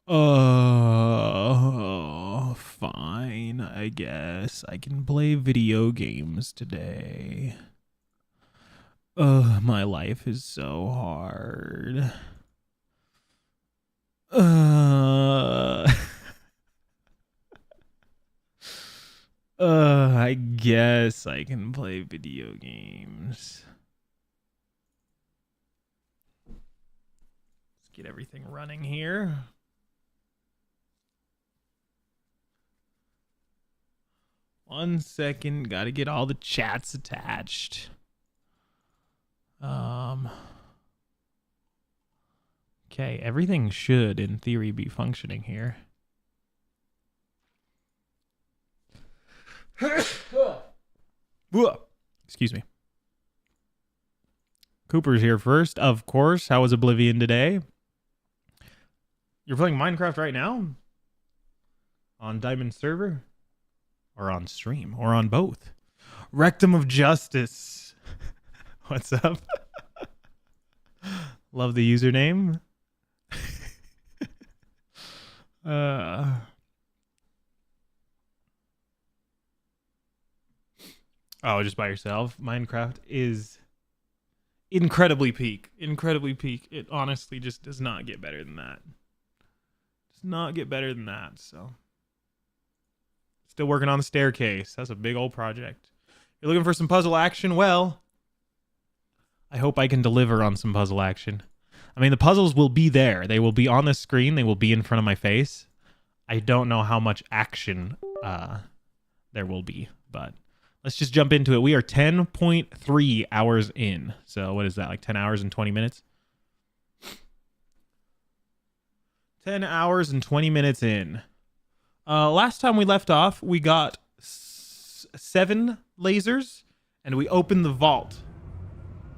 Fine. I guess I can play video games today. My life is so hard. Uh, I guess I can play video games. Let's get everything running here. One second, gotta get all the chats attached. Okay, everything should, in theory, be functioning here. Excuse me. Cooper's here first, of course. How was Oblivion today? You're playing Minecraft right now? On Diamond server? Or on stream? Or on both? Rectum of Justice. What's up? Love the username. Oh, just by yourself? Minecraft is incredibly peak. Incredibly peak. It honestly just does not get better than that. Does not get better than that, so. Still working on the staircase. That's a big old project. You're looking for some puzzle action? Well, I hope I can deliver on some puzzle action. I mean, the puzzles will be there. They will be on the screen. They will be in front of my face. I don't know how much action there will be, but let's just jump into it. We are 10.3 hours in. So what is that, like 10 hours and 20 minutes? 10 hours and 20 minutes in. Last time we left off, we got 7 lasers, and we opened the vault.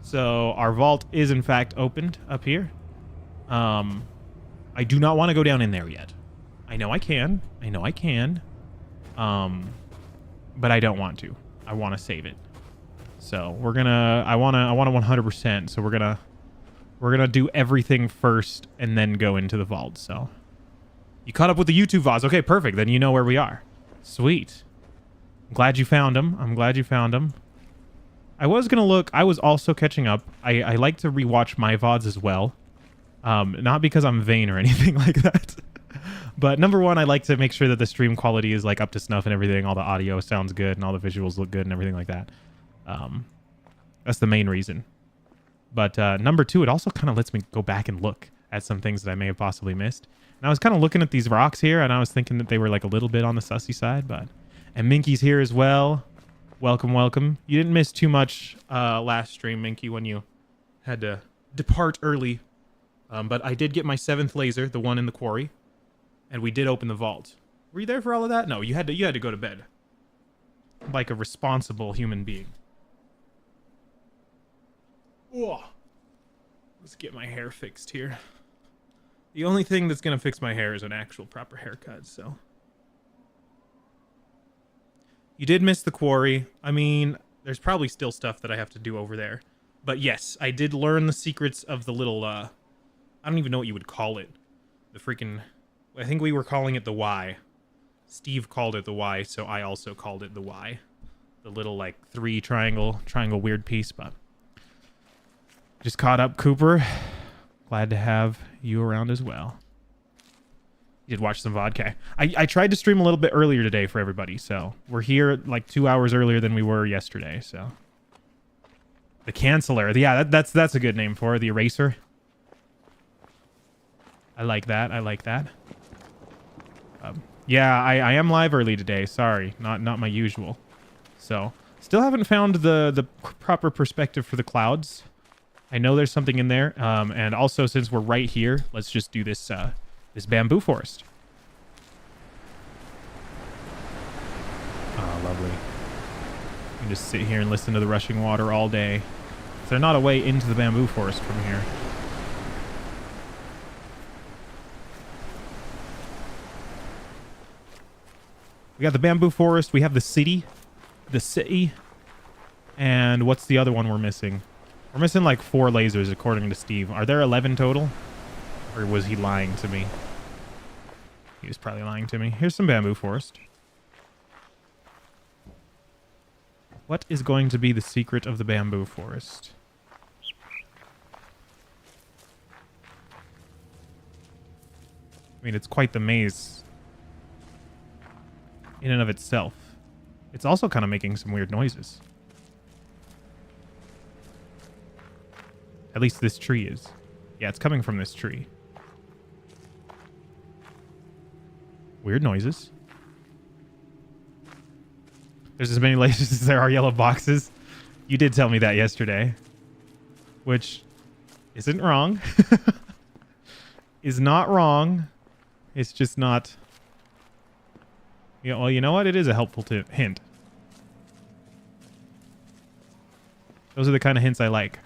So our vault is in fact opened up here. I do not want to go down in there yet. I know I can. But I don't want to. I want to save it. So we're gonna. I want to 100%. So we're gonna do everything first and then go into the vault. So you caught up with the YouTube VODs. Okay, perfect. Then you know where we are. Sweet. I'm glad you found them. I was going to look. I was also catching up. I like to rewatch my VODs as well. Not because I'm vain or anything like that. But number one, I like to make sure that the stream quality is like up to snuff and everything. All the audio sounds good and all the visuals look good and everything like that. That's the main reason. But number two, it also kind of lets me go back and look at some things that I may have possibly missed. And I was kind of looking at these rocks here, and I was thinking that they were like a little bit on the sussy side. But and Minky's here as well. Welcome, welcome. You didn't miss too much last stream, Minky, when you had to depart early. But I did get my 7th laser, the one in the quarry, and we did open the vault. Were you there for all of that? No, you had to go to bed, like a responsible human being. Whoa. Let's get my hair fixed here. The only thing that's gonna fix my hair is an actual proper haircut. So you did miss the quarry. I mean, there's probably still stuff that I have to do over there. But yes, I did learn the secrets of the little, I don't even know what you would call it. The freaking, I think we were calling it the Y. Steve called it the Y, so I also called it the Y. The little, like, 3 triangle weird piece, but just caught up, Cooper. Glad to have you around as well. You did watch some vodka. I tried to stream a little bit earlier today for everybody, so we're here like 2 hours earlier than we were yesterday. So the canceller, yeah, that's a good name for it. The eraser. I like that. Yeah, I am live early today. Sorry, not my usual. So still haven't found the proper perspective for the clouds. I know there's something in there, and also since we're right here, let's just do this this bamboo forest. Oh, lovely. You can just sit here and listen to the rushing water all day. Is there not a way into the bamboo forest from here? We got the bamboo forest. We have the city. And what's the other one we're missing? We're missing like 4 lasers according to Steve. Are there 11 total? Or was he lying to me? He was probably lying to me. Here's some bamboo forest. What is going to be the secret of the bamboo forest? I mean, it's quite the maze in and of itself. It's also kind of making some weird noises. At least this tree is. Yeah, it's coming from this tree. Weird noises. There's as many lasers as there are yellow boxes. You did tell me that yesterday. Which isn't wrong. Is not wrong. It's just not... Yeah, well, you know what? It is a helpful hint. Those are the kind of hints I like.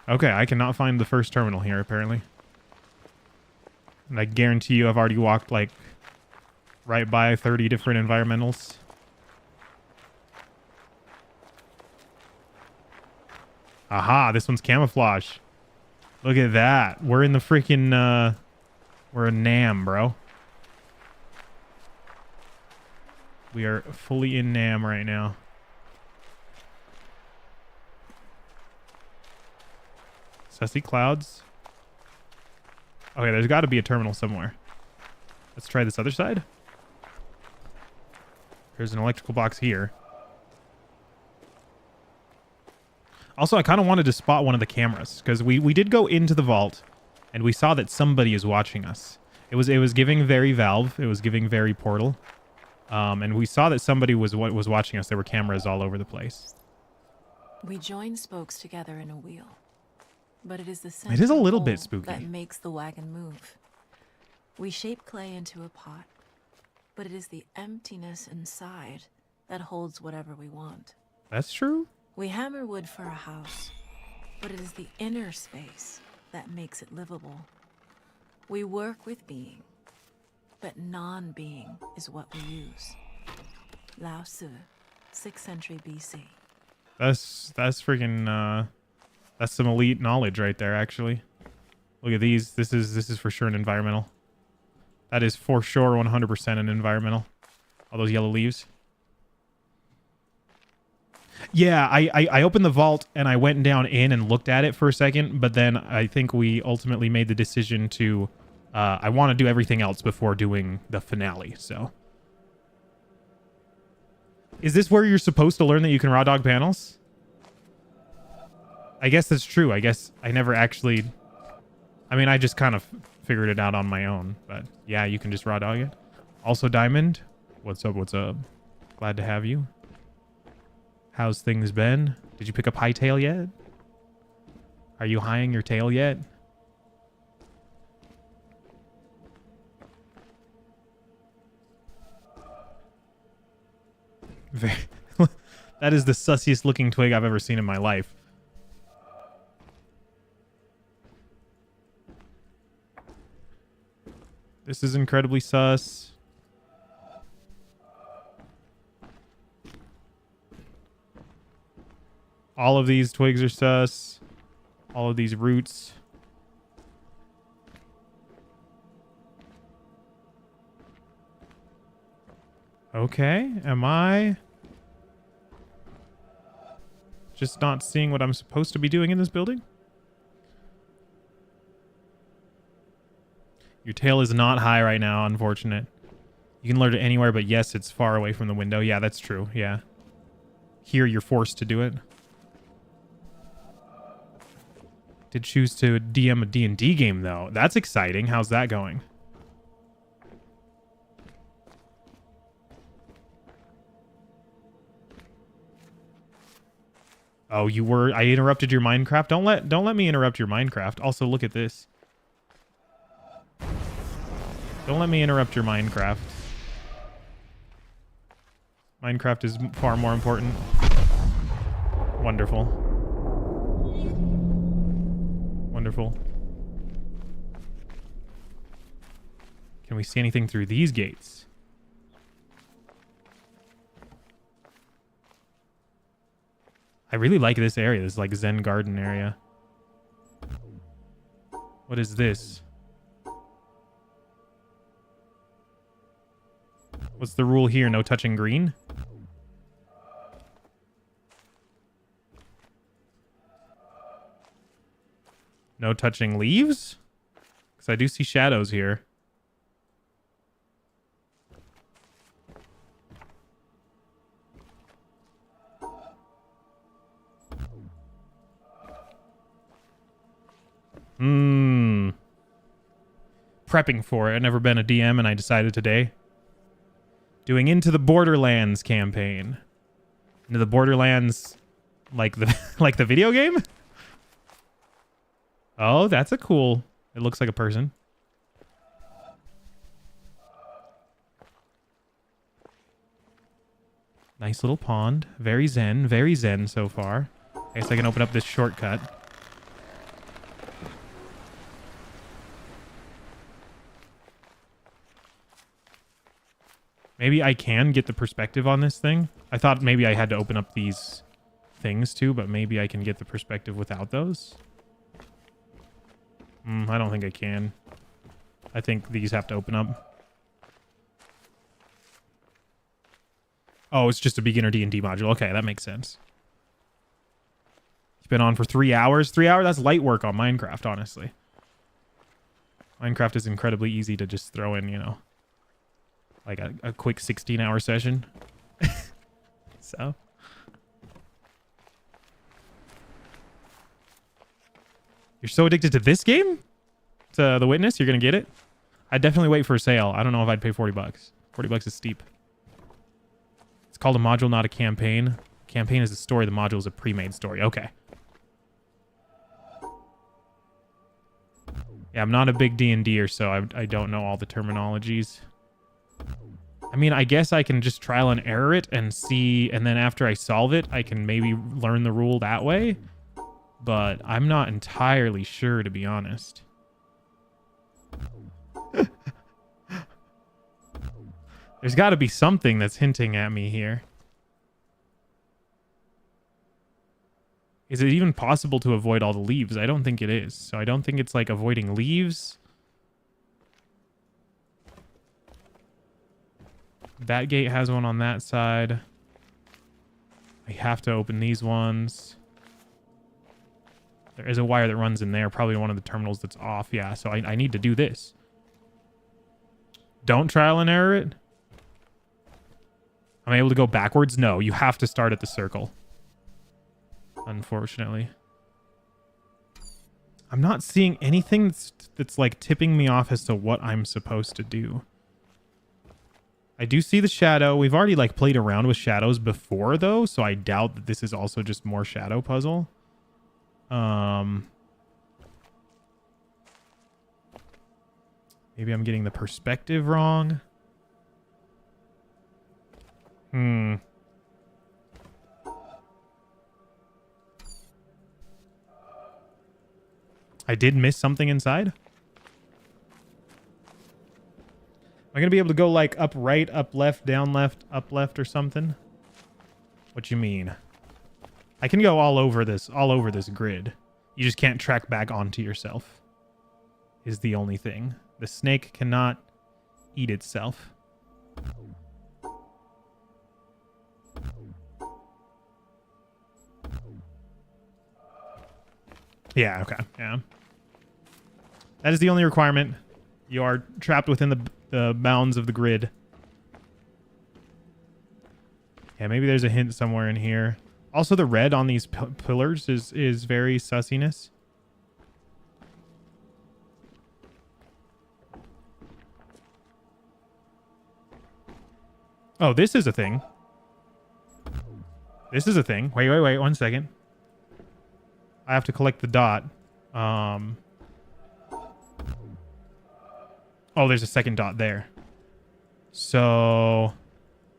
Okay, I cannot find the first terminal here, apparently. And I guarantee you I've already walked, like, right by 30 different environmentals. Aha, this one's camouflage. Look at that. We're in the freaking, we're in Nam, bro. We are fully in Nam right now. Sussy clouds. Okay, there's got to be a terminal somewhere. Let's try this other side. There's an electrical box here. Also, I kind of wanted to spot one of the cameras because we did go into the vault and we saw that somebody is watching us. It was giving very Valve. It was giving very Portal. And we saw that somebody was watching us. There were cameras all over the place. We join spokes together in a wheel. But it is the It is a little center bit spooky. that makes the wagon move. We shape clay into a pot, but it is the emptiness inside that holds whatever we want. That's true. We hammer wood for a house, but it is the inner space that makes it livable. We work with being, but non-being is what we use. Lao Tzu, 6th century BC. That's freaking that's some elite knowledge right there, actually. Look at these. This is for sure an environmental. That is for sure 100% an environmental. All those yellow leaves. Yeah, I opened the vault and I went down in and looked at it for a second, but then I think we ultimately made the decision to I want to do everything else before doing the finale, so. Is this where you're supposed to learn that you can raw dog panels? I guess that's true. I guess I never actually... I mean, I just kind of figured it out on my own. But yeah, you can just raw dog it. Also, Diamond. What's up? What's up? Glad to have you. How's things been? Did you pick up Hightail yet? Are you highing your tail yet? That is the sussiest looking twig I've ever seen in my life. This is incredibly sus. All of these twigs are sus. All of these roots. Okay, am I just not seeing what I'm supposed to be doing in this building? Your tail is not high right now, unfortunate. You can lure it anywhere, but yes, it's far away from the window. Yeah, that's true. Yeah. Here, you're forced to do it. Did choose to DM a D&D game, though. That's exciting. How's that going? Oh, you were... I interrupted your Minecraft? Don't let me interrupt your Minecraft. Also, look at this. Don't let me interrupt your Minecraft. Minecraft is far more important. Wonderful. Wonderful. Can we see anything through these gates? I really like this area. This is like Zen garden area. What is this? What's the rule here? No touching green? No touching leaves? Because I do see shadows here. Prepping for it. I've never been a DM and I decided today. Doing Into the Borderlands campaign. Into the Borderlands like the like the video game? Oh, that's a cool. It looks like a person. Nice little pond. Very zen so far. I guess I can open up this shortcut. Maybe I can get the perspective on this thing. I thought maybe I had to open up these things too, but maybe I can get the perspective without those. I don't think I can. I think these have to open up. Oh, it's just a beginner D&D module. Okay, that makes sense. It's been on for 3 hours. 3 hours? That's light work on Minecraft, honestly. Minecraft is incredibly easy to just throw in, you know. Like a quick 16-hour session. So. You're so addicted to this game? To The Witness? You're going to get it? I'd definitely wait for a sale. I don't know if I'd pay 40 bucks. 40 bucks is steep. It's called a module, not a campaign. Campaign is a story. The module is a pre-made story. Okay. Yeah, I'm not a big D&D-er, so I don't know all the terminologies. I mean, I guess I can just trial and error it and see, and then after I solve it, I can maybe learn the rule that way. But I'm not entirely sure, to be honest. There's got to be something that's hinting at me here. Is it even possible to avoid all the leaves? I don't think it is. So I don't think it's like avoiding leaves. That gate has one on that side. I have to open these ones. There is a wire that runs in there. Probably one of the terminals that's off. Yeah, so I need to do this. Don't trial and error it. Am I able to go backwards? No, you have to start at the circle. Unfortunately. I'm not seeing anything that's like tipping me off as to what I'm supposed to do. I do see the shadow. We've already like played around with shadows before though, so I doubt that this is also just more shadow puzzle. Maybe I'm getting the perspective wrong. I did miss something inside. Am I gonna be able to go like up right, up left, down left, up left or something? What you mean? I can go all over this grid. You just can't track back onto yourself. Is the only thing. The snake cannot eat itself. Yeah, okay. Yeah. That is the only requirement. You are trapped within the bounds of the grid. Yeah, maybe there's a hint somewhere in here. Also, the red on these pillars is very sussiness. Oh, this is a thing. This is a thing. Wait, 1 second. I have to collect the dot. Oh, there's a second dot there. So...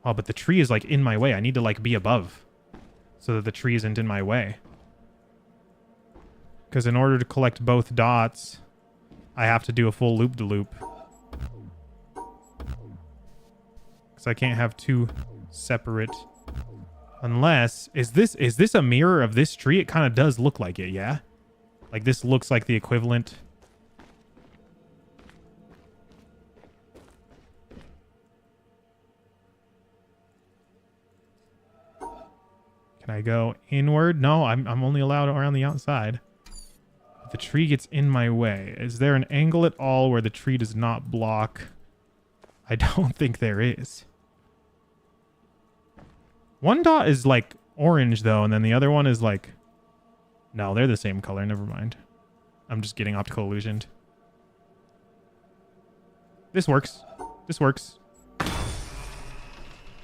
Oh, but the tree is like in my way. I need to like be above so that the tree isn't in my way. Because in order to collect both dots, I have to do a full loop-de-loop. Because I can't have two separate... Unless... Is this a mirror of this tree? It kind of does look like it, yeah? Like this looks like the equivalent I go inward? No, I'm only allowed around the outside. The tree gets in my way. Is there an angle at all where the tree does not block? I don't think there is. One dot is like orange though, and then the other one is like... No, they're the same color. Never mind. I'm just getting optical illusioned. This works. This works.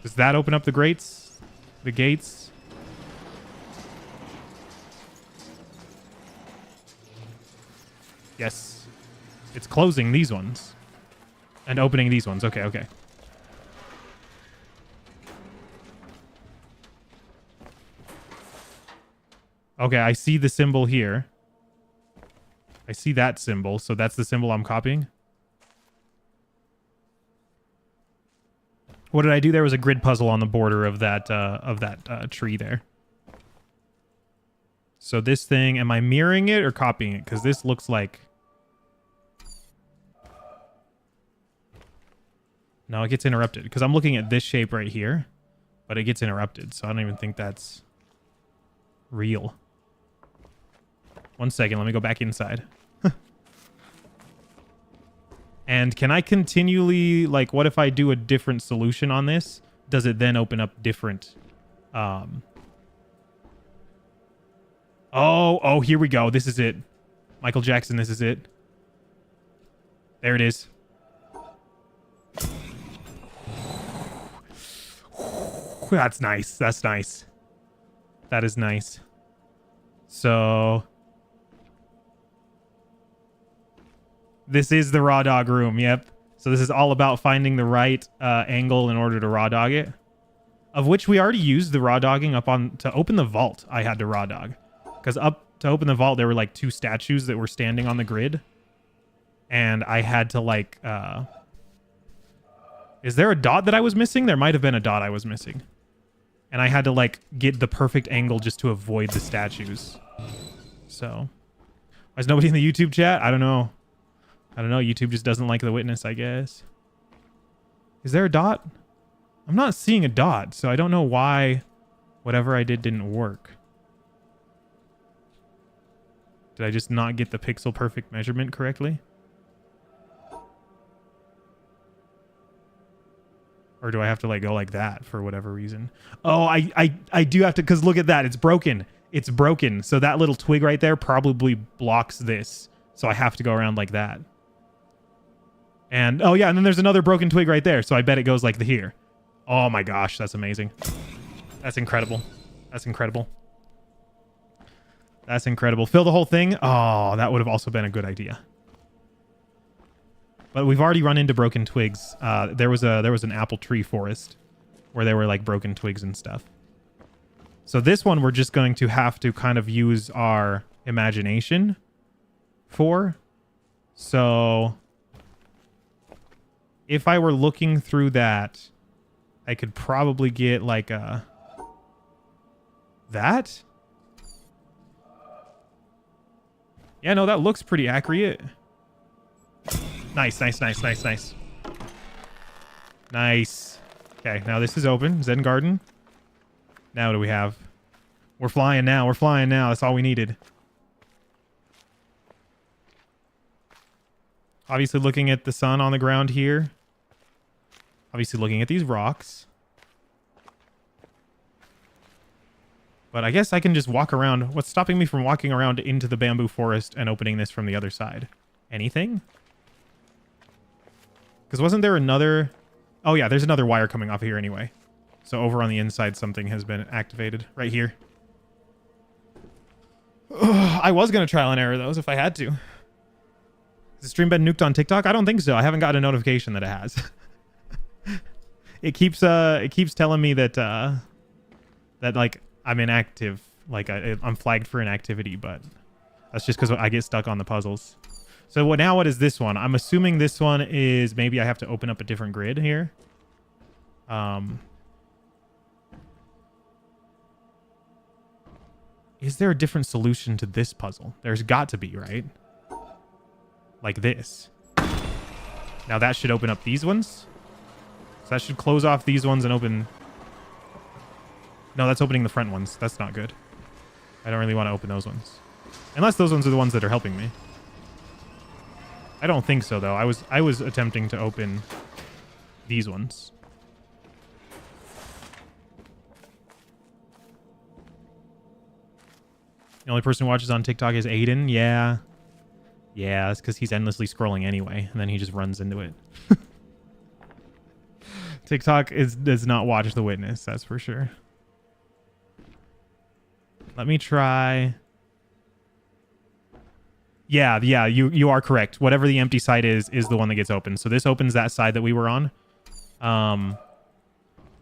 Does that open up the grates? The gates? Yes. It's closing these ones. And opening these ones. Okay, okay. Okay, I see the symbol here. I see that symbol, so that's the symbol I'm copying. What did I do? There was a grid puzzle on the border of that tree there. So this thing, am I mirroring it or copying it? Because this looks like... No, it gets interrupted. Because I'm looking at this shape right here. But it gets interrupted. So I don't even think that's real. 1 second. Let me go back inside. And can I continually... Like, what if I do a different solution on this? Does it then open up different... Oh, here we go. This is it. Michael Jackson, this is it. There it is. That's nice. That's nice. That is nice. So... This is the raw dog room, yep. So this is all about finding the right angle in order to raw dog it. Of which we already used the raw dogging up on... To open the vault, I had to raw dog. Because up to open the vault, there were like 2 statues that were standing on the grid. And I had to like... Is there a dot that I was missing? There might have been a dot I was missing. And I had to like get the perfect angle just to avoid the statues. So... Why is nobody in the YouTube chat? I don't know. I don't know. YouTube just doesn't like the witness, I guess. Is there a dot? I'm not seeing a dot, so I don't know why whatever I did didn't work. Did I just not get the pixel perfect measurement correctly? Or do I have to like go like that for whatever reason? Oh, I do have to, because look at that. It's broken. It's broken. So that little twig right there probably blocks this. So I have to go around like that. And, oh yeah, and then there's another broken twig right there. So I bet it goes like here. Oh my gosh, that's amazing. That's incredible. That's incredible. That's incredible. Fill the whole thing? Oh, that would have also been a good idea. But we've already run into broken twigs. There was an apple tree forest where there were like broken twigs and stuff. So this one we're just going to have to kind of use our imagination for. So if I were looking through that, I could probably get like a... That? Yeah, no, that looks pretty accurate. Nice, nice, nice, nice, nice. Nice. Okay, now this is open. Zen Garden. Now what do we have? We're flying now. We're flying now. That's all we needed. Obviously looking at the sun on the ground here. Obviously looking at these rocks. But I guess I can just walk around. What's stopping me from walking around into the bamboo forest and opening this from the other side? Anything? Because wasn't there another... Oh yeah, there's another wire coming off of here anyway. So over on the inside, something has been activated right here. Ugh, I was going to trial and error those if I had to. Has the stream been nuked on TikTok? I don't think so. I haven't got a notification that it has. It keeps telling me that that like I'm inactive, like I'm flagged for inactivity, but that's just because I get stuck on the puzzles. So what is this one? I'm assuming this one is maybe I have to open up a different grid here. Is there a different solution to this puzzle? There's got to be, right? Like this. Now that should open up these ones. So that should close off these ones and open... No, that's opening the front ones. That's not good. I don't really want to open those ones. Unless those ones are the ones that are helping me. I don't think so, though. I was attempting to open these ones. The only person who watches on TikTok is Aiden. Yeah. Yeah, that's because he's endlessly scrolling anyway, and then he just runs into it. TikTok does not watch The Witness, that's for sure. Let me try. Yeah, you are correct. Whatever the empty side is the one that gets opened. So this opens that side that we were on.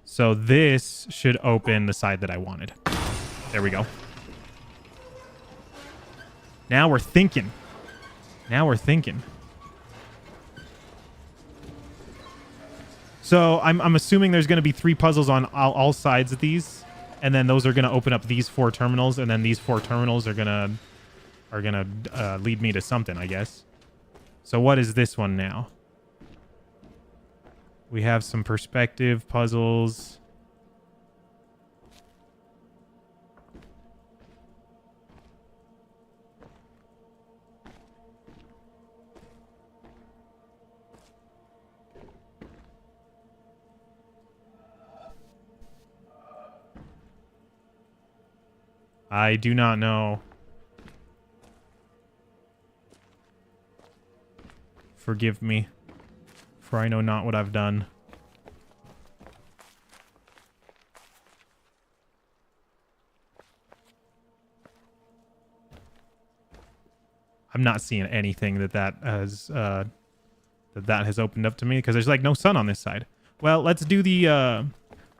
So this should open the side that I wanted. There we go. Now we're thinking. Now we're thinking. So I'm assuming there's going to be 3 puzzles on all sides of these, and then those are going to open up these 4 terminals, and then these 4 terminals are gonna lead me to something, I guess. So what is this one now? We have some perspective puzzles. I do not know. Forgive me, for I know not what I've done. I'm not seeing anything that has opened up to me because there's like no sun on this side. Well, let's do the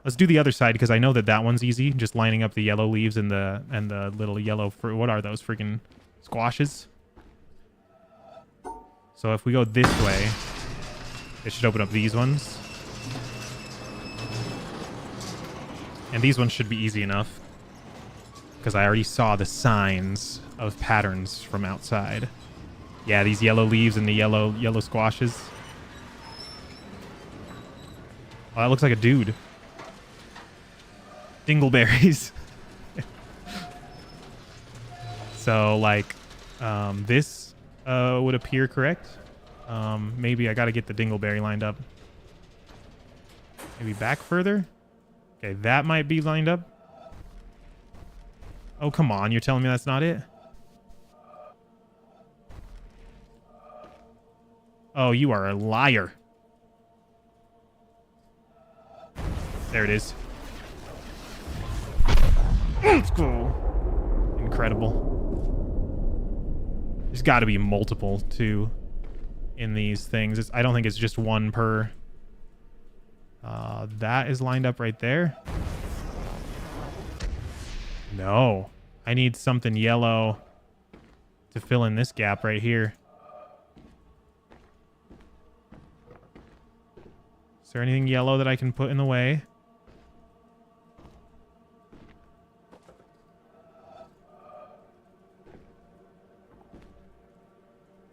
other side because I know that one's easy. Just lining up the yellow leaves and the little yellow fruit. What are those freaking squashes? So if we go this way, it should open up these ones. And these ones should be easy enough because I already saw the signs of patterns from outside. Yeah, these yellow leaves and the yellow squashes. Oh, that looks like a dude. Dingleberries. So, like, this would appear correct. Maybe I got to get the dingleberry lined up. Maybe back further. Okay, that might be lined up. Oh, come on. You're telling me that's not it? Oh, you are a liar. There it is. Let's go. Incredible. There's got to be multiple, too, in these things. I don't think it's just one per... that is lined up right there. No. I need something yellow to fill in this gap right here. Is there anything yellow that I can put in the way?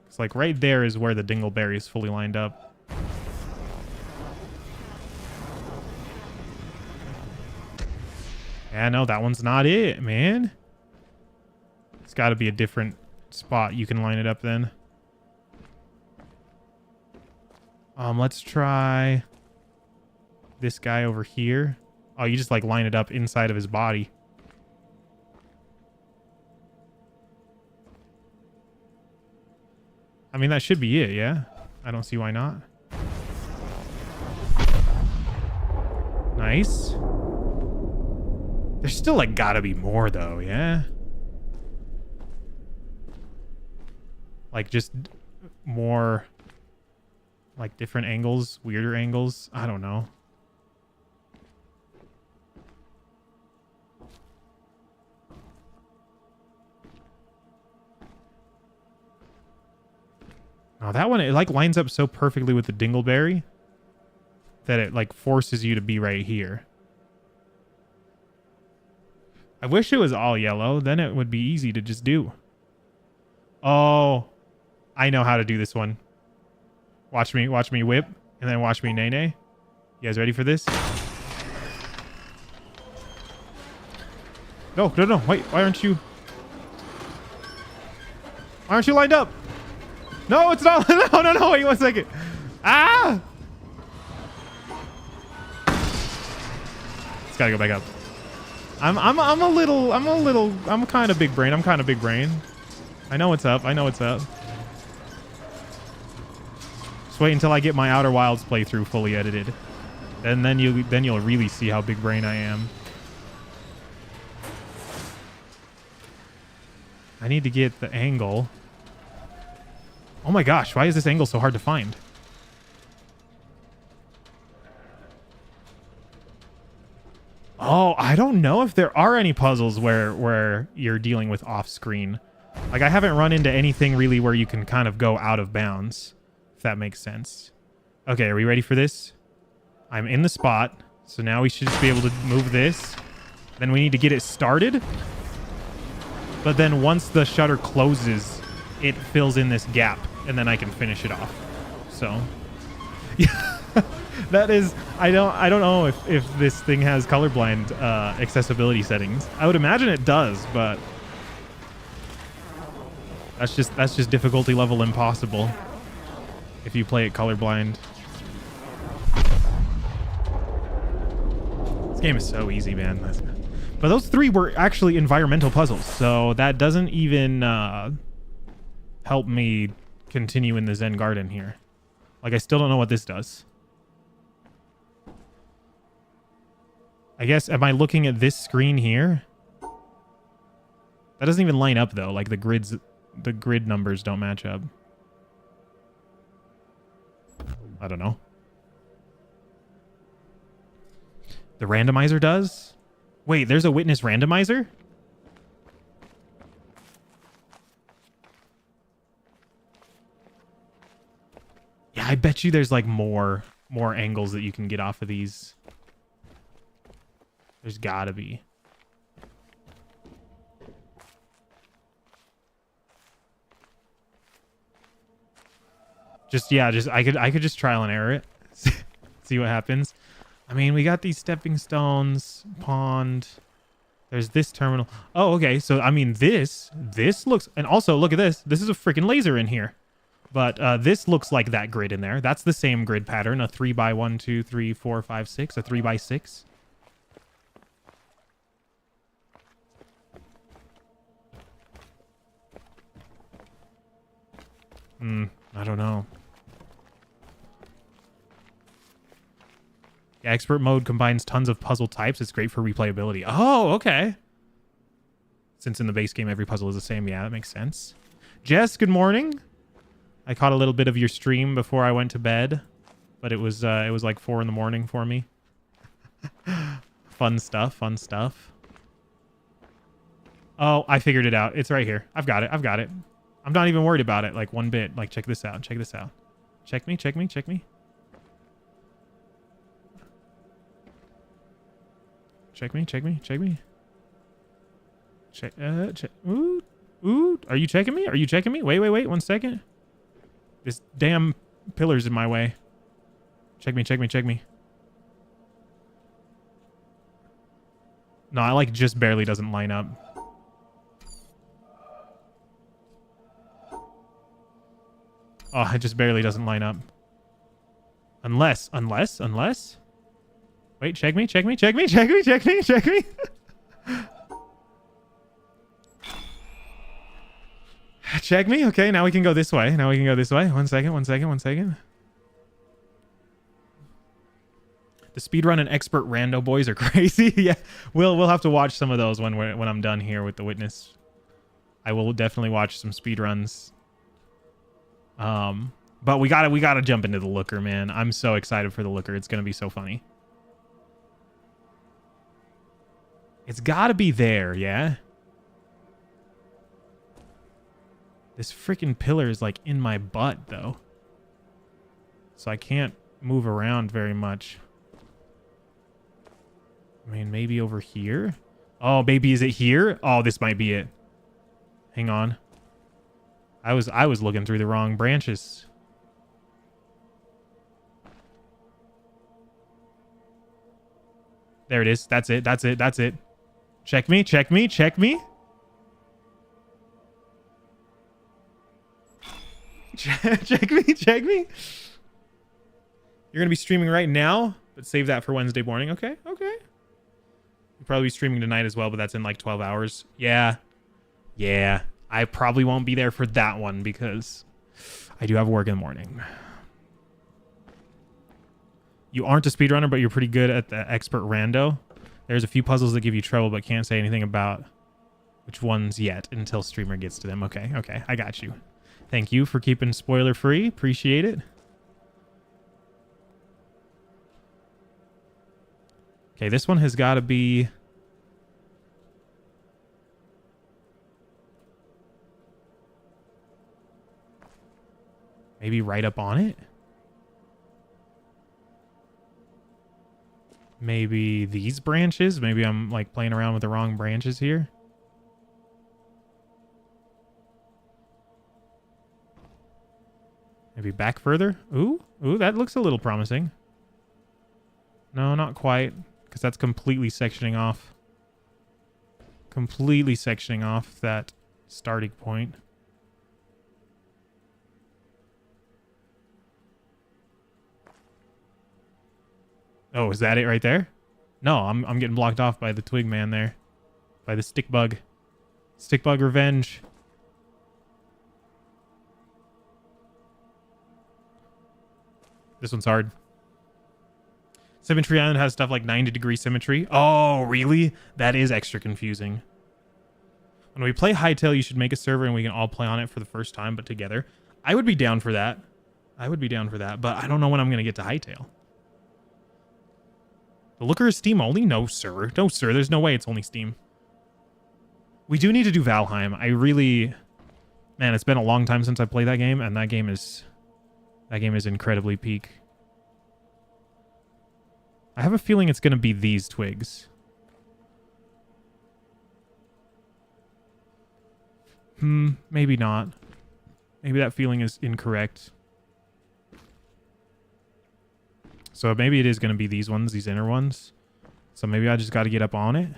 It's like right there is where the dingleberry is fully lined up. Yeah, no, that one's not it, man. It's got to be a different spot you can line it up then. Let's try this guy over here. Oh, you just like line it up inside of his body. I mean, that should be it, yeah? I don't see why not. Nice. There's still, like, gotta be more, though, yeah? Like, just more, like, different angles, weirder angles. I don't know. Oh, that one, it like lines up so perfectly with the dingleberry that it like forces you to be right here. I wish it was all yellow. Then it would be easy to just do. Oh, I know how to do this one. Watch me whip and then watch me nay nay. You guys ready for this? No, no, no. Wait, why aren't you? Why aren't you lined up? No, it's not. No, no, no. Wait 1 second. Ah! It's gotta go back up. I'm kind of big brain. I know what's up. Just wait until I get my Outer Wilds playthrough fully edited. And then you'll really see how big brain I am. I need to get the angle. Oh my gosh, why is this angle so hard to find? Oh, I don't know if there are any puzzles where you're dealing with off-screen. Like, I haven't run into anything really where you can kind of go out of bounds, if that makes sense. Okay, are we ready for this? I'm in the spot, so now we should just be able to move this. Then we need to get it started. But then once the shutter closes, it fills in this gap, and then I can finish it off. So, yeah, that is. I don't know if this thing has colorblind accessibility settings. I would imagine it does, but that's just difficulty level impossible if you play it colorblind. This game is so easy, man. But those 3 were actually environmental puzzles, so that doesn't even help me continue in the Zen Garden here. Like, I still don't know what this does. I guess, am I looking at this screen here? That doesn't even line up, though. Like, the grid numbers don't match up. I don't know. The randomizer does? Wait, there's a witness randomizer? Yeah, I bet you there's like more angles that you can get off of these. There's gotta be. I could just trial and error it. See what happens. I mean, we got these stepping stones, pond. There's this terminal. Oh, okay. So, I mean, this looks... And also, look at this. This is a freaking laser in here. But this looks like that grid in there. That's the same grid pattern. A 3x1, 2, 3, 4, 5, 6. A 3x6. I don't know. Yeah, expert mode combines tons of puzzle types. It's great for replayability. Oh, okay. Since in the base game every puzzle is the same. Yeah, that makes sense. Jess, good morning. I caught a little bit of your stream before I went to bed, but it was like 4 in the morning for me. Fun stuff. Oh, I figured it out. It's right here. I've got it. I'm not even worried about it like one bit. Like, check this out. Check me. Check me. Ooh. Are you checking me? Wait. 1 second. This damn pillar's in my way. Check me. No, I like just barely doesn't line up. Oh, it just barely doesn't line up. Unless. Wait, check me. Check me. Okay, now we can go this way. 1 second. The speedrun and expert rando boys are crazy. Yeah, we'll have to watch some of those when I'm done here with the witness. I will definitely watch some speedruns. But we gotta jump into the looker, man. I'm so excited for the looker. It's gonna be so funny. It's gotta be there, yeah? This freaking pillar is like in my butt, though. So I can't move around very much. I mean, maybe over here? Oh, baby, is it here? Oh, this might be it. Hang on. I was looking through the wrong branches. There it is. That's it. Check me, check me, check me. Check me, check me. You're going to be streaming right now, but save that for Wednesday morning. Okay, okay. You'll probably be streaming tonight as well, but that's in like 12 hours. Yeah. Yeah. I probably won't be there for that one because I do have work in the morning. You aren't a speedrunner, but you're pretty good at the expert rando. There's a few puzzles that give you trouble, but can't say anything about which ones yet until streamer gets to them. Okay, okay. I got you. Thank you for keeping spoiler free. Appreciate it. Okay, this one has got to be... maybe right up on it? Maybe these branches? Maybe I'm like playing around with the wrong branches here. Maybe back further? Ooh, ooh, that looks a little promising. No, not quite, because that's completely sectioning off. Completely sectioning off that starting point. Oh, is that it right there? No, I'm getting blocked off by the twig man there. By the stick bug. Stick bug revenge. This one's hard. Symmetry Island has stuff like 90-degree symmetry. Oh, really? That is extra confusing. When we play Hytale, you should make a server and we can all play on it for the first time, but together. I would be down for that. I would be down for that, but I don't know when I'm going to get to Hytale. The Looker is Steam only? No, sir. No, sir. There's no way it's only Steam. We do need to do Valheim. I really... man, it's been a long time since I played that game, and that game is incredibly peak. I have a feeling it's going to be these twigs. Maybe not. Maybe that feeling is incorrect. So maybe it is going to be these ones, these inner ones. So maybe I just got to get up on it.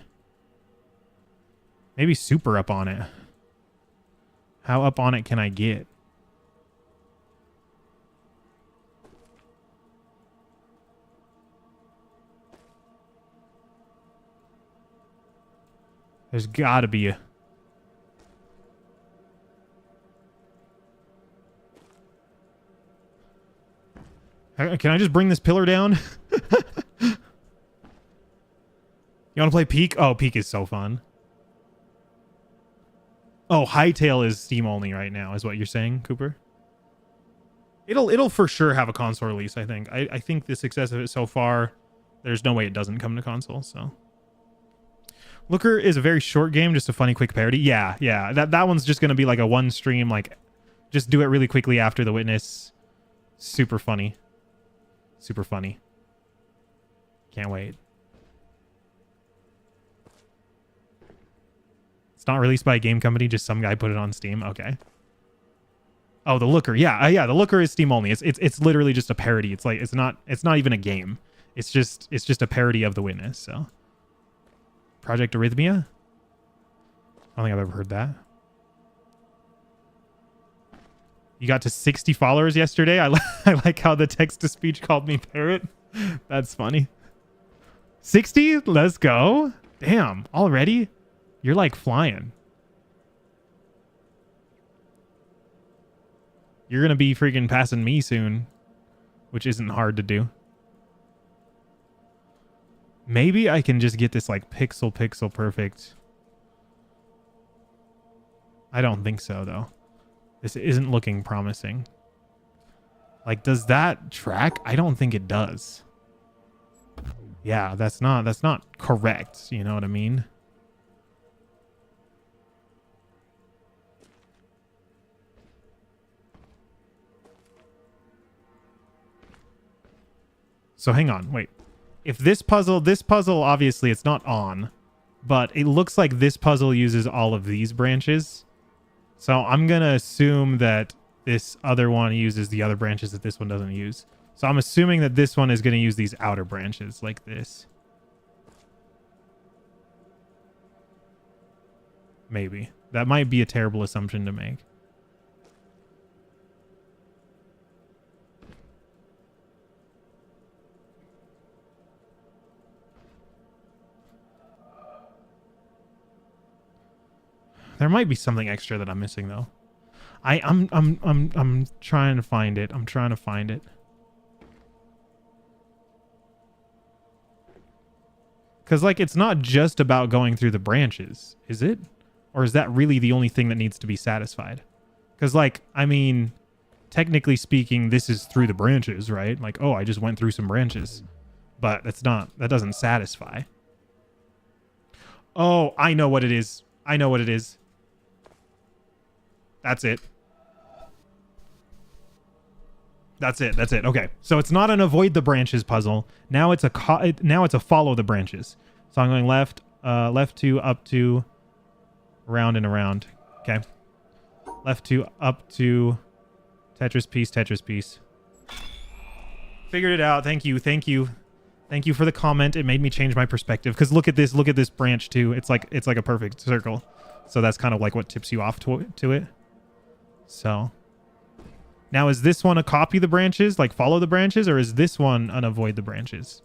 Maybe super up on it. How up on it can I get? There's got to be a... Can I just bring this pillar down? You want to play Peak? Oh, Peak is so fun. Oh, Hytale is Steam only right now, is what you're saying, Cooper? It'll for sure have a console release, I think. I think the success of it so far, there's no way it doesn't come to console, so... Looker is a very short game, just a funny, quick parody. Yeah, yeah. That one's just going to be like a one stream, like, just do it really quickly after The Witness. Super funny. Super funny. Can't wait. It's not released by a game company, just some guy put it on Steam. Okay. Oh, The Looker. Yeah, yeah, The Looker is Steam only. It's literally just a parody. It's like it's not even a game. It's just a parody of The Witness, so... Project Arrhythmia? I don't think I've ever heard that. You got to 60 followers yesterday? I like how the text-to-speech called me Parrot. That's funny. 60? Let's go. Damn, already? You're like flying. You're going to be freaking passing me soon, which isn't hard to do. Maybe I can just get this like pixel perfect. I don't think so though. This isn't looking promising. Like, does that track? I don't think it does. Yeah, that's not correct. You know what I mean? So hang on, wait. If this puzzle obviously it's not on, but it looks like this puzzle uses all of these branches. So I'm going to assume that this other one uses the other branches that this one doesn't use. So I'm assuming that this one is going to use these outer branches like this. Maybe. That might be a terrible assumption to make. There might be something extra that I'm missing though. I'm trying to find it. I'm trying to find it. Cause like it's not just about going through the branches, is it? Or is that really the only thing that needs to be satisfied? Cause like, I mean, technically speaking, this is through the branches, right? Like, oh, I just went through some branches. But that's not, that doesn't satisfy. Oh, I know what it is. I know what it is. That's it. That's it. That's it. Okay. So it's not an avoid the branches puzzle. Now it's a follow the branches. So I'm going left, left 2, up 2, around and around. Okay. Left 2, up 2, Tetris piece, Tetris piece. Figured it out. Thank you. Thank you. Thank you for the comment. It made me change my perspective. Because look at this. Look at this branch too. It's like a perfect circle. So that's kind of like what tips you off to it. So now is this one a copy the branches, like follow the branches, or is this one an avoid the branches?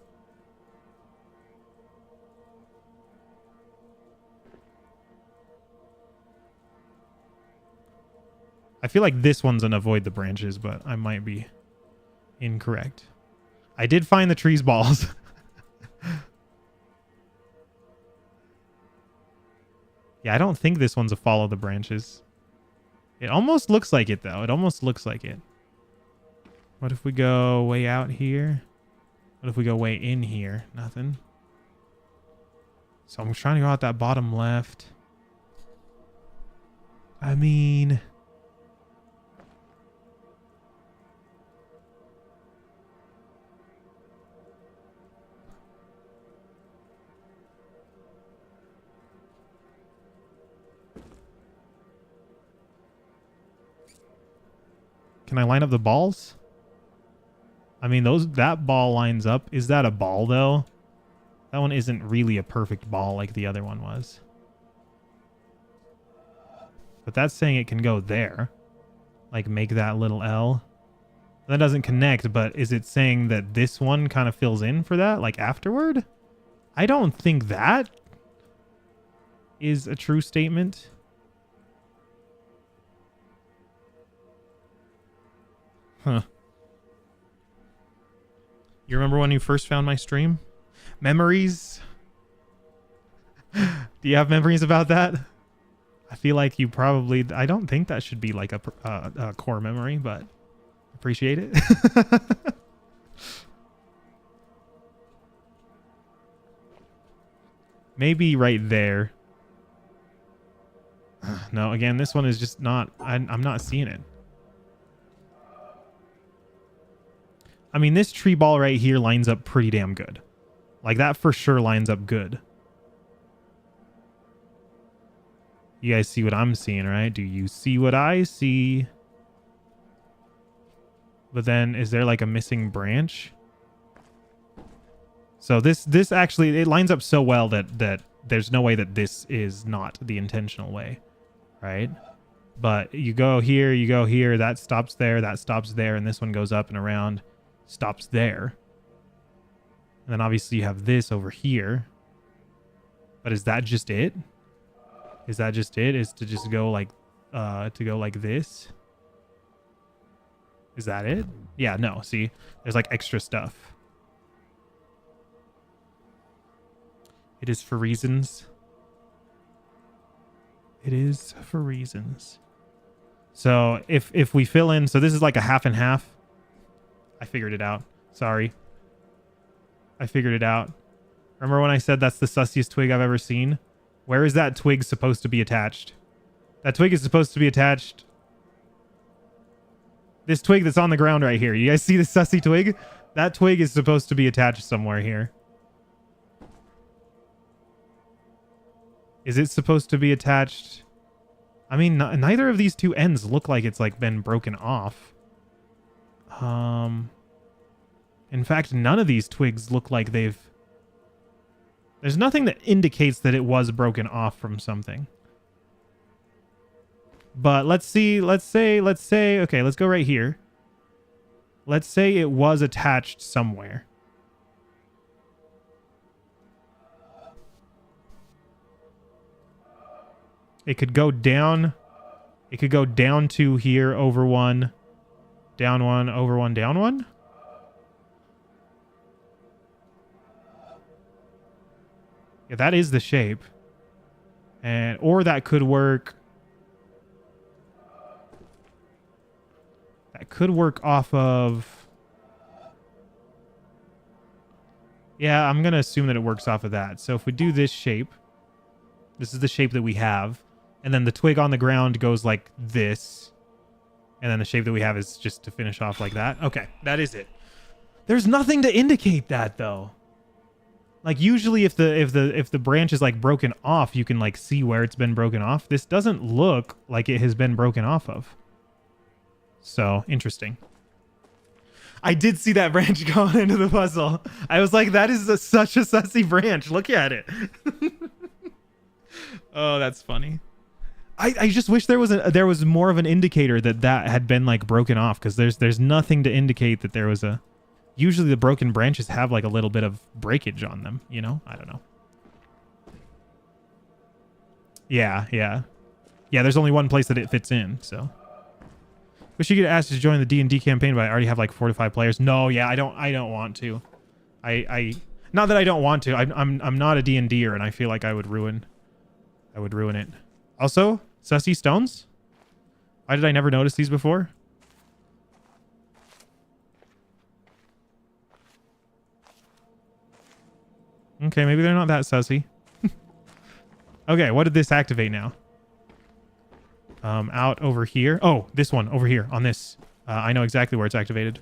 I feel like this one's an avoid the branches, but I might be incorrect. I did find the tree's balls. Yeah, I don't think this one's a follow the branches. It almost looks like it, though. It almost looks like it. What if we go way out here? What if we go way in here? Nothing. So I'm trying to go out that bottom left. I mean... Can I line up the balls? I mean, that ball lines up. Is that a ball, though? That one isn't really a perfect ball like the other one was. But that's saying it can go there. Like, make that little L. That doesn't connect, but is it saying that this one kind of fills in for that, like, afterward? I don't think that is a true statement. Huh. You remember when you first found my stream? Memories? Do you have memories about that? I feel like you probably... I don't think that should be like a core memory, but appreciate it. Maybe right there. No, again, this one is just not... I'm not seeing it. I mean, this tree ball right here lines up pretty damn good. Like, that for sure lines up good. You guys see what I'm seeing, right? Do you see what I see? But then, is there like a missing branch? So this actually, it lines up so well that there's no way that this is not the intentional way, right? But you go here, that stops there, and this one goes up and around. Stops there. And then obviously you have this over here. But is that just it? Is that just it? Is to just go like this? Is that it? Yeah, no, see? There's like extra stuff. It is for reasons. It is for reasons. So if we fill in, so this is like a half and half. I figured it out. Sorry. I figured it out. Remember when I said that's the sussiest twig I've ever seen? Where is that twig supposed to be attached? That twig is supposed to be attached. This twig that's on the ground right here. You guys see this sussy twig? That twig is supposed to be attached somewhere here. Is it supposed to be attached? I mean, neither of these two ends look like it's like been broken off. In fact, none of these twigs look like they've... There's nothing that indicates that it was broken off from something. But let's see. Let's say. Okay, let's go right here. Let's say it was attached somewhere. It could go down. It could go down 2 here, over 1, down 1, over 1, down 1. Yeah, that is the shape. And or that could work. That could work off of. Yeah, I'm going to assume that it works off of that. So if we do this shape, this is the shape that we have. And then the twig on the ground goes like this. And then the shape that we have is just to finish off like that. Okay, that is it. There's nothing to indicate that though. Like usually if the branch is like broken off, you can like see where it's been broken off. This doesn't look like it has been broken off of. So, interesting. I did see that branch going into the puzzle. I was like, that is such a sussy branch. Look at it. Oh, that's funny. I just wish there was more of an indicator that had been like broken off, because there's nothing to indicate that there was a. Usually the broken branches have like a little bit of breakage on them, you know? I don't know. Yeah. There's only one place that it fits in, so. Wish you could ask to join the D&D campaign, but I already have like 4 to 5 players. No, yeah, I don't want to. I not that I don't want to. I'm not a D&Der, and I feel like I would ruin it. Also, sussy stones? Why did I never notice these before? Okay, maybe they're not that sussy. Okay, what did this activate now? Out over here. Oh, this one over here on this. I know exactly where it's activated.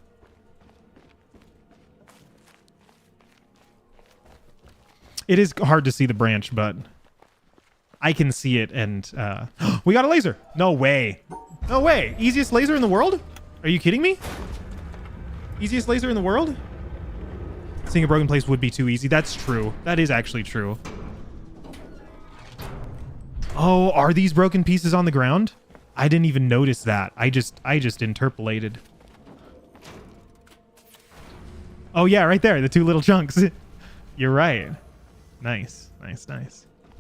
It is hard to see the branch, but I can see it, and we got a laser. No way. No way. Easiest laser in the world? Are you kidding me? Easiest laser in the world? Seeing a broken place would be too easy. That's true. That is actually true. Oh, are these broken pieces on the ground? I didn't even notice that. I just interpolated. Oh yeah, right there, the 2 little chunks. You're right. Nice.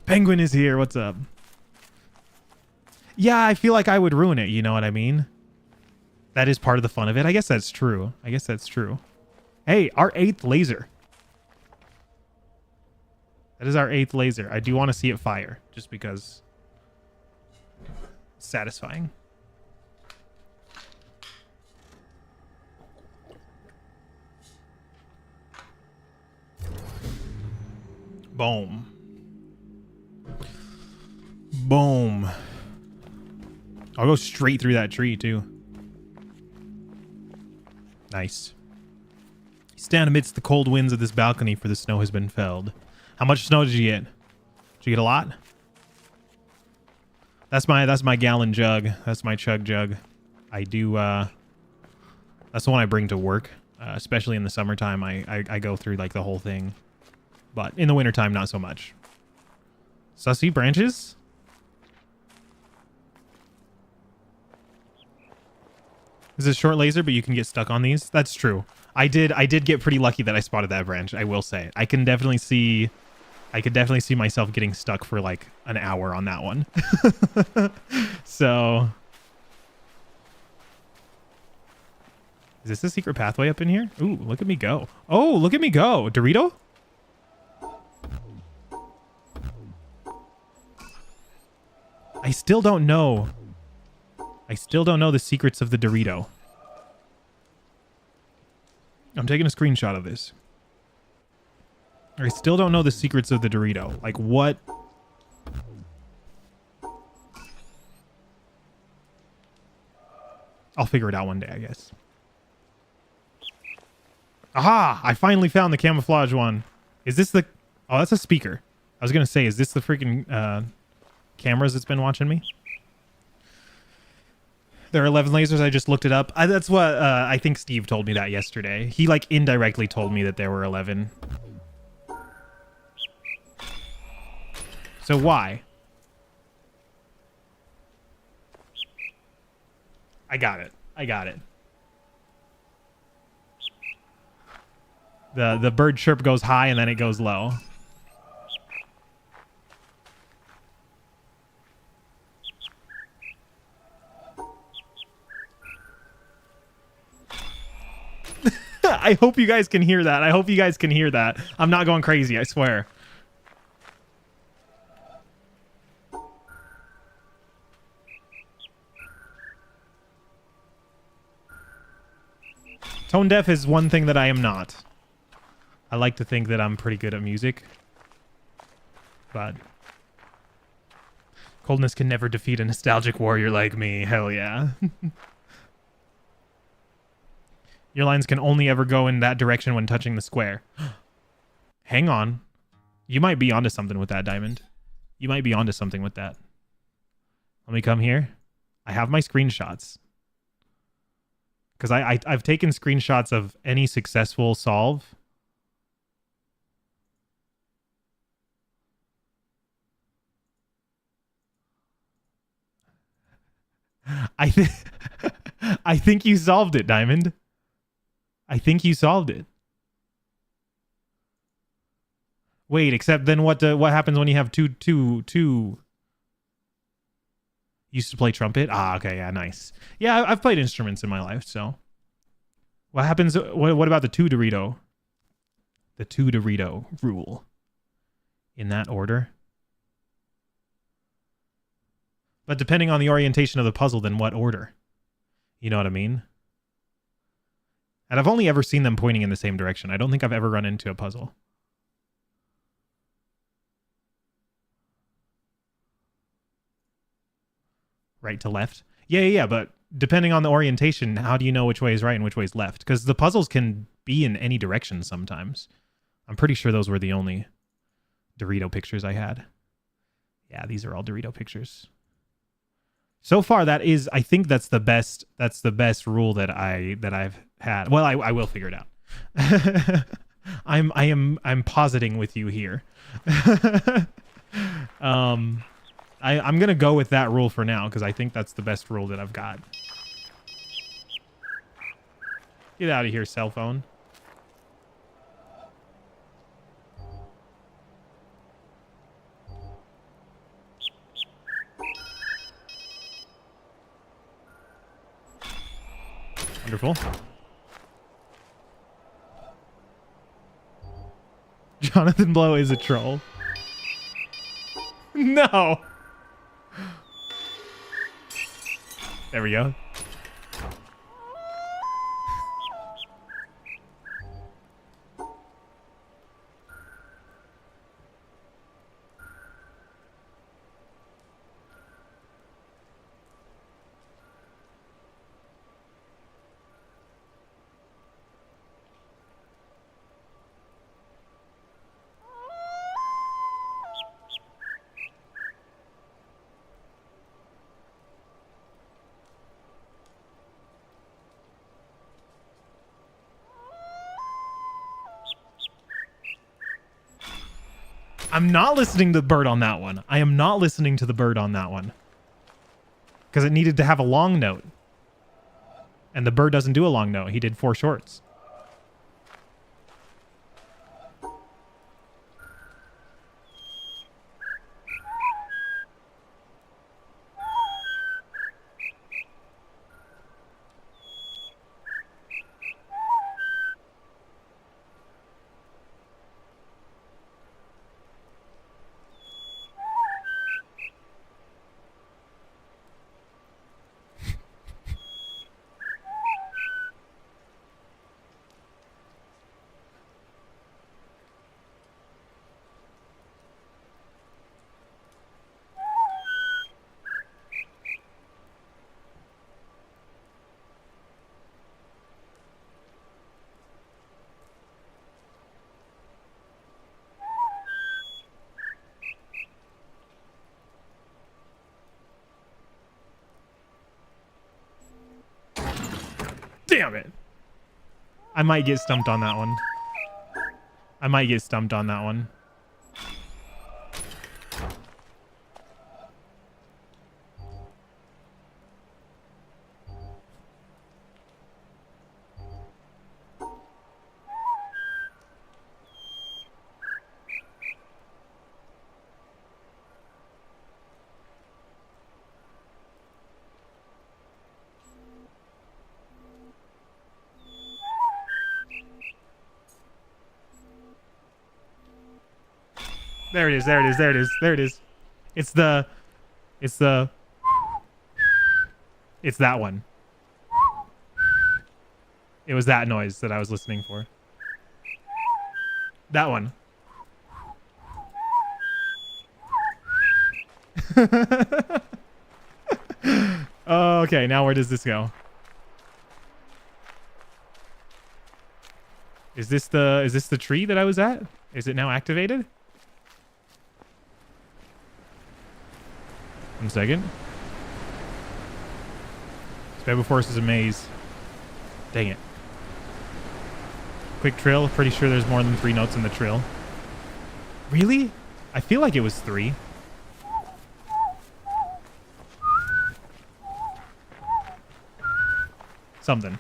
Penguin is here. What's up? Yeah, I feel like I would ruin it. You know what I mean? That is part of the fun of it. I guess that's true. Hey, our 8th laser. That is our 8th laser. I do want to see it fire, just because it's satisfying. Boom. Boom. I'll go straight through that tree, too. Nice. You stand amidst the cold winds of this balcony, for the snow has been felled. How much snow did you get? Did you get a lot? That's my gallon jug. That's my chug jug. I do, that's the one I bring to work. Especially in the summertime, I go through, like, the whole thing. But in the wintertime, not so much. Sussy branches? This is a short laser, but you can get stuck on these. That's true. I did get pretty lucky that I spotted that branch. I will say. I could definitely see myself getting stuck for like an hour on that one. So, is this a secret pathway up in here? Ooh, look at me go. Oh, look at me go. Dorito? I still don't know the secrets of the Dorito. I'm taking a screenshot of this. I still don't know the secrets of the Dorito. Like, what? I'll figure it out one day, I guess. Aha! I finally found the camouflage one. Is this the... Oh, that's a speaker. I was going to say, is this the freaking cameras that's been watching me? There are 11 lasers. I just looked it up. That's what I think Steve told me that yesterday. He like indirectly told me that there were 11. So why? I got it. I got it. The bird chirp goes high and then it goes low. I hope you guys can hear that. I hope you guys can hear that. I'm not going crazy, I swear. Tone deaf is one thing that I am not. I like to think that I'm pretty good at music. But coldness can never defeat a nostalgic warrior like me. Hell yeah. Your lines can only ever go in that direction when touching the square. Hang on. You might be onto something with that, Diamond. You might be onto something with that. Let me come here. I have my screenshots. Because I've taken screenshots of any successful solve. I think you solved it, Diamond. I think you solved it. Wait, except then what happens when you have two? Used to play trumpet? Ah, okay, yeah, nice. Yeah, I've played instruments in my life, so. What happens, what about the two Dorito? The two Dorito rule. In that order. But depending on the orientation of the puzzle, then what order? You know what I mean? And I've only ever seen them pointing in the same direction. I don't think I've ever run into a puzzle. Right to left? Yeah, but depending on the orientation, how do you know which way is right and which way is left? Because the puzzles can be in any direction sometimes. I'm pretty sure those were the only Dorito pictures I had. Yeah, these are all Dorito pictures. So far, that is, I think that's the best rule that I've had. Well, I will figure it out. I'm positing with you here. I'm gonna go with that rule for now because I think that's the best rule that I've got. Get out of here, cell phone. Wonderful. Jonathan Blow is a troll. No. There we go. I'm not listening to the bird on that one. I am not listening to the bird on that one. Because it needed to have a long note. And the bird doesn't do a long note. He did 4 shorts. Damn it. I might get stumped on that one. I might get stumped on that one. There it is. There it is. There it is. There it is. It's the... It's the... It's that one. It was that noise that I was listening for. That one. Okay, now where does this go? Is this the tree that I was at? Is it now activated? 1 second. Bamboo Forest is a maze. Dang it. Quick trill. Pretty sure there's more than 3 notes in the trill. Really? I feel like it was 3. Something.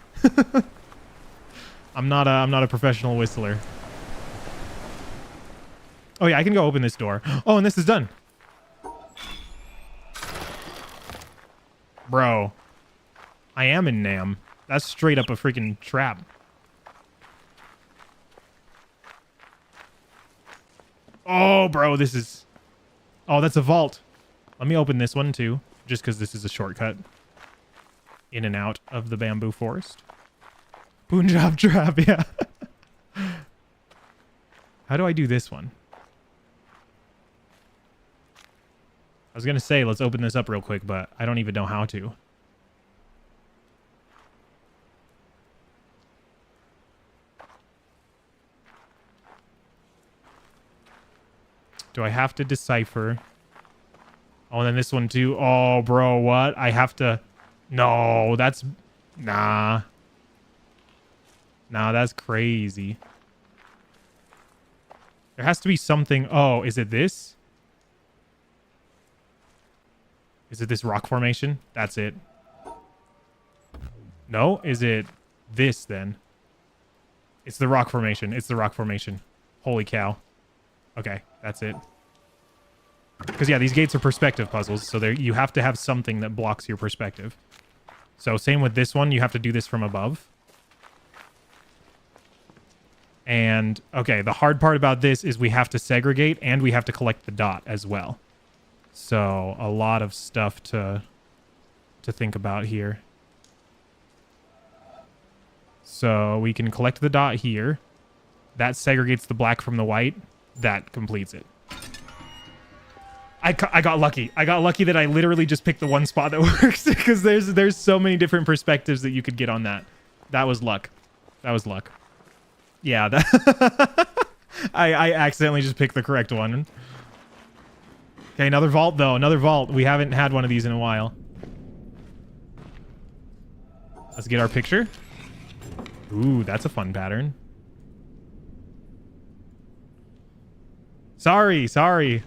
I'm not a professional whistler. Oh yeah, I can go open this door. Oh, and this is done. Bro. I am in Nam. That's straight up a freaking trap. Oh, bro, this is... Oh, that's a vault. Let me open this one, too. Just because this is a shortcut. In and out of the bamboo forest. Punjab trap, yeah. How do I do this one? I was going to say, let's open this up real quick, but I don't even know how to. Do I have to decipher? Oh, and then this one too. Oh, bro, what? I have to... No, that's... Nah. Nah, that's crazy. There has to be something... Oh, is it this? Is it this rock formation? That's it. No? Is it this, then? It's the rock formation. It's the rock formation. Holy cow. Okay, that's it. Because, yeah, these gates are perspective puzzles, so you have to have something that blocks your perspective. So, same with this one. You have to do this from above. And, okay, the hard part about this is we have to segregate, and we have to collect the dot as well. So, a lot of stuff to think about here. So, we can collect the dot here. That segregates the black from the white. That completes it. I got lucky. I got lucky that I literally just picked the one spot that works because there's so many different perspectives that you could get on that. That was luck. That was luck. Yeah, that I accidentally just picked the correct one. Okay, another vault though. Another vault. We haven't had one of these in a while. Let's get our picture. Ooh, that's a fun pattern. Sorry.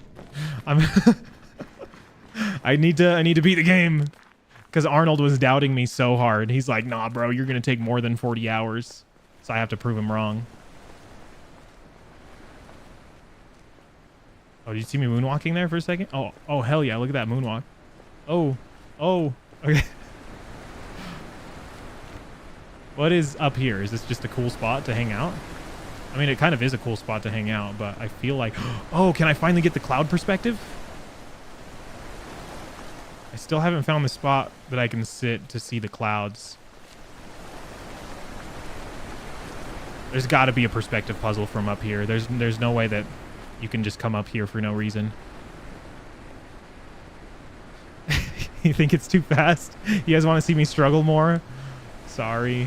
I need to beat the game because Arnold was doubting me so hard. He's like, "Nah, bro, you're gonna take more than 40 hours." So I have to prove him wrong. Oh, did you see me moonwalking there for a second? Oh, hell yeah! Look at that moonwalk. Oh, okay. What is up here? Is this just a cool spot to hang out? I mean, it kind of is a cool spot to hang out, but I feel like... Oh, can I finally get the cloud perspective? I still haven't found the spot that I can sit to see the clouds. There's got to be a perspective puzzle from up here. There's no way that you can just come up here for no reason. You think it's too fast? You guys want to see me struggle more? Sorry.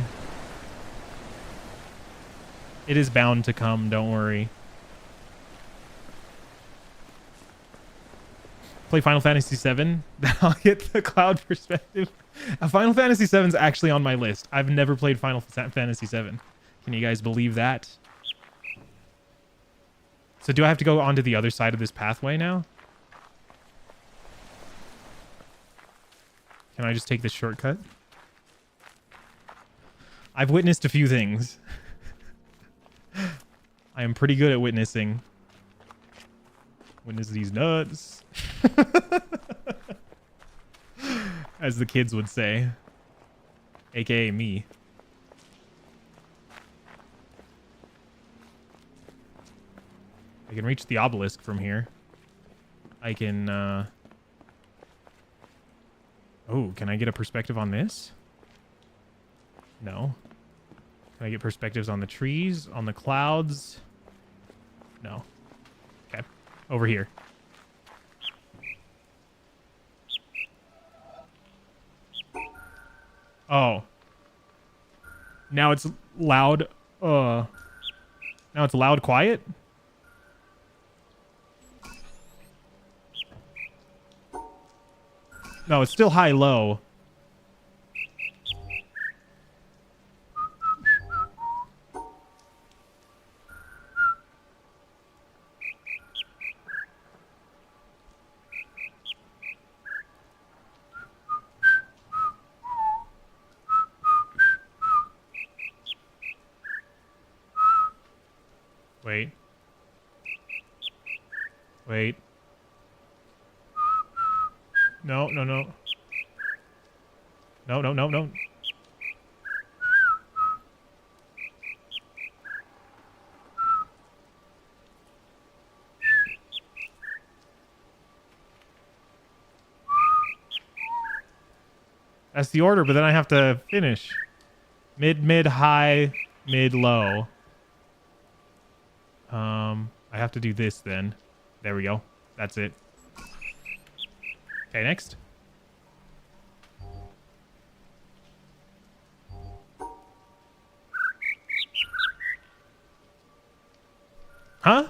It is bound to come, don't worry. Play Final Fantasy VII, then I'll get the cloud perspective. Final Fantasy VII is actually on my list. I've never played Final Fantasy VII. Can you guys believe that? So do I have to go onto the other side of this pathway now? Can I just take this shortcut? I've witnessed a few things. I am pretty good at witnessing. Witness these nuts. As the kids would say. AKA me. I can reach the obelisk from here. I can, Oh, can I get a perspective on this? No. Can I get perspectives on the trees, on the clouds? No. Okay. Over here. Oh. Now it's loud. Now it's loud quiet? No, it's still high low. Wait. Wait. No, no, no. No, no, no, no. That's the order, but then I have to finish. Mid, mid, high, mid, low. I have to do this then. There we go. That's it. Okay, next. Huh?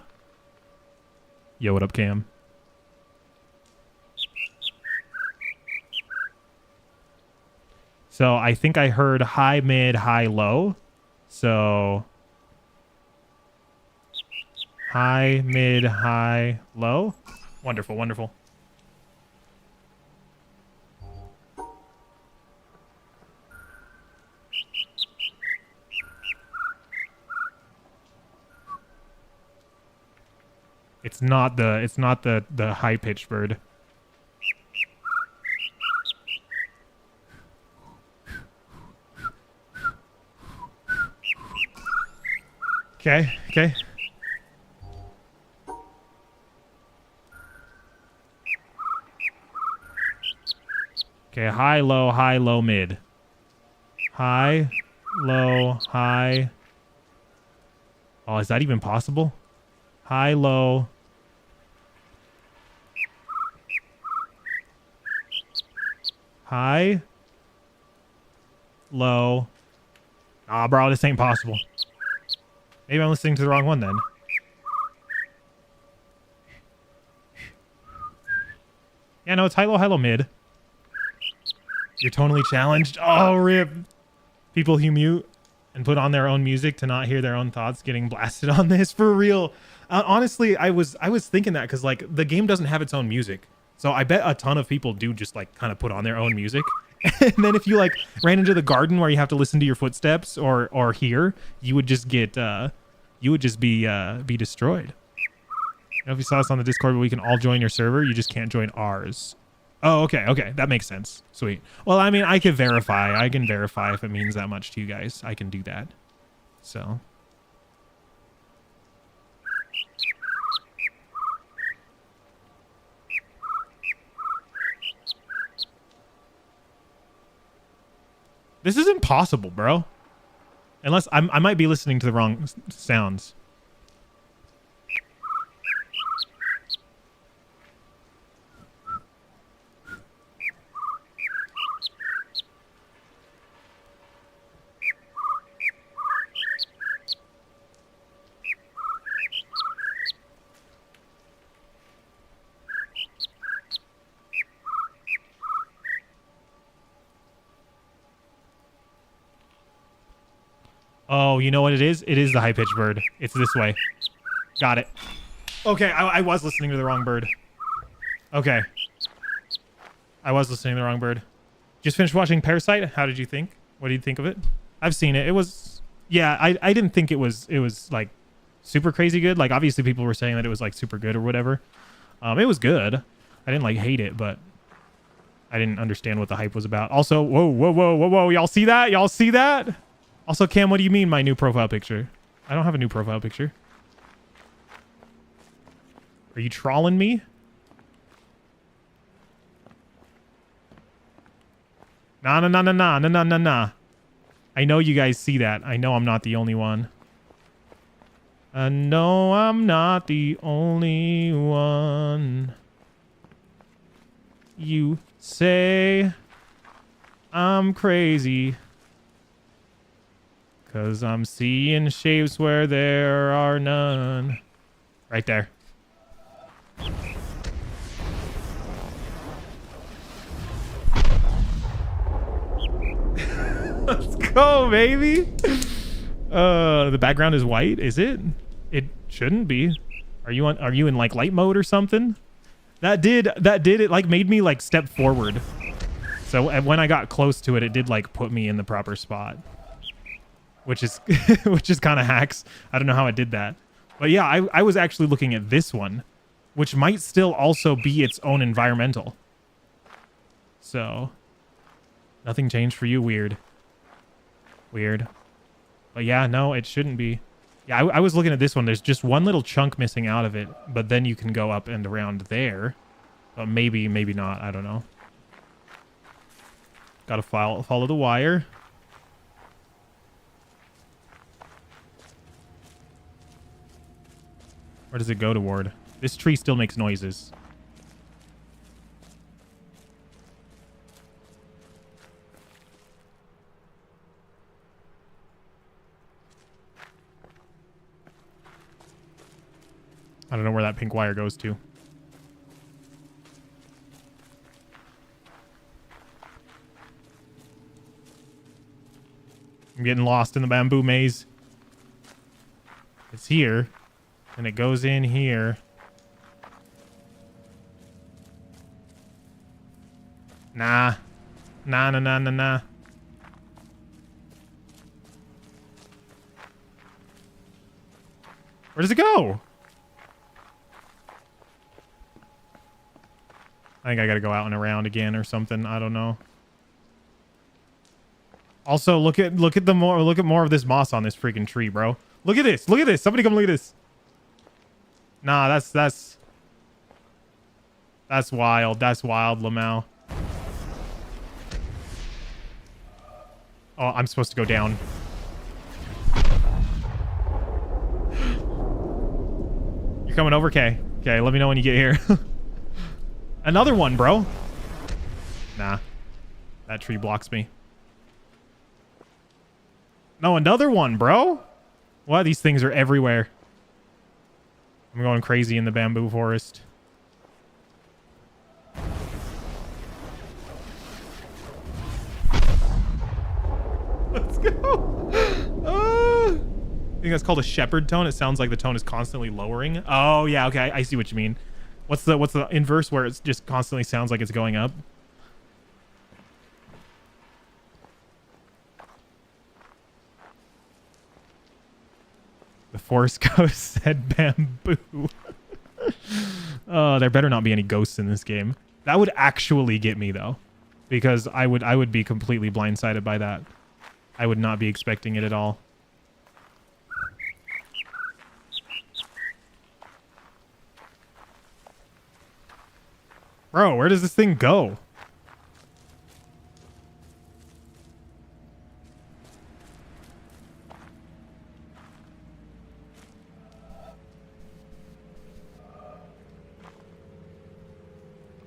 Yo, what up, Cam? So I think I heard high, mid, high, low. So high, mid, high, low. Wonderful, wonderful. It's not the high pitched bird. Okay, okay. Okay, high, low, mid. High, low, high. Oh, is that even possible? High, low. High. Low. Ah, bro, this ain't possible. Maybe I'm listening to the wrong one then. Yeah, no, it's high, low, mid. You're tonally challenged. Oh, rip. People who mute and put on their own music to not hear their own thoughts getting blasted on this for real. Honestly, I was thinking that because like the game doesn't have its own music, so I bet a ton of people do just like kind of put on their own music. And then if you like ran into the garden where you have to listen to your footsteps or hear, you would just get you would just be destroyed. I don't know if you saw this on the Discord, but we can all join your server. You just can't join ours. Oh, okay, okay. That makes sense. Sweet. Well, I mean, I could verify. I can verify if it means that much to you guys. I can do that. So. This is impossible, bro. Unless I might be listening to the wrong sounds. Oh, you know what it is? It is the high-pitched bird. It's this way. Got it. Okay, I was listening to the wrong bird. Okay. I was listening to the wrong bird. Just finished watching Parasite. How did you think? What did you think of it? I've seen it. It was... Yeah, I didn't think it was like super crazy good. Like obviously people were saying that it was like super good or whatever. It was good. I didn't like hate it, but I didn't understand what the hype was about. Also, whoa. Y'all see that? Y'all see that? Also, Cam, what do you mean my new profile picture? I don't have a new profile picture. Are you trawling me? Nah, nah, nah, nah, nah, nah, nah, nah, nah. I know you guys see that. I know I'm not the only one. I know I'm not the only one. You say I'm crazy. 'Cause I'm seeing shapes where there are none. Right there. Let's go, baby. The background is white, is it? It shouldn't be. Are you in like light mode or something? That did it like made me like step forward. So when I got close to it, it did like put me in the proper spot. Which is which is kind of hacks. I don't know how it did that. But yeah, I was actually looking at this one, which might still also be its own environmental. So nothing changed for you. Weird. But yeah, no, it shouldn't be. Yeah, I was looking at this one. There's just one little chunk missing out of it, but then you can go up and around there. But maybe not. I don't know. Gotta follow the wire. Where does it go toward? This tree still makes noises. I don't know where that pink wire goes to. I'm getting lost in the bamboo maze. It's here. And it goes in here. Nah. Nah. Where does it go? I think I gotta go out and around again or something. I don't know. Also, look at more of this moss on this freaking tree, bro. Look at this. Somebody come look at this. Nah, that's wild. That's wild, Lamau. Oh, I'm supposed to go down. You're coming over? Okay, let me know when you get here. Another one, bro. Nah. That tree blocks me. No, another one, bro. What? These things are everywhere. I'm going crazy in the bamboo forest. Let's go. I think that's called a shepherd tone. It sounds like the tone is constantly lowering. Oh, yeah. Okay. I see what you mean. What's the inverse where it just constantly sounds like it's going up? The forest ghost said bamboo. Oh, there better not be any ghosts in this game. That would actually get me though, because I would be completely blindsided by that. I would not be expecting it at all. Bro, where does this thing go?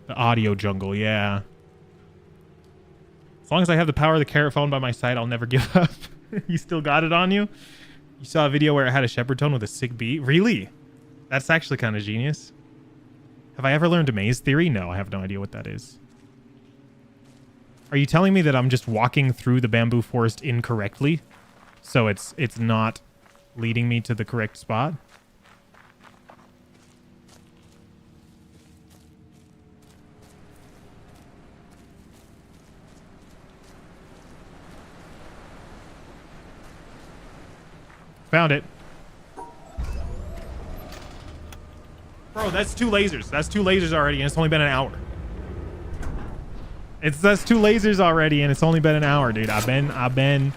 The audio jungle, yeah. As long as I have the power of the carrot phone by my side, I'll never give up. You still got it on you? You saw a video where it had a shepherd tone with a sick beat? Really? That's actually kind of genius. Have I ever learned a maze theory? No, I have no idea what that is. Are you telling me that I'm just walking through the bamboo forest incorrectly? So it's not leading me to the correct spot? Found it. Bro, that's 2 lasers. That's 2 lasers already, and it's only been an hour. That's 2 lasers already, and it's only been an hour, dude. I've been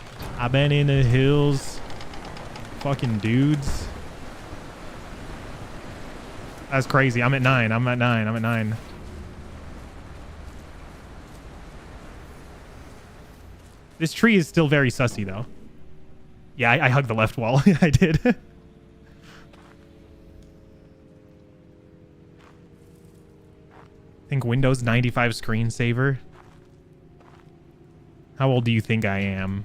in the hills. Fucking dudes. That's crazy. I'm at 9. I'm at 9. I'm at 9. This tree is still very sussy, though. Yeah, I hugged the left wall. I did. I think Windows 95 screensaver. How old do you think I am?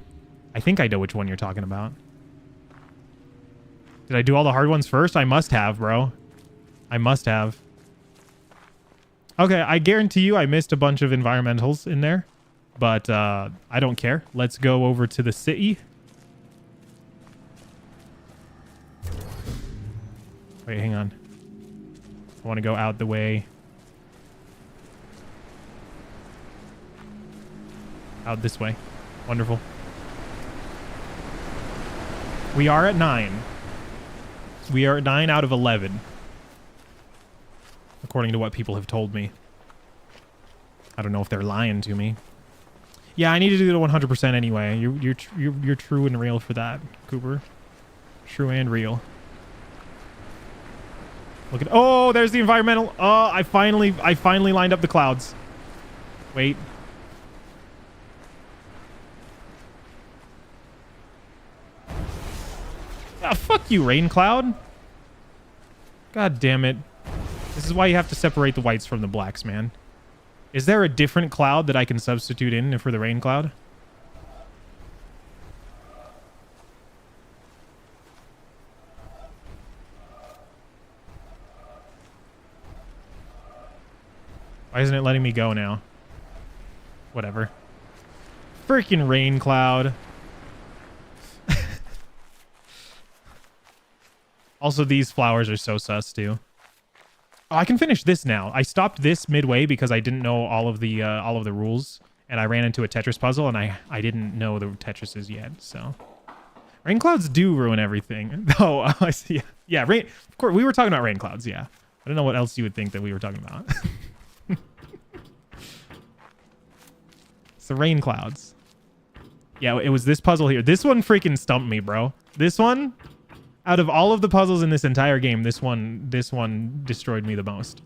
I think I know which one you're talking about. Did I do all the hard ones first? I must have, bro. I must have. Okay, I guarantee you I missed a bunch of environmentals in there. But I don't care. Let's go over to the city. Wait, hang on. I want to go out the way. Out this way. Wonderful. We are at 9. We are at 9 out of 11. According to what people have told me. I don't know if they're lying to me. Yeah, I need to do it 100% anyway. You're true and real for that, Cooper. True and real. Look at, oh, there's the environmental. Oh, I finally lined up the clouds. Wait. Ah, fuck you, rain cloud. God damn it. This is why you have to separate the whites from the blacks, man. Is there a different cloud that I can substitute in for the rain cloud? Why isn't it letting me go now? Whatever. Freaking rain cloud. Also, these flowers are so sus too. Oh, I can finish this now. I stopped this midway because I didn't know all of the rules, and I ran into a Tetris puzzle, and I didn't know the Tetrises yet. So, rain clouds do ruin everything. Oh, I see. Yeah, rain. Of course, we were talking about rain clouds. Yeah, I don't know what else you would think that we were talking about. It's the rain clouds. Yeah, it was this puzzle here. This one freaking stumped me, bro. This one, out of all of the puzzles in this entire game, this one destroyed me the most.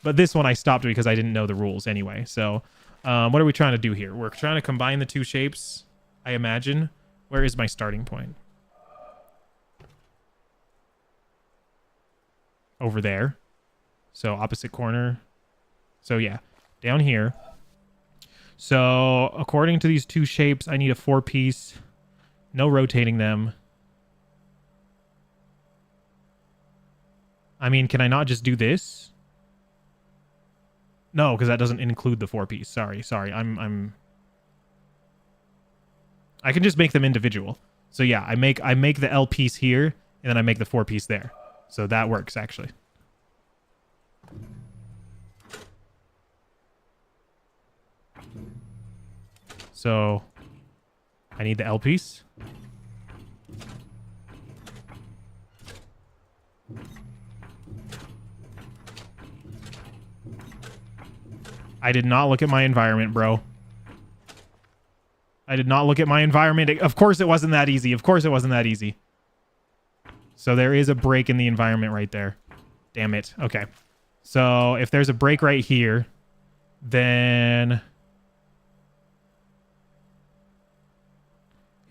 But this one I stopped because I didn't know the rules anyway. So, what are we trying to do here? We're trying to combine the two shapes, I imagine. Where is my starting point? Over there. So, opposite corner. So, yeah. Down here. So, according to these two shapes, I need a 4-piece. No rotating them. I mean, can I not just do this? No, because that doesn't include the 4-piece. Sorry. I can just make them individual. So yeah, I make the L piece here, and then I make the 4-piece there. So that works actually. So I need the L piece. I did not look at my environment, bro. I did not look at my environment. Of course it wasn't that easy. Of course it wasn't that easy. So there is a break in the environment right there. Damn it. Okay. So if there's a break right here, then...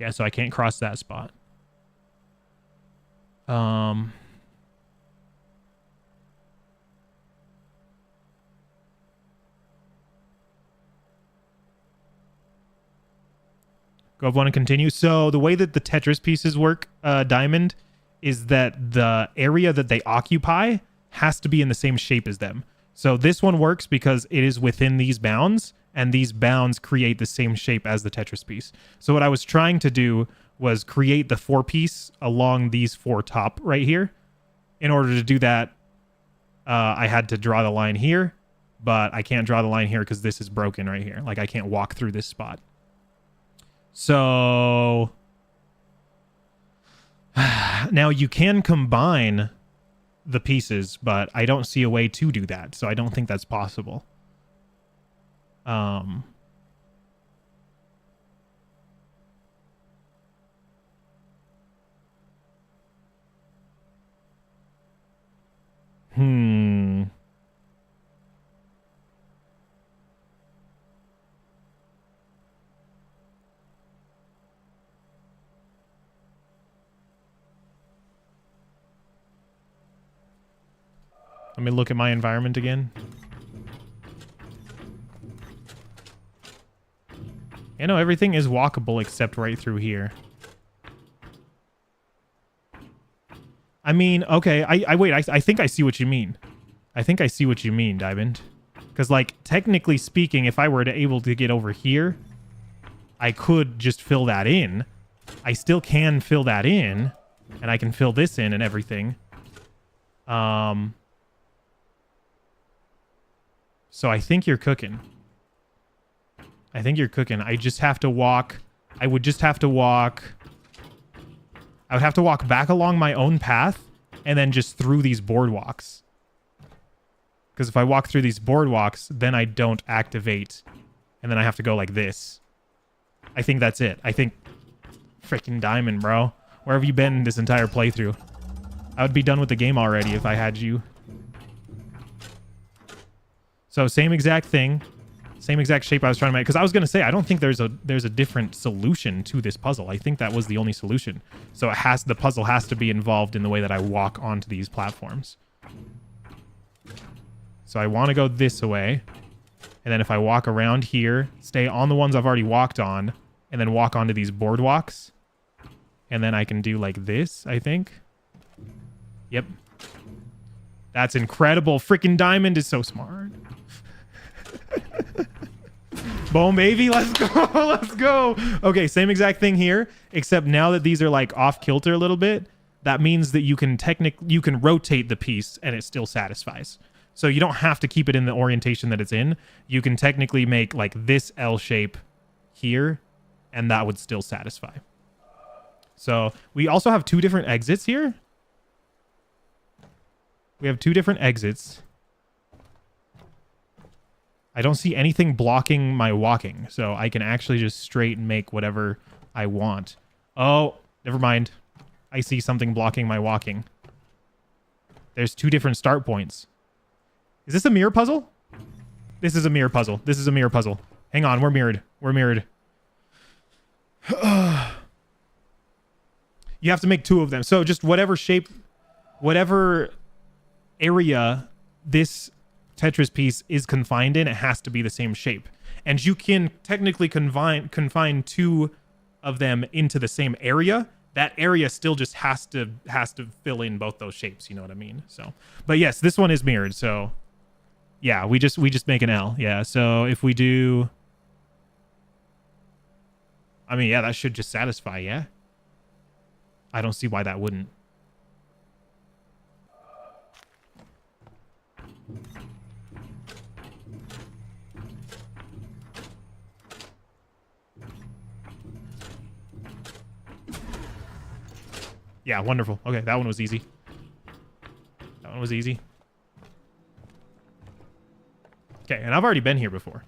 yeah, so I can't cross that spot. Go up one and continue. So the way that the Tetris pieces work, Diamond, is that the area that they occupy has to be in the same shape as them. So this one works because it is within these bounds, and these bounds create the same shape as the Tetris piece. So what I was trying to do was create the 4-piece along these 4 top right here. In order to do that, I had to draw the line here, but I can't draw the line here because this is broken right here. Like I can't walk through this spot. So now you can combine the pieces, but I don't see a way to do that. So I don't think that's possible. Let me look at my environment again. You know, everything is walkable except right through here. I mean, okay, I think I see what you mean. I think I see what you mean, Diamond. Because, like, technically speaking, if I were able to get over here, I could just fill that in. I still can fill that in, and I can fill this in and everything. So I think you're cooking. I think you're cooking. I just have to walk. I would just have to walk. I would have to walk back along my own path and then just through these boardwalks. Because if I walk through these boardwalks, then I don't activate. And then I have to go like this. I think that's it. I think... Freaking Diamond, bro. Where have you been this entire playthrough? I would be done with the game already if I had you. So same exact thing. Same exact shape I was trying to make. Because I was going to say, I don't think there's a different solution to this puzzle. I think that was the only solution. So the puzzle has to be involved in the way that I walk onto these platforms. So I want to go this way. And then if I walk around here, stay on the ones I've already walked on, and then walk onto these boardwalks. And then I can do like this, I think. Yep. That's incredible. Freaking Diamond is so smart. Boom, baby. Let's go. Let's go. Okay, same exact thing here, except now that these are like off kilter a little bit, that means that you can rotate the piece and it still satisfies. So you don't have to keep it in the orientation that it's in. You can technically make like this L shape here, and that would still satisfy. So we also have two different exits here. We have two different exits. I don't see anything blocking my walking, so I can actually just straight make whatever I want. Oh, never mind. I see something blocking my walking. There's two different start points. Is this a mirror puzzle? This is a mirror puzzle. This is a mirror puzzle. Hang on, we're mirrored. We're mirrored. You have to make two of them. So just whatever shape, whatever area this Tetris piece is confined in, it has to be the same shape. And you can technically confine two of them into the same area. That area still just has to fill in both those shapes, you know what I mean? So, but yes, this one is mirrored, so yeah, we just make an L. Yeah, so if we do, I mean, yeah, that should just satisfy, yeah? I don't see why that wouldn't. Yeah, wonderful. Okay, that one was easy. That one was easy. Okay, and I've already been here before.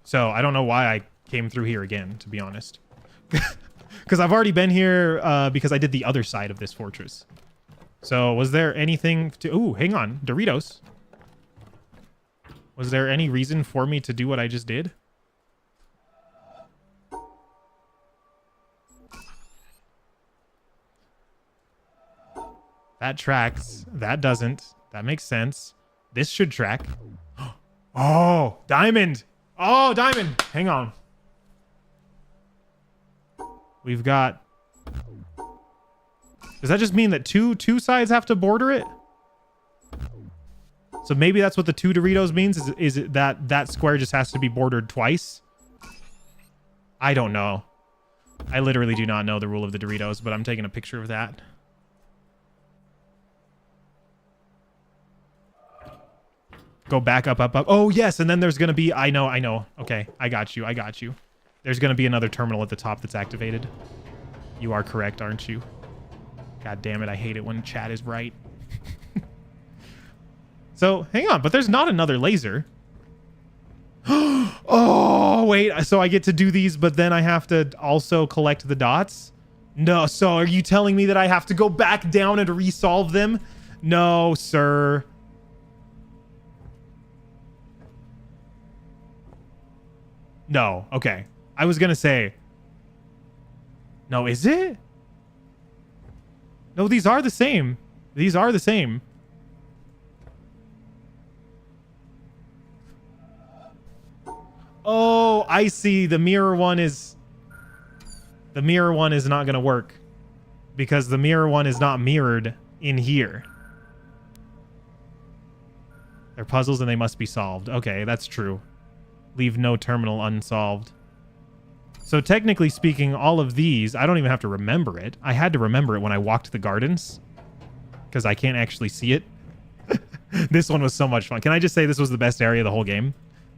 So I don't know why I came through here again, to be honest. Because I've already been here because I did the other side of this fortress. So was there anything to... Ooh, hang on. Doritos. Was there any reason for me to do what I just did? That tracks. That doesn't. That makes sense. This should track. Oh, Diamond. Oh, Diamond. Hang on. We've got... Does that just mean that two sides have to border it? So maybe that's what the two Doritos means? Is it that square just has to be bordered twice? I don't know. I literally do not know the rule of the Doritos, but I'm taking a picture of that. Go back up, up, up. Oh, yes. And then there's going to be... I know. Okay. I got you. There's going to be another terminal at the top that's activated. You are correct, aren't you? God damn it. I hate it when chat is right. So, hang on. But there's not another laser. Oh, wait. So I get to do these, but then I have to also collect the dots? No. So are you telling me that I have to go back down and resolve them? No, sir. No. Okay. I was going to say... No, is it? No, these are the same. These are the same. Oh, I see. The mirror one is not going to work because the mirror one is not mirrored in here. They're puzzles and they must be solved. Okay, that's true. Leave no terminal unsolved. So technically speaking, all of these, I don't even have to remember it. I had to remember it when I walked the gardens because I can't actually see it. This one was so much fun. Can I just say this was the best area of the whole game?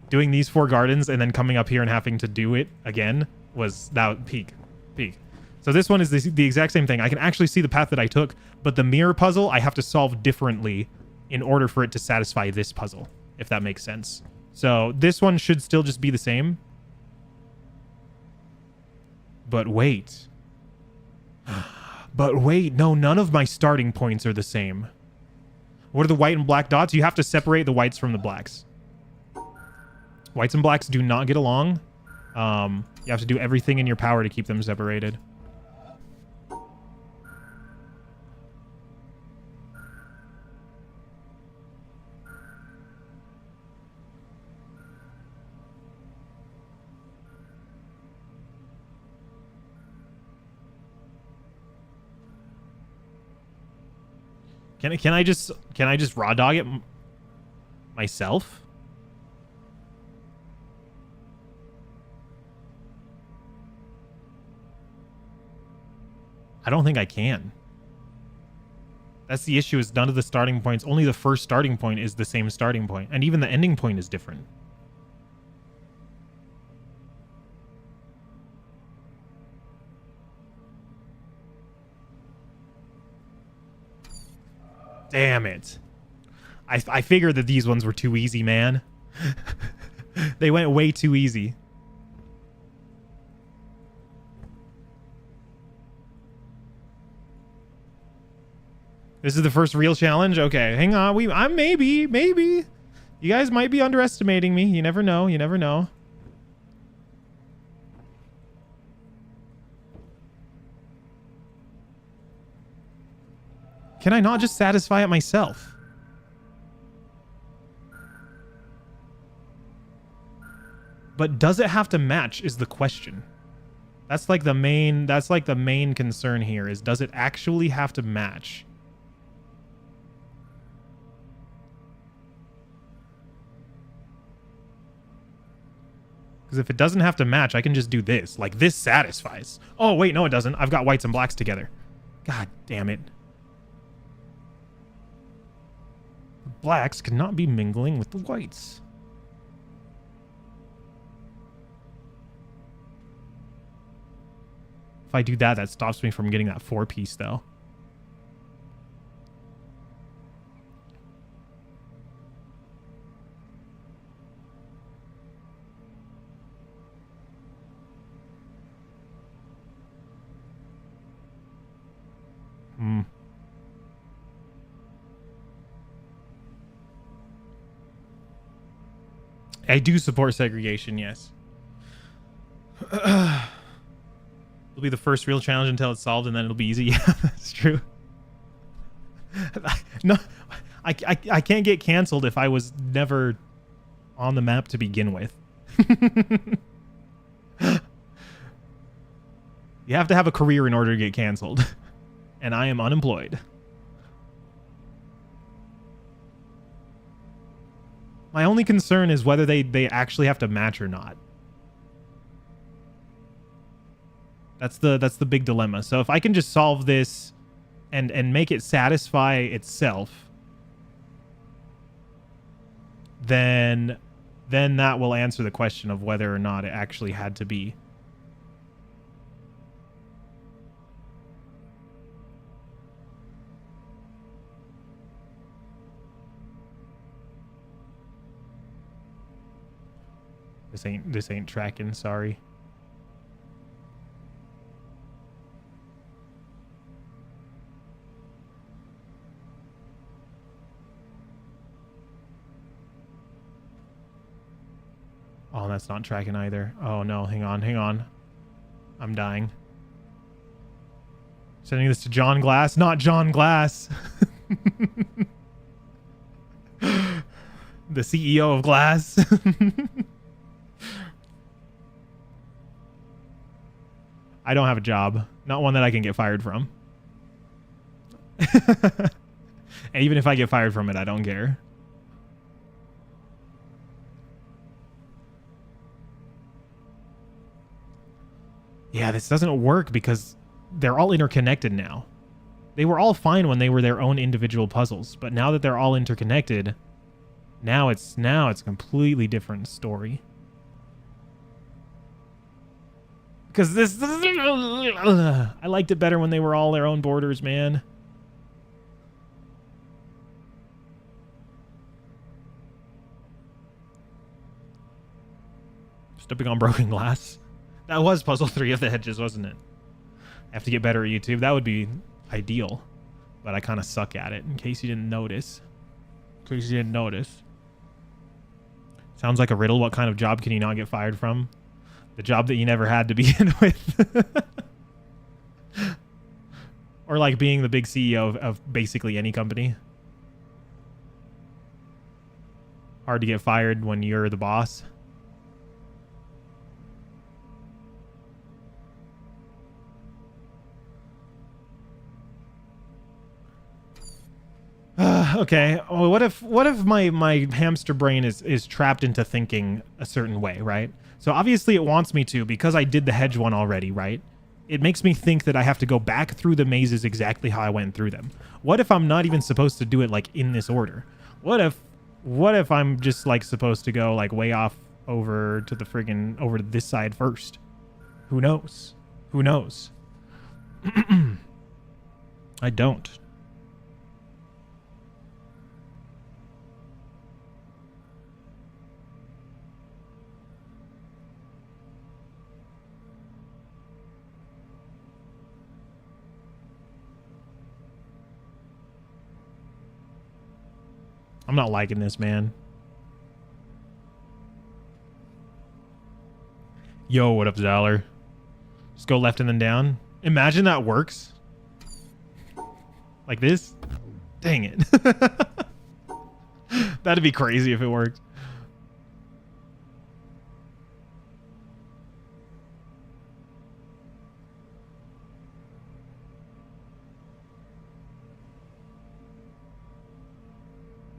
Doing these 4 gardens and then coming up here and having to do it again was that peak. So this one is the exact same thing. I can actually see the path that I took, but the mirror puzzle I have to solve differently in order for it to satisfy this puzzle, if that makes sense. So this one should still just be the same. But wait. No, none of my starting points are the same. What are the white and black dots? You have to separate the whites from the blacks. Whites and blacks do not get along. You have to do everything in your power to keep them separated. Can I just raw dog it myself? I don't think I can. That's the issue, is none of the starting points, only the first starting point is the same starting point, and even the ending point is different. Damn it. I figured that these ones were too easy, man. They went way too easy. This is the first real challenge? Okay, hang on. I'm maybe. You guys might be underestimating me. You never know. You never know. Can I not just satisfy it myself? But does it have to match is the question. That's like the main concern here, is does it actually have to match? Because if it doesn't have to match, I can just do this. Like, this satisfies. Oh, wait, no, it doesn't. I've got whites and blacks together. God damn it. The blacks cannot be mingling with the whites. If I do that, that stops me from getting that 4-piece, though. I do support segregation, yes. It'll be the first real challenge until it's solved, and then it'll be easy. Yeah, that's true. No, I can't get canceled if I was never on the map to begin with. You have to have a career in order to get canceled. And I am unemployed. My only concern is whether they actually have to match or not. That's the big dilemma. So if I can just solve this and make it satisfy itself, then that will answer the question of whether or not it actually had to be. This ain't tracking, sorry. Oh, that's not tracking either. Oh no, hang on. I'm dying. Sending this to John Glass, not John Glass. The CEO of Glass. I don't have a job. Not one that I can get fired from. And even if I get fired from it, I don't care. Yeah, this doesn't work because they're all interconnected now. They were all fine when they were their own individual puzzles, but now that they're all interconnected, now it's a completely different story. Because this I liked it better when they were all their own borders, man. Stepping on broken glass. That was puzzle 3 of the hedges, wasn't it? I have to get better at YouTube. That would be ideal. But I kind of suck at it, in case you didn't notice. Sounds like a riddle. What kind of job can you not get fired from? The job that you never had to begin with. Or like being the big CEO of basically any company. Hard to get fired when you're the boss. Okay. Well, what if my hamster brain is trapped into thinking a certain way, right? So obviously it wants me to, because I did the hedge one already, right? It makes me think that I have to go back through the mazes exactly how I went through them. What if I'm not even supposed to do it like in this order? What if I'm just like supposed to go like way off over to the friggin' over to this side first? Who knows? Who knows? I don't. I'm not liking this, man. Yo, what up, Zaller? Just go left and then down. Imagine that works. Like this? Dang it. That'd be crazy if it worked.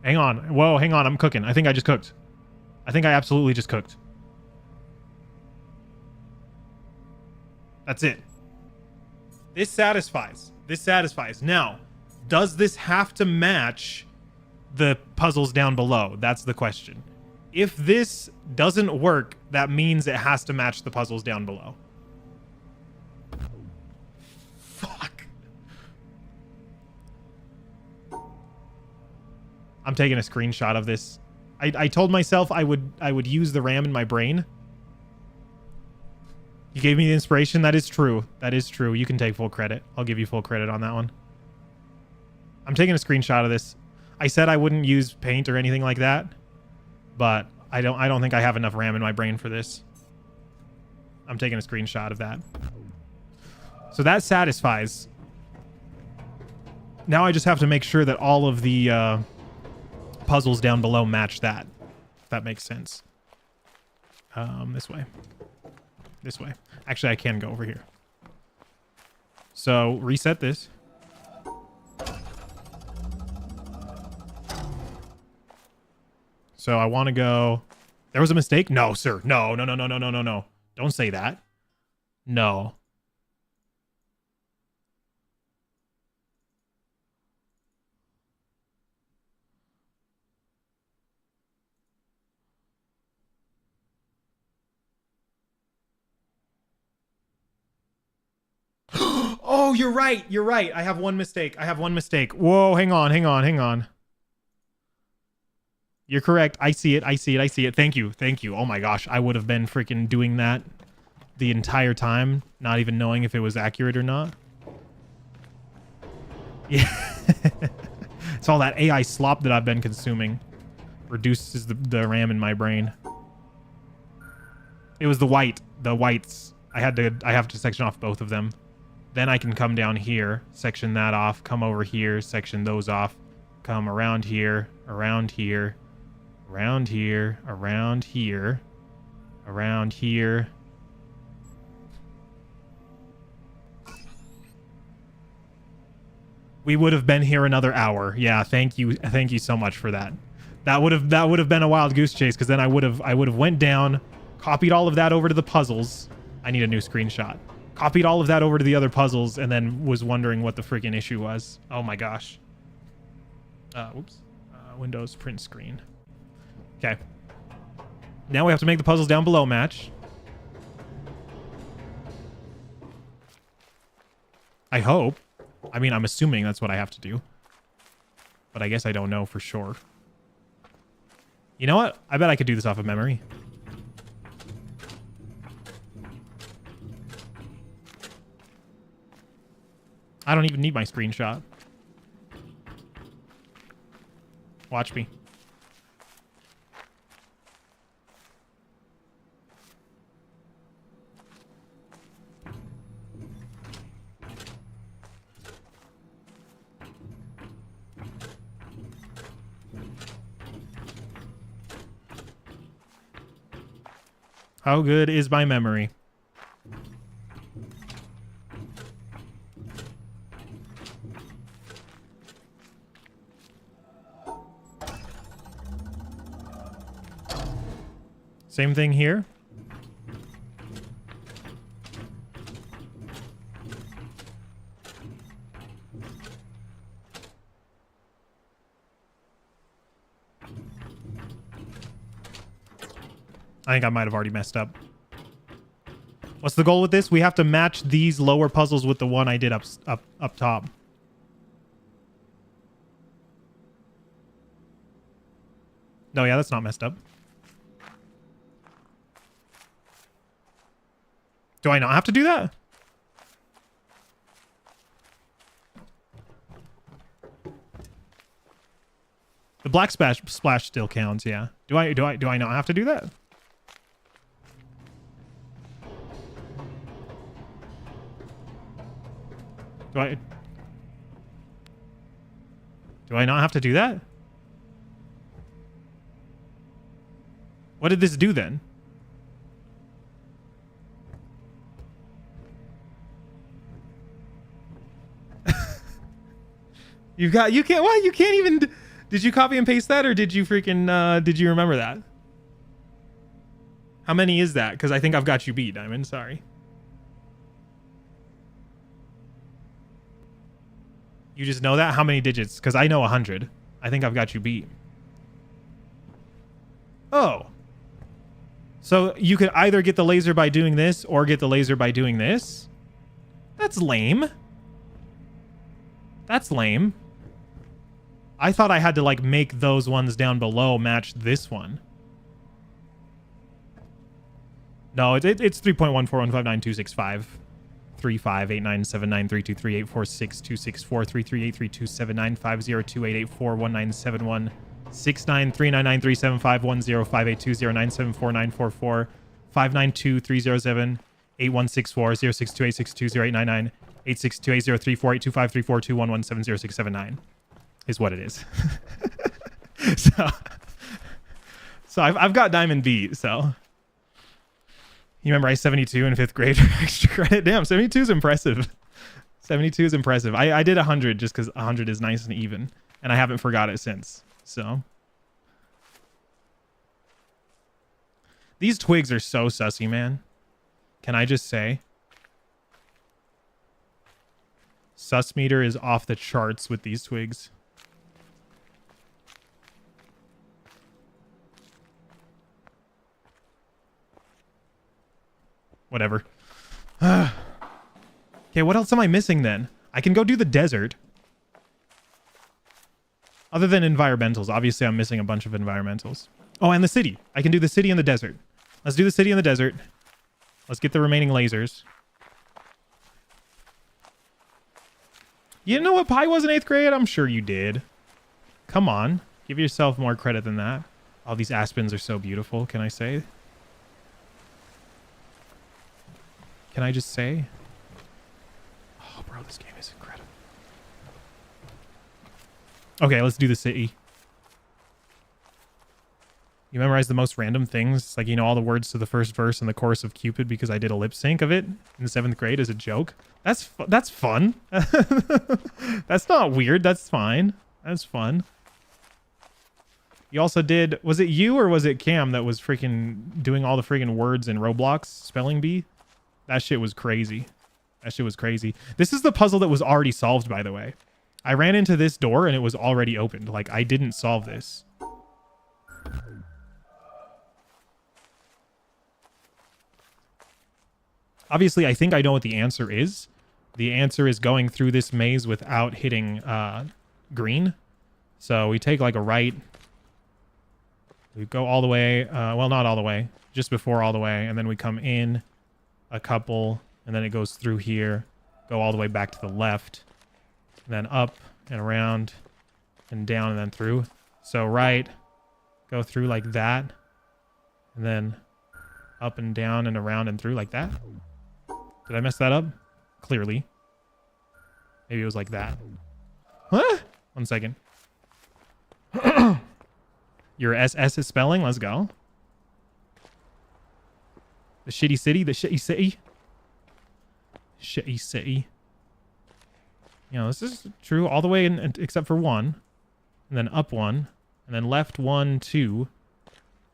Hang on. Whoa, hang on. I'm cooking. I think I just cooked. I think I absolutely just cooked. That's it. This satisfies. This satisfies. Now, does this have to match the puzzles down below? That's the question. If this doesn't work, that means it has to match the puzzles down below. Fuck. I'm taking a screenshot of this. I told myself I would use the RAM in my brain. You gave me the inspiration. That is true. That is true. You can take full credit. I'll give you full credit on that one. I'm taking a screenshot of this. I said I wouldn't use Paint or anything like that, but I don't think I have enough RAM in my brain for this. I'm taking a screenshot of that. So that satisfies. Now I just have to make sure that all of the puzzles down below match that, if that makes sense. This way. This way. Actually, I can go over here. So reset this. So I want to go. There was a mistake? No, sir. No. Don't say that. No. Oh, you're right. You're right. I have one mistake. Whoa, hang on. You're correct. I see it. Thank you. Oh my gosh. I would have been freaking doing that the entire time, not even knowing if it was accurate or not. Yeah. It's all that AI slop that I've been consuming. Reduces the RAM in my brain. It was the whites. I have to section off both of them. Then I can come down here, section that off, come over here, section those off, come around here, around here, around here, around here, around here. We would have been here another hour. Yeah, thank you so much for that. That would have been a wild goose chase, because then I would have went down, copied all of that over to the puzzles. I need a new screenshot. Copied all of that over to the other puzzles, and then was wondering what the freaking issue was. Oh my gosh. Whoops. Windows print screen. Okay. Now we have to make the puzzles down below match. I hope. I mean, I'm assuming that's what I have to do. But I guess I don't know for sure. You know what? I bet I could do this off of memory. I don't even need my screenshot. Watch me. How good is my memory? Same thing here. I think I might have already messed up. What's the goal with this? We have to match these lower puzzles with the one I did up top. No, yeah, that's not messed up. Do I not have to do that? The black splash still counts, yeah. Do I not have to do that? Do I not have to do that? What did this do then? You can't, what? You can't even, did you copy and paste that, or did you freaking, did you remember that? How many is that? Because I think I've got you beat, Diamond, sorry. You just know that? How many digits? Because I know 100. I think I've got you beat. Oh. So you could either get the laser by doing this or get the laser by doing this? That's lame. That's lame. I thought I had to like make those ones down below match this one. No, it's 3.1415925. 35, 89, 79, 93, 234, 33, 846, 264, 338, 327, 8164, 0628, 628, 628, 034, 8253, 41971, 692, 860, 862, 862, 869, 86, so I've got Diamond beat, so. You remember I 72 in 5th grade for extra credit? Damn, 72 is impressive. 72 is impressive. I did 100 just because 100 is nice and even. And I haven't forgot it since. So. These twigs are so sussy, man. Can I just say? Sus meter is off the charts with these twigs. Whatever. Okay, what else am I missing then? I can go do the desert. Other than environmentals. Obviously, I'm missing a bunch of environmentals. Oh, and the city. I can do the city and the desert. Let's do the city and the desert. Let's get the remaining lasers. You didn't know what pi was in 8th grade? I'm sure you did. Come on. Give yourself more credit than that. All these aspens are so beautiful, can I say? Can I just say? Oh, Bro, this game is incredible. Okay, let's do the city. You memorize the most random things, like you know all the words to the first verse in the chorus of Cupid because I did a lip sync of it in 7th grade as a joke. That's fun. That's not weird. That's fine. That's fun. You also did, was it you or was it Cam that was freaking doing all the freaking words in Roblox spelling bee? That shit was crazy. That shit was crazy. This is the puzzle that was already solved, by the way. I ran into this door and it was already opened. Like, I didn't solve this. Obviously, I think I know what the answer is. The answer is going through this maze without hitting green. So we take like a right. We go all the way. Well, not all the way. Just before all the way. And then we come in a couple. And then it goes through here. Go all the way back to the left. And then up and around and down and then through. So right. Go through like that. And then up and down and around and through like that. Did I mess that up? Clearly. Maybe it was like that. Huh? 1 second. Your SS is spelling. Let's go. The shitty city. The shitty city. Shitty city. You know, this is true all the way in, except for 1. And then up 1. And then left 1, 2.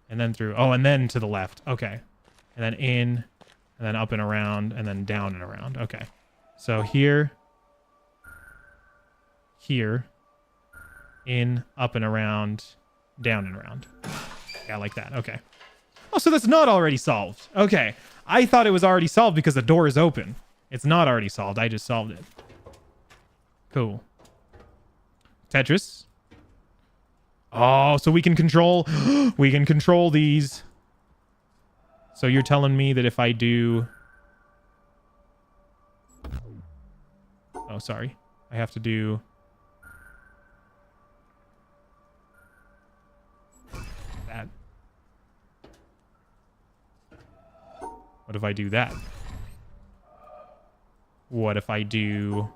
And then through. Oh, and then to the left. Okay. And then in. And then up and around, and then down and around. Okay. So here, in, up and around, down and around. Yeah, like that. Okay. Oh, so that's not already solved. Okay. I thought it was already solved because the door is open. It's not already solved. I just solved it. Cool. Tetris. Oh, so we can control... we can control these... So you're telling me that if I do... Oh, sorry. I have to do... that. What if I do that? What if I do...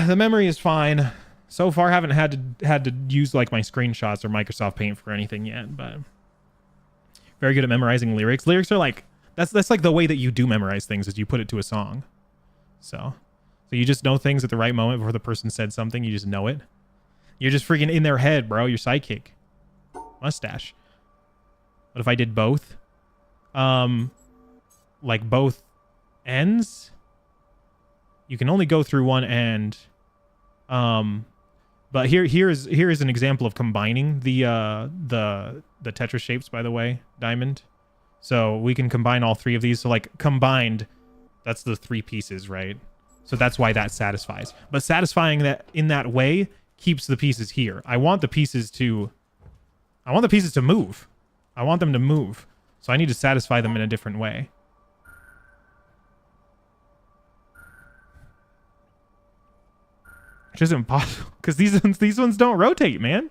The memory is fine. So far, haven't had to use like my screenshots or Microsoft Paint for anything yet, but very good at memorizing lyrics. Lyrics are like that's like the way that you do memorize things is you put it to a song. So you just know things at the right moment before the person said something. You just know it. You're just freaking in their head, bro. You're psychic. Mustache. What if I did both? Like both ends? You can only go through one end. But here is an example of combining the Tetris shapes, by the way, Diamond. So we can combine all 3 of these. So like combined, that's the 3 pieces, right? So that's why that satisfies. But satisfying that in that way keeps the pieces here. I want the pieces to move. I want them to move. So I need to satisfy them in a different way. Which is impossible because these ones don't rotate, man.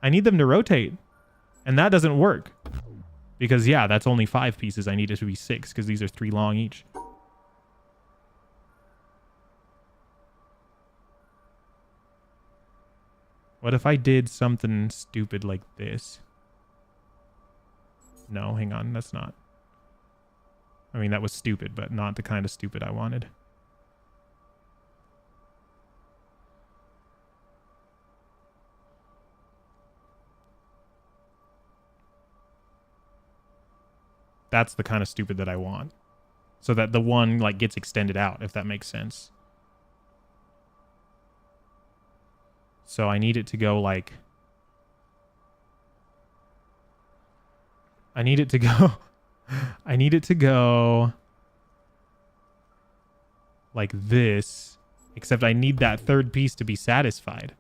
I need them to rotate, and that doesn't work because yeah, that's only 5 pieces. I need it to be 6 because these are 3 long each. What if I did something stupid like this? No, hang on, that's not. I mean, that was stupid, but not the kind of stupid I wanted. That's the kind of stupid that I want. So that the one like gets extended out, if that makes sense. So I need it to go like... I need it to go... I need it to go... like this. Except I need that 3rd piece to be satisfied.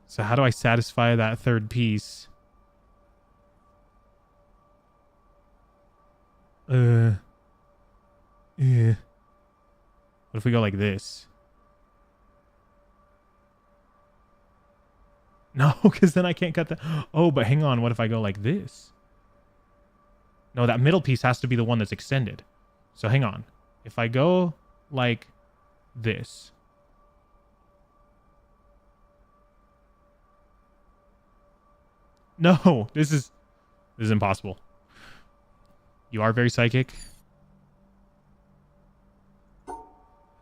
So how do I satisfy that 3rd piece? Yeah. What if we go like this? No, because then I can't cut the... Oh, but hang on. What if I go like this? No, that middle piece has to be the one that's extended. So hang on. If I go like this... No, this is impossible. You are very psychic.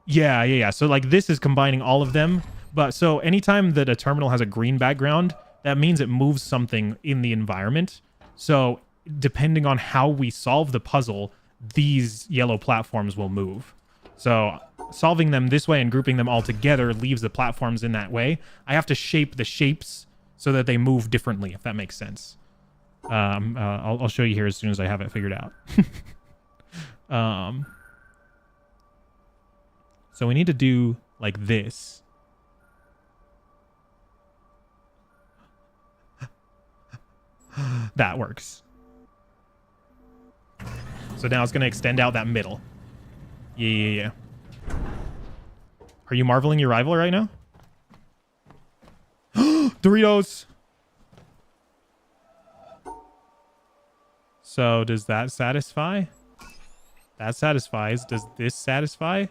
Yeah. So like this is combining all of them. But so anytime that a terminal has a green background, that means it moves something in the environment. So depending on how we solve the puzzle, these yellow platforms will move. So solving them this way and grouping them all together leaves the platforms in that way. I have to shape the shapes so that they move differently, if that makes sense. I'll show you here as soon as I have it figured out. So we need to do like this. That works. So now it's going to extend out that middle. Yeah. Are you marveling your rival right now? Doritos! So does that satisfy? That satisfies. Does this satisfy?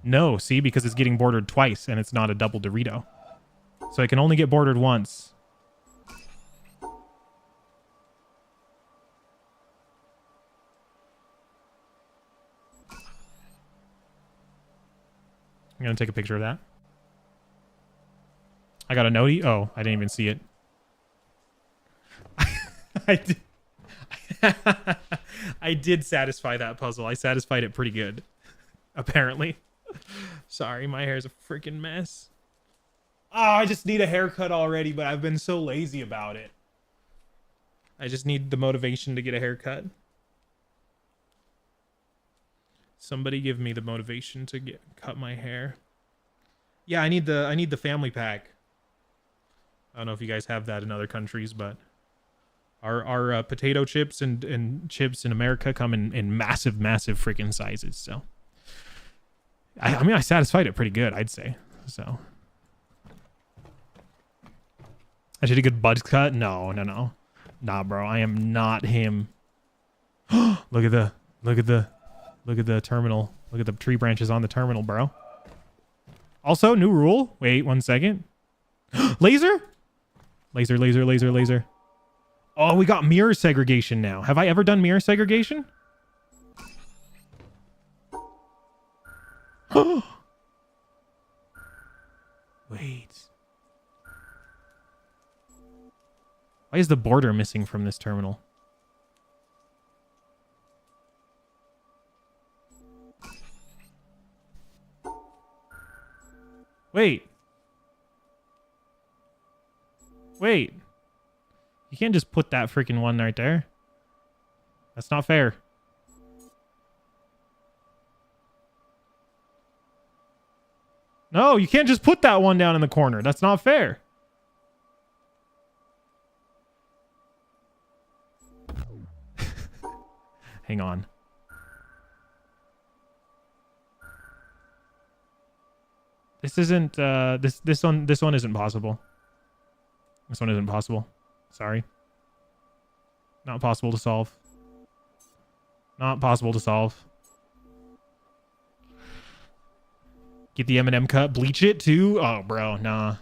No, see, because it's getting bordered twice and it's not a double Dorito. So it can only get bordered once. I'm going to take a picture of that. I got a noti. Oh, I didn't even see it. I did. I did satisfy that puzzle. I satisfied it pretty good. Apparently. Sorry, my hair's a freaking mess. Oh, I just need a haircut already, but I've been so lazy about it. I just need the motivation to get a haircut. Somebody give me the motivation to cut my hair. Yeah, I need the family pack. I don't know if you guys have that in other countries, but our potato chips and chips in America come in massive freaking sizes. So I mean, I satisfied it pretty good, I'd say. So I should do a good buzz cut. No, nah, bro. I am not him. Look at the terminal. Look at the tree branches on the terminal, bro. Also, new rule. Wait 1 second. Laser. Oh, we got mirror segregation now. Have I ever done mirror segregation? Wait. Why is the border missing from this terminal? Wait. You can't just put that freaking one right there. That's not fair. No, you can't just put that one down in the corner. That's not fair. Hang on. This isn't this one isn't possible. This one isn't possible. Sorry. Not possible to solve. Not possible to solve. Get the M&M cut, bleach it too? Oh, bro, nah.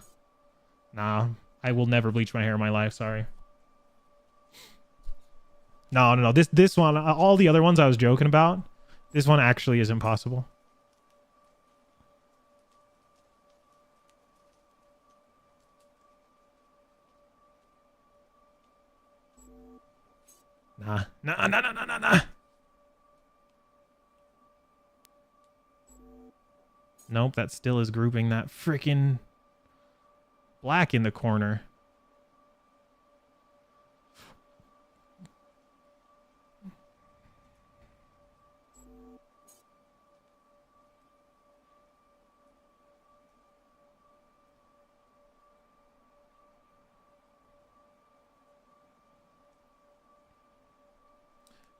Nah, I will never bleach my hair in my life, sorry. No. This one, all the other ones I was joking about, this one actually isn't possible. Nah. Nope, that still is grouping that freaking black in the corner.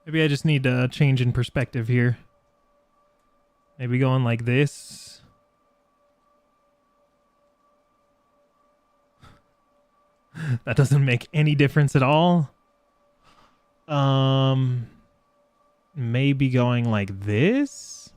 Maybe I just need a change in perspective here. Maybe going like this. That doesn't make any difference at all. Maybe going like this.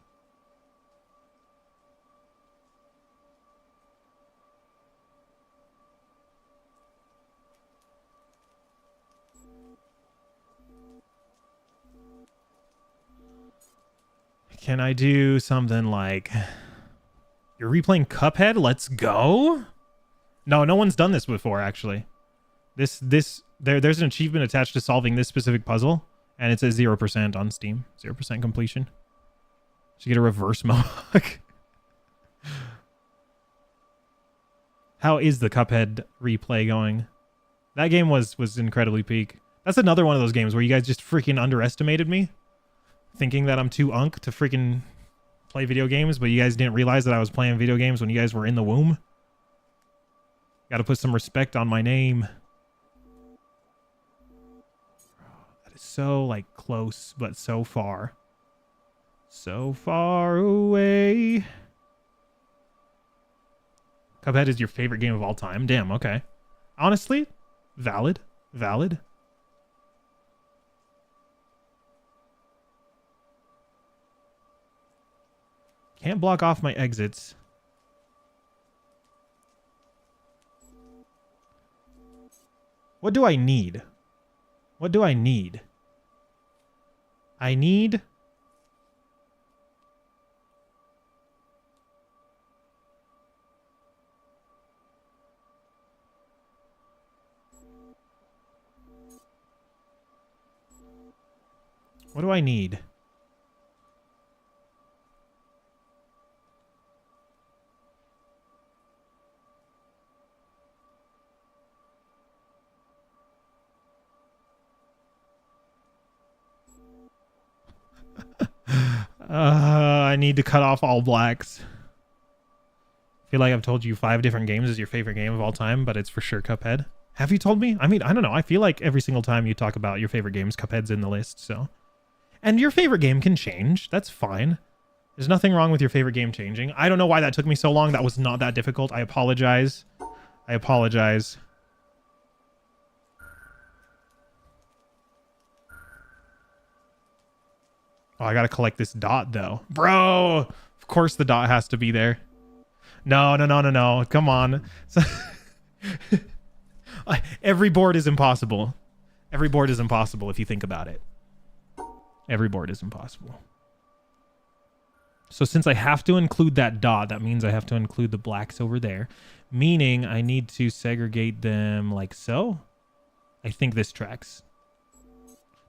Can I do something like, you're replaying Cuphead? Let's go. No, no one's done this before, actually. There's an achievement attached to solving this specific puzzle, and it's at 0% on Steam. 0% completion. So you get a reverse mohawk. How is the Cuphead replay going? That game was incredibly peak. That's another one of those games where you guys just freaking underestimated me, thinking that I'm too unk to freaking play video games, but you guys didn't realize that I was playing video games when you guys were in the womb. Got to put some respect on my name. That is so, like, close, but so far. So far away. Cuphead is your favorite game of all time? Damn, okay. Honestly, valid. Valid. Can't block off my exits. What do I need? What do I need? I need... What do I need? I need to cut off all blacks. I feel like I've told you 5 different games is your favorite game of all time, but it's for sure Cuphead. Have you told me? I mean, I don't know. I feel like every single time you talk about your favorite games, Cuphead's in the list, so... And your favorite game can change. That's fine. There's nothing wrong with your favorite game changing. I don't know why that took me so long. That was not that difficult. I apologize. I apologize. Oh, I gotta collect this dot, though. Bro! Of course the dot has to be there. No. Come on. Every board is impossible. Every board is impossible if you think about it. Every board is impossible. So since I have to include that dot, that means I have to include the blacks over there. Meaning I need to segregate them like so. I think this tracks.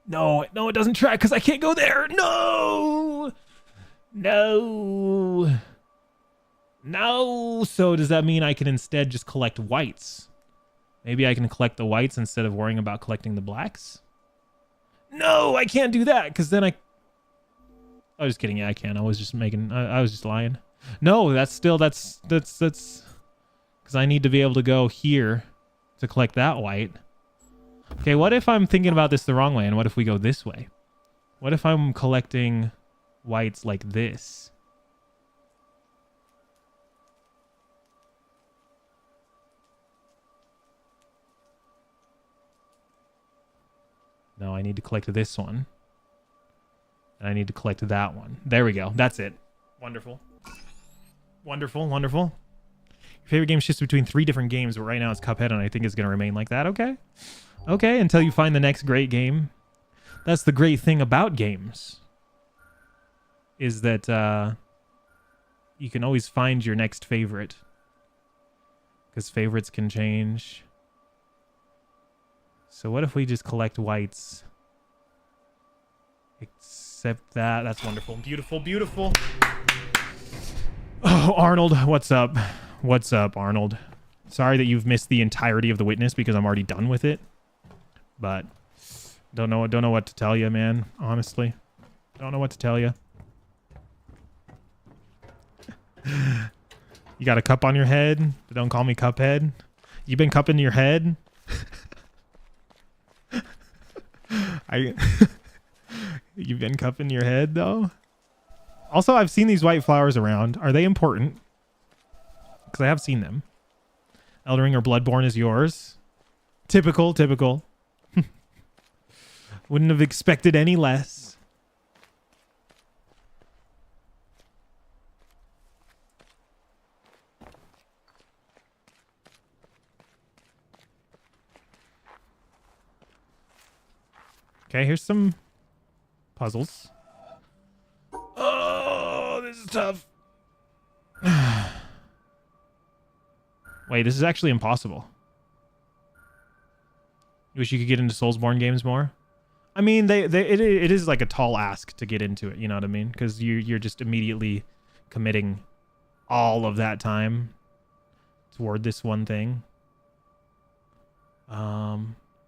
No, it doesn't track because I can't go there. No! So does that mean I can instead just collect whites? Maybe I can collect the whites instead of worrying about collecting the blacks? No, I can't do that because then I was just kidding. Yeah, I can. I was just lying. No, that's because I need to be able to go here to collect that white. Okay, what if I'm thinking about this the wrong way? And what if we go this way? What if I'm collecting whites like this? No, I need to collect this one. And I need to collect that one. There we go. That's it. Wonderful. Wonderful. Your favorite game shifts between 3 different games, but right now it's Cuphead, and I think it's going to remain like that. Okay. Okay, until you find the next great game. That's the great thing about games. Is that you can always find your next favorite. Because favorites can change. So what if we just collect whites? Except that. That's wonderful. Beautiful. Oh, Arnold, what's up? What's up, Arnold? Sorry that you've missed the entirety of The Witness because I'm already done with it. But don't know what to tell you, man. Honestly. Don't know what to tell you. You got a cup on your head? But don't call me Cuphead. You been cupping your head? You've been cupping your head though. Also, I've seen these white flowers around. Are they important? Because I have seen them. Elden Ring or Bloodborne is yours. Typical, typical. Wouldn't have expected any less. Okay, here's some puzzles. Oh, this is tough. Wait, this is actually impossible. You wish you could get into Soulsborne games more? I mean, it is like a tall ask to get into it, you know what I mean? Because you're just immediately committing all of that time toward this one thing. I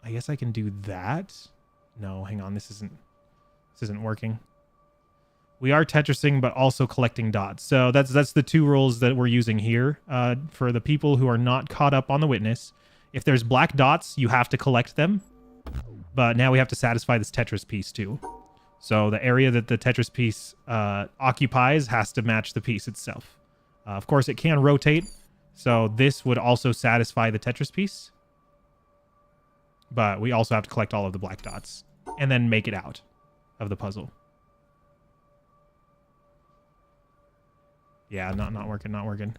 guess I can do that. No, hang on, this isn't working. We are Tetrising, but also collecting dots. So that's the two rules that we're using here. For the people who are not caught up on the witness, if there's black dots, you have to collect them. But now we have to satisfy this Tetris piece too. So the area that the Tetris piece occupies has to match the piece itself. Of course, it can rotate. So this would also satisfy the Tetris piece. But we also have to collect all of the black dots and then make it out of the puzzle. Yeah, not working.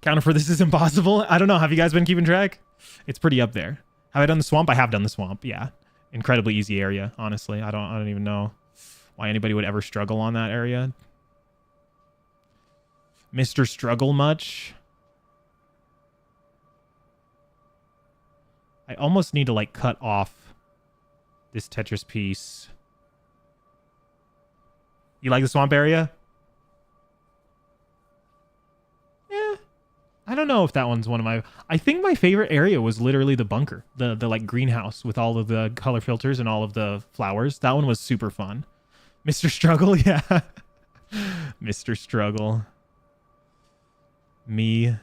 Counter for this is impossible. I don't know. Have you guys been keeping track? It's pretty up there. Have I done the swamp? I have done the swamp. Yeah, incredibly easy area. Honestly, I don't even know why anybody would ever struggle on that area. Mr. Struggle much? I almost need to like cut off this Tetris piece. You like the swamp area? Yeah. I don't know if that one's one of my... I think my favorite area was literally the bunker. The like greenhouse with all of the color filters and all of the flowers. That one was super fun. Mr. Struggle, yeah. Mr. Struggle. Me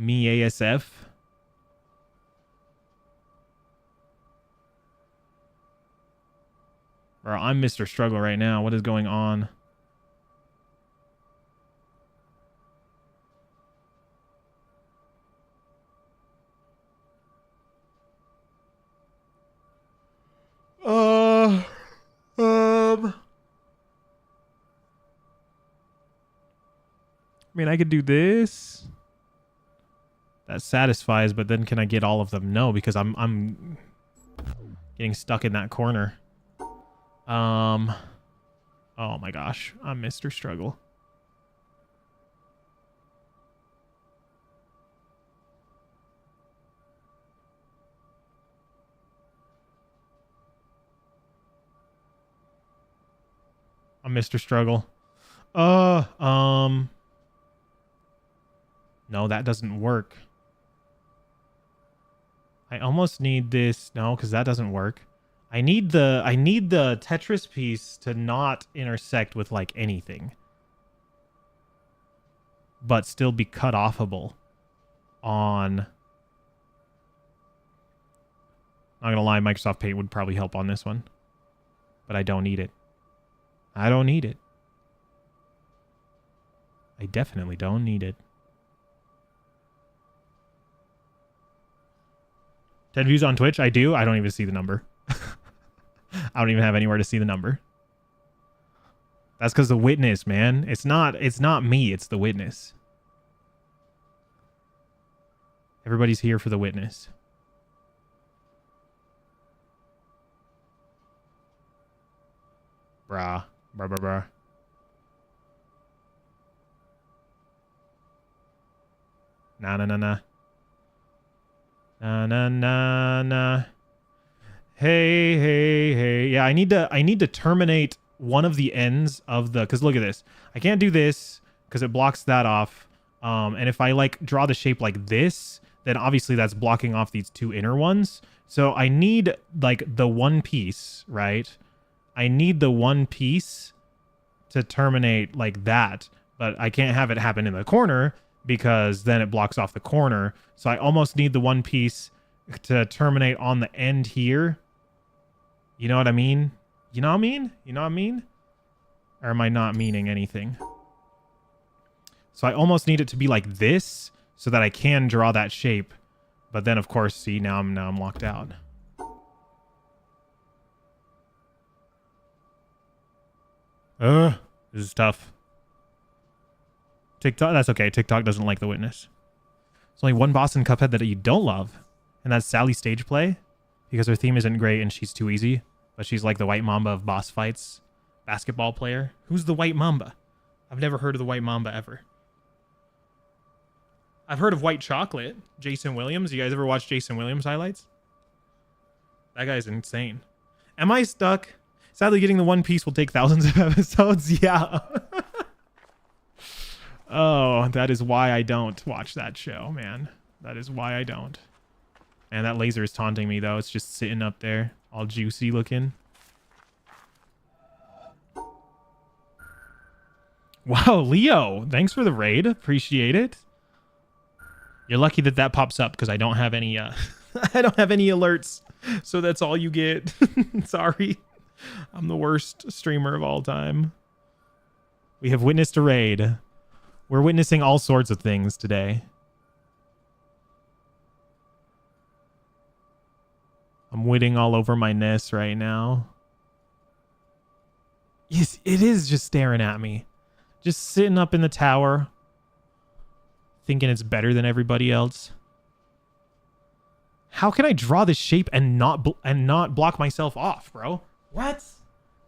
ASF. Bro, I'm Mr. Struggle right now. What is going on? I mean, I could do this. That satisfies, but then can I get all of them? No, because I'm getting stuck in that corner. Oh my gosh, I'm Mr. Struggle. I'm Mr. Struggle. No, that doesn't work. I almost need this. No, because that doesn't work. I need the Tetris piece to not intersect with like anything, but still be cut offable on. Not gonna lie, Microsoft Paint would probably help on this one, but I don't need it. I don't need it. I definitely don't need it. 10 views on Twitch? I do. I don't even see the number. I don't even have anywhere to see the number. That's because the witness, man. It's not me. It's the witness. Everybody's here for the witness. Bruh. Bruh. Nah. Nah. Hey. Yeah, I need to terminate one of the ends of the... Because look at this. I can't do this because it blocks that off. And if I like draw the shape like this, then obviously that's blocking off these two inner ones. So I need like the one piece, right? I need the one piece to terminate like that. But I can't have it happen in the corner because then it blocks off the corner. So I almost need the one piece to terminate on the end here. You know what I mean? You know what I mean? Or am I not meaning anything? So I almost need it to be like this so that I can draw that shape. But then, of course, see, now I'm locked out. This is tough. TikTok, that's okay. TikTok doesn't like The Witness. There's only one boss in Cuphead that you don't love, and that's Sally stage play, because her theme isn't great and she's too easy, but she's like the White Mamba of boss fights. Basketball player. Who's the White Mamba? I've never heard of the White Mamba ever. I've heard of White Chocolate. Jason Williams. You guys ever watch Jason Williams highlights? That guy's insane. Am I stuck? Sadly, getting the One Piece will take thousands of episodes. Yeah. Oh, that is why I don't watch that show, man. That is why I don't. And that laser is taunting me, though. It's just sitting up there, all juicy looking. Wow, Leo, thanks for the raid. Appreciate it. You're lucky that that pops up because I don't have any I don't have any alerts. So that's all you get. Sorry. I'm the worst streamer of all time. We have witnessed a raid. We're witnessing all sorts of things today. I'm witting all over my nest right now. Yes, it is just staring at me. Just sitting up in the tower, thinking it's better than everybody else. How can I draw this shape and not block myself off, bro? What?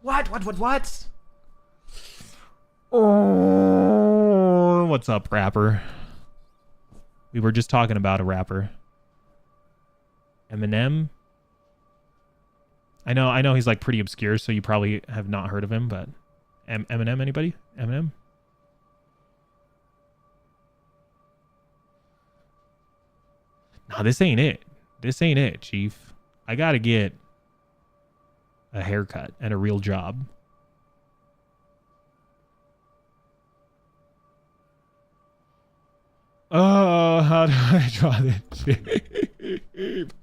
What? Oh, what's up, rapper? We were just talking about a rapper. Eminem. I know he's like pretty obscure, so you probably have not heard of him, but Eminem, anybody? Eminem? No, this ain't it. This ain't it, Chief. I gotta get a haircut and a real job. Oh, how do I draw this shape?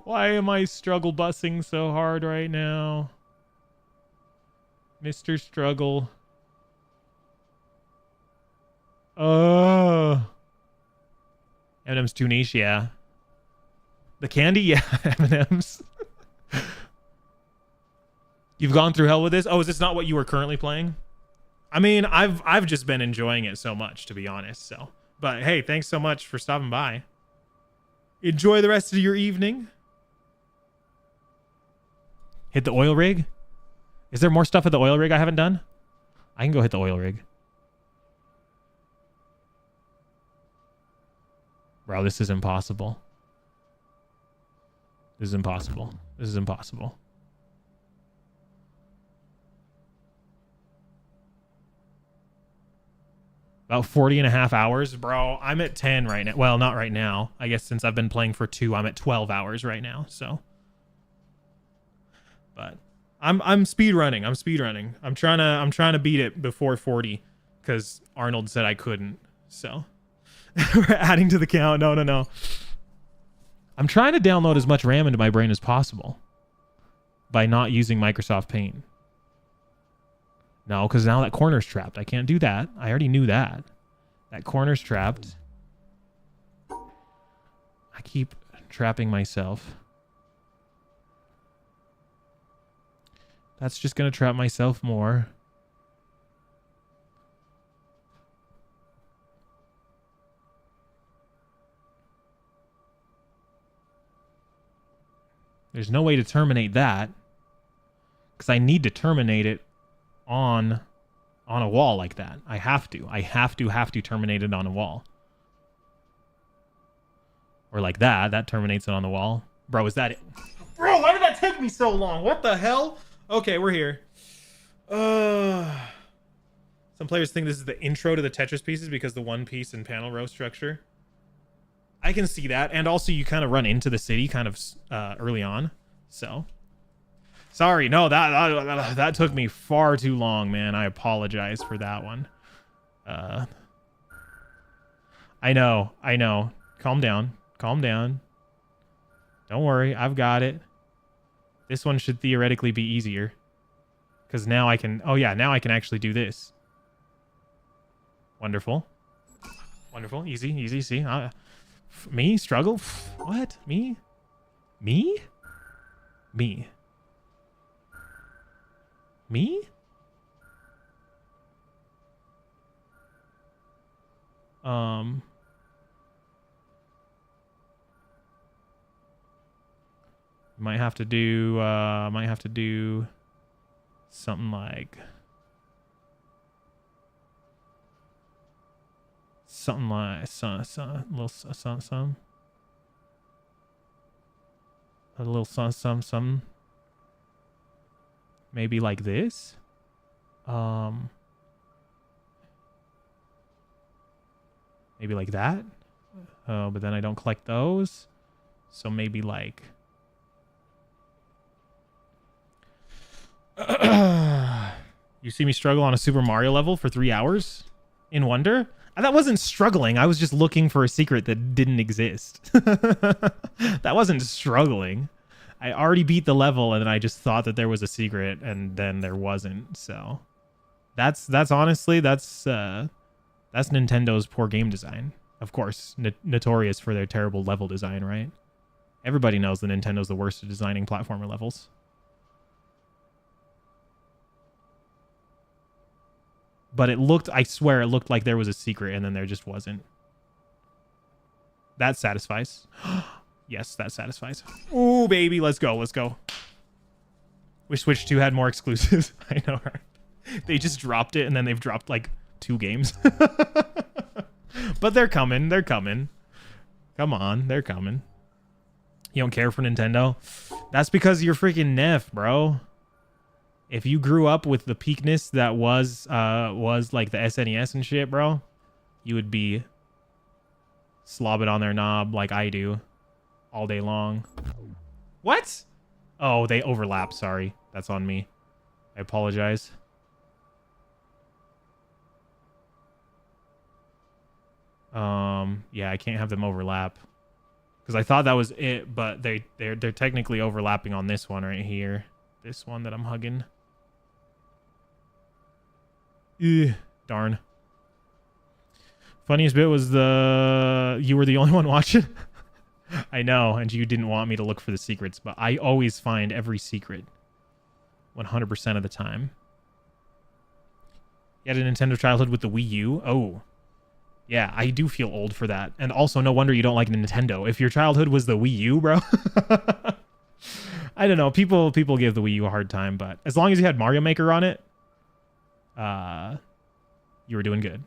Why am I struggle bussing so hard right now? Mr. Struggle. Oh. M&M's too niche, yeah. The candy, yeah. M&M's. You've gone through hell with this? Oh, is this not what you were currently playing? I mean, I've just been enjoying it so much, to be honest. So, but hey, thanks so much for stopping by. Enjoy the rest of your evening. Hit the oil rig. Is there more stuff at the oil rig I haven't done? I can go hit the oil rig. Bro, this is impossible. This is impossible. This is impossible. About 40 and a half hours, bro. I'm at 10 right now. Well, not right now. I guess since I've been playing for 2, I'm at 12 hours right now. So, but I'm speed running. I'm trying to beat it before 40 because Arnold said I couldn't. So we're adding to the count. No. I'm trying to download as much RAM into my brain as possible by not using Microsoft Paint. No, because now that corner's trapped. I can't do that. I already knew that. That corner's trapped. I keep trapping myself. That's just going to trap myself more. There's no way to terminate that because I need to terminate it on a wall like that. I have to terminate it on a wall. Or like that. That terminates it on the wall. Bro, is that it? Bro, why did that take me so long? What the hell? Okay, we're here. Some players think this is the intro to the Tetris pieces because the one piece and panel row structure. I can see that. And also you kind of run into the city kind of early on. So... Sorry, no, that took me far too long, man. I apologize for that one. I know. Calm down. Don't worry, I've got it. This one should theoretically be easier. Because now I can... Oh, yeah, now I can actually do this. Wonderful. Wonderful. Easy, easy. See? Me? Struggle? What? Me? Me? Me? Me? Might have to do something like some maybe like this. Maybe like that. Oh, but then I don't collect those. So maybe like you see me struggle on a Super Mario level for 3 hours in Wonder? That wasn't struggling. I was just looking for a secret that didn't exist. That wasn't struggling. I already beat the level and then I just thought that there was a secret and then there wasn't. So that's honestly that's Nintendo's poor game design. Of course, notorious for their terrible level design, right? Everybody knows that Nintendo's the worst at designing platformer levels. But it looked, I swear, it looked like there was a secret and then there just wasn't. That satisfies. Yes, that satisfies. Ooh, baby, let's go, let's go. Wish Switch 2 had more exclusives. I know, right? They just dropped it and then they've dropped like 2 games. But they're coming, they're coming. Come on, they're coming. You don't care for Nintendo? That's because you're freaking Neff, bro. If you grew up with the peakness that was like the SNES and shit, bro, you would be slobbing on their knob like I do all day long. What? Oh, they overlap. Sorry. That's on me. I apologize. Yeah, I can't have them overlap because I thought that was it, but they're technically overlapping on this one right here. This one that I'm hugging. Ugh, darn. Funniest bit was you were the only one watching. I know, and you didn't want me to look for the secrets, but I always find every secret 100% of the time. You had a Nintendo childhood with the Wii U? Oh. Yeah, I do feel old for that. And also, no wonder you don't like Nintendo. If your childhood was the Wii U, bro. I don't know. People give the Wii U a hard time, but as long as you had Mario Maker on it, you were doing good.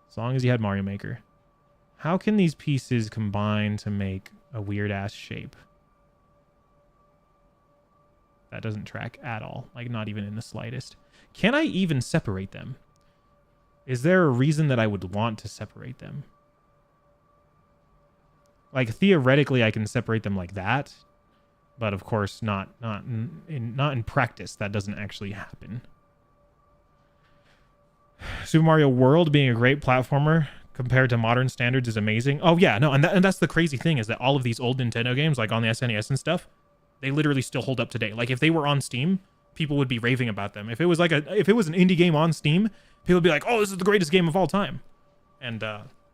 As long as you had Mario Maker. How can these pieces combine to make a weird-ass shape? That doesn't track at all. Like, not even in the slightest. Can I even separate them? Is there a reason that I would want to separate them? Like, theoretically, I can separate them like that. But, of course, not in practice. That doesn't actually happen. Super Mario World being a great platformer compared to modern standards is amazing. Oh, yeah, no, and that's the crazy thing is that all of these old Nintendo games, like on the SNES and stuff, they literally still hold up today. Like, if they were on Steam, people would be raving about them. If it was an indie game on Steam, people would be like, "Oh, this is the greatest game of all time," and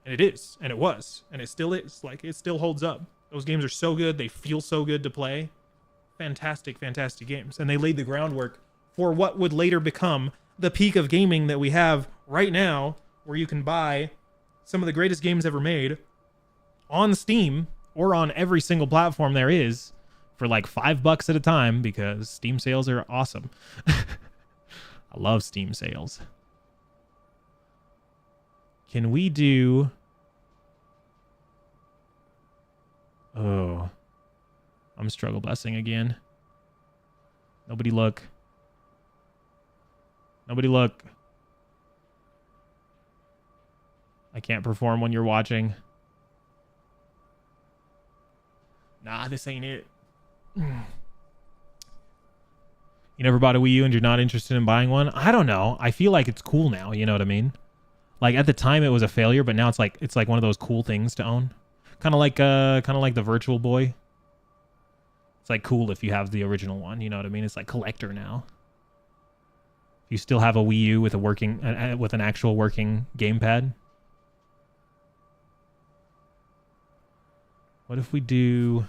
it is, and it was, and it still is. Like, it still holds up. Those games are so good. They feel so good to play. Fantastic, fantastic games, and they laid the groundwork for what would later become the peak of gaming that we have right now, where you can buy some of the greatest games ever made on Steam or on every single platform there is for like $5 at a time because Steam sales are awesome. I love Steam sales. Can we do... Oh. I'm struggle blessing again. Nobody look. Nobody look. I can't perform when you're watching. Nah, this ain't it. You never bought a Wii U and you're not interested in buying one? I don't know. I feel like it's cool now, you know what I mean? Like at the time it was a failure, but now it's like one of those cool things to own. Kind of like the Virtual Boy. It's like cool if you have the original one, you know what I mean? It's like collector now. If you still have a Wii U with a working with an actual working gamepad, What if we do...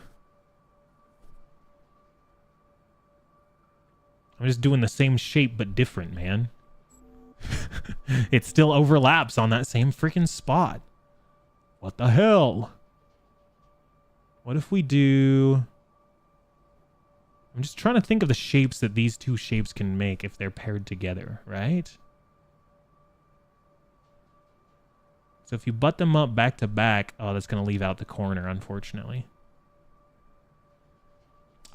I'm just doing the same shape but different, man. It still overlaps on that same freaking spot. What the hell? What if we do... I'm just trying to think of the shapes that these two shapes can make if they're paired together, right? So if you butt them up back to back... Oh, that's going to leave out the corner, unfortunately.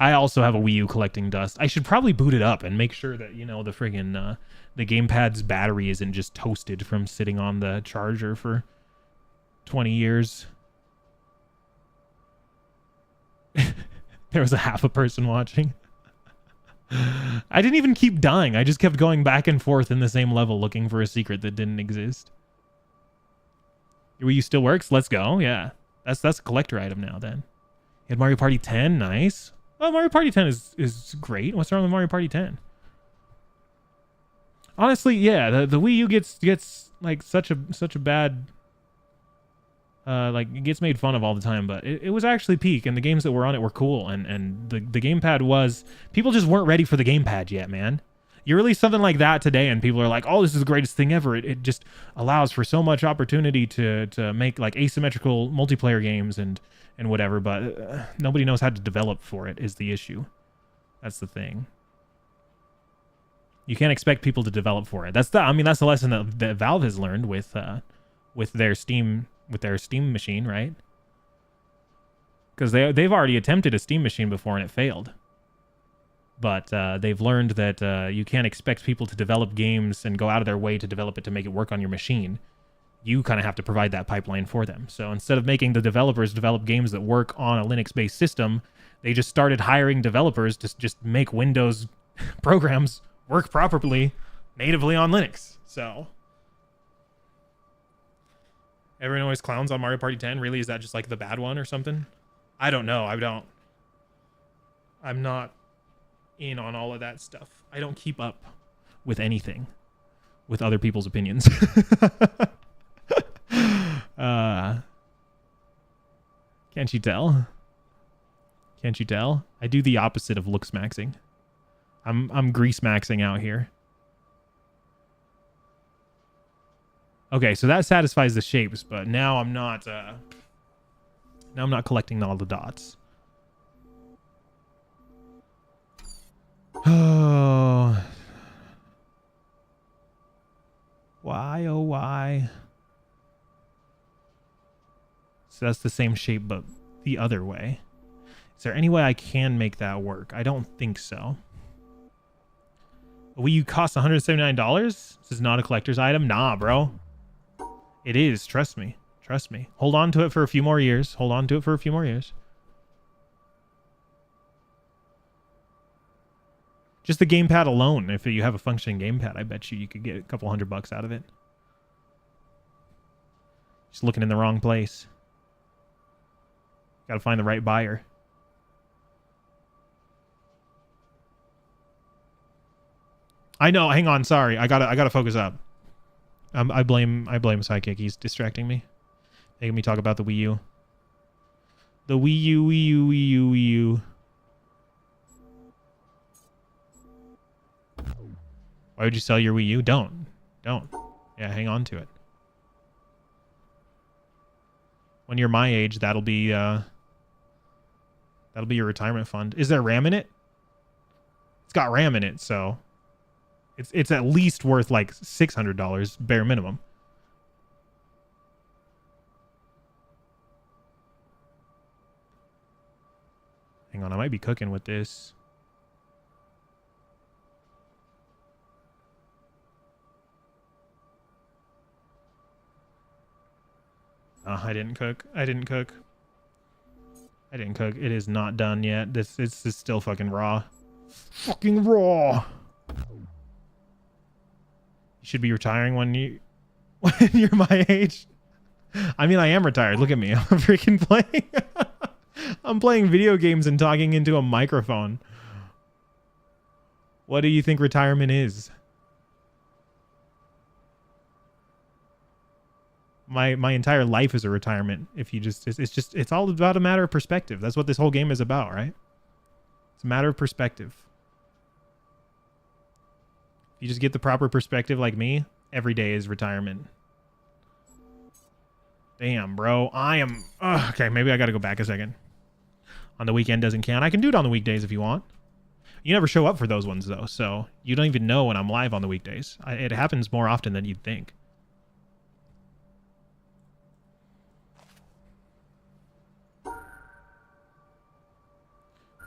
I also have a Wii U collecting dust. I should probably boot it up and make sure that, you know, the friggin' the gamepad's battery isn't just toasted from sitting on the charger for 20 years. There was a half a person watching. I didn't even keep dying. I just kept going back and forth in the same level looking for a secret that didn't exist. Your Wii U still works? Let's go. Yeah. That's a collector item now then. You had Mario Party 10. Nice. Oh, Mario Party 10 is great. What's wrong with Mario Party 10? Honestly, yeah, the Wii U gets like such a bad like it gets made fun of all the time, but it was actually peak, and the games that were on it were cool, and the gamepad was... People just weren't ready for the gamepad yet, man. You release something like that today and people are like, oh, this is the greatest thing ever. It just allows for so much opportunity to make like asymmetrical multiplayer games and whatever, but nobody knows how to develop for it is the issue. That's the thing. You can't expect people to develop for it. That's the lesson that Valve has learned with their Steam machine, right? Because they've already attempted a Steam machine before and it failed. But they've learned that you can't expect people to develop games and go out of their way to develop it to make it work on your machine. You kind of have to provide that pipeline for them. So instead of making the developers develop games that work on a Linux-based system, they just started hiring developers to just make Windows programs work properly natively on Linux. So everyone always clowns on Mario Party 10. Really? Is that just like the bad one or something? I don't know. I'm not in on all of that stuff. I don't keep up with anything with other people's opinions. Can't you tell? Can't you tell? I do the opposite of looks maxing. I'm grease maxing out here. Okay, so that satisfies the shapes, but now I'm not collecting all the dots. Oh. Why, oh why? So that's the same shape, but the other way. Is there any way I can make that work? I don't think so. A Wii U costs $179? This is not a collector's item? Nah, bro. It is. Trust me. Trust me. Hold on to it for a few more years. Hold on to it for a few more years. Just the gamepad alone. If you have a functioning gamepad, I bet you could get a couple $100 out of it. Just looking in the wrong place. Got to find the right buyer. I know. Hang on. Sorry. I gotta focus up. I blame Sidekick. He's distracting me, making me talk about the Wii U. The Wii U, Wii U, Wii U, Wii U. Why would you sell your Wii U? Don't. Yeah, hang on to it. When you're my age, that'll be your retirement fund. Is there RAM in it? It's got RAM in it, so it's at least worth like $600 bare minimum. Hang on, I might be cooking with this. Oh, I didn't cook. I didn't cook. It is not done yet. This is still fucking raw. Fucking raw. You should be retiring when you're my age. I mean, I am retired. Look at me. I'm freaking playing. I'm playing video games and talking into a microphone. What do you think retirement is? My entire life is a retirement. If you just, it's all about a matter of perspective. That's what this whole game is about, right? It's a matter of perspective. If you just get the proper perspective like me, every day is retirement. Damn, bro. I am... okay, maybe I gotta go back a second. On the weekend doesn't count. I can do it on the weekdays if you want. You never show up for those ones, though, so you don't even know when I'm live on the weekdays. It happens more often than you'd think.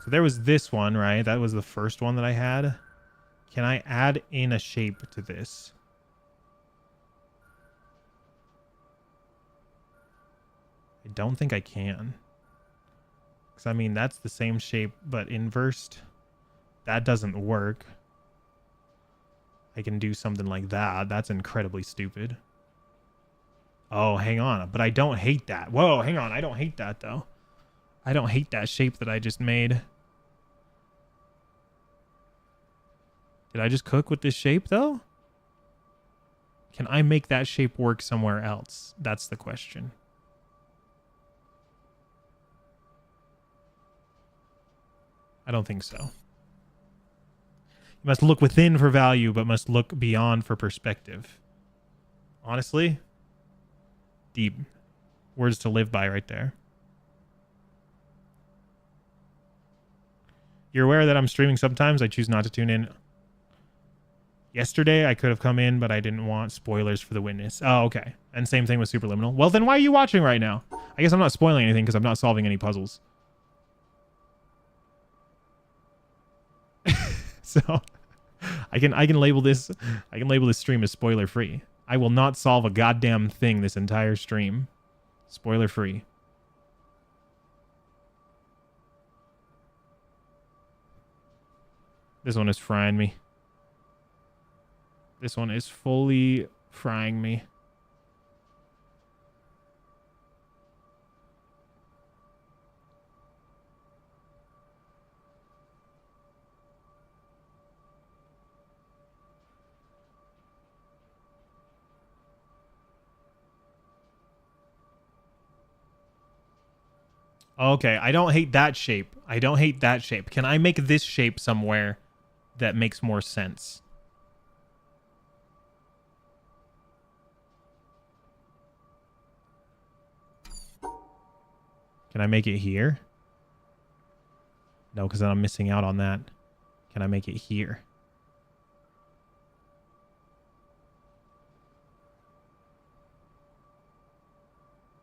So there was this one, right? That was the first one that I had. Can I add in a shape to this? I don't think I can. Because, I mean, that's the same shape, but inversed. That doesn't work. I can do something like that. That's incredibly stupid. Oh, hang on. But I don't hate that. Whoa, hang on. I don't hate that, though. I don't hate that shape that I just made. Did I just cook with this shape, though? Can I make that shape work somewhere else? That's the question. I don't think so. You must look within for value, but must look beyond for perspective. Honestly, deep words to live by right there. You're aware that I'm streaming sometimes. I choose not to tune in. Yesterday, I could have come in, but I didn't want spoilers for The Witness. Oh, okay. And same thing with Superliminal. Well, then why are you watching right now? I guess I'm not spoiling anything because I'm not solving any puzzles. So I can label this stream as spoiler free. I will not solve a goddamn thing this entire stream. Spoiler free. This one is frying me. This one is fully frying me. Okay, I don't hate that shape. I don't hate that shape. Can I make this shape somewhere that makes more sense? Can I make it here? No, because then I'm missing out on that. Can I make it here?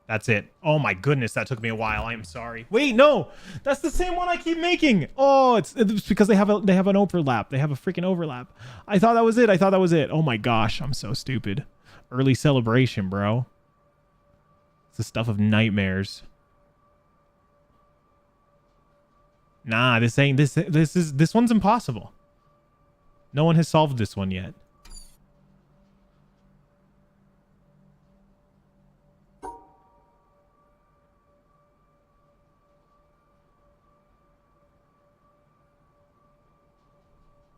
That's it. Oh my goodness, that took me a while. I am sorry. Wait, no, that's the same one I keep making. Oh, it's because they have an overlap. They have a freaking overlap. I thought that was it. Oh my gosh, I'm so stupid. Early celebration, bro. It's the stuff of nightmares. Nah, this one's impossible. No one has solved this one yet.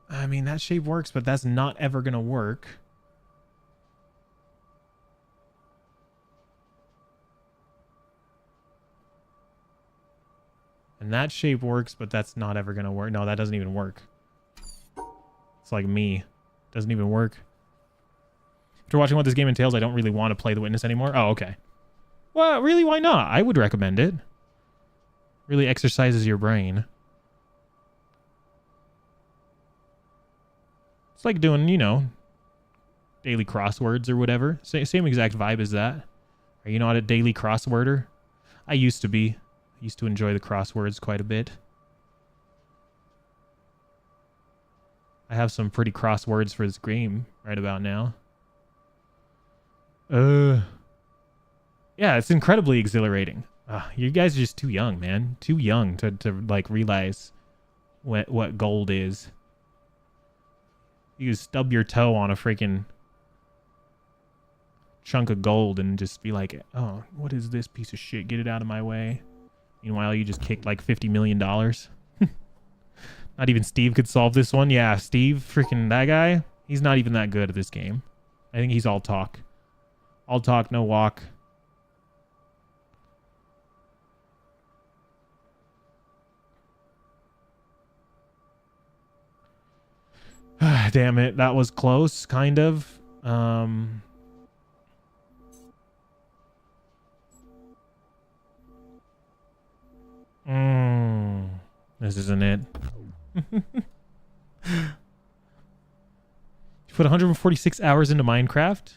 I mean, that shape works, but that's not ever gonna work. And that shape works, but that's not ever gonna work. No, that doesn't even work. It's like me. Doesn't even work. After watching what this game entails, I don't really want to play The Witness anymore. Oh, okay. Well, really, why not? I would recommend it. Really exercises your brain. It's like doing, you know, daily crosswords or whatever. Same exact vibe as that. Are you not a daily crossworder? I used to be. I used to enjoy the crosswords quite a bit. I have some pretty crosswords for this game right about now. Yeah, it's incredibly exhilarating. You guys are just too young, man. Too young to like realize what gold is. You can stub your toe on a freaking chunk of gold and just be like, oh, what is this piece of shit? Get it out of my way. Meanwhile, you just kicked like $50 million. Not even Steve could solve this one. Yeah, Steve, freaking that guy, he's not even that good at this game. I think he's all talk. All talk, no walk. Damn it, that was close, kind of. This isn't it. You put 146 hours into Minecraft?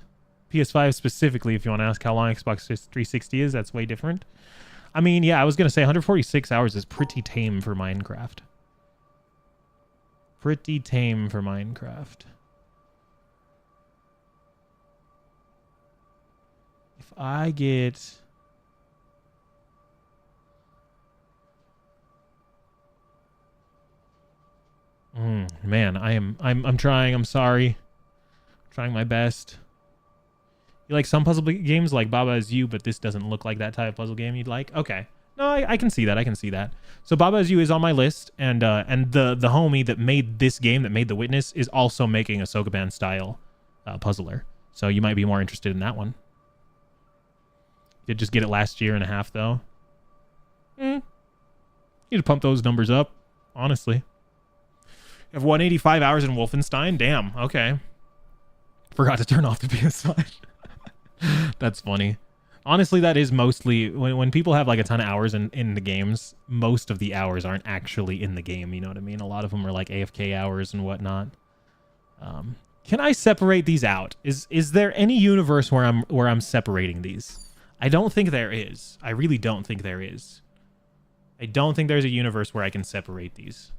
PS5 specifically, if you want to ask how long Xbox 360 is, that's way different. I mean, yeah, I was going to say 146 hours is pretty tame for Minecraft. Pretty tame for Minecraft. If I get... man, I'm trying. I'm sorry. I'm trying my best. You like some puzzle games like Baba Is You, but this doesn't look like that type of puzzle game you'd like. Okay. No, I can see that. I can see that. So Baba Is You is on my list, and the homie that made this game, that made The Witness, is also making a Sokoban style puzzler. So you might be more interested in that one. Did just get it last year and a half though. Need to pump those numbers up, honestly. You have 185 hours in Wolfenstein? Damn, okay. Forgot to turn off the PS5. That's funny. Honestly, that is mostly... When people have like a ton of hours in the games, most of the hours aren't actually in the game, you know what I mean? A lot of them are like AFK hours and whatnot. Can I separate these out? Is there any universe where I'm separating these? I don't think there is. I really don't think there is. I don't think there's a universe where I can separate these.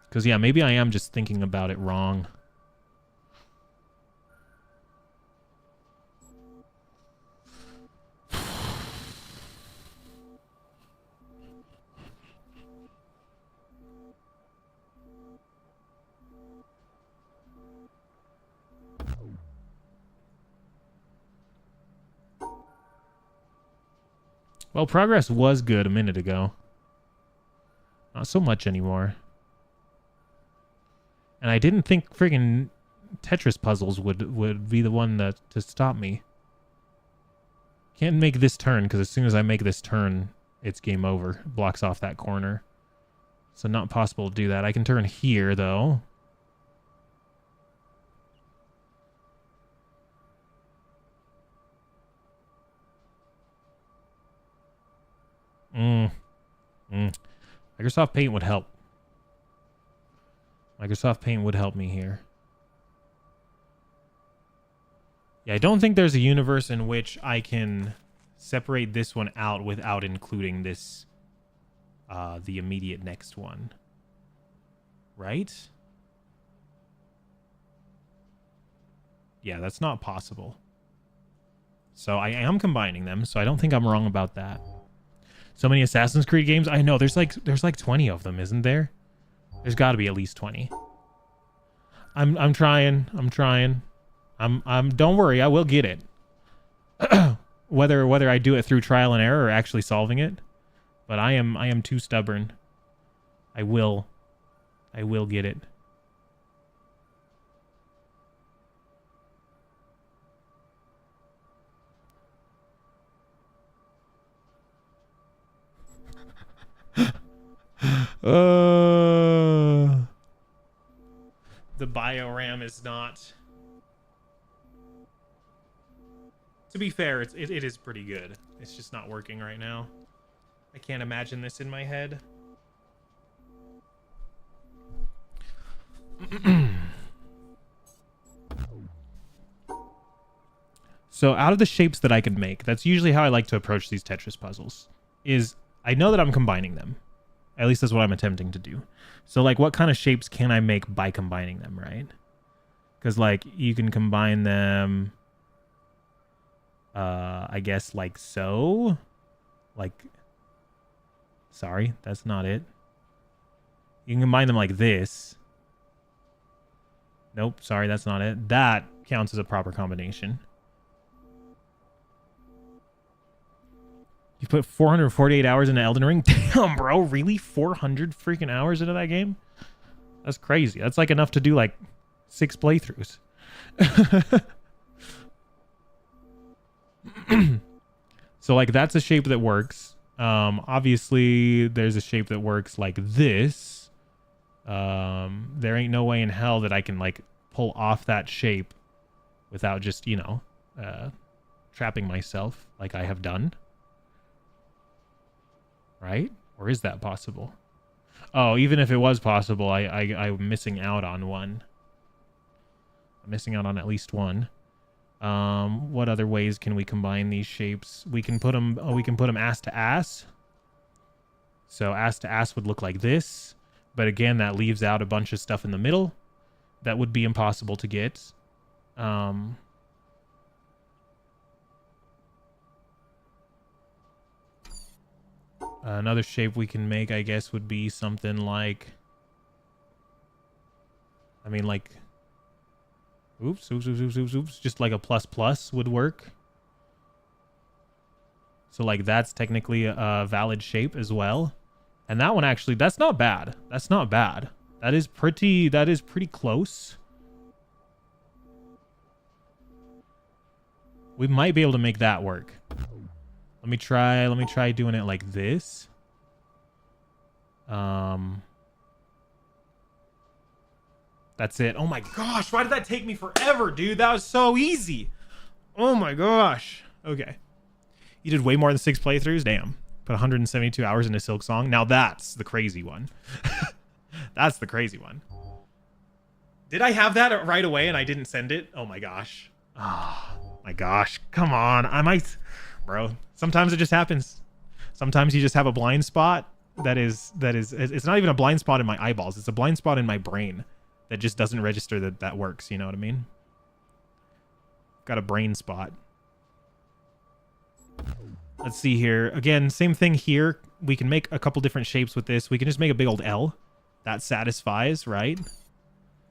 Because, yeah, maybe I am just thinking about it wrong. Well, progress was good a minute ago. Not so much anymore. And I didn't think friggin' Tetris puzzles would be the one to stop me. Can't make this turn, because as soon as I make this turn, it's game over. It blocks off that corner. So not possible to do that. I can turn here, though. Microsoft Paint would help. Microsoft Paint would help me here. Yeah, I don't think there's a universe in which I can separate this one out without including this, the immediate next one. Right? Yeah, that's not possible. So I am combining them, so I don't think I'm wrong about that. So many Assassin's Creed games. I know there's like 20 of them, isn't there? There's got to be at least 20. I'm trying. Don't worry, I will get it. whether I do it through trial and error or actually solving it, but I am too stubborn. I will get it. The BioRAM is not... To be fair, it is pretty good. It's just not working right now. I can't imagine this in my head. So out of the shapes that I could make, that's usually how I like to approach these Tetris puzzles, is I know that I'm combining them. At least that's what I'm attempting to do. So, like, what kind of shapes can I make by combining them, right? Because, like, you can combine them, I guess, like so. Like, sorry, that's not it. You can combine them like this. Nope, sorry, that's not it. That counts as a proper combination. You put 448 hours into Elden Ring? Damn, bro. Really? 400 freaking hours into that game? That's crazy. That's like enough to do like 6 playthroughs. So like that's a shape that works. Obviously, there's a shape that works like this. There ain't no way in hell that I can, like, pull off that shape without just, you know, trapping myself like I have done. Right? Or is that possible? Oh, even if it was possible, I'm missing out on one. I'm missing out on at least one. What other ways can we combine these shapes? We can put them. Oh, we can put them ass to ass. So ass to ass would look like this, but again, that leaves out a bunch of stuff in the middle that would be impossible to get. Another shape we can make, I guess, would be something like, I mean, like, oops, just like a plus plus would work. So like that's technically a valid shape as well. And that one actually, that's not bad. That's not bad. That is pretty close. We might be able to make that work. Let me try doing it like this. That's it. Oh my gosh, why did that take me forever, dude? That was so easy. Oh my gosh. Okay. You did way more than 6 playthroughs? Damn. Put 172 hours into Silksong. Now that's the crazy one. That's the crazy one. Did I have that right away and I didn't send it? Oh my gosh. Oh my gosh. Come on. I might... Bro, sometimes it just happens. Sometimes you just have a blind spot that is it's not even a blind spot in my eyeballs. It's a blind spot in my brain that just doesn't register that that works. You know what I mean? Got a brain spot. Let's see here. Again, same thing here. We can make a couple different shapes with this. We can just make a big old L. That satisfies, right?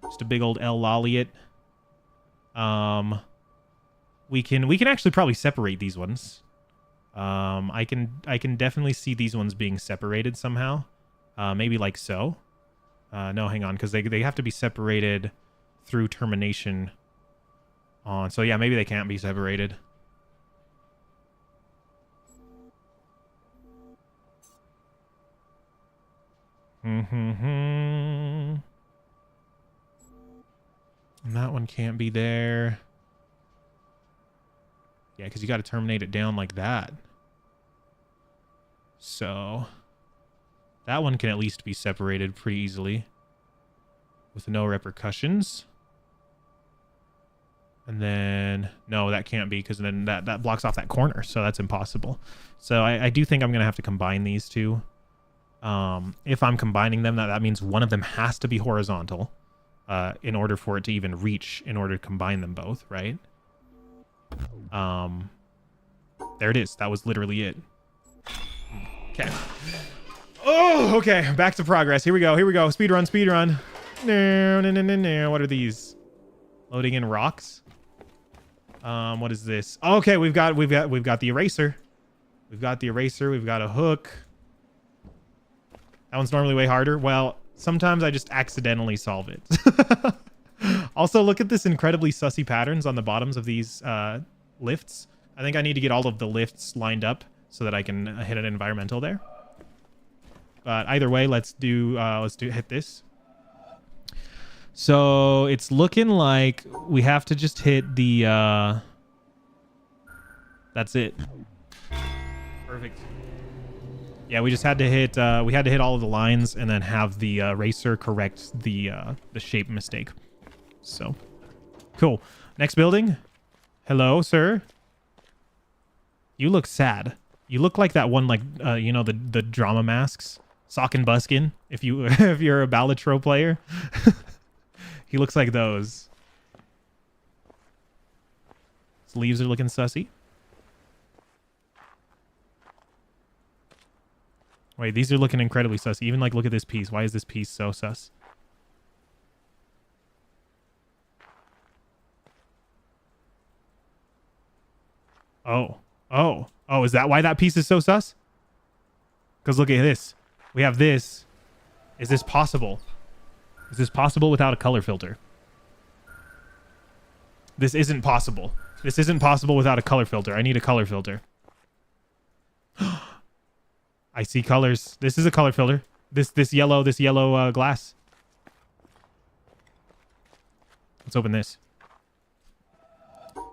Just a big old L lolly it. We can actually probably separate these ones. I can definitely see these ones being separated somehow. Maybe like so. No, hang on, because they have to be separated through termination on. So yeah, maybe they can't be separated. And that one can't be there. Yeah, because you got to terminate it down like that. So that one can at least be separated pretty easily with no repercussions. And then, no, that can't be, because then that blocks off that corner. So that's impossible. So I do think I'm going to have to combine these two. If I'm combining them, that means one of them has to be horizontal in order for it to even reach, in order to combine them both, right? There it is. That was literally it. Okay. Oh, okay. Back to progress. Here we go. Here we go. Speed run. Speed run. No. What are these? Loading in rocks. What is this? Okay, we've got the eraser. We've got the eraser. We've got a hook. That one's normally way harder. Well, sometimes I just accidentally solve it. Also, look at this incredibly sussy patterns on the bottoms of these lifts. I think I need to get all of the lifts lined up so that I can hit an environmental there. But either way, let's hit this. So it's looking like we have to just hit the that's it. Perfect. Yeah, we just had to hit all of the lines and then have the eraser correct the shape mistake. So cool. Next building. Hello, sir. You look sad. You look like that one, like you know, the drama masks, Sock and Buskin. If you're a Balatro player, he looks like those. His leaves are looking sussy. Wait, these are looking incredibly sus. Even like, look at this piece. Why is this piece so sus? Oh, is that why that piece is so sus? Because look at this. We have this. Is this possible? Is this possible without a color filter? This isn't possible. This isn't possible without a color filter. I need a color filter. I see colors. This is a color filter. This yellow glass. Let's open this.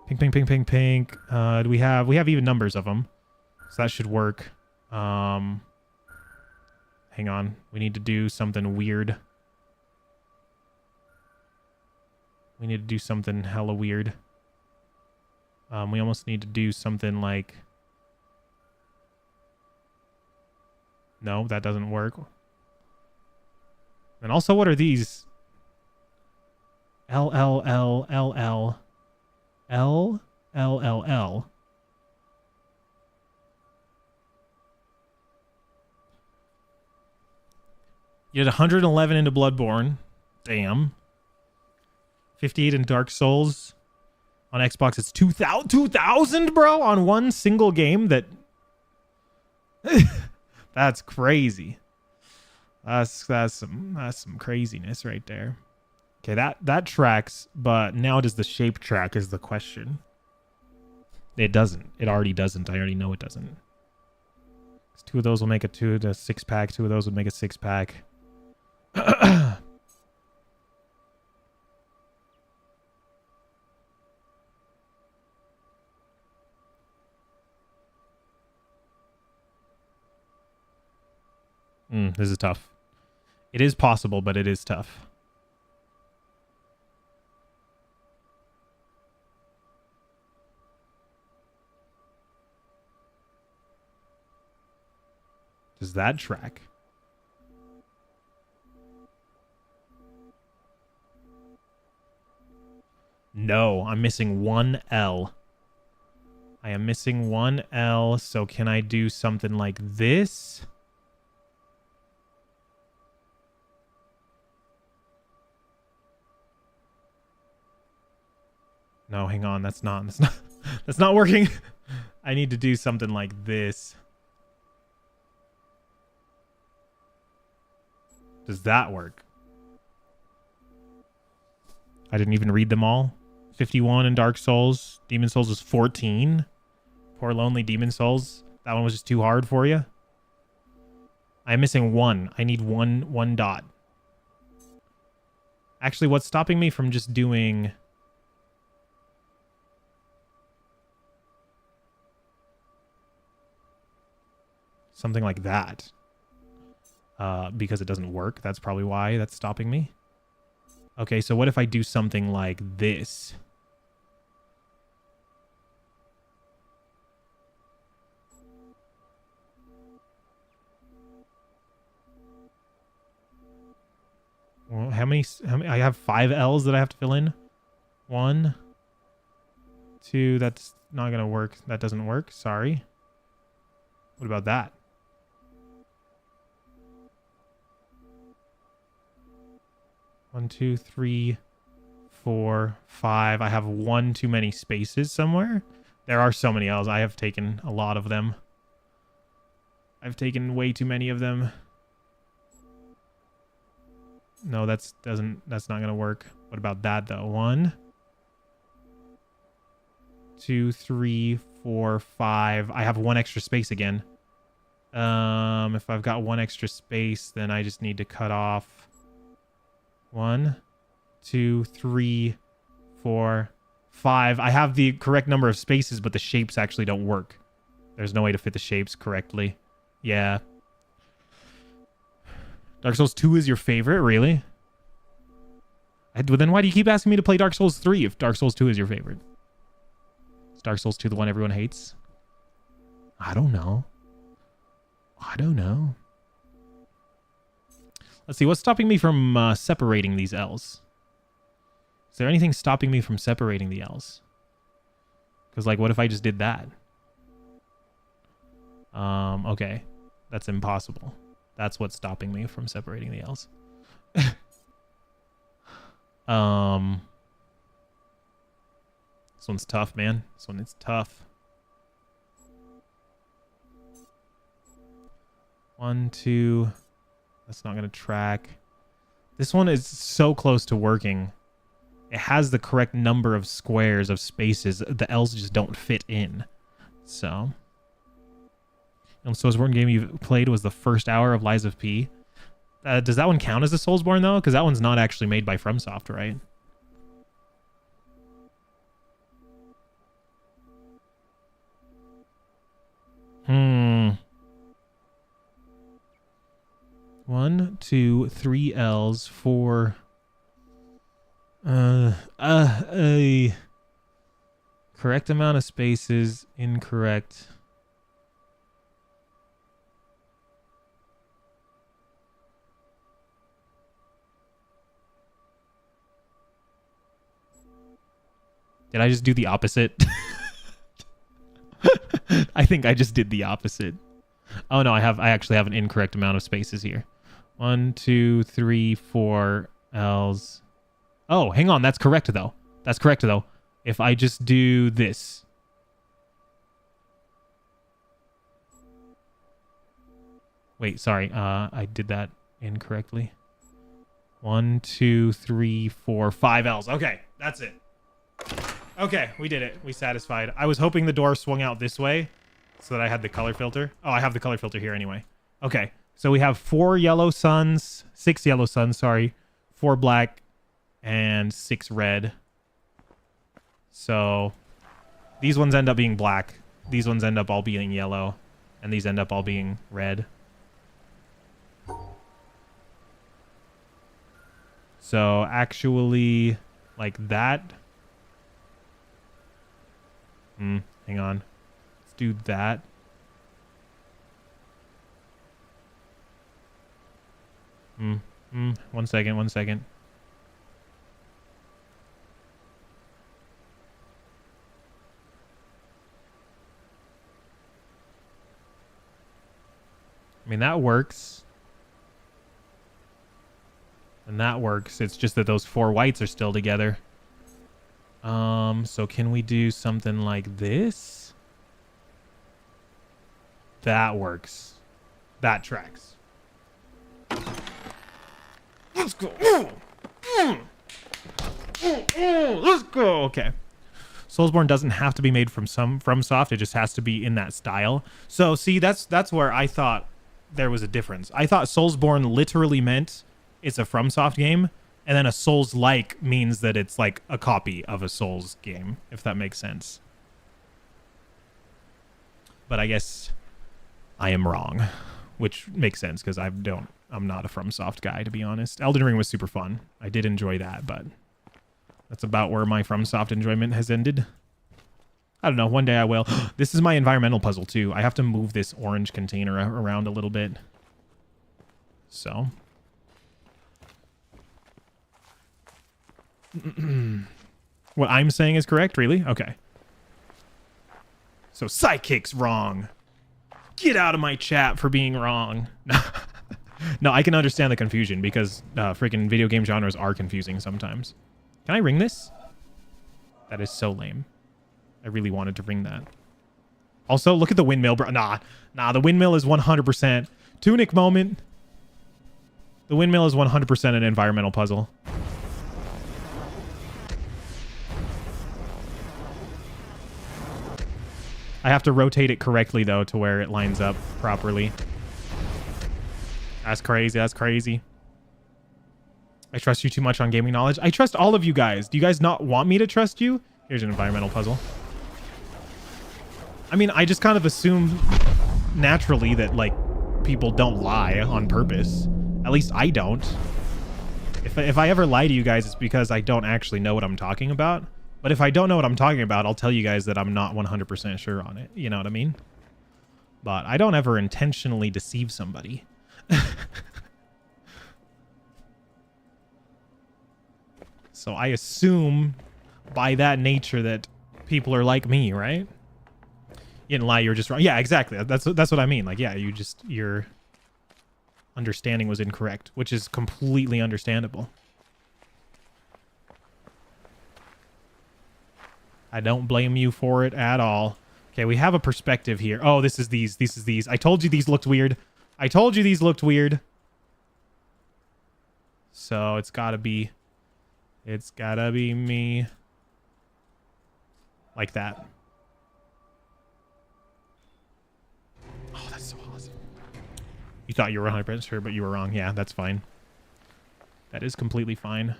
Pink, pink, pink, pink, pink. Do we have even numbers of them. So that should work. Hang on. We need to do something weird. We need to do something hella weird. We almost need to do something like... No, that doesn't work. And also, what are these? L, L, L, L, L. L, L, L, L. You had 111 into Bloodborne. Damn. 58 in Dark Souls. On Xbox, it's 2,000, bro, on one single game. That's crazy. That's some craziness right there. Okay, that tracks, but now does the shape track is the question. It doesn't. It already doesn't. I already know it doesn't. 2 of those will make a 6-pack. 2 of those would make a 6-pack. This is tough. It is possible, but it is tough. Does that track? No, I'm missing 1 L. I am missing 1 L, so can I do something like this? No, hang on, that's not working. I need to do something like this. Does that work? I didn't even read them all. 51 in Dark Souls. Demon Souls was 14. Poor lonely Demon Souls. That one was just too hard for you. I'm missing 1. I need one dot. Actually, what's stopping me from just doing... something like that? Because it doesn't work. That's probably why that's stopping me. Okay, so what if I do something like this? Well, how many? I have 5 L's that I have to fill in. 1, 2. That's not gonna work. That doesn't work. Sorry. What about that? One, 2, 3, 4, 5. I have 1 too many spaces somewhere. There are so many L's. I have taken a lot of them. I've taken way too many of them. No, that's not gonna work. What about that though? 1, 2, 3, 4, 5. I have 1 extra space again. If I've got 1 extra space, then I just need to cut off 1, 2, 3, 4, 5. I have the correct number of spaces, but the shapes actually don't work. There's no way to fit the shapes correctly. Yeah. Dark Souls 2 is your favorite? Really? Then why do you keep asking me to play Dark Souls 3 if Dark Souls 2 is your favorite? Is Dark Souls 2 the one everyone hates? I don't know. Let's see, what's stopping me from separating these L's? Is there anything stopping me from separating the L's? Because, like, what if I just did that? Okay. That's impossible. That's what's stopping me from separating the L's. This one's tough, man. This one is tough. 1, 2. That's not going to track. This one is so close to working. It has the correct number of squares of spaces. The L's just don't fit in. So. The Soulsborne game you played was the first hour of Lies of P. Does that one count as a Soulsborne though? Because that one's not actually made by FromSoft, right? Hmm. 1, 2, 3 L's, 4. Correct amount of spaces, incorrect. Did I just do the opposite? I think I just did the opposite. Oh no, I actually have an incorrect amount of spaces here. 1, 2, 3, 4 L's. Oh, hang on, that's correct though. That's correct though. If I just do this. Wait, sorry. I did that incorrectly. 1, 2, 3, 4, 5 L's. Okay, that's it. Okay, we did it. We satisfied. I was hoping the door swung out this way so that I had the color filter. Oh, I have the color filter here anyway. Okay, so we have 4 yellow suns, 6 yellow suns, sorry, 4 black, and 6 red. So these ones end up being black. These ones end up all being yellow, and these end up all being red. So actually, like that. Hang on. Let's do that. One second. I mean, that works. And that works. It's just that those 4 whites are still together. So can we do something like this? That works. That tracks. Let's go. Let's go. Okay. Soulsborne doesn't have to be made from FromSoft. It just has to be in that style. So see, that's where I thought there was a difference. I thought Soulsborne literally meant it's a FromSoft game, and then a Souls-like means that it's like a copy of a Souls game, if that makes sense. But I guess I am wrong, which makes sense because I'm not a FromSoft guy, to be honest. Elden Ring was super fun. I did enjoy that, but that's about where my FromSoft enjoyment has ended. I don't know. One day I will. This is my environmental puzzle too. I have to move this orange container around a little bit. So. What I'm saying is correct, really? Okay. So Psychic's wrong. Get out of my chat for being wrong. No, I can understand the confusion because freaking video game genres are confusing sometimes. Can I ring this? That is so lame. I really wanted to ring that. Also, look at the windmill, bro. Nah, the windmill is 100%. Tunic moment. The windmill is 100% an environmental puzzle. I have to rotate it correctly, though, to where it lines up properly. That's crazy. That's crazy. I trust you too much on gaming knowledge. I trust all of you guys. Do you guys not want me to trust you? Here's an environmental puzzle. I mean, I just kind of assume naturally that, like, people don't lie on purpose. At least I don't. If I ever lie to you guys, it's because I don't actually know what I'm talking about. But if I don't know what I'm talking about, I'll tell you guys that I'm not 100% sure on it. You know what I mean? But I don't ever intentionally deceive somebody. So I assume by that nature that people are like me, right? You didn't lie, you're just wrong. Yeah, exactly. That's what I mean. Like, yeah, your understanding was incorrect, which is completely understandable. I don't blame you for it at all. Okay, we have a perspective here. Oh, this is these. This is these. I told you these looked weird. I told you these looked weird. So it's gotta be me. Like that. Oh, that's so thought you were 100% sure, but you were wrong. Yeah, that's fine. That is completely fine.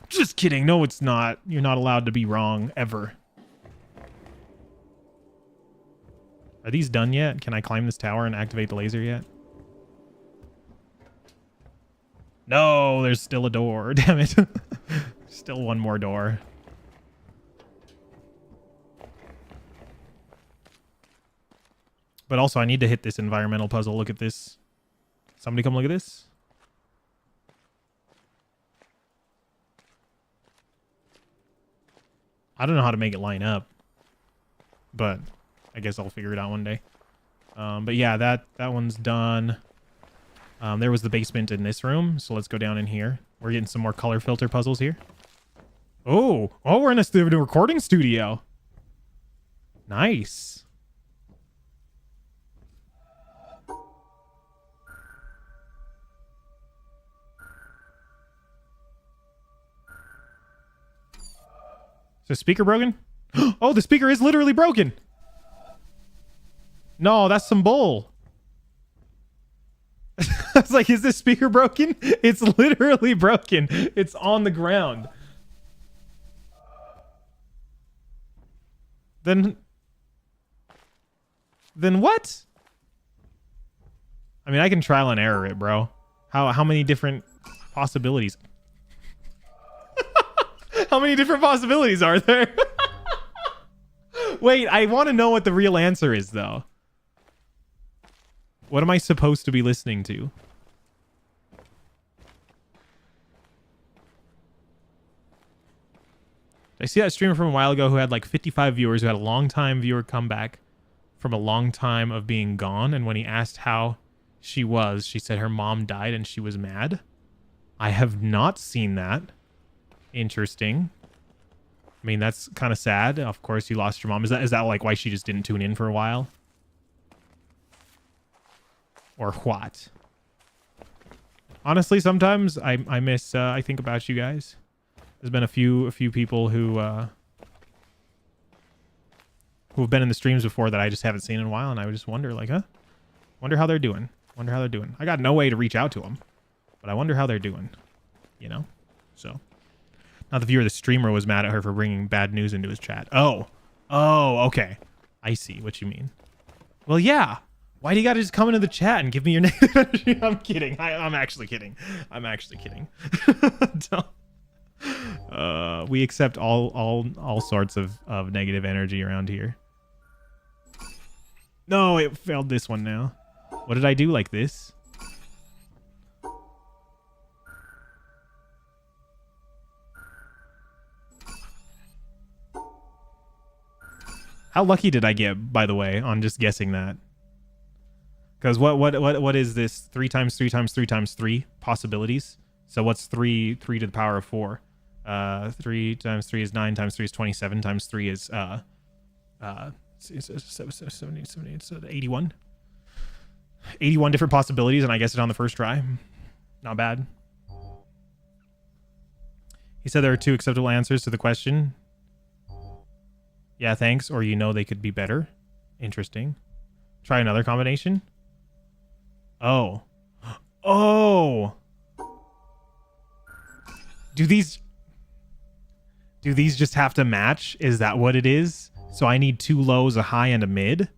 Just kidding. No, it's not. You're not allowed to be wrong ever. Are these done yet? Can I climb this tower and activate the laser yet? No, there's still a door. Damn it. Still one more door. But also, I need to hit this environmental puzzle. Look at this. Somebody come look at this. I don't know how to make it line up, but I guess I'll figure it out one day. But yeah, that one's done. There was the basement in this room, so let's go down in here. We're getting some more color filter puzzles here. Oh, we're in a recording studio. Nice. Is the speaker broken? Oh, the speaker is literally broken. No, that's some bull. I was like, is this speaker broken? It's literally broken. It's on the ground. Then what? I mean, I can trial and error it, bro. How many different possibilities? How many different possibilities are there? Wait, I want to know what the real answer is, though. What am I supposed to be listening to? I see that streamer from a while ago who had like 55 viewers, who had a long time viewer come back from a long time of being gone. And when he asked how she was, she said her mom died and she was mad. I have not seen that. Interesting. I mean, that's kind of sad. Of course, you lost your mom. Is that like why she just didn't tune in for a while? Or what? Honestly, sometimes I miss. I think about you guys. There's been a few people who have been in the streams before that I just haven't seen in a while, and I would just wonder, like, wonder how they're doing. Wonder how they're doing. I got no way to reach out to them, but I wonder how they're doing. You know, so. Not the viewer, the streamer was mad at her for bringing bad news into his chat. Oh, okay. I see what you mean. Well, yeah. Why do you gotta just come into the chat and give me your negative energy? I'm kidding. I'm actually kidding. I'm actually kidding. We accept all sorts of negative energy around here. No, it failed this one now. What did I do like this? How lucky did I get, by the way, on just guessing that? Because what is this? 3 times 3 times 3 times 3 possibilities. So what's 3 to the power of 4? 3 times 3 is 9 times 3 is 27 times 3 is 81. 81 different possibilities, and I guessed it on the first try. Not bad. He said there are 2 acceptable answers to the question. Yeah, thanks. Or you know they could be better. Interesting. Try another combination. Oh. Do these just have to match? Is that what it is? So I need 2 lows, a high, and a mid?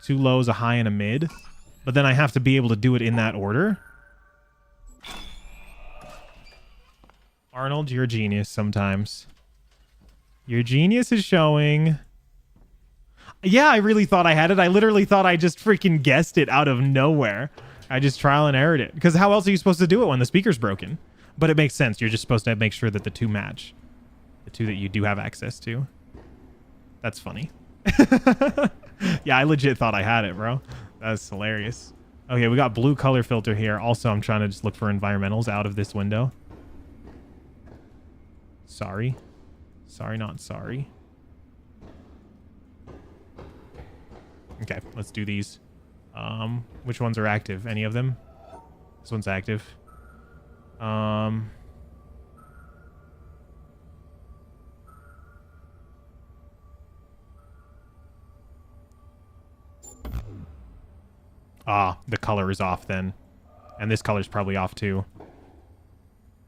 2 lows, a high, and a mid? But then I have to be able to do it in that order? Arnold, you're a genius sometimes. Your genius is showing. Yeah, I really thought I had it. I literally thought I just freaking guessed it out of nowhere. I just trial and errored it. Because how else are you supposed to do it when the speaker's broken? But it makes sense. You're just supposed to make sure that the 2 match. The 2 that you do have access to. That's funny. Yeah, I legit thought I had it, bro. That's hilarious. Okay, we got blue color filter here. Also, I'm trying to just look for environmentals out of this window. Sorry. Sorry, not sorry. Okay, let's do these. Which ones are active? Any of them? This one's active. Ah, the color is off then. And this color's probably off too.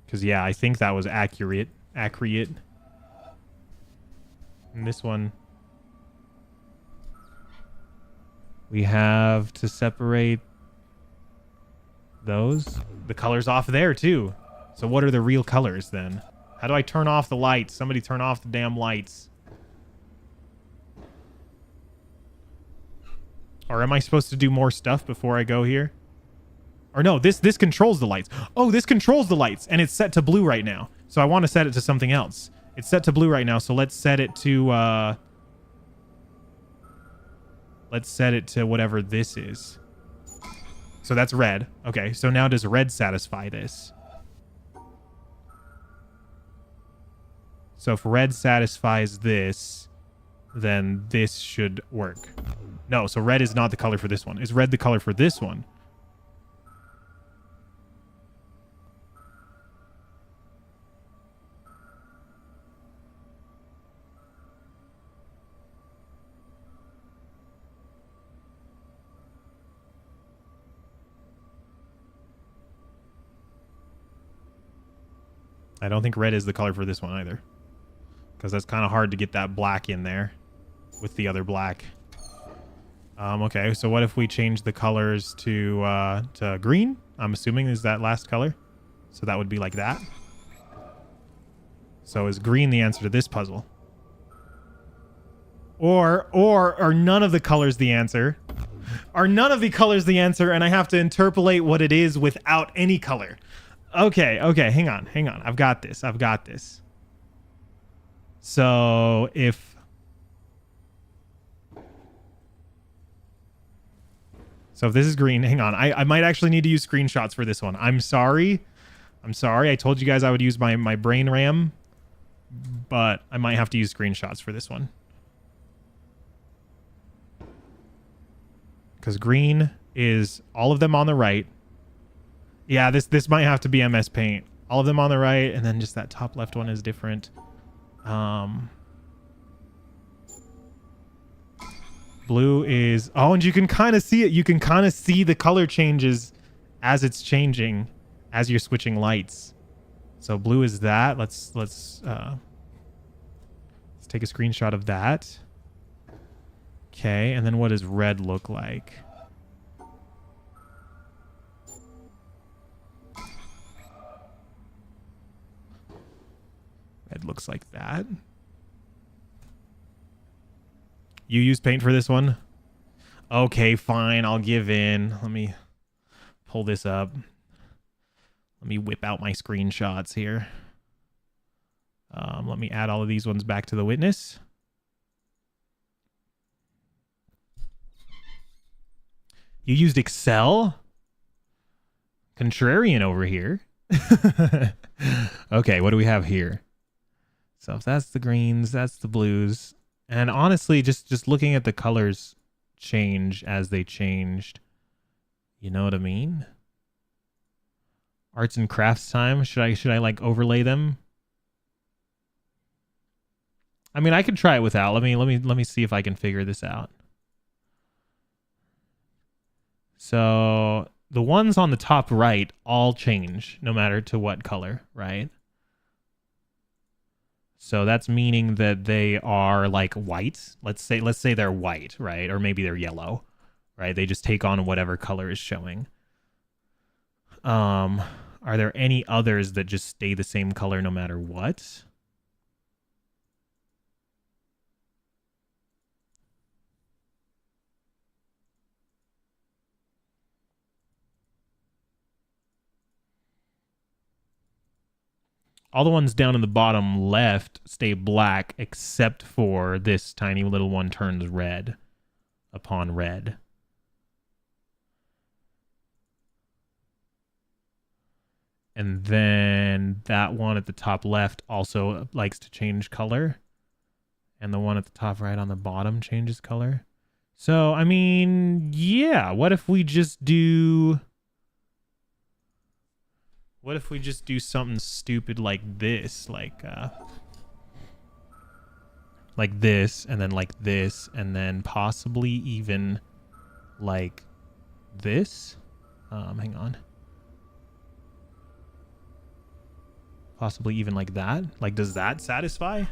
Because, yeah, I think that was accurate. Accurate. And this one... we have to separate those. The color's off there, too. So what are the real colors, then? How do I turn off the lights? Somebody turn off the damn lights. Or am I supposed to do more stuff before I go here? Or no, this controls the lights. Oh, this controls the lights, and it's set to blue right now. So I want to set it to something else. It's set to blue right now, so let's set it to... let's set it to whatever this is. So that's red. Okay, so now does red satisfy this? So if red satisfies this, then this should work. No, so red is not the color for this one. Is red the color for this one? I don't think red is the color for this one either. Because that's kind of hard to get that black in there with the other black. Okay, so what if we change the colors to green? I'm assuming is that last color. So that would be like that. So is green the answer to this puzzle? Or are none of the colors the answer? Are none of the colors the answer and I have to interpolate what it is without any color? Okay, hang on. I've got this. So if... so if this is green, hang on. I might actually need to use screenshots for this one. I'm sorry. I told you guys I would use my brain RAM, but I might have to use screenshots for this one. Because green is all of them on the right. Yeah, this might have to be MS Paint. All of them on the right, and then just that top left one is different. Blue is... oh, and you can kind of see it. You can kind of see the color changes as it's changing, as you're switching lights. So blue is that. Let's take a screenshot of that. Okay, and then what does red look like? Red looks like that. You used paint for this one? Okay, fine. I'll give in. Let me pull this up. Let me whip out my screenshots here. Let me add all of these ones back to the witness. You used Excel? Contrarian over here. Okay, what do we have here? So if that's the greens, that's the blues. And honestly, just looking at the colors change as they changed. You know what I mean? Arts and crafts time. Should I like overlay them? I mean, I could try it without. Let me see if I can figure this out. So the ones on the top right all change no matter to what color, right? So that's meaning that they are like white. Let's say they're white, right? Or maybe they're yellow, right? They just take on whatever color is showing. Are there any others that just stay the same color no matter what? All the ones down in the bottom left stay black except for this tiny little one turns red upon red. And then that one at the top left also likes to change color. And the one at the top right on the bottom changes color. So, I mean, yeah, what if we just do... what if we just do something stupid like this? Like this, and then like this, and then possibly even like this. Hang on. Possibly even like that. Like, does that satisfy?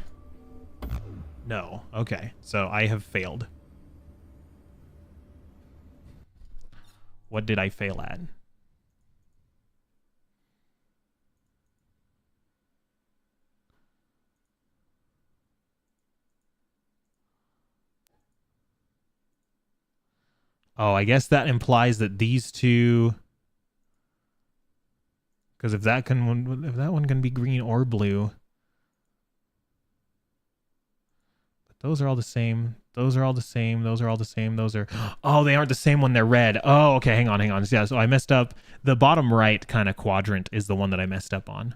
No. Okay. So I have failed. What did I fail at? Oh, I guess that implies that these two... Because if that one can be green or blue... But those are all the same. Those are all the same. Those are all the same. Those are... Oh, they aren't the same when they're red. Oh, okay. Hang on. Yeah, so I messed up. The bottom right kind of quadrant is the one that I messed up on.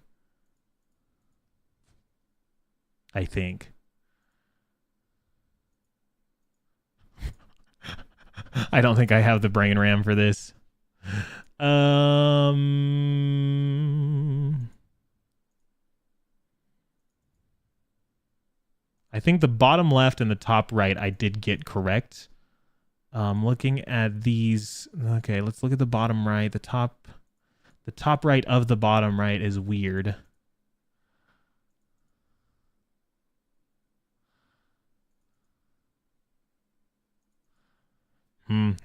I think. I don't think I have the brain RAM for this. I think the bottom left and the top right I did get correct. Looking at these, okay, let's look at the bottom right. The top right of the bottom right is weird.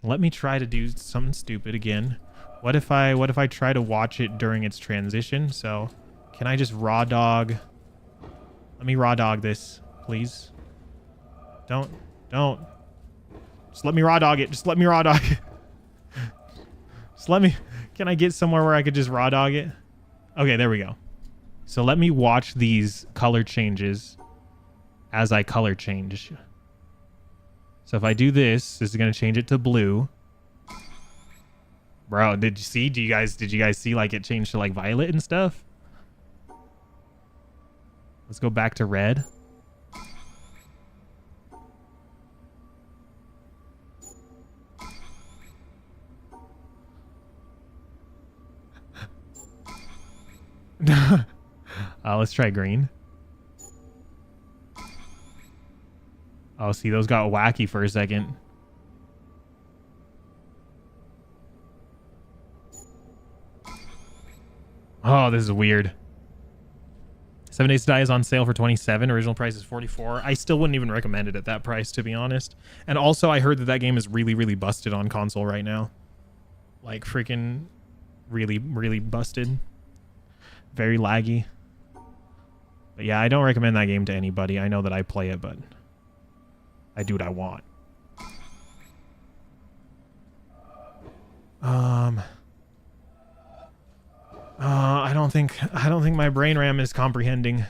Let me try to do something stupid again. What if I try to watch it during its transition? So, can I just raw dog? Let me raw dog this, please. Don't. Just let me raw dog it. Just let me raw dog it. Just let me. Can I get somewhere where I could just raw dog it? Okay, there we go. So let me watch these color changes as I color change. So if I do this is going to change it to blue. Bro, did you see? Did you guys see like it changed to like violet and stuff? Let's go back to red. Let's try green. Oh, see, those got wacky for a second. Oh, this is weird. 7 Days to Die is on sale for $27. Original price is $44. I still wouldn't even recommend it at that price, to be honest. And also, I heard that that game is really, really busted on console right now. Like, freaking really, really busted. Very laggy. But yeah, I don't recommend that game to anybody. I know that I play it, but I do what I want. I don't think my brain RAM is comprehending.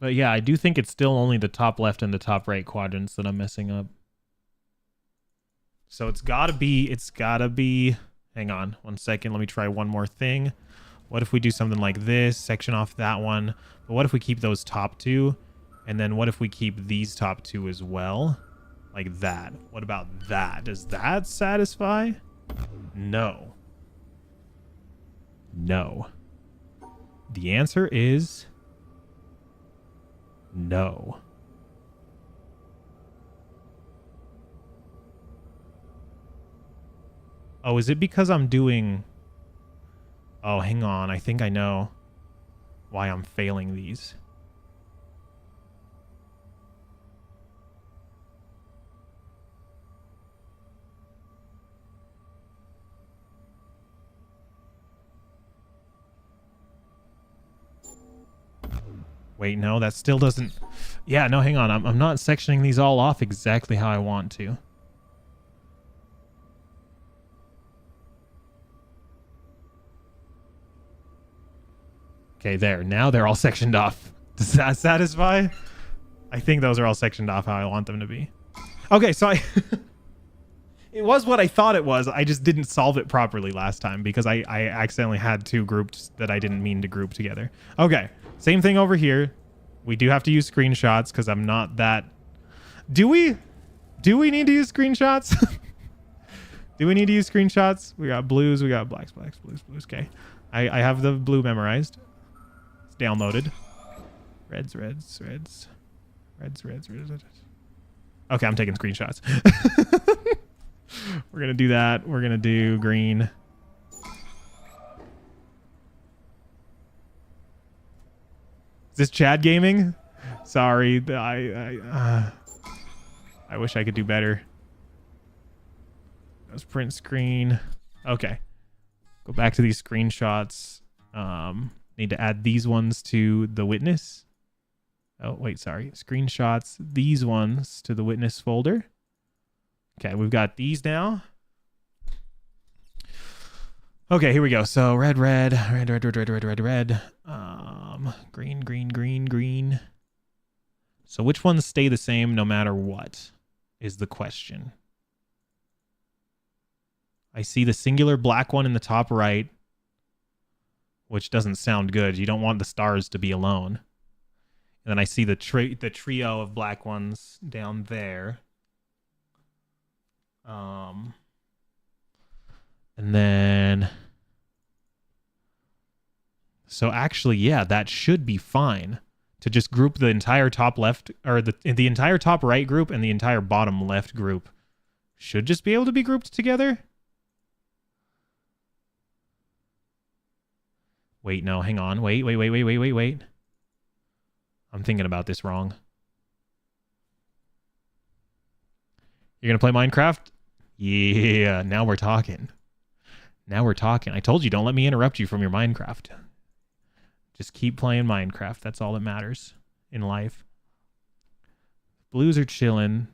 But yeah, I do think it's still only the top left and the top right quadrants that I'm messing up. So it's gotta be, hang on 1 second. Let me try one more thing. What if we do something like this, section off that one? But what if we keep those top two? And then what if we keep these top two as well? Like that. What about that? Does that satisfy? No. No. The answer is no. Oh, is it because I'm doing... Oh, hang on. I think I know why I'm failing these. Wait, no, that still doesn't... Yeah, no, hang on. I'm not sectioning these all off exactly how I want to. Okay, there. Now they're all sectioned off. Does that satisfy? I think those are all sectioned off how I want them to be. Okay, so I... It was what I thought it was. I just didn't solve it properly last time because I accidentally had two groups that I didn't mean to group together. Okay, same thing over here. We do have to use screenshots because I'm not that... Do we need to use screenshots? Do we need to use screenshots? We got blues, we got blacks, blacks, blues, blues. Okay. I have the blue memorized. It's downloaded. Reds, reds, reds. Reds, reds, reds, reds. Okay, I'm taking screenshots. We're going to do that. We're going to do green. Is this Chad Gaming? Sorry. I wish I could do better. That was print screen. Okay. Go back to these screenshots. Need to add these ones to the witness. Oh, wait, sorry. Screenshots, these ones to the witness folder. Okay, we've got these now. Okay, here we go. So red, red, red, red, red, red, red, red, red. Green, green, green, green. So which ones stay the same no matter what is the question. I see the singular black one in the top right, which doesn't sound good. You don't want the stars to be alone. And then I see the trio of black ones down there. And then... So actually, yeah, that should be fine. To just group the entire top left, or the entire top right group and the entire bottom left group should just be able to be grouped together. Wait, no, hang on. Wait. I'm thinking about this wrong. You're going to play Minecraft? Yeah, now we're talking. Now we're talking. I told you, don't let me interrupt you from your Minecraft. Just keep playing Minecraft. That's all that matters in life. Blues are chilling.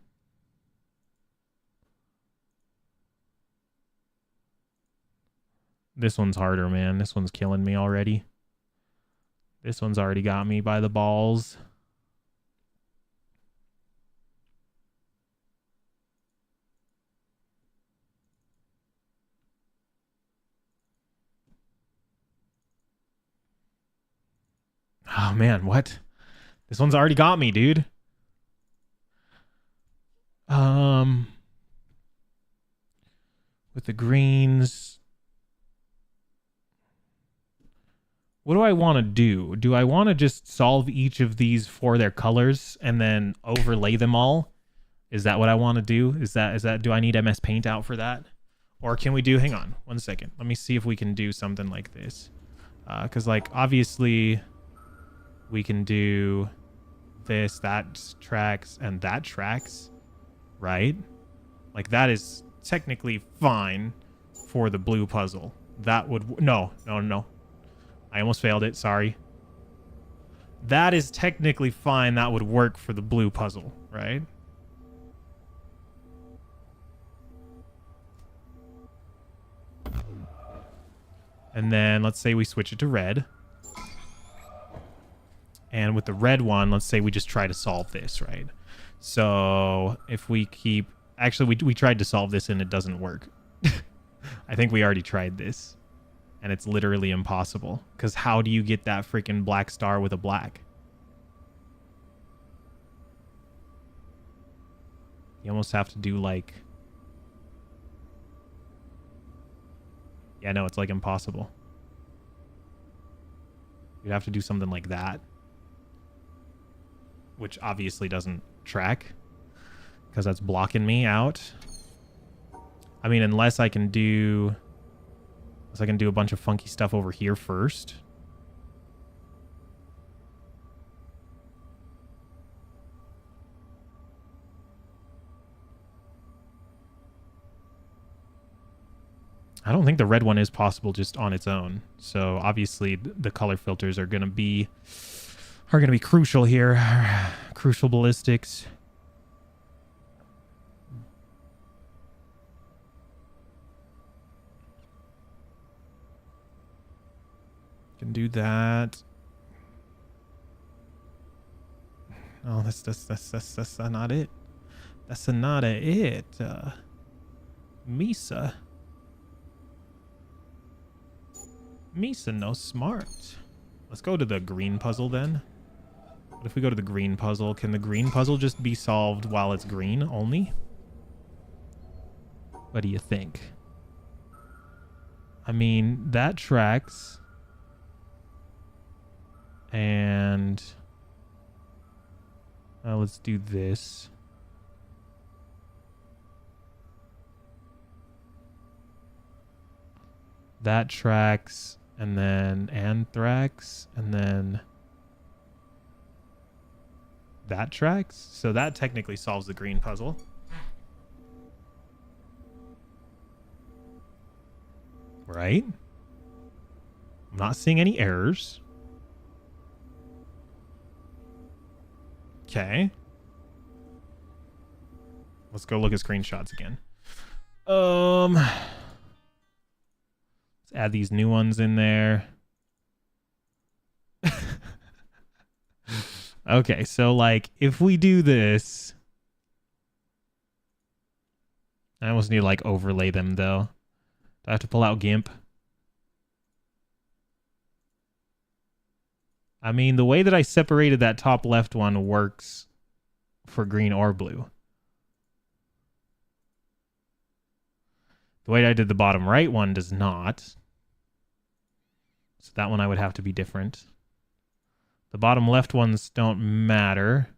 This one's harder, man. This one's killing me already. This one's already got me by the balls. Oh, man, what? This one's already got me, dude. With the greens... What do I want to do? Do I want to just solve each of these for their colors and then overlay them all? Is that what I want to do? Is that do I need MS Paint out for that? Or can we do, hang on, 1 second. Let me see if we can do something like this. Because like obviously we can do this, that tracks, and that tracks, right? Like that is technically fine for the blue puzzle. That would, no. I almost failed it, sorry. That is technically fine. That would work for the blue puzzle, right? And then let's say we switch it to red. And with the red one, let's say we just try to solve this, right? So if we keep... Actually, we tried to solve this and it doesn't work. I think we already tried this. And it's literally impossible. Because how do you get that freaking black star with a black? You almost have to do like... Yeah, no, it's like impossible. You'd have to do something like that. Which obviously doesn't track. Because that's blocking me out. I mean, unless I can do a bunch of funky stuff over here first. I don't think the red one is possible just on its own. So obviously the color filters are gonna be crucial here. Crucial ballistics. Can do that. Oh, that's not it. That's not it. Misa no smart. Let's go to the green puzzle then. What if we go to the green puzzle? Can the green puzzle just be solved while it's green only? What do you think? I mean, that tracks. And let's do this. That tracks, and then anthrax, and then that tracks. So that technically solves the green puzzle. Right? I'm not seeing any errors. Okay. Let's go look at screenshots again. Let's add these new ones in there. Okay, so like if we do this, I almost need to like overlay them though. Do I have to pull out GIMP? I mean, the way that I separated that top left one works for green or blue. The way I did the bottom right one does not. So that one I would have to be different. The bottom left ones don't matter.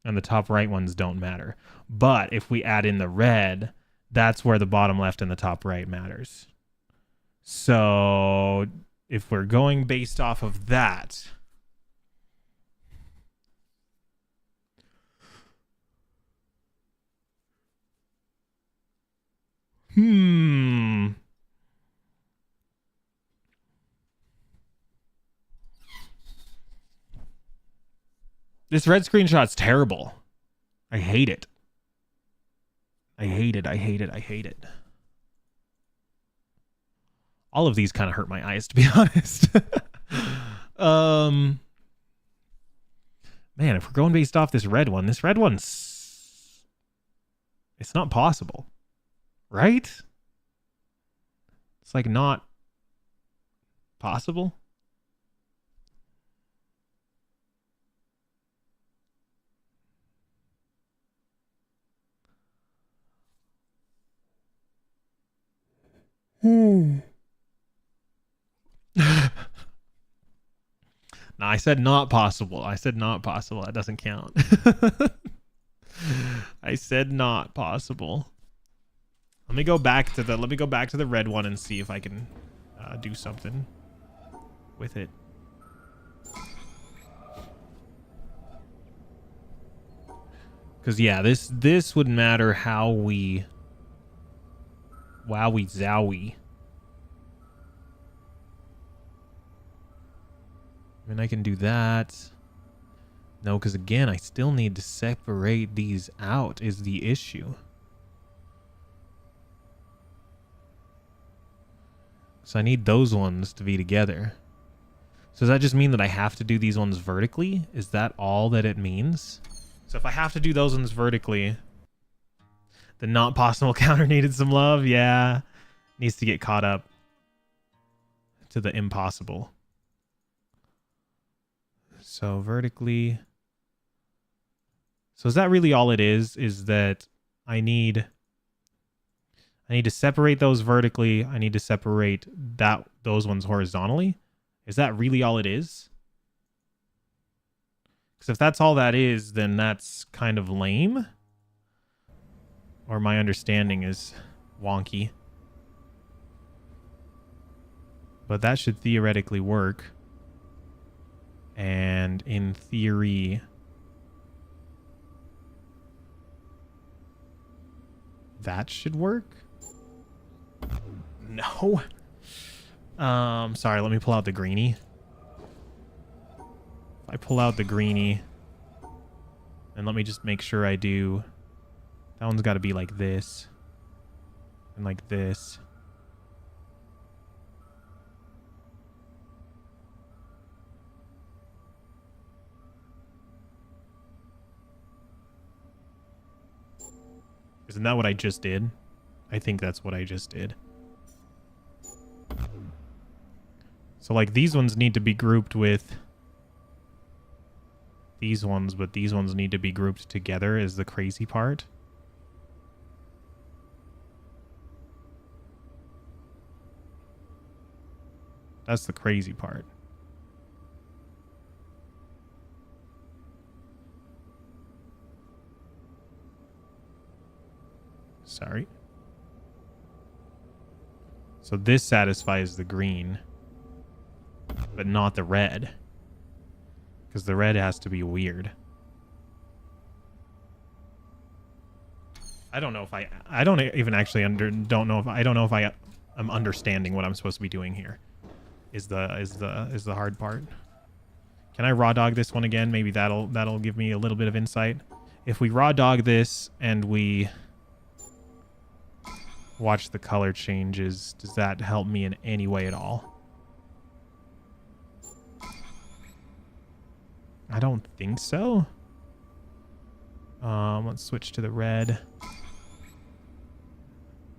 And the top right ones don't matter. But if we add in the red, that's where the bottom left and the top right matters. So if we're going based off of that, this red screenshot's terrible. I hate it. I hate it. I hate it. I hate it. All of these kind of hurt my eyes, to be honest. Man, if we're going based off this red one's... It's not possible. Right? It's like not possible. No, I said not possible. I said not possible. That doesn't count. I said not possible. Let me go back to the red one and see if I can do something with it. Because yeah, this would matter how we wowie zowie. I mean, I can do that. No, because again, I still need to separate these out is the issue. So I need those ones to be together. So does that just mean that I have to do these ones vertically? Is that all that it means? So if I have to do those ones vertically, the not possible counter needed some love. Yeah. Needs to get caught up to the impossible. So vertically. So is that really all it is? Is that I need to separate those vertically. I need to separate those ones horizontally. Is that really all it is? Because if that's all that is, then that's kind of lame. Or my understanding is wonky. But that should theoretically work. And in theory, that should work. No. Sorry, let me pull out the greenie. If I pull out the greenie, and let me just make sure I do. That one's got to be like this. And like this. Isn't that what I just did? I think that's what I just did. So like these ones need to be grouped with these ones, but these ones need to be grouped together is the crazy part. That's the crazy part. Sorry. So this satisfies the green, but not the red. Because the red has to be weird. I don't know if I don't even actually don't know if I am understanding what I'm supposed to be doing here. Is the hard part. Can I raw dog this one again? Maybe that'll give me a little bit of insight. If we raw dog this and we watch the color changes, does that help me in any way at all? I don't think so. Let's switch to the red.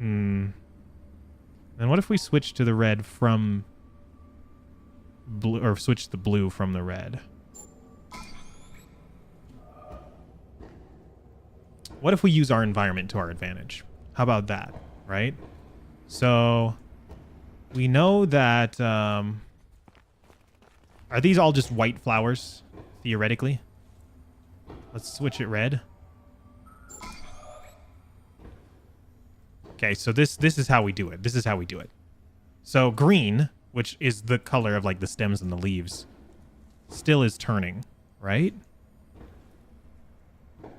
And what if we switch to the red from blue, or switch the blue from the red? What if we use our environment to our advantage? How about that, right? So we know that are these all just white flowers theoretically? Let's switch it red. Okay, so this is how we do it. This is how we do it. So green, which is the color of like the stems and the leaves, still is turning, right?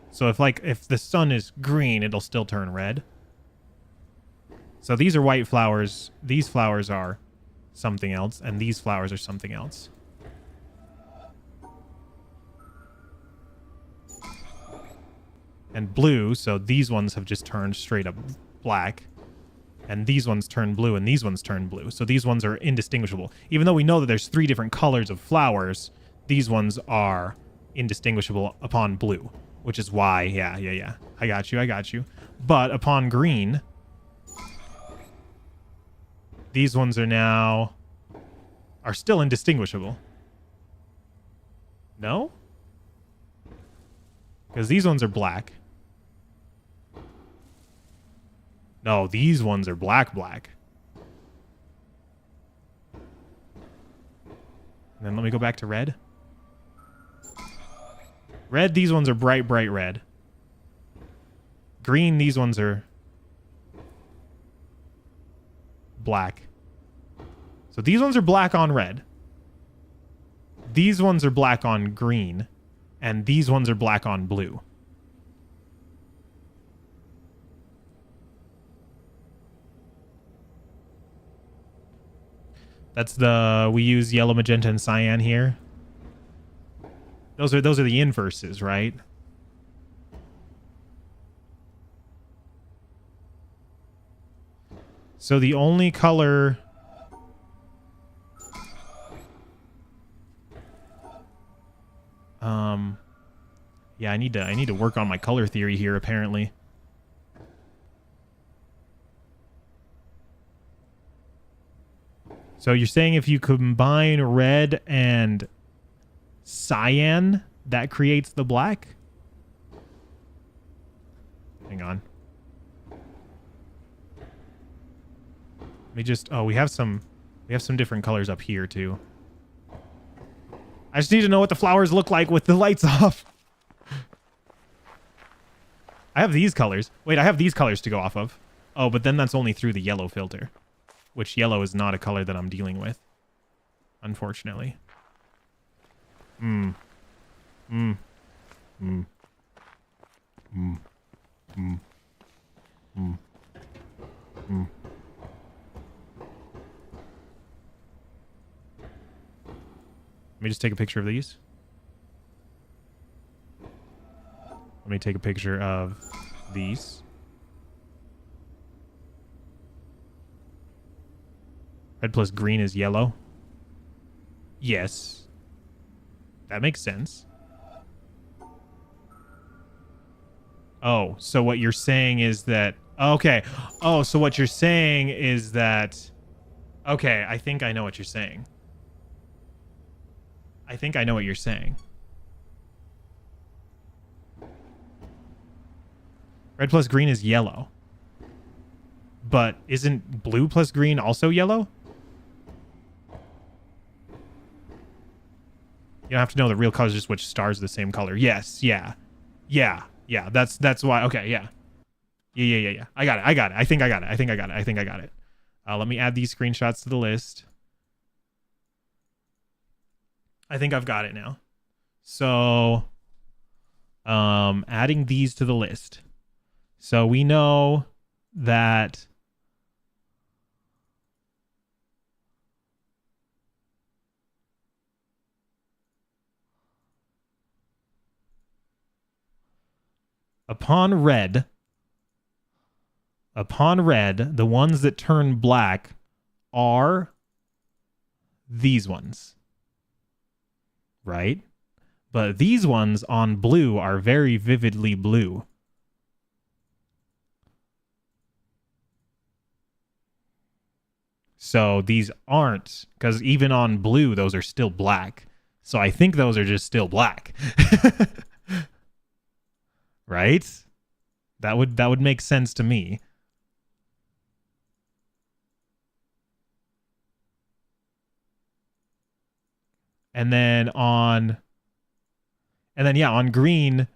So if the sun is green, it'll still turn red. So these are white flowers. These flowers are something else, and these flowers are something else. And blue, so these ones have just turned straight up black, and these ones turn blue, and these ones turn blue. So these ones are indistinguishable. Even though we know that there's 3 different colors of flowers, these ones are indistinguishable upon blue, which is why, yeah. I got you. But upon green, these ones are still indistinguishable. No? Because these ones are black. No, these ones are black. And then let me go back to red. Red, these ones are bright red. Green, these ones are black. So these ones are black on red. These ones are black on green. And these ones are black on blue. We use yellow, magenta, and cyan here. Those are the inverses, right? So the only color yeah, I need to work on my color theory here apparently. So you're saying if you combine red and cyan, that creates the black? Hang on. Let me just we have some different colors up here too. I just need to know what the flowers look like with the lights off. I have these colors. Wait, I have these colors to go off of. Oh, but then that's only through the yellow filter, which yellow is not a color that I'm dealing with, unfortunately. Let me just take a picture of these. Let me take a picture of these. Red plus green is yellow. Yes. That makes sense. Oh, so what you're saying is that... Okay. Oh, so what you're saying is that... Okay, I think I know what you're saying. I think I know what you're saying. Red plus green is yellow. But isn't blue plus green also yellow? You don't have to know the real colors, just which stars are the same color. Yes, yeah. Yeah, yeah. That's why. Okay, yeah. Yeah. I got it. I think I got it. Let me add these screenshots to the list. I think I've got it now. So, adding these to the list. So we know that upon red, the ones that turn black are these ones. Right? But these ones on blue are very vividly blue. So these aren't, because even on blue, those are still black. So I think those are just still black. Right? That would make sense to me. And then on green,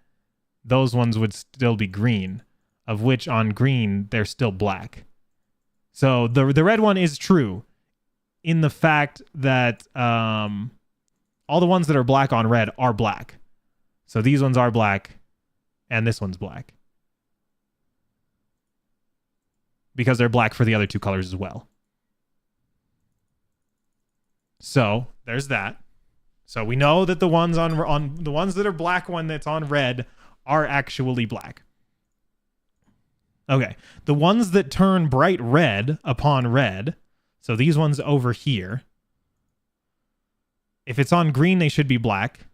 those ones would still be green, of which on green they're still black. So the red one is true in the fact that all the ones that are black on red are black. So these ones are black and this one's black. Because they're black for the other two colors as well. So there's that. So we know that the ones on the ones that are black one that's on red are actually black. Okay. The ones that turn bright red upon red, so these ones over here, if it's on green, they should be black.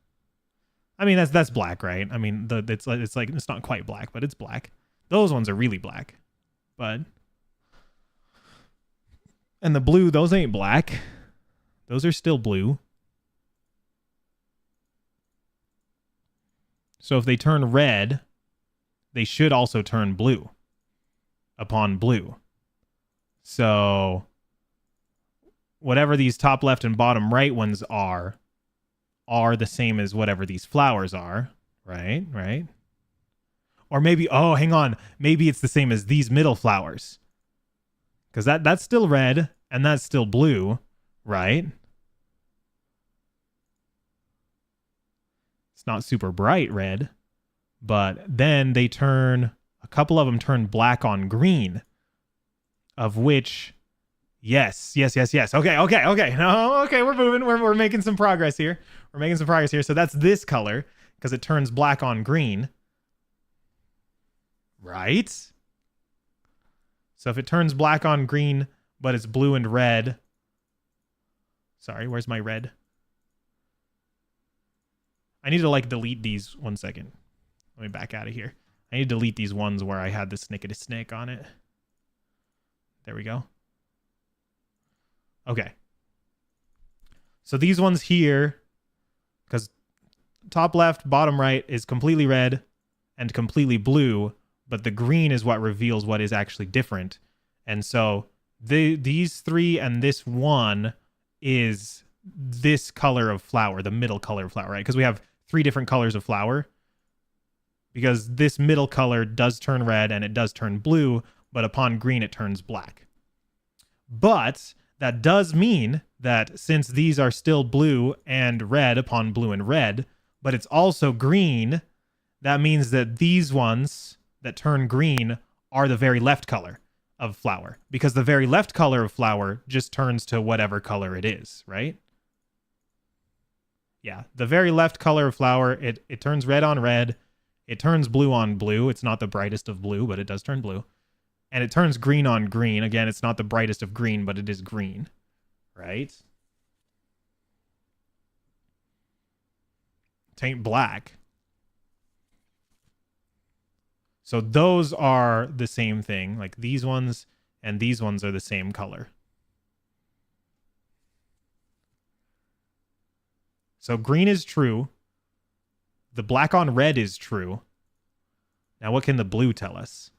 I mean, that's black, right? I mean, it's not quite black, but it's black. Those ones are really black. But and the blue, those ain't black. Those are still blue. So if they turn red, they should also turn blue upon blue. So whatever these top left and bottom right ones are the same as whatever these flowers are, right? Right? Or maybe, oh, hang on. Maybe it's the same as these middle flowers. Because that's still red and that's still blue, right? It's not super bright red, but then they turn, a couple of them turn black on green, of which, yes. Okay. No, okay, we're moving. We're making some progress here. So that's this color, because it turns black on green. Right? So if it turns black on green, but it's blue and red. Sorry, where's my red? I need to delete these 1 second. Let me back out of here. I need to delete these ones where I had the snickety snick on it. There we go. Okay. So these ones here, because top left, bottom right is completely red and completely blue, but the green is what reveals what is actually different. And so these three and this one is this color of flower, the middle color of flower, right? Because we have 3 different colors of flower. Because this middle color does turn red and it does turn blue, but upon green it turns black. But that does mean that since these are still blue and red upon blue and red, but it's also green, that means that these ones that turn green are the very left color of flower. Because the very left color of flower just turns to whatever color it is, right? Yeah, the very left color of flower, it turns red on red. It turns blue on blue. It's not the brightest of blue, but it does turn blue. And it turns green on green. Again, it's not the brightest of green, but it is green. Right? Taint black. So those are the same thing. Like these ones and these ones are the same color. So green is true. The black on red is true. Now what can the blue tell us?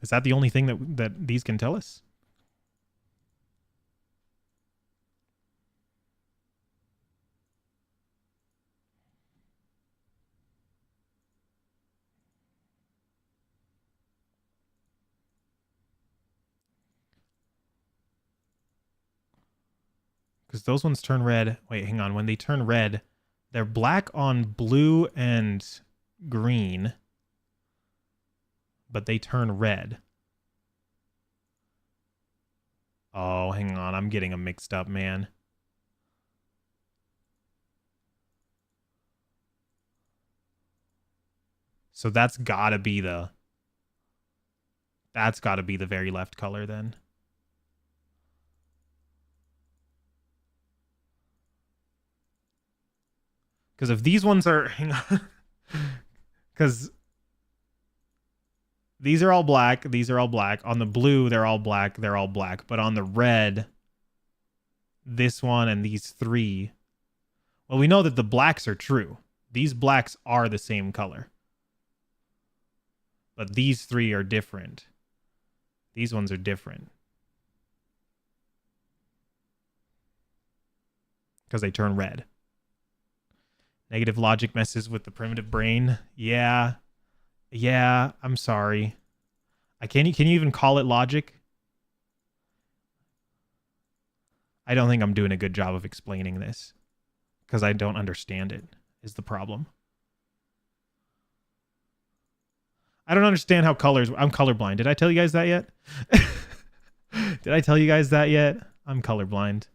Is that the only thing that these can tell us? Because those ones turn red. Wait, hang on. When they turn red, they're black on blue and green, but they turn red. Oh, hang on. I'm getting them mixed up, man. So that's gotta be the very left color then. Because if these ones are, hang on, because these are all black, these are all black. On the blue, they're all black, but on the red, this one and these three, well, we know that the blacks are true. These blacks are the same color. But these three are different. These ones are different. Because they turn red. Negative logic messes with the primitive brain. Yeah. Yeah, I'm sorry. Can you even call it logic? I don't think I'm doing a good job of explaining this. Because I don't understand it, is the problem. I don't understand how colors... I'm colorblind. Did I tell you guys that yet? Did I tell you guys that yet? I'm colorblind.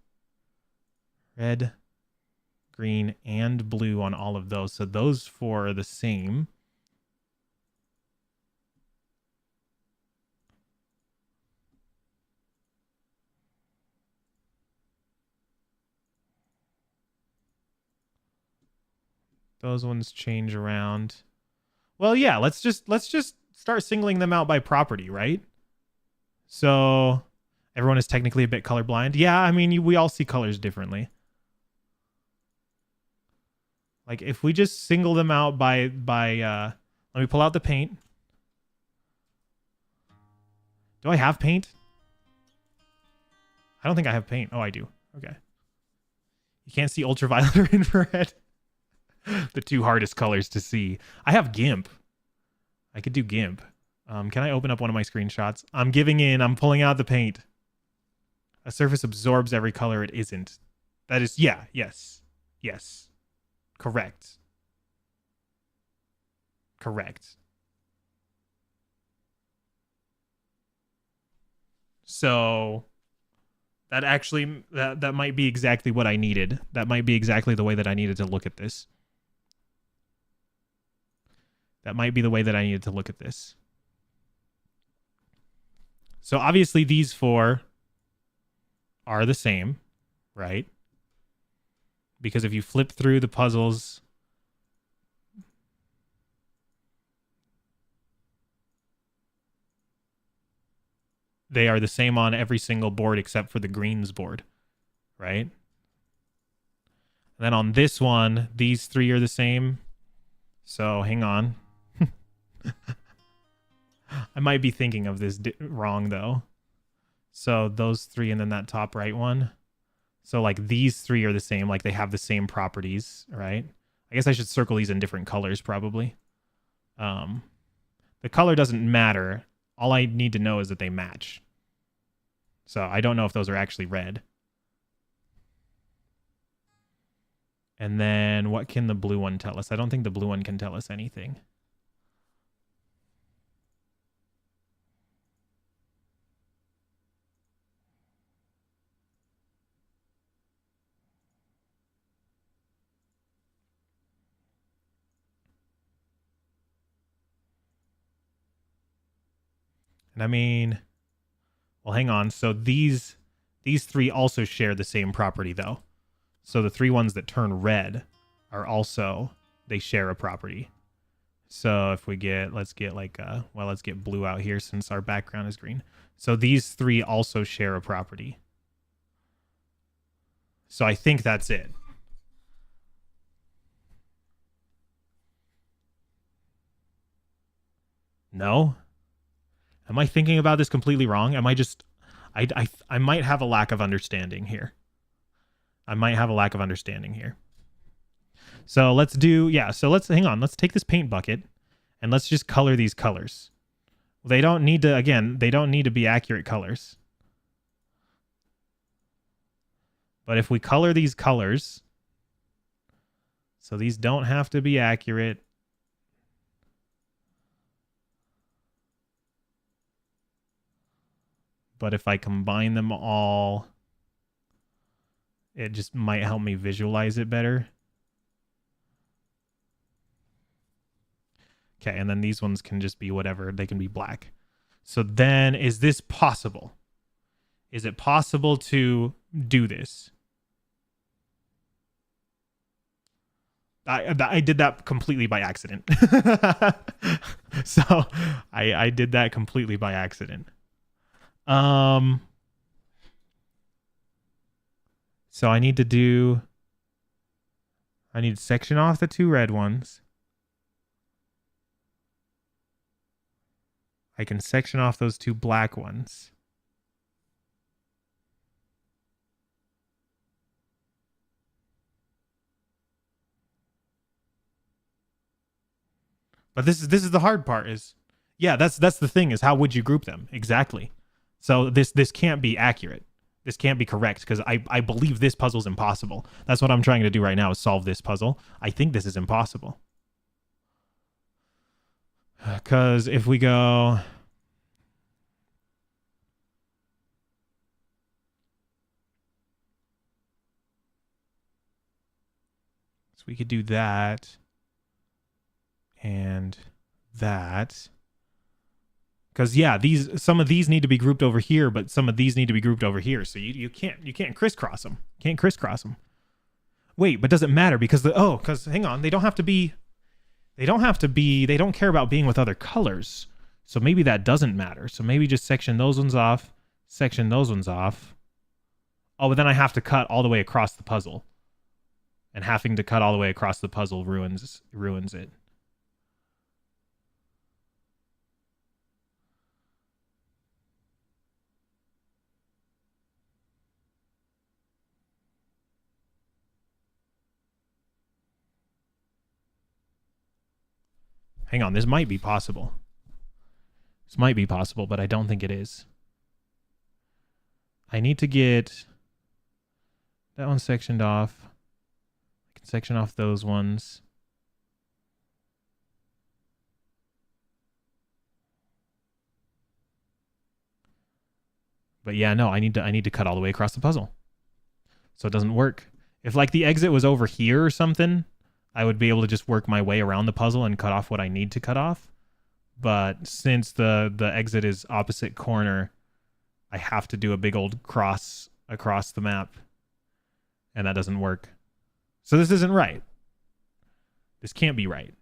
Red, green, and blue on all of those. So those four are the same. Those ones change around. Well, yeah, let's just start singling them out by property, right? So everyone is technically a bit colorblind. Yeah, I mean, we all see colors differently. Like if we just single them out by let me pull out the paint. Do I have paint? I don't think I have paint. Oh, I do. Okay. You can't see ultraviolet or infrared. The two hardest colors to see. I have GIMP. I could do GIMP. Can I open up one of my screenshots? I'm giving in. I'm pulling out the paint. A surface absorbs every color it isn't. That is, yeah, yes. Yes. Correct. Correct. So that actually, that might be exactly what I needed. That might be exactly the way that I needed to look at this. That might be the way that I needed to look at this. So obviously these four are the same, right? Because if you flip through the puzzles, they are the same on every single board except for the greens board, right? And then on this one, these three are the same. So hang on. I might be thinking of this wrong, though. So those three and then that top right one. So, like, these three are the same. Like, they have the same properties, right? I guess I should circle these in different colors, probably. The color doesn't matter. All I need to know is that they match. So I don't know if those are actually red. And then what can the blue one tell us? I don't think the blue one can tell us anything. And I mean, well, hang on. So these three also share the same property, though. So the three ones that turn red are also, they share a property. So if we get, let's get like, well, let's get blue out here since our background is green. So these three also share a property. So I think that's it. No? Am I thinking about this completely wrong? Am I just... I might have a lack of understanding here. I might have a lack of understanding here. So let's do... Yeah, so let's... Hang on. Let's take this paint bucket and let's just color these colors. They don't need to... Again, they don't need to be accurate colors. But if we color these colors... So these don't have to be accurate. But if I combine them all, it just might help me visualize it better. Okay, and then these ones can just be whatever. They can be black. So then, is this possible? Is it possible to do this? I did that completely by accident. So I did that completely by accident. So I need to section off the two red ones. I can section off those two black ones. But this is the hard part is, yeah, that's the thing is how would you group them? Exactly. So this can't be accurate. This can't be correct because I believe this puzzle's impossible. That's what I'm trying to do right now is solve this puzzle. I think this is impossible. Because if we go... So we could do that. And that... Because yeah, some of these need to be grouped over here, but some of these need to be grouped over here. So you can't crisscross them. Can't crisscross them. Wait, but does it matter? Because because hang on, they don't care about being with other colors. So maybe that doesn't matter. So maybe just section those ones off, section those ones off. Oh, but then I have to cut all the way across the puzzle. And having to cut all the way across the puzzle ruins it. Hang on, this might be possible. This might be possible, but I don't think it is. I need to get that one sectioned off. I can section off those ones. But yeah, no, I need to cut all the way across the puzzle. So it doesn't work. If like the exit was over here or something, I would be able to just work my way around the puzzle and cut off what I need to cut off. But since the exit is opposite corner, I have to do a big old cross across the map. And that doesn't work. So this isn't right. This can't be right.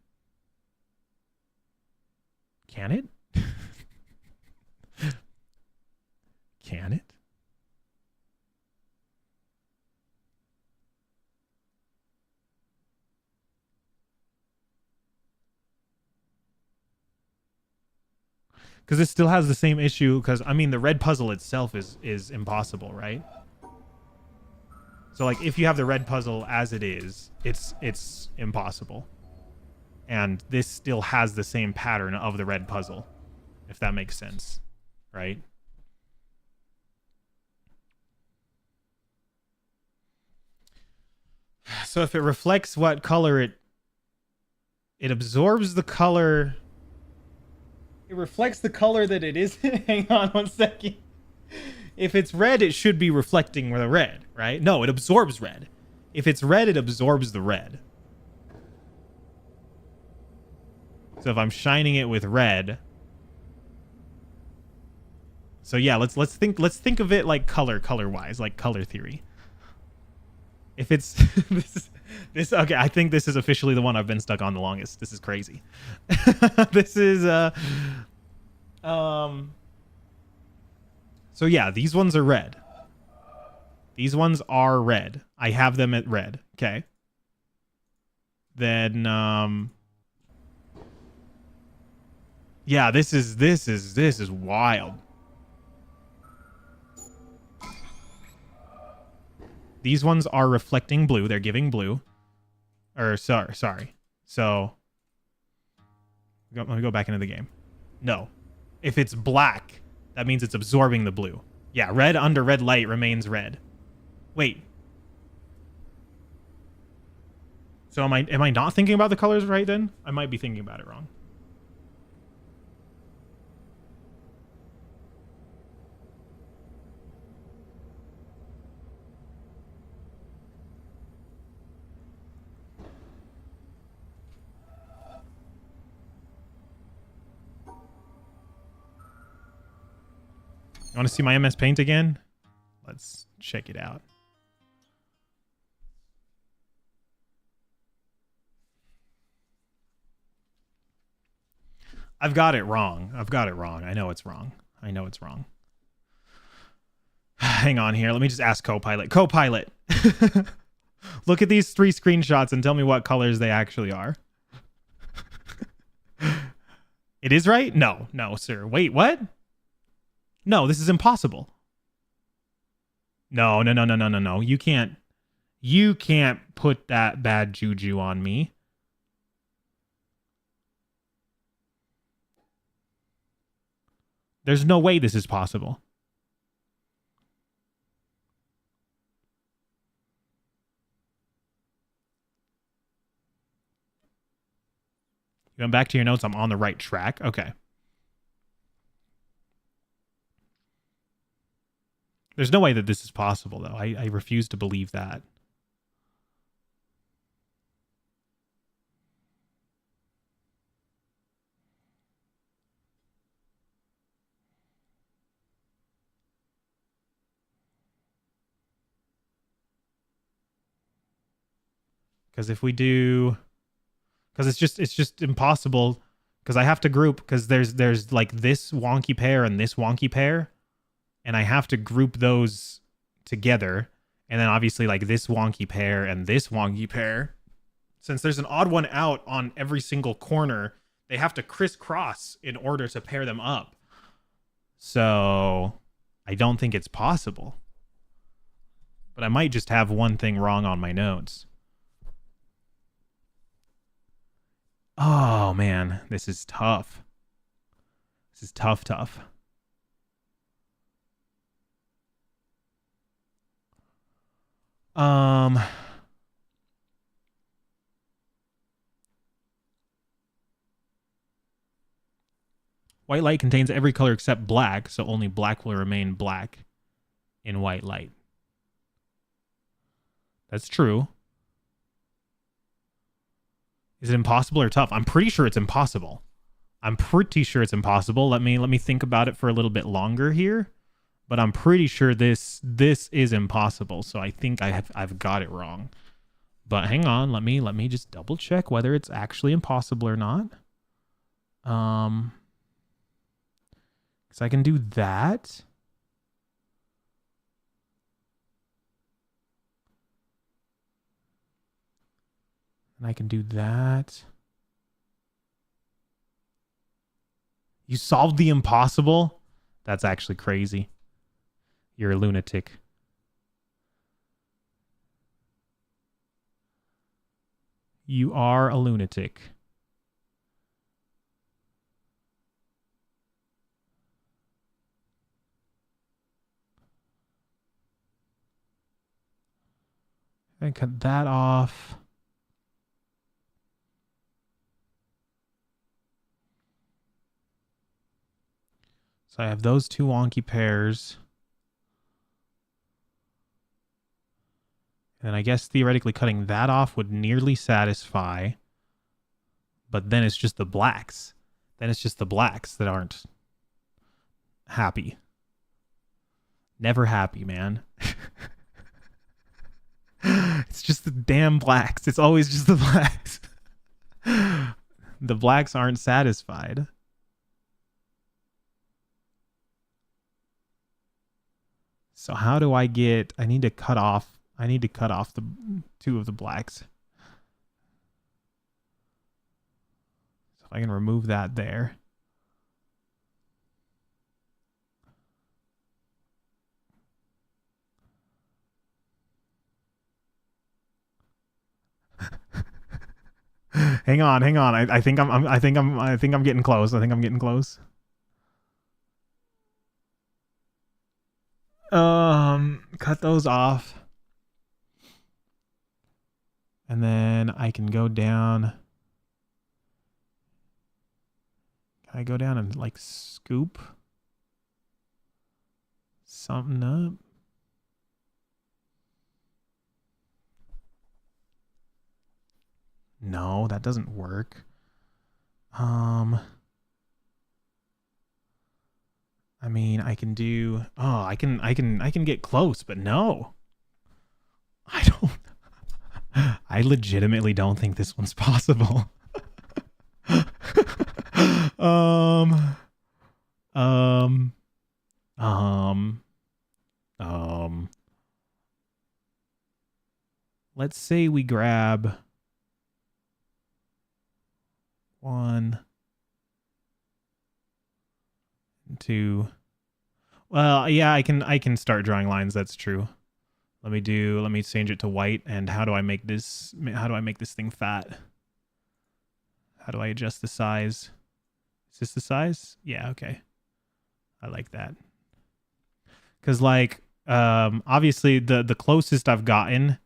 Can it? Can it? Because it still has the same issue. Because I mean, the red puzzle itself is impossible, right? So like, if you have the red puzzle as it is, it's impossible. And this still has the same pattern of the red puzzle, if that makes sense, right? So if it reflects what color it absorbs the color. It reflects the color that it is. Hang on one second. If it's red, it should be reflecting the red, right? No, it absorbs red. If it's red, it absorbs the red. So if I'm shining it with red. So yeah, let's think of it like color-wise, like color theory. If it's this okay, I think this is officially the one I've been stuck on the longest. This is crazy. This is so yeah, these ones are red. These ones are red. I have them at red. Okay. Then Yeah, this is wild. These ones are reflecting blue. They're giving blue. Or sorry. So let me go back into the game. No. If it's black, that means it's absorbing the blue. Yeah, red under red light remains red. Wait. So am I not thinking about the colors right then? I might be thinking about it wrong. You want to see my MS Paint again? Let's check it out. I've got it wrong. I know it's wrong. Hang on here. Let me just ask Copilot. Copilot, look at these 3 screenshots and tell me what colors they actually are. It is right? No, sir. Wait, what? No, this is impossible. No. You can't put that bad juju on me. There's no way this is possible. You went back to your notes. I'm on the right track. Okay. There's no way that this is possible, though. I refuse to believe that. Because if we do... Because it's just impossible. Because I have to group, because there's like this wonky pair and this wonky pair. And I have to group those together. And then obviously like this wonky pair and this wonky pair. Since there's an odd one out on every single corner, they have to crisscross in order to pair them up. So I don't think it's possible. But I might just have one thing wrong on my notes. Oh, man. This is tough. This is tough. White light contains every color except black, so only black will remain black in white light. That's true. Is it impossible or tough? I'm pretty sure it's impossible. Let me think about it for a little bit longer here. But I'm pretty sure this is impossible. So I think I've got it wrong. But hang on, let me just double check whether it's actually impossible or not. Because I can do that. And I can do that. You solved the impossible? That's actually crazy. You're a lunatic. You are a lunatic. And cut that off. So I have those 2 wonky pairs. And I guess theoretically cutting that off would nearly satisfy. But then it's just the blacks. That aren't happy. Never happy, man. It's just the damn blacks. It's always just the blacks. The blacks aren't satisfied. So how do I need to cut off the 2 of the blacks. So if I can remove that there. Hang on, hang on. I think I think I'm getting close. I think I'm getting close. Cut those off. And then I can go down. Can I go down and like scoop something up? No, that doesn't work. I mean, I can do. Oh, I can get close, but no. I don't. I legitimately don't think this one's possible. um, um, um, um. Let's say we grab 1, 2. Well, yeah, I can start drawing lines. That's true. Let me change it to white. And how do I make this thing fat? How do I adjust the size? Is this the size? Yeah, okay. I like that. Cause like, obviously the closest I've gotten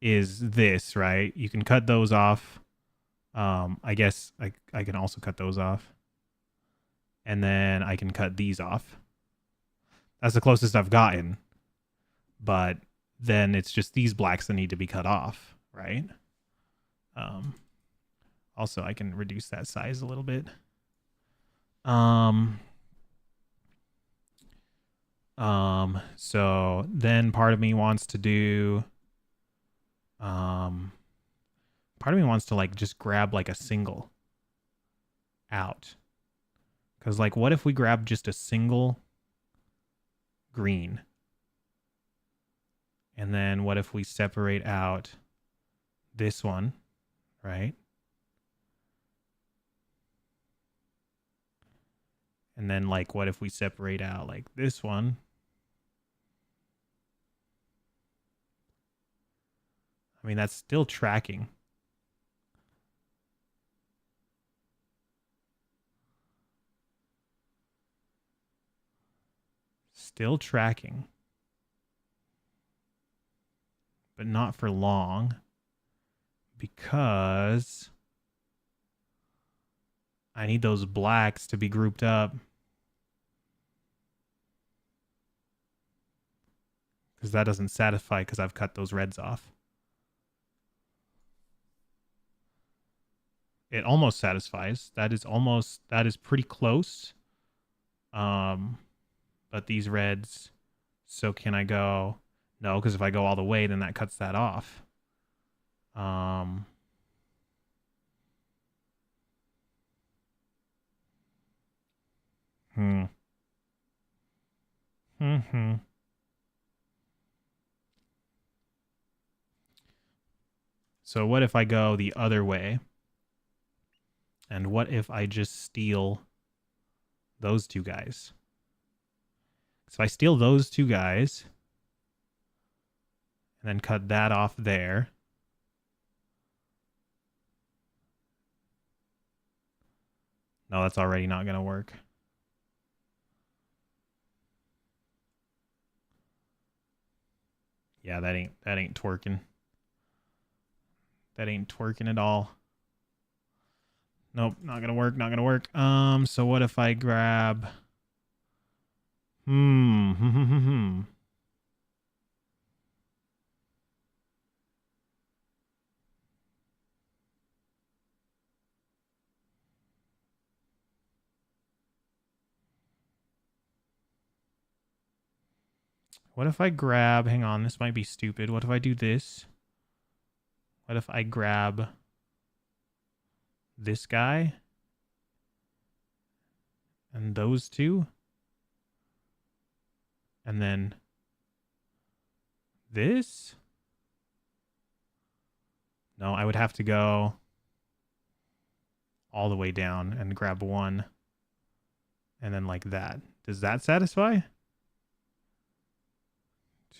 is this, right? You can cut those off. I guess I can also cut those off. And then I can cut these off. That's the closest I've gotten. But then it's just these blacks that need to be cut off, right? Also, I can reduce that size a little bit. So then part of me wants to do, part of me wants to like just grab like a single out. Cause like, what if we grab just a single green? And then what if we separate out this one, right? And then like, what if we separate out like this one? I mean, that's still tracking. Still tracking. But not for long. Because I need those blacks to be grouped up. Because that doesn't satisfy because I've cut those reds off. It almost satisfies. That is pretty close. But these reds, so can I go? No, because if I go all the way, then that cuts that off. So what if I go the other way? And what if I just steal those two guys? So I steal those two guys and then cut that off there. No, that's already not going to work. Yeah, that ain't twerking. That ain't twerking at all. Nope, not going to work, not going to work. So what if I grab What if I grab, hang on, this might be stupid. What if I do this? What if I grab this guy and those two? And then this? No, I would have to go all the way down and grab one. And then like that. Does that satisfy?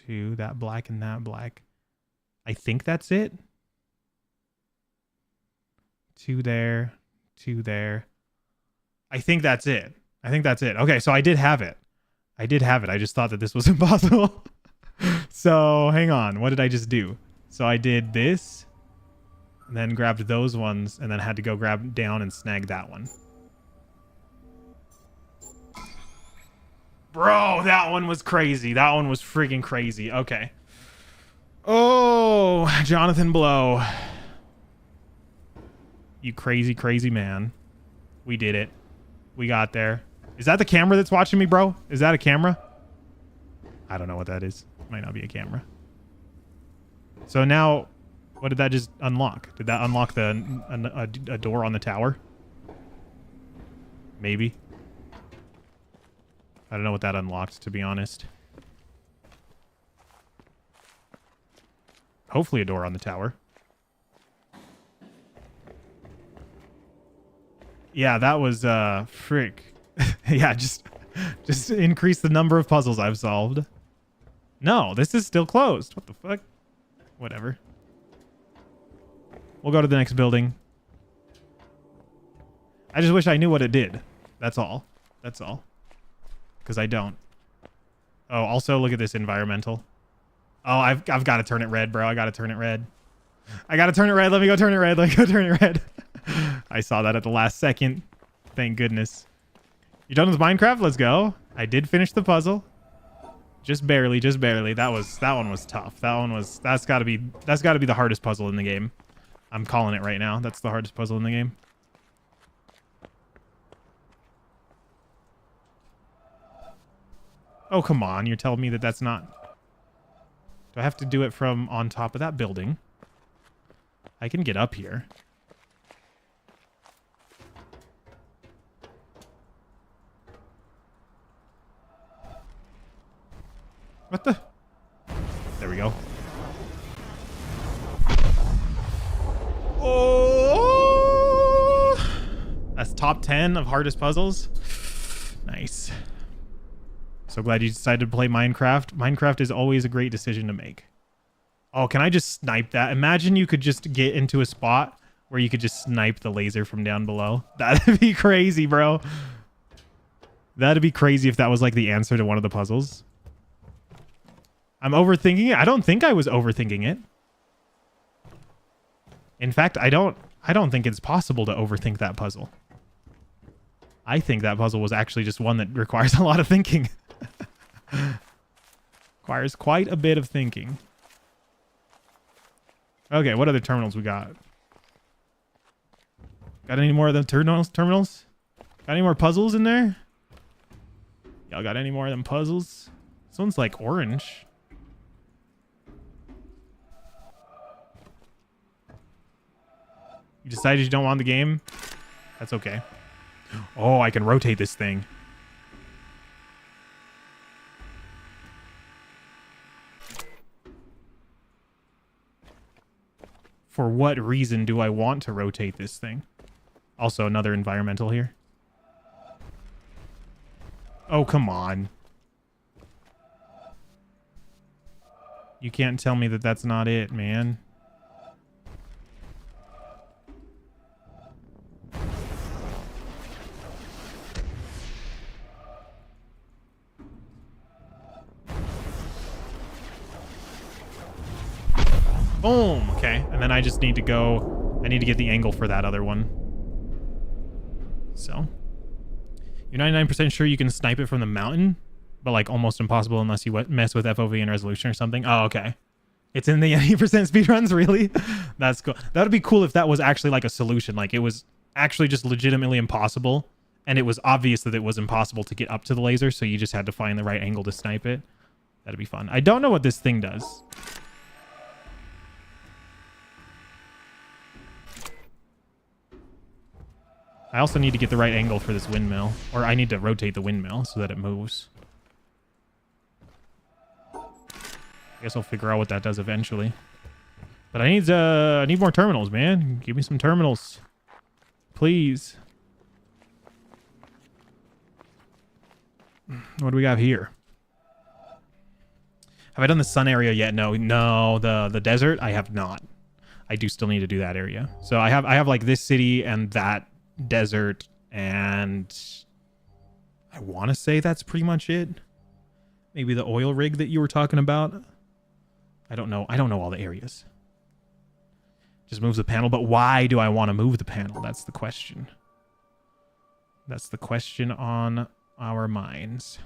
Two, that black and that black. I think that's it. 2 there, 2 there. I think that's it. Okay, so I did have it. I just thought that this was impossible. So hang on. What did I just do? So I did this, and then grabbed those ones, and then had to go grab down and snag that one. Bro, that one was crazy. That one was freaking crazy. Okay. Oh, Jonathan Blow. You crazy, crazy man. We did it. We got there. Is that the camera that's watching me, bro? Is that a camera? I don't know what that is. Might not be a camera. So now, what did that just unlock? Did that unlock a door on the tower? Maybe. I don't know what that unlocked, to be honest. Hopefully a door on the tower. Yeah, that was, frick. Yeah, just increase the number of puzzles I've solved. No, this is still closed. What the fuck? Whatever. We'll go to the next building. I just wish I knew what it did. That's all. That's all. Because I don't. Oh, also look at this environmental. Oh, I've got to turn it red, bro. I got to turn it red. I got to turn it red. Let me go turn it red. Let me go turn it red. I saw that at the last second. Thank goodness. You done with Minecraft? Let's go. I did finish the puzzle. Just barely, just barely. That one was tough. That's got to be the hardest puzzle in the game. I'm calling it right now. That's the hardest puzzle in the game. Oh, come on. You're telling me that that's not... Do I have to do it from on top of that building? I can get up here. What the? There we go. Oh! That's top 10 of hardest puzzles. Nice. So glad you decided to play Minecraft. Minecraft is always a great decision to make. Oh, can I just snipe that? Imagine you could just get into a spot where you could just snipe the laser from down below. That'd be crazy, bro. That'd be crazy if that was like the answer to one of the puzzles. I'm overthinking it. I don't think I was overthinking it. In fact, I don't think it's possible to overthink that puzzle. I think that puzzle was actually just one that requires a lot of thinking. Requires quite a bit of thinking. Okay, what other terminals we got? Got any more of them terminals? Got any more puzzles in there? Y'all got any more of them puzzles? This one's like orange. You decided you don't want the game? That's okay. Oh, I can rotate this thing. For what reason do I want to rotate this thing? Also, another environmental here. Oh, come on. You can't tell me that that's not it, man. Boom. Okay. And then I just need to go... I need to get the angle for that other one. So. You're 99% sure you can snipe it from the mountain? But like almost impossible unless you mess with FOV and resolution or something? Oh, okay. It's in the 80% speedruns? Really? That's cool. That would be cool if that was actually like a solution. Like it was actually just legitimately impossible. And it was obvious that it was impossible to get up to the laser. So you just had to find the right angle to snipe it. That'd be fun. I don't know what this thing does. I also need to get the right angle for this windmill. Or I need to rotate the windmill so that it moves. I guess I'll figure out what that does eventually. But I need more terminals, man. Give me some terminals. Please. What do we got here? Have I done the sun area yet? No. No, the desert? I have not. I do still need to do that area. So I have like this city and that desert, and I want to say that's pretty much it. Maybe the oil rig that you were talking about. I don't know. I don't know all the areas. Just moves the panel, but why do I want to move the panel? That's the question. That's the question on our minds.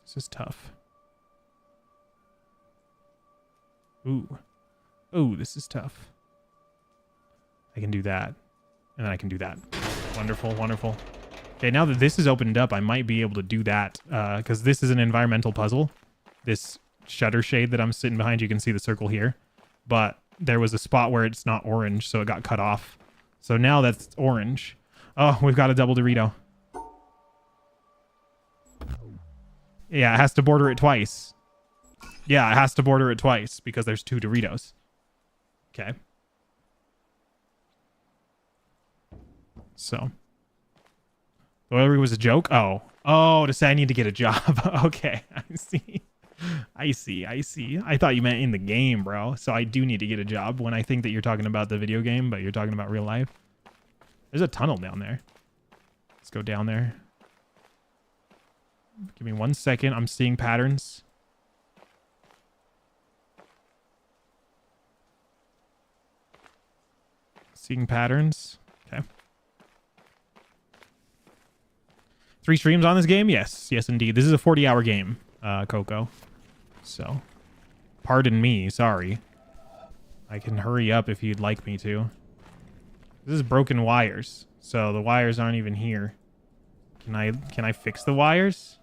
This is tough. Ooh, this is tough. I can do that. And then I can do that. Wonderful, wonderful. Okay, now that this is opened up, I might be able to do that. Because this is an environmental puzzle. This shutter shade that I'm sitting behind, you can see the circle here. But there was a spot where it's not orange, so it got cut off. So now that's orange. Oh, we've got a double Dorito. Yeah, it has to border it twice. Yeah, it has to border it twice because there's 2 Doritos. Okay. So. The oil rig was a joke? Oh, to say I need to get a job. Okay, I see. I thought you meant in the game, bro. So I do need to get a job when I think that you're talking about the video game, but you're talking about real life. There's a tunnel down there. Let's go down there. Give me 1 second. I'm seeing patterns. Seeing patterns. Okay. 3 streams on this game? Yes. Yes, indeed. This is a 40-hour game, Coco. So, pardon me. Sorry. I can hurry up if you'd like me to. This is broken wires. So, the wires aren't even here. Can I fix the wires?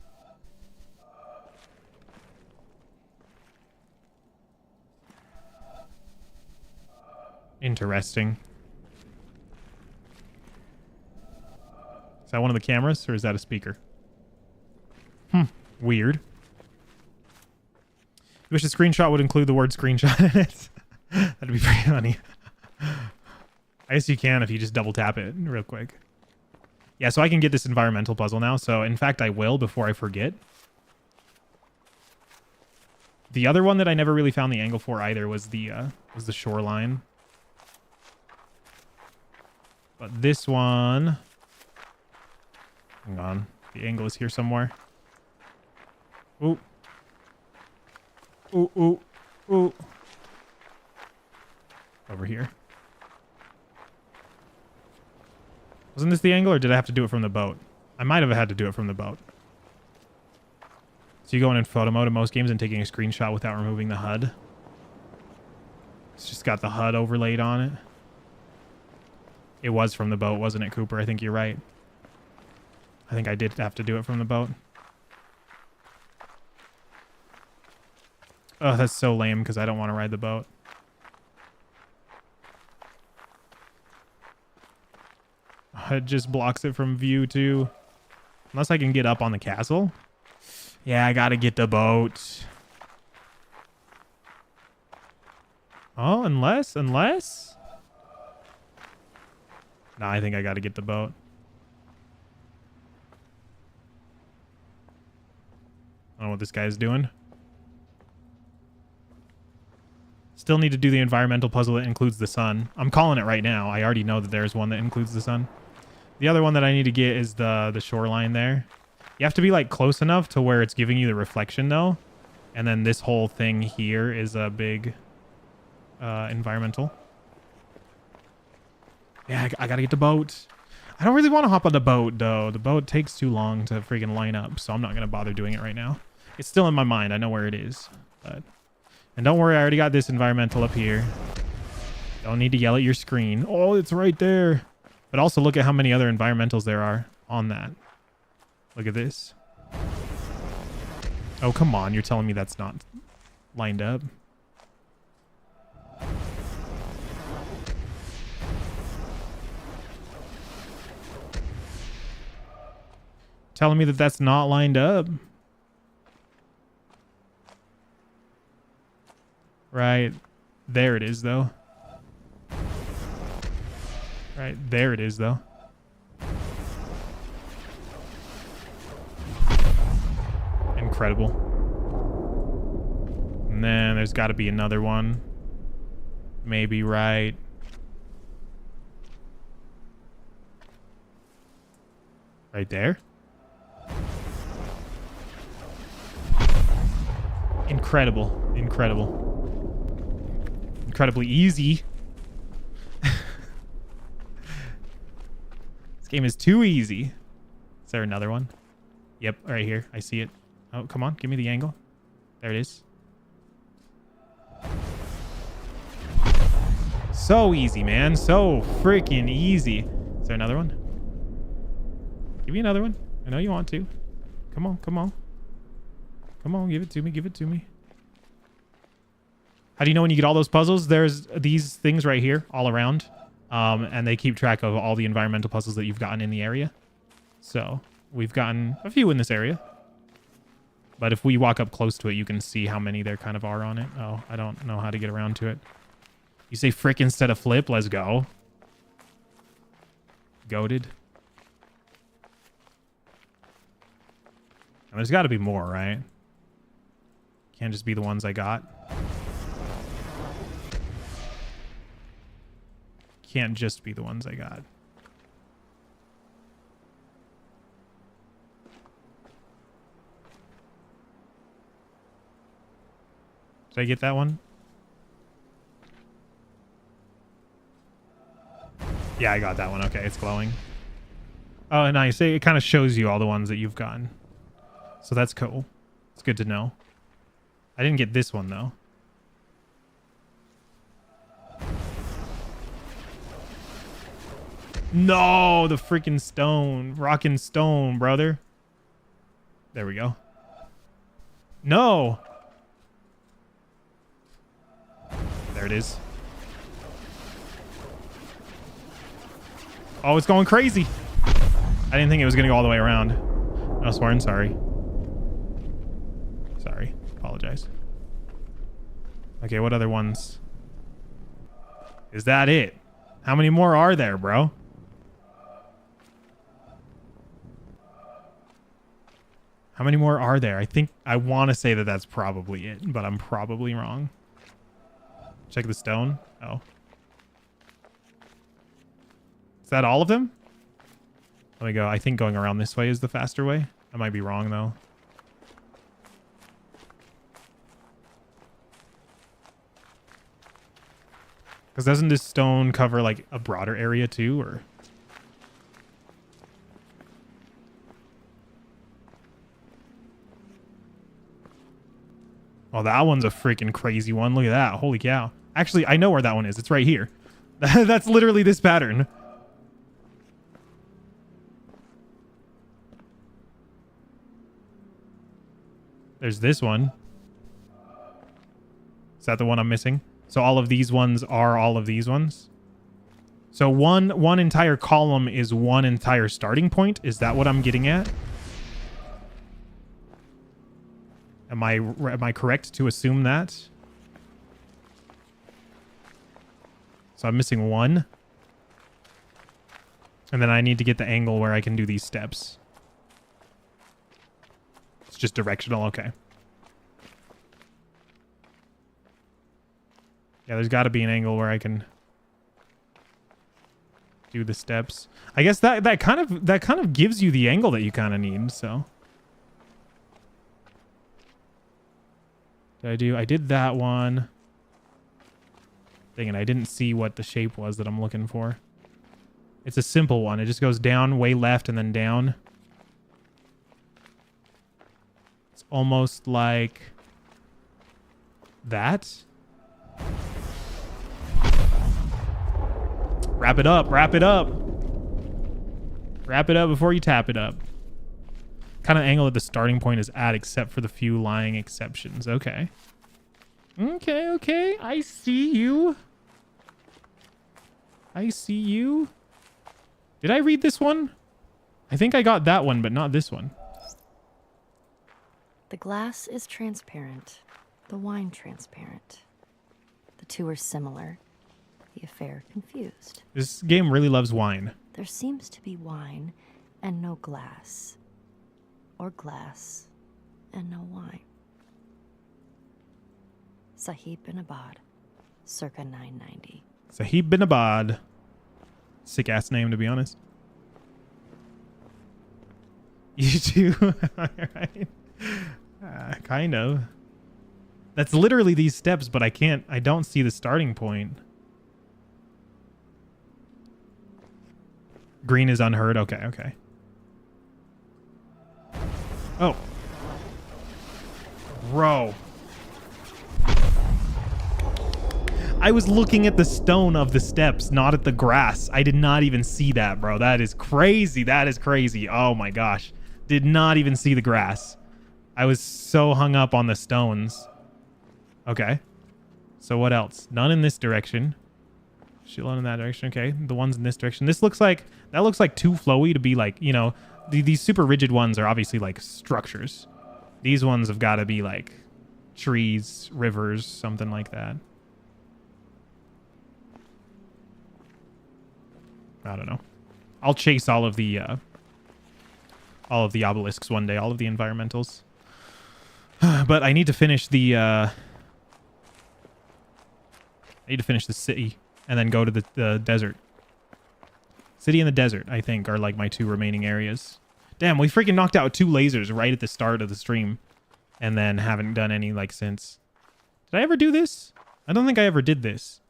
Interesting. Is that one of the cameras, or is that a speaker? Weird. I wish the screenshot would include the word screenshot in it. That'd be pretty funny. I guess you can if you just double tap it real quick. Yeah, so I can get this environmental puzzle now. So, in fact, I will before I forget. The other one that I never really found the angle for either was the shoreline. But this one... Hang on. The angle is here somewhere. Ooh. Ooh, ooh, ooh. Over here. Wasn't this the angle, or did I have to do it from the boat? I might have had to do it from the boat. So you go in photo mode in most games and taking a screenshot without removing the HUD. It's just got the HUD overlaid on it. It was from the boat, wasn't it, Cooper? I think you're right. I think I did have to do it from the boat. Oh, that's so lame because I don't want to ride the boat. It just blocks it from view too. Unless I can get up on the castle. Yeah, I gotta get the boat. Oh, unless? Nah, I think I gotta get the boat. I don't know what this guy's doing. Still need to do the environmental puzzle that includes the sun. I'm calling it right now. I already know that there's one that includes the sun. The other one that I need to get is the shoreline there. You have to be like close enough to where it's giving you the reflection though. And then this whole thing here is a big environmental. Yeah, I gotta get the boat. I don't really want to hop on the boat though. The boat takes too long to freaking line up, so I'm not gonna bother doing it right now. It's still in my mind. I know where it is. And don't worry, I already got this environmental up here. Don't need to yell at your screen. Oh, it's right there. But also look at how many other environmentals there are on that. Look at this. Oh, come on. You're telling me that's not lined up. Telling me that that's not lined up. Right. There it is, though. Right, there it is, though. Incredible. And then there's got to be another one. Maybe right. Right there. Incredible. Incredible. Incredibly easy. This game is too easy. Is there another one? Yep, right here. I see it. Oh, come on. Give me the angle. There it is. So easy, man. So freaking easy. Is there another one? Give me another one. I know you want to. Come on, come on. Come on, give it to me. Give it to me. How do you know when you get all those puzzles? There's these things right here all around. And they keep track of all the environmental puzzles that you've gotten in the area. So we've gotten a few in this area. But if we walk up close to it, you can see how many there kind of are on it. Oh, I don't know how to get around to it. You say frick instead of flip. Let's go. Goated. And there's got to be more, right? Can't just be the ones I got. Can't just be the ones I got. Did I get that one? Yeah, I got that one. Okay, it's glowing. Oh, nice. It kind of shows you all the ones that you've gotten. So that's cool. It's good to know. I didn't get this one, though. No, the freaking stone. Rockin' stone, brother. There we go. No. There it is. Oh, it's going crazy. I didn't think it was going to go all the way around. No, swearing. Sorry. Sorry. Apologize. Okay, what other ones? Is that it? How many more are there, bro? How many more are there? I want to say that that's probably it, but I'm probably wrong. Check the stone. Oh. Is that all of them? Let me go. I think going around this way is the faster way. I might be wrong, though. Because doesn't this stone cover, like, a broader area, too, or... Oh, that one's a freaking crazy one. Look at that. Holy cow. Actually, I know where that one is. It's right here. That's literally this pattern. There's this one. Is that the one I'm missing? So all of these ones are all of these ones? So one entire column is one entire starting point? Is that what I'm getting at? Am I correct to assume that? So I'm missing one. And then I need to get the angle where I can do these steps. It's just directional, okay. Yeah, there's got to be an angle where I can do the steps. I guess that kind of gives you the angle that you kind of need, so. I did that one. Dang it, I didn't see what the shape was that I'm looking for. It's a simple one. It just goes down, way left, and then down. It's almost like that. Wrap it up, wrap it up. Wrap it up before you tap it up. Kind of angle that the starting point is at, except for the few lying exceptions. Okay. Okay. I see you. I see you. Did I read this one? I think I got that one, but not this one. The glass is transparent, the wine transparent. The two are similar, the affair confused. This game really loves wine. There seems to be wine and no glass. Or glass and no wine. Sahib bin Abad, circa 990. Sahib bin Abad. Sick ass name, to be honest. You too? Alright. Kind of. That's literally these steps, but I don't see the starting point. Green is unheard. Okay, okay. Oh. Bro. I was looking at the stone of the steps, not at the grass. I did not even see that, bro. That is crazy. That is crazy. Oh my gosh. Did not even see the grass. I was so hung up on the stones. Okay. So what else? None in this direction. Shitload in that direction. Okay. The ones in this direction. That looks like too flowy to be like, you know, these super rigid ones are obviously like structures. These ones have got to be like trees, rivers, something like that. I don't know. I'll chase all of the obelisks one day, all of the environmentals. But I need to finish the city and then go to the desert. City and the desert, I think, are like my two remaining areas. Damn, we freaking knocked out 2 lasers right at the start of the stream and then haven't done any like since. Did I ever do this? I don't think I ever did this.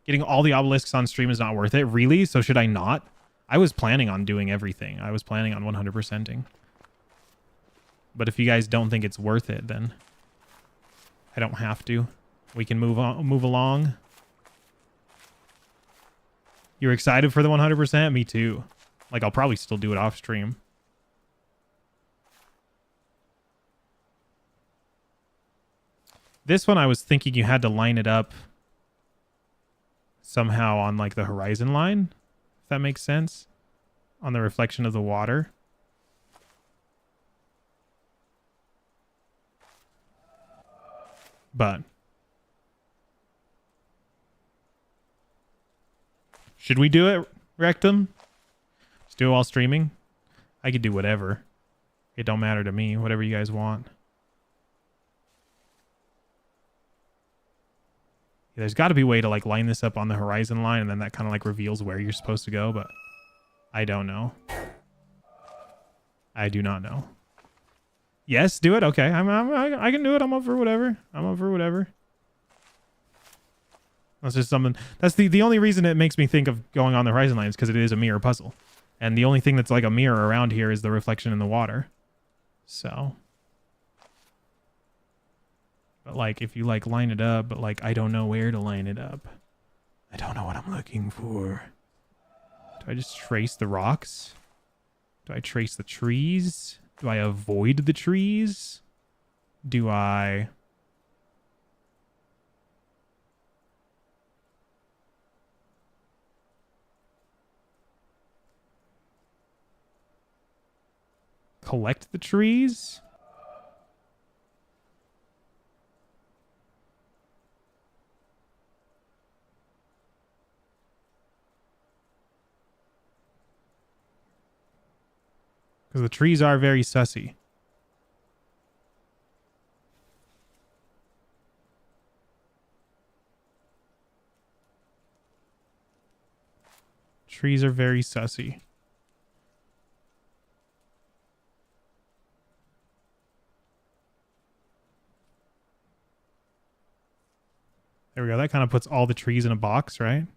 Getting all the obelisks on stream is not worth it. Really? So should I not? I was planning on doing everything. I was planning on 100%ing. But if you guys don't think it's worth it, then I don't have to. We can move along. You're excited for the 100%? Me too. Like, I'll probably still do it off stream. This one I was thinking you had to line it up somehow on like the horizon line, if that makes sense, on the reflection of the water. But should we do it, Rectum? Just do it while streaming? I could do whatever. It don't matter to me, whatever you guys want. There's got to be a way to like line this up on the horizon line, and then that kind of like reveals where you're supposed to go, but I don't know. I do not know. Yes, do it. Okay, I can do it. I'm up for whatever. That's just something. That's the only reason it makes me think of going on the horizon line is because it is a mirror puzzle, and the only thing that's like a mirror around here is the reflection in the water. So. But like, if you like line it up, but like, I don't know where to line it up. I don't know what I'm looking for. Do I just trace the rocks? Do I trace the trees? Do I avoid the trees? Do I... collect the trees? Because the trees are very sussy. Trees are very sussy. There we go. That kind of puts all the trees in a box, right?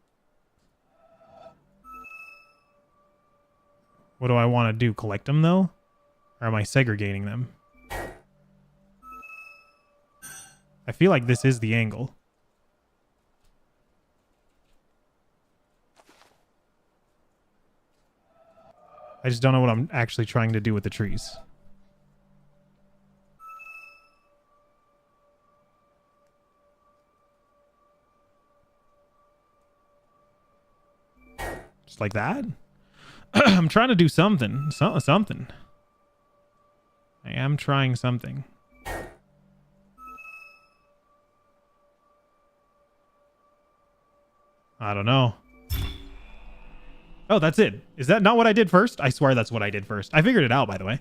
What do I want to do? Collect them, though? Or am I segregating them? I feel like this is the angle. I just don't know what I'm actually trying to do with the trees. Just like that? I'm trying to do something. Something. I am trying something. I don't know. Oh, that's it. Is that not what I did first? I swear that's what I did first. I figured it out, by the way.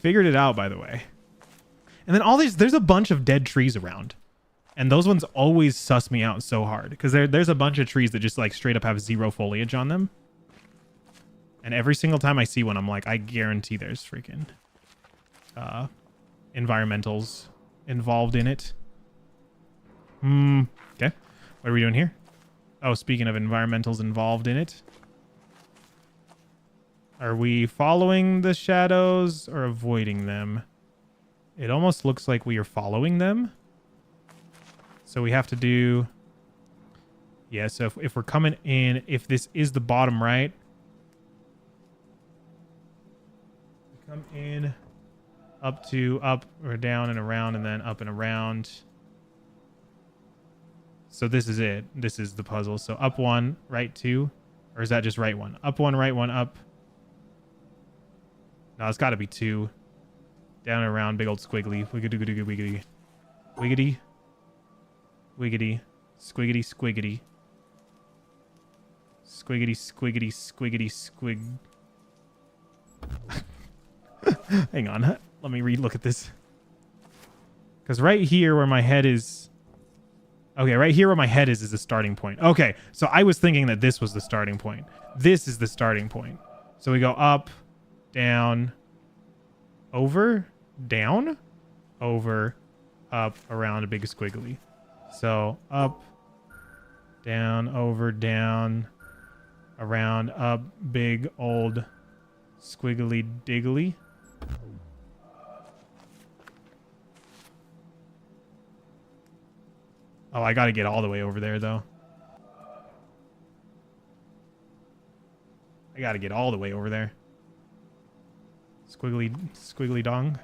Figured it out, by the way. And then all these, there's a bunch of dead trees around. And those ones always suss me out so hard. Because there's a bunch of trees that just like straight up have zero foliage on them. And every single time I see one, I'm like, I guarantee there's freaking environmentals involved in it. Okay. What are we doing here? Oh, speaking of environmentals involved in it. Are we following the shadows or avoiding them? It almost looks like we are following them. So we have to do... Yeah, so if we're coming in, if this is the bottom right, we come in, up or down and around, and then up and around. So this is it. This is the puzzle. So up one, right two, or is that just right one? Up one, right one, up. No, it's got to be two. Down and around, big old squiggly. Wiggity, wiggity, wiggity. Wiggity. Wiggity. Squiggity, squiggity. Squiggity, squiggity, squiggity, squig. Hang on. Let me look at this. Because right here where my head is... Okay, right here where my head is the starting point. Okay, so I was thinking that this was the starting point. This is the starting point. So we go up, down, over, down, over, up, around a big squiggly. So up, down, over, down, around, up, big old squiggly diggly. Oh, I gotta get all the way over there, though. I gotta get all the way over there. Squiggly, squiggly dong.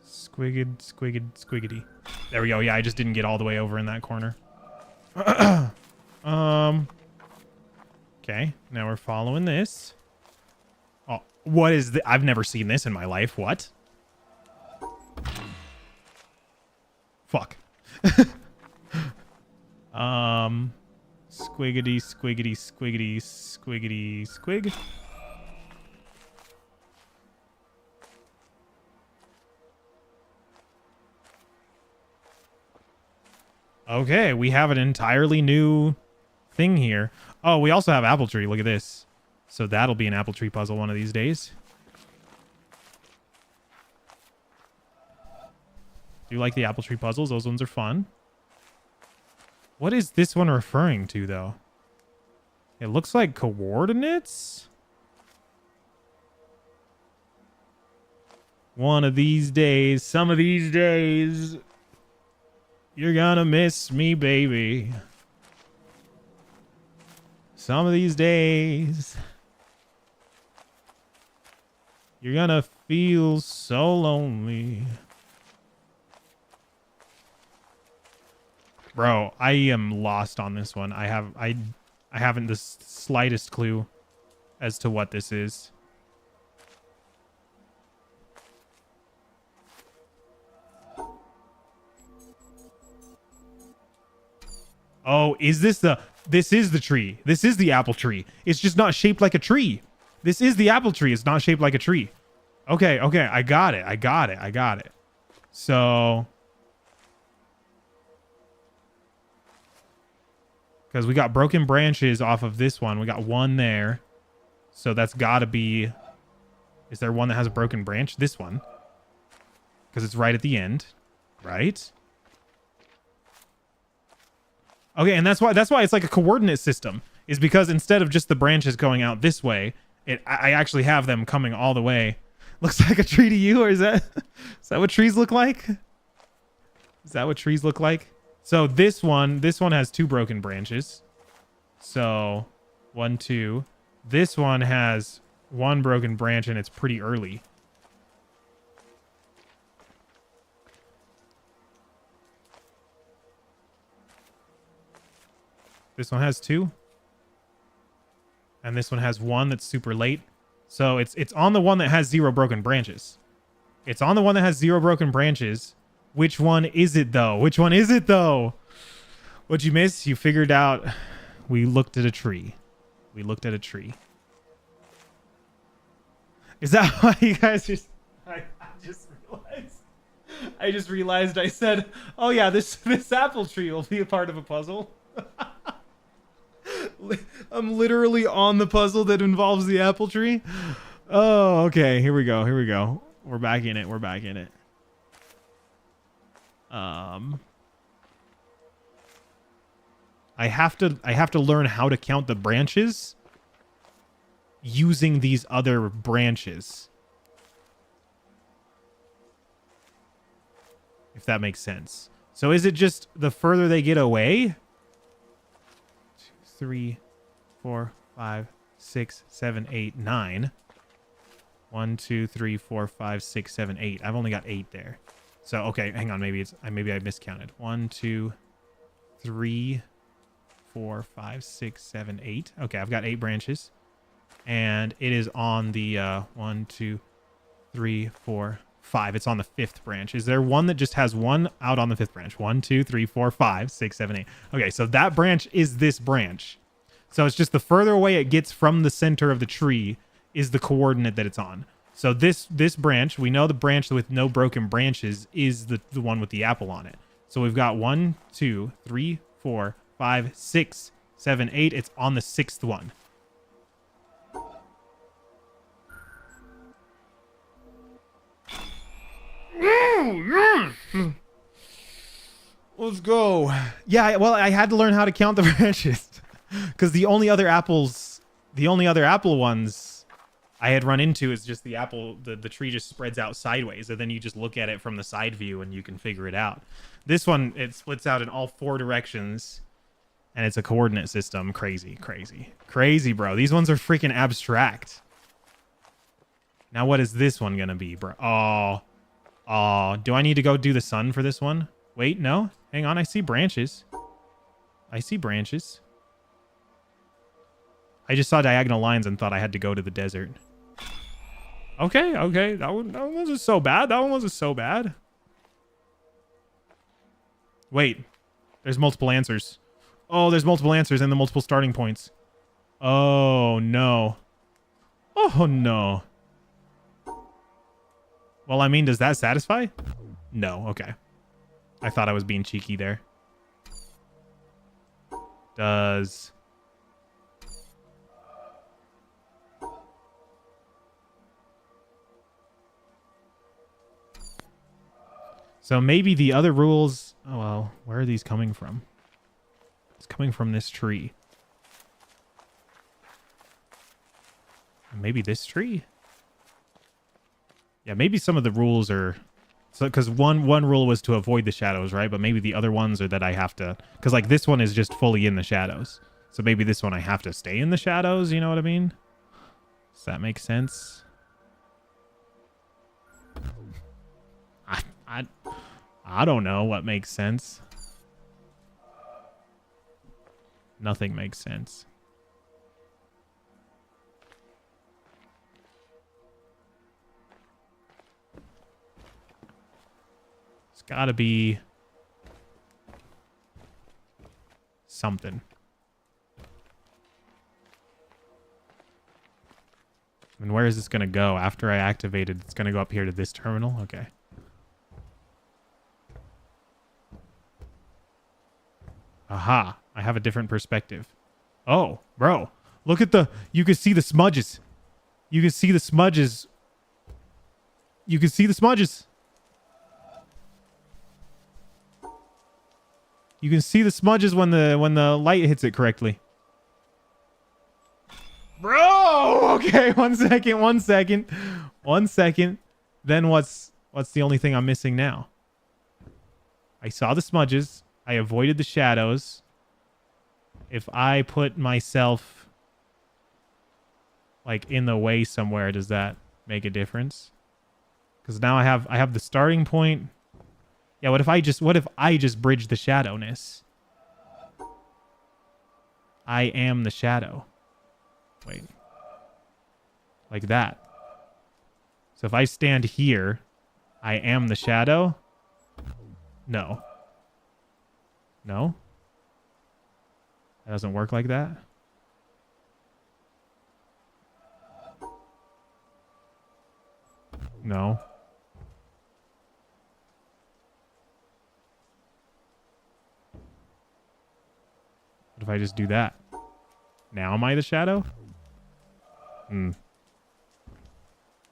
Squiggid, squiggid, squiggity. There we go. Yeah, I just didn't get all the way over in that corner. Okay, now we're following this. Oh, what is the... I've never seen this in my life. What? Fuck. Squiggity, squiggity, squiggity, squiggity, squig. Okay, we have an entirely new thing here. Oh, we also have apple tree. Look at this. So that'll be an apple tree puzzle one of these days. Do you like the apple tree puzzles? Those ones are fun. What is this one referring to, though? It looks like coordinates. One of these days, some of these days, you're gonna miss me, baby. Some of these days, you're gonna feel so lonely. Bro, I am lost on this one. I haven't the slightest clue as to what this is. Oh, is this the... This is the tree. This is the apple tree. It's just not shaped like a tree. This is the apple tree. It's not shaped like a tree. Okay, okay. I got it. I got it. I got it. So... Because we got broken branches off of this one. We got one there. So that's got to be... Is there one that has a broken branch? This one. Because it's right at the end. Right? Okay, and that's why it's like a coordinate system. Is because instead of just the branches going out this way, I actually have them coming all the way. Looks like a tree to you, or is that what trees look like? Is that what trees look like? So this one has two broken branches. So 1, 2. This one has one broken branch and it's pretty early. This one has 2. And this one has 1 that's super late. So it's on the one that has 0 broken branches. It's on the one that has 0 broken branches. Which one is it though? Which one is it though? What'd you miss? You figured out. We looked at a tree. We looked at a tree. Is that why you guys just... I just realized I said, oh yeah, this apple tree will be a part of a puzzle. I'm literally on the puzzle that involves the apple tree. Oh, okay. Here we go. Here we go. We're back in it. We're back in it. I have to learn how to count the branches using these other branches. If that makes sense. So is it just the further they get away? 2, 3, 4, 5, 6, 7, 8, 9. 1, 2, 3, 4, 5, 6, 7, 8. I've only got 8 there. So okay, hang on. Maybe I miscounted. 1, 2, 3, 4, 5, 6, 7, 8. Okay, I've got 8 branches, and it is on the 1, 2, 3, 4, 5. It's on the 5th branch. Is there one that just has one out on the 5th branch? 1, 2, 3, 4, 5, 6, 7, 8. Okay, so that branch is this branch. So it's just the further away it gets from the center of the tree is the coordinate that it's on. So this branch, we know the branch with no broken branches is the one with the apple on it. So we've got 1, 2, 3, 4, 5, 6, 7, 8. It's on the 6th one. Let's go. Yeah, well, I had to learn how to count the branches because the only other apple ones I had run into is just the apple. The tree just spreads out sideways, and then you just look at it from the side view and you can figure it out. This one, it splits out in all 4 directions, and it's a coordinate system. Crazy, crazy, crazy, bro. These ones are freaking abstract. Now, what is this one gonna be, bro? Oh, do I need to go do the sun for this one? Wait, no. Hang on, I see branches. I see branches. I just saw diagonal lines and thought I had to go to the desert. Okay. That one wasn't so bad. That one wasn't so bad. Wait. There's multiple answers. Oh, there's multiple answers and the multiple starting points. Oh, no. Oh, no. Well, I mean, does that satisfy? No. Okay. I thought I was being cheeky there. Does... So maybe the other rules... Oh, well, where are these coming from? It's coming from this tree. Maybe this tree? Yeah, maybe some of the rules are... So, because one rule was to avoid the shadows, right? But maybe the other ones are that I have to... Because, like, this one is just fully in the shadows. So maybe this one I have to stay in the shadows, you know what I mean? Does that make sense? I don't know what makes sense. Nothing makes sense. It's gotta be something. And where is this gonna go? After I activated, it's gonna go up here to this terminal? Okay. Aha, I have a different perspective. Oh, bro, look at you can see the smudges. You can see the smudges. You can see the smudges. You can see the smudges when the light hits it correctly. Bro, okay, one second. Then what's the only thing I'm missing now? I saw the smudges. I avoided the shadows. If I put myself like in the way somewhere, does that make a difference? Because now I have the starting point. Yeah, what if I just bridge the shadowness? I am the shadow. Wait. Like that. So if I stand here, I am the shadow. No. No? That doesn't work like that? No. What if I just do that? Now am I the shadow?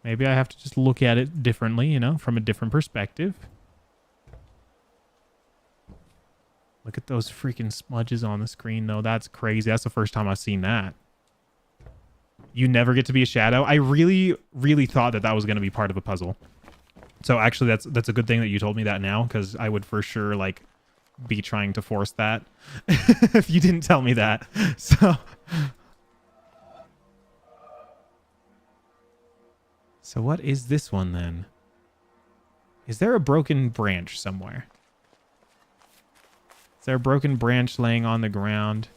Maybe I have to just look at it differently, you know, from a different perspective. Look at those freaking smudges on the screen, though. That's crazy. That's the first time I've seen that. You never get to be a shadow. I really, really thought that that was going to be part of a puzzle. So actually, that's a good thing that you told me that now, because I would for sure like be trying to force that if you didn't tell me that. So what is this one then? Is there a broken branch somewhere? Is there a broken branch laying on the ground?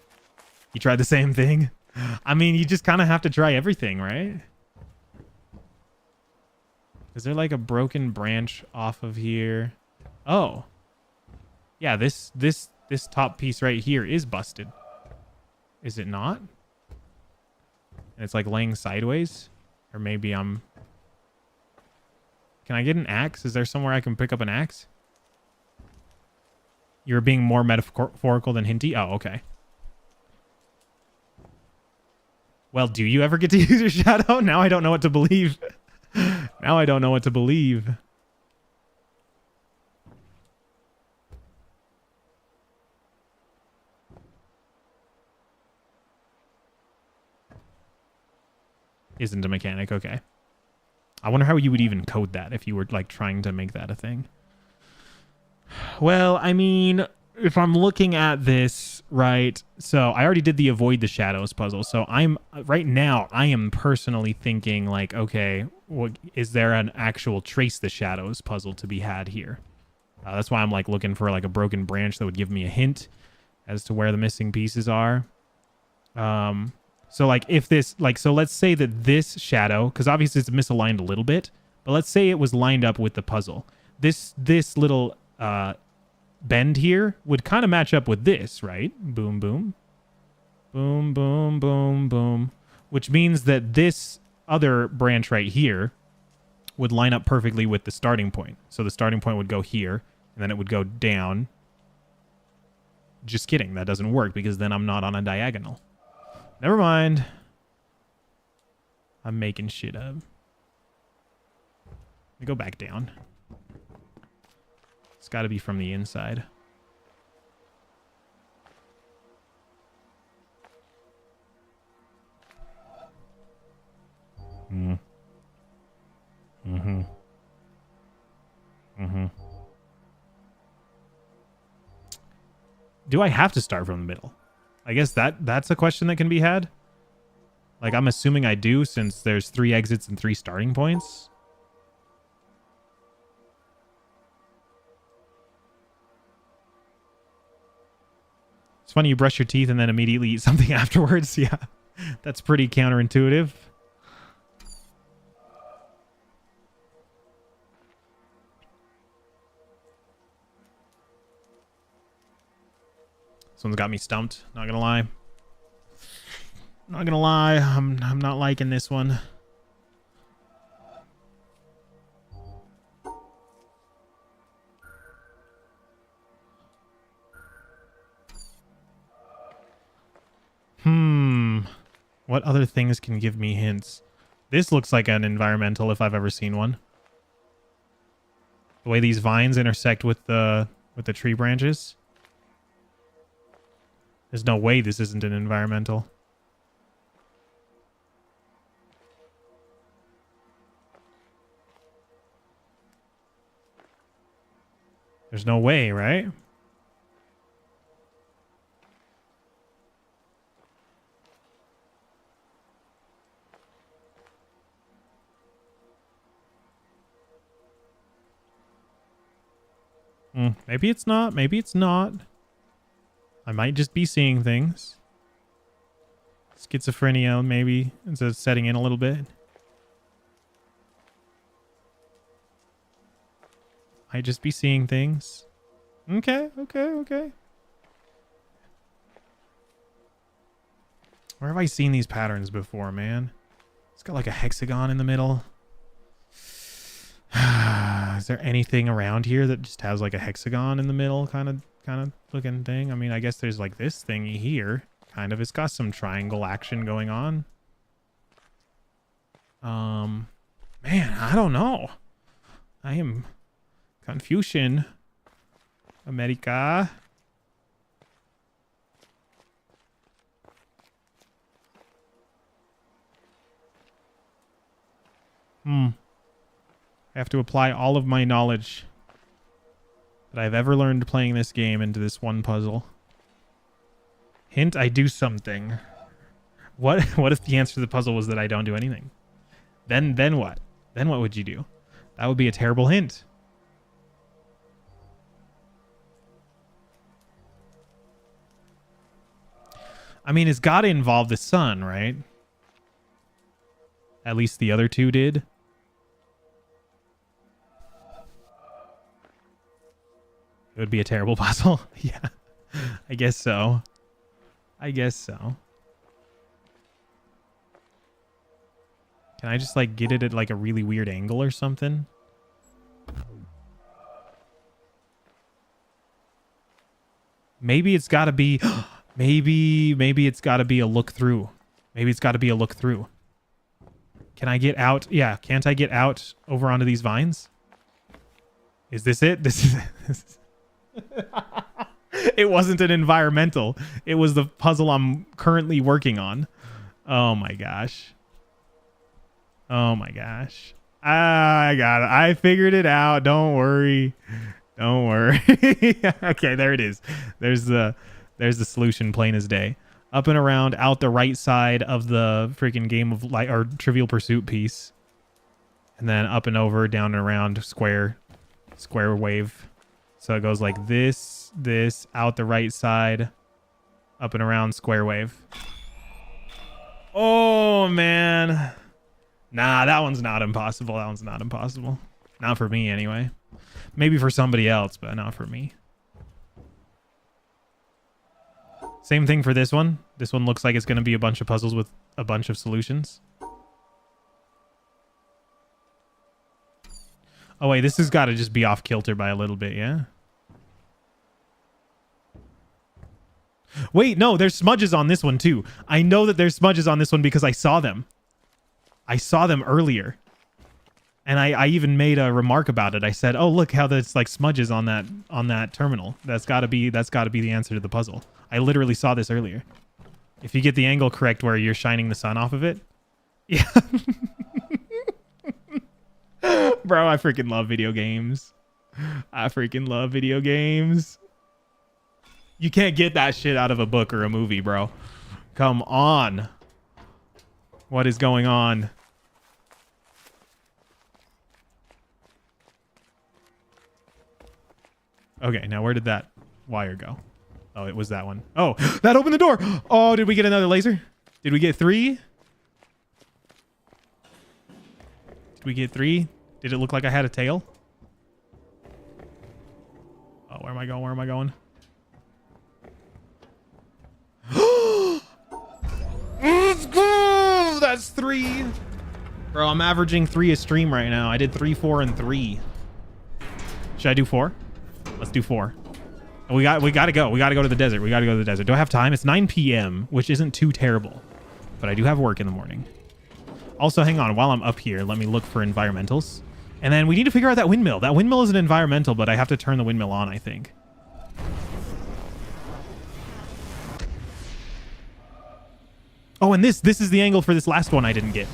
You tried the same thing? I mean, you just kind of have to try everything, right? Is there like a broken branch off of here? Oh. Yeah, this top piece right here is busted. Is it not? And it's like laying sideways? Or maybe I'm... Can I get an axe? Is there somewhere I can pick up an axe? You're being more metaphorical than hinty? Oh, okay. Well, do you ever get to use your shadow? Now I don't know what to believe. Now I don't know what to believe. Isn't a mechanic. Okay. I wonder how you would even code that if you were like trying to make that a thing. Well, I mean, if I'm looking at this, right, so I already did the avoid the shadows puzzle. So right now I am personally thinking like, okay, what is there an actual trace the shadows puzzle to be had here? That's why I'm like looking for like a broken branch that would give me a hint as to where the missing pieces are. So like if this, like, so let's say that this shadow, because obviously it's misaligned a little bit, but let's say it was lined up with the puzzle. This little bend here would kind of match up with this, right? Boom, boom. Boom, boom, boom, boom. Which means that this other branch right here would line up perfectly with the starting point. So the starting point would go here, and then it would go down. Just kidding. That doesn't work because then I'm not on a diagonal. Never mind. I'm making shit up. Let me go back down. It's got to be from the inside. Do I have to start from the middle? I guess that's a question that can be had. Like, I'm assuming I do, since there's 3 exits and 3 starting points. It's funny you brush your teeth and then immediately eat something afterwards. Yeah, that's pretty counterintuitive. Someone's got me stumped. Not gonna lie. Not gonna lie. I'm not liking this one. What other things can give me hints? This looks like an environmental if I've ever seen one. The way these vines intersect with the tree branches. There's no way this isn't an environmental. There's no way, right? Maybe it's not. Maybe it's not. I might just be seeing things. Schizophrenia, maybe. It's setting in a little bit. Might just be seeing things. Okay, okay, okay. Where have I seen these patterns before, man? It's got like a hexagon in the middle. Is there anything around here that just has like a hexagon in the middle kind of looking thing? I mean, I guess there's like this thingy here. Kind of. It's got some triangle action going on. Man, I don't know. I am Confucian. America. I have to apply all of my knowledge that I've ever learned playing this game into this one puzzle. Hint, I do something. What if the answer to the puzzle was that I don't do anything? Then what? Then what would you do? That would be a terrible hint. I mean, it's got to involve the sun, right? At least the other two did. It would be a terrible puzzle. Yeah, I guess so. I guess so. Can I just like get it at like a really weird angle or something? Maybe it's got to be... Maybe it's got to be a look through. Maybe it's got to be a look through. Can I get out? Yeah, can't I get out over onto these vines? Is this it? This is it. It wasn't an environmental. It was the puzzle I'm currently working on. Oh my gosh. Oh my gosh. I got it. I figured it out. Don't worry. Don't worry. Okay, there it is. There's the solution, plain as day. Up and around, out the right side of the freaking Game of Light or Trivial Pursuit piece. And then up and over, down and around, square wave. So it goes like this, out the right side, up and around, square wave. Oh, man. Nah, that one's not impossible. That one's not impossible. Not for me, anyway. Maybe for somebody else, but not for me. Same thing for this one. This one looks like it's going to be a bunch of puzzles with a bunch of solutions. Oh, wait, this has got to just be off kilter by a little bit, yeah? Wait, no, there's smudges on this one, too. I know that there's smudges on this one because I saw them. I saw them earlier. And I even made a remark about it. I said, "Oh, look how there's like smudges on that terminal. That's got to be the answer to the puzzle." I literally saw this earlier. If you get the angle correct where you're shining the sun off of it. Yeah. Bro, I freaking love video games. I freaking love video games. You can't get that shit out of a book or a movie, bro. Come on. What is going on? Okay, now where did that wire go? Oh, it was that one. Oh, that opened the door. Oh, did we get another laser? Did we get 3? Did we get 3? Did it look like I had a tail? Oh, where am I going? Where am I going? Let's go! That's 3. Bro, I'm averaging 3 a stream right now. I did 3, 4, and 3. Should I do 4? Let's do 4. We got to go. We got to go to the desert. We got to go to the desert. Do I have time? It's 9 p.m., which isn't too terrible. But I do have work in the morning. Also, hang on. While I'm up here, let me look for environmentals. And then we need to figure out that windmill. That windmill is an environmental, but I have to turn the windmill on, I think. Oh, and this is the angle for this last one I didn't get.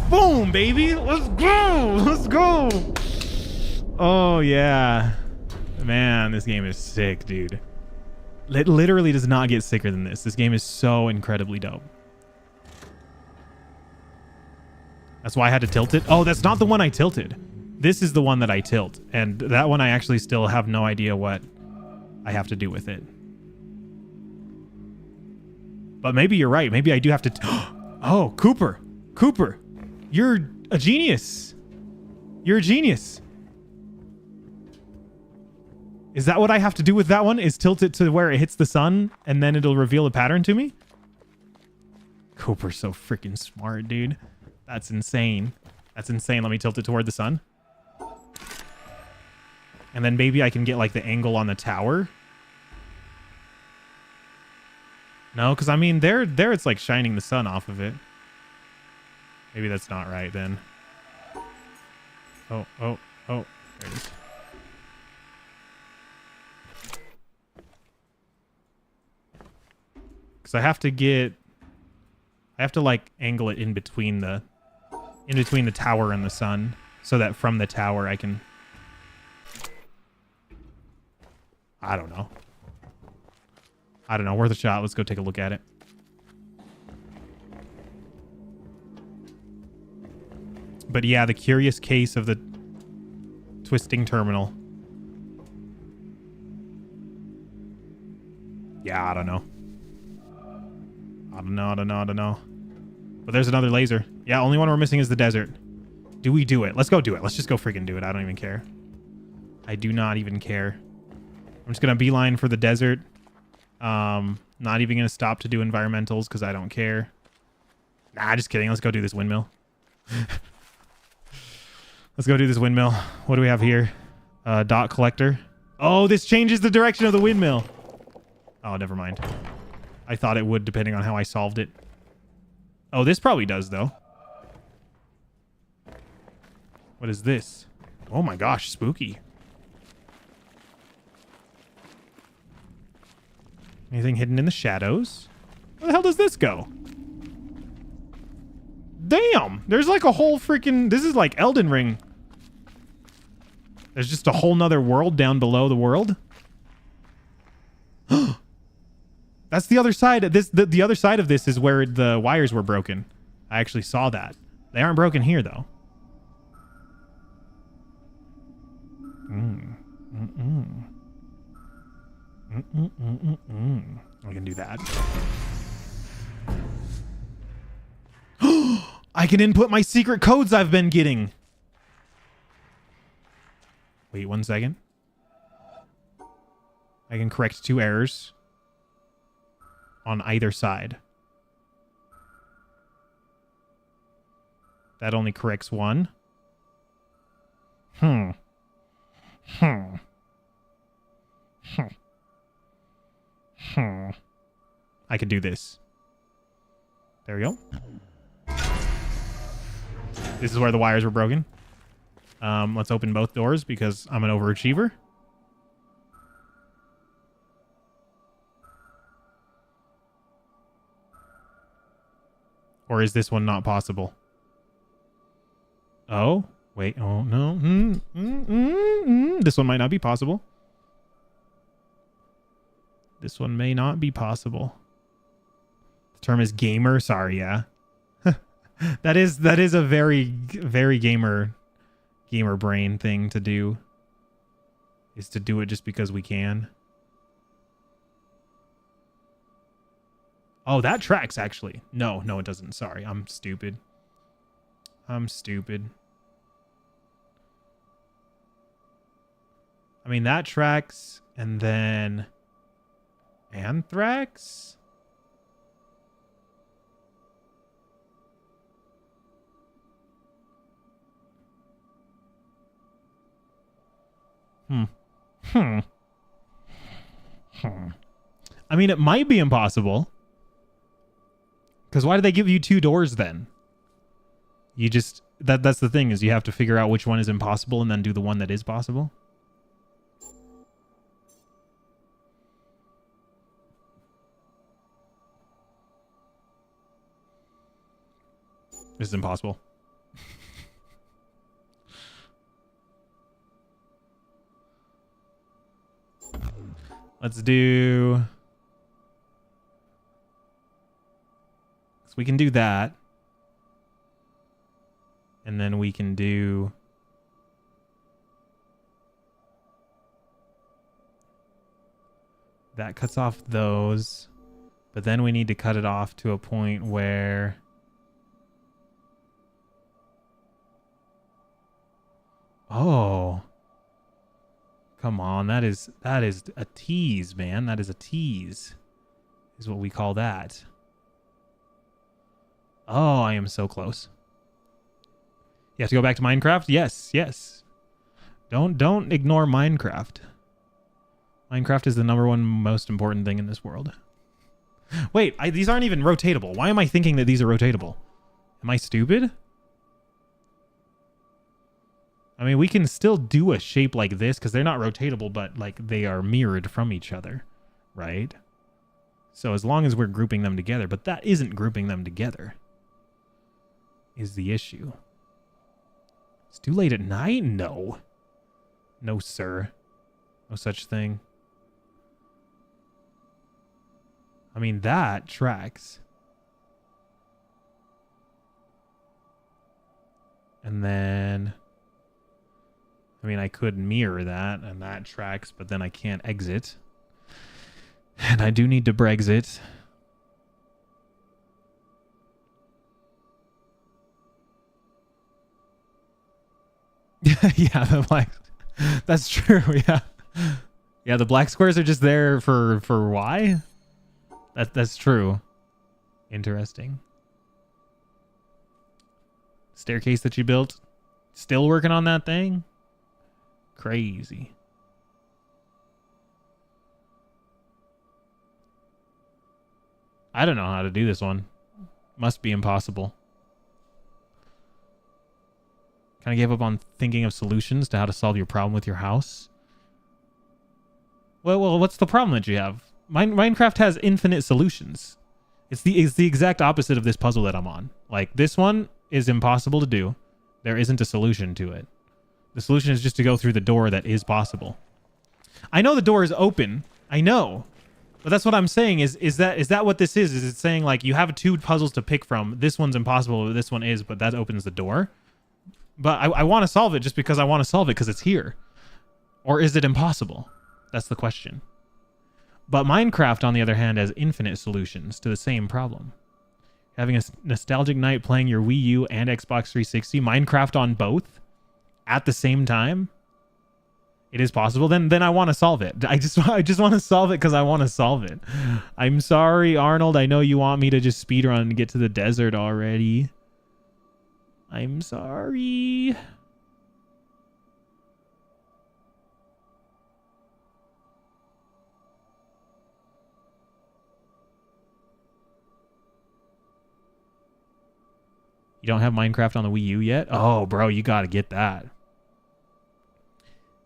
Boom, baby. Let's go. Let's go. Oh, yeah. Man, this game is sick, dude. It literally does not get sicker than this. This game is so incredibly dope. That's why I had to tilt it. Oh, that's not the one I tilted. This is the one that I tilt. And that one I actually still have no idea what I have to do with it. But maybe you're right. Maybe I do have to... Oh, Cooper. Cooper. You're a genius. You're a genius. Is that what I have to do with that one? Is tilt it to where it hits the sun and then it'll reveal a pattern to me? Cooper's so freaking smart, dude. That's insane. That's insane. Let me tilt it toward the sun. And then maybe I can get like the angle on the tower. No, because I mean, there it's like shining the sun off of it. Maybe that's not right then. Oh, there it is. Because I have to like angle it in between the tower and the sun, so that from the tower I can. I don't know. Worth a shot. Let's go take a look at it. But yeah, the curious case of the twisting terminal. Yeah, I don't know. But there's another laser. Yeah, only one we're missing is the desert. Do we do it? Let's go do it. Let's just go freaking do it. I don't even care. I do not even care. I'm just going to beeline for the desert. Not even going to stop to do environmentals because I don't care. Nah, just kidding. Let's go do this windmill. Let's go do this windmill. What do we have here? Dot collector. Oh, this changes the direction of the windmill. Oh, never mind. I thought it would, depending on how I solved it. Oh, this probably does, though. What is this? Oh my gosh, spooky. Anything hidden in the shadows? Where the hell does this go? Damn! There's like a whole freaking... This is like Elden Ring. There's just a whole nother world down below the world. That's the other side. The other side of this is where the wires were broken. I actually saw that. They aren't broken here, though. I can do that. I can input my secret codes I've been getting. Wait 1 second. I can correct 2 errors on either side. That only corrects 1. I could do this. There we go. This is where the wires were broken. Let's open both doors because I'm an overachiever. Or is this one not possible? Oh, wait. Oh, no. This one might not be possible. This one may not be possible. The term is gamer. Sorry, yeah. That is a very, very gamer brain thing to do. Is to do it just because we can. Oh, that tracks, actually. No, it doesn't. Sorry, I'm stupid. I mean, that tracks, and then... Anthrax? I mean, it might be impossible. Because why did they give you 2 doors then? You just... That's the thing, is you have to figure out which one is impossible and then do the one that is possible. This is impossible. Let's do... So we can do that. And then we can do... That cuts off those. But then we need to cut it off to a point where... Oh. Come on, that is a tease, man. That is a tease. Is what we call that. Oh, I am so close. You have to go back to Minecraft? Yes, yes. Don't ignore Minecraft. Minecraft is the #1 most important thing in this world. Wait, these aren't even rotatable. Why am I thinking that these are rotatable? Am I stupid? I mean, we can still do a shape like this because they're not rotatable, but like they are mirrored from each other, right? So as long as we're grouping them together, but that isn't grouping them together, is the issue. It's too late at night? No. No, sir. No such thing. I mean, that tracks. And then... I mean, I could mirror that, and that tracks, but then I can't exit. And I do need to Brexit. Yeah, the black... That's true, yeah. Yeah, the black squares are just there for why? That's true. Interesting. Staircase that you built. Still working on that thing? Crazy. I don't know how to do this one. Must be impossible. Kind of gave up on thinking of solutions to how to solve your problem with your house. Well, what's the problem that you have? Minecraft has infinite solutions. It's the exact opposite of this puzzle that I'm on. Like, this one is impossible to do. There isn't a solution to it. The solution is just to go through the door that is possible. I know the door is open. I know. But that's what I'm saying is that what this is? Is it saying, like, you have 2 puzzles to pick from. This one's impossible, but this one is, but that opens the door? But I want to solve it just because I want to solve it because it's here. Or is it impossible? That's the question. But Minecraft, on the other hand, has infinite solutions to the same problem. Having a nostalgic night playing your Wii U and Xbox 360, Minecraft on both at the same time, it is possible. Then I want to solve it. I just want to solve it because I want to solve it. I'm sorry, Arnold. I know you want me to just speedrun and get to the desert already. I'm sorry. You don't have Minecraft on the Wii U yet? Oh, bro, you got to get that.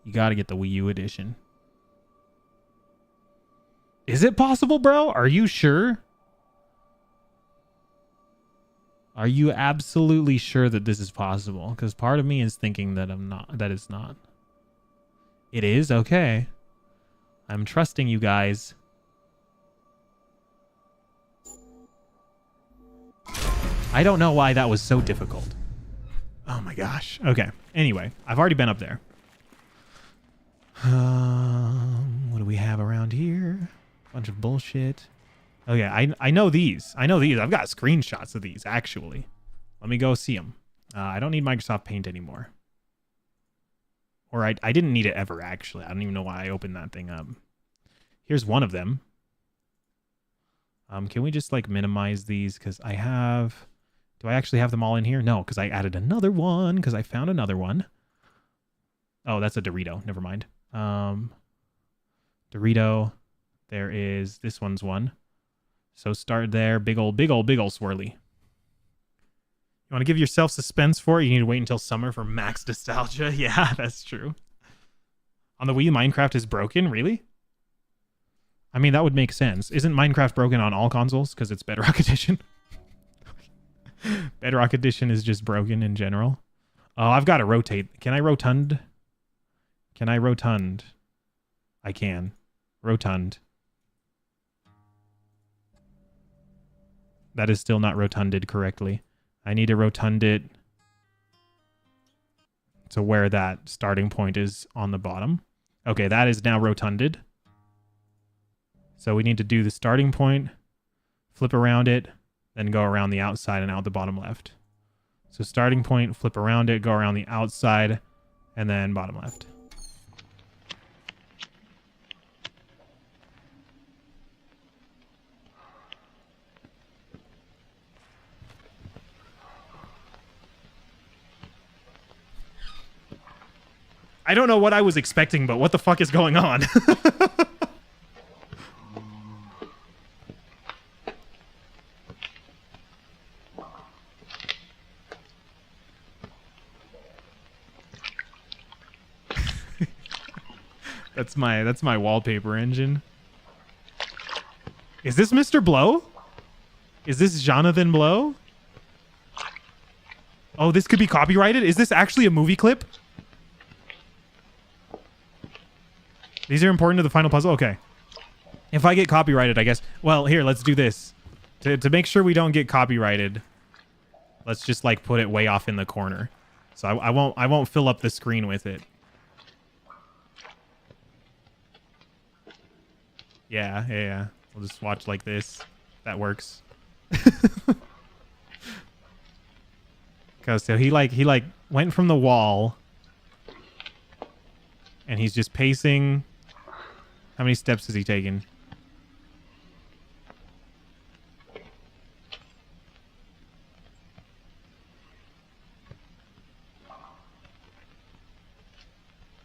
You got to get the Wii U edition. Is it possible, bro? Are you sure? Are you absolutely sure that this is possible? Because part of me is thinking that that it's not. It is? Okay. I'm trusting you guys. I don't know why that was so difficult. Oh my gosh. Okay. Anyway, I've already been up there. What do we have around here? Bunch of bullshit. Oh yeah, I know these. I know these. I've got screenshots of these, actually. Let me go see them. I don't need Microsoft Paint anymore. Or I didn't need it ever, actually. I don't even know why I opened that thing up. Here's one of them. Can we just, like, minimize these? Because I have... Do I actually have them all in here? No, because I added another one, because I found another one. Oh, that's a Dorito. Never mind. Dorito. There is... This one's one. So start there. Big ol' swirly. You want to give yourself suspense for it? You need to wait until summer for max nostalgia. Yeah, that's true. On the Wii, Minecraft is broken? Really? I mean, that would make sense. Isn't Minecraft broken on all consoles? Because it's Bedrock Edition. Bedrock Edition is just broken in general. Oh, I've got to rotate. Can I rotund? Can I rotund? I can. Rotund. That is still not rotunded correctly. I need to rotund it to where that starting point is on the bottom. Okay, that is now rotunded. So we need to do the starting point, flip around it, then go around the outside and out the bottom left. So starting point, flip around it, go around the outside, and then bottom left. I don't know what I was expecting, but what the fuck is going on? That's my wallpaper engine. Is this Mr. Blow? Is this Jonathan Blow? Oh, this could be copyrighted? Is this actually a movie clip? These are important to the final puzzle? Okay. If I get copyrighted, I guess... Well, here, let's do this. To make sure we don't get copyrighted, let's just, like, put it way off in the corner. So I won't fill up the screen with it. Yeah. We'll just watch like this. That works. So he went from the wall, and he's just pacing. How many steps has he taken?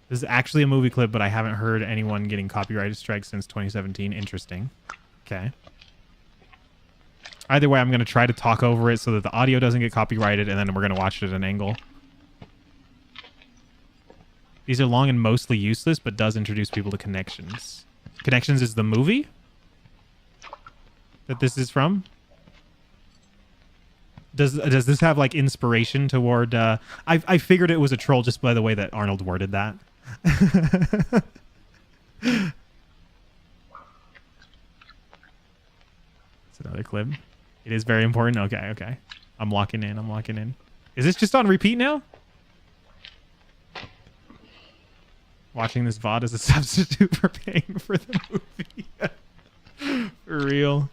This is actually a movie clip, but I haven't heard anyone getting copyrighted strikes since 2017. Interesting. Okay. Either way, I'm going to try to talk over it so that the audio doesn't get copyrighted, and then we're going to watch it at an angle. These are long and mostly useless, but does introduce people to Connections. Connections is the movie that this is from? Does this have, like, inspiration toward... I figured it was a troll just by the way that Arnold worded that. It's another clip. It is very important. Okay. I'm locking in. Is this just on repeat now? Watching this VOD is a substitute for paying for the movie. For real.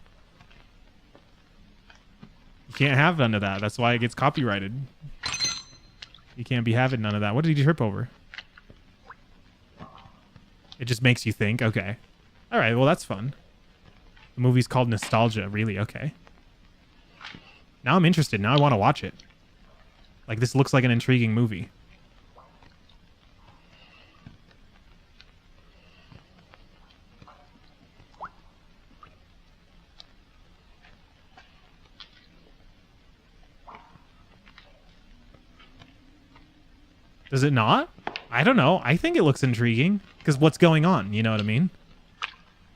You can't have none of that. That's why it gets copyrighted. You can't be having none of that. What did you trip over? It just makes you think. Okay. All right. Well, that's fun. The movie's called Nostalgia. Really? Okay. Now I'm interested. Now I want to watch it. Like, this looks like an intriguing movie. Does it not? I don't know. I think it looks intriguing. Because what's going on? You know what I mean?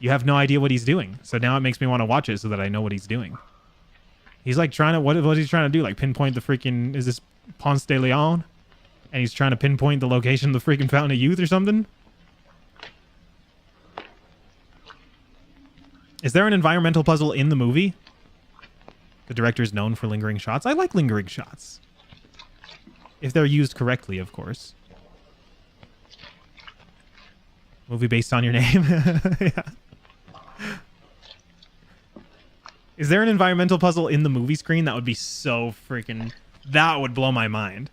You have no idea what he's doing. So now it makes me want to watch it so that I know what he's doing. He's like trying to... What is he trying to do? Like pinpoint the freaking... Is this Ponce de Leon? And he's trying to pinpoint the location of the freaking Fountain of Youth or something? Is there an environmental puzzle in the movie? The director is known for lingering shots. I like lingering shots. If they're used correctly, of course. Movie based on your name. Yeah. Is there an environmental puzzle in the movie screen? That would be so freaking... That would blow my mind.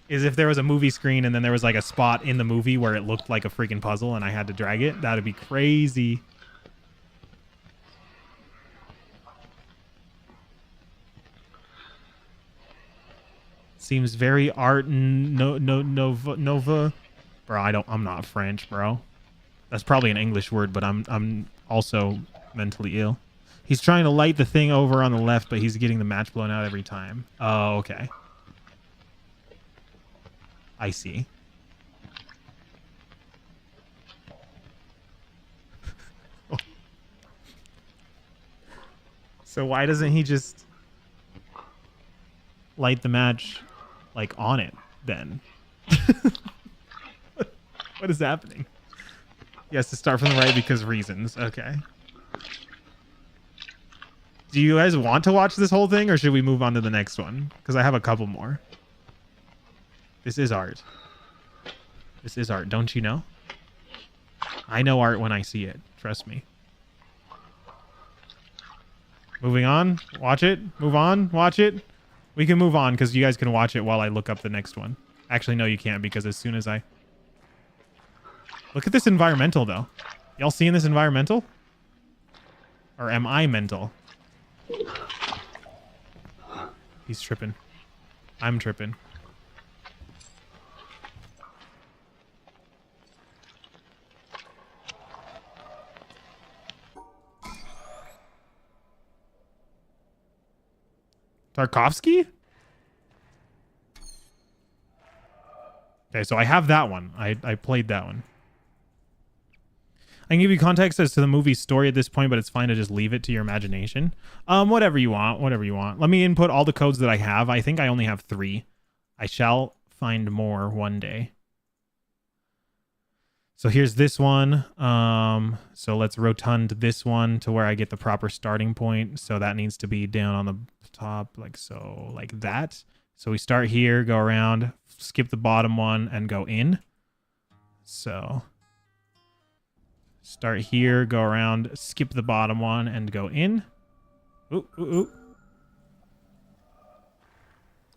Is if there was a movie screen and then there was like a spot in the movie where it looked like a freaking puzzle and I had to drag it. That'd be crazy. Seems very art nova. Bro, I'm not French, bro. That's probably an English word, but I'm also mentally ill. He's trying to light the thing over on the left, but he's getting the match blown out every time. Oh, okay. I see. So why doesn't he just light the match like on it then? What is happening? He has to start from the right because reasons. Okay. Do you guys want to watch this whole thing or should we move on to the next one? Because I have a couple more. This is art. This is art, don't you know? I know art when I see it. Trust me. Moving on. Watch it. Move on. Watch it. We can move on because you guys can watch it while I look up the next one. Actually, no, you can't because as soon as I... Look at this environmental, though. Y'all seeing this environmental? Or am I mental? He's tripping. I'm tripping. Tarkovsky? Okay, so I have that one. I played that one. I can give you context as to the movie's story at this point, but it's fine to just leave it to your imagination. Whatever you want, whatever you want. Let me input all the codes that I have. I think I only have 3. I shall find more one day. So here's this one. So let's rotund this one to where I get the proper starting point. So that needs to be down on the top, like so, like that. So we start here, go around, skip the bottom one, and go in. So start here, go around, skip the bottom one, and go in. Ooh, ooh, ooh.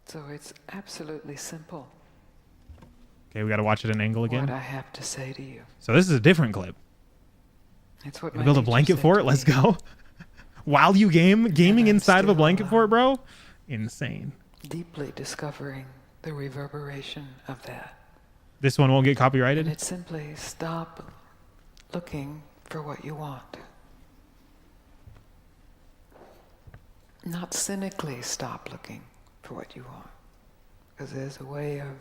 So it's absolutely simple. Okay, we got to watch it at an angle again. What I have to say to you. So this is a different clip. It's what You my build a teacher blanket said fort? to Let's me. go. While you gaming I'm inside of a still, blanket fort, bro? Insane. Deeply discovering the reverberation of that. This one won't get And copyrighted? it's simply stop looking for what you want. Not cynically stop looking for what you want. Because there's a way of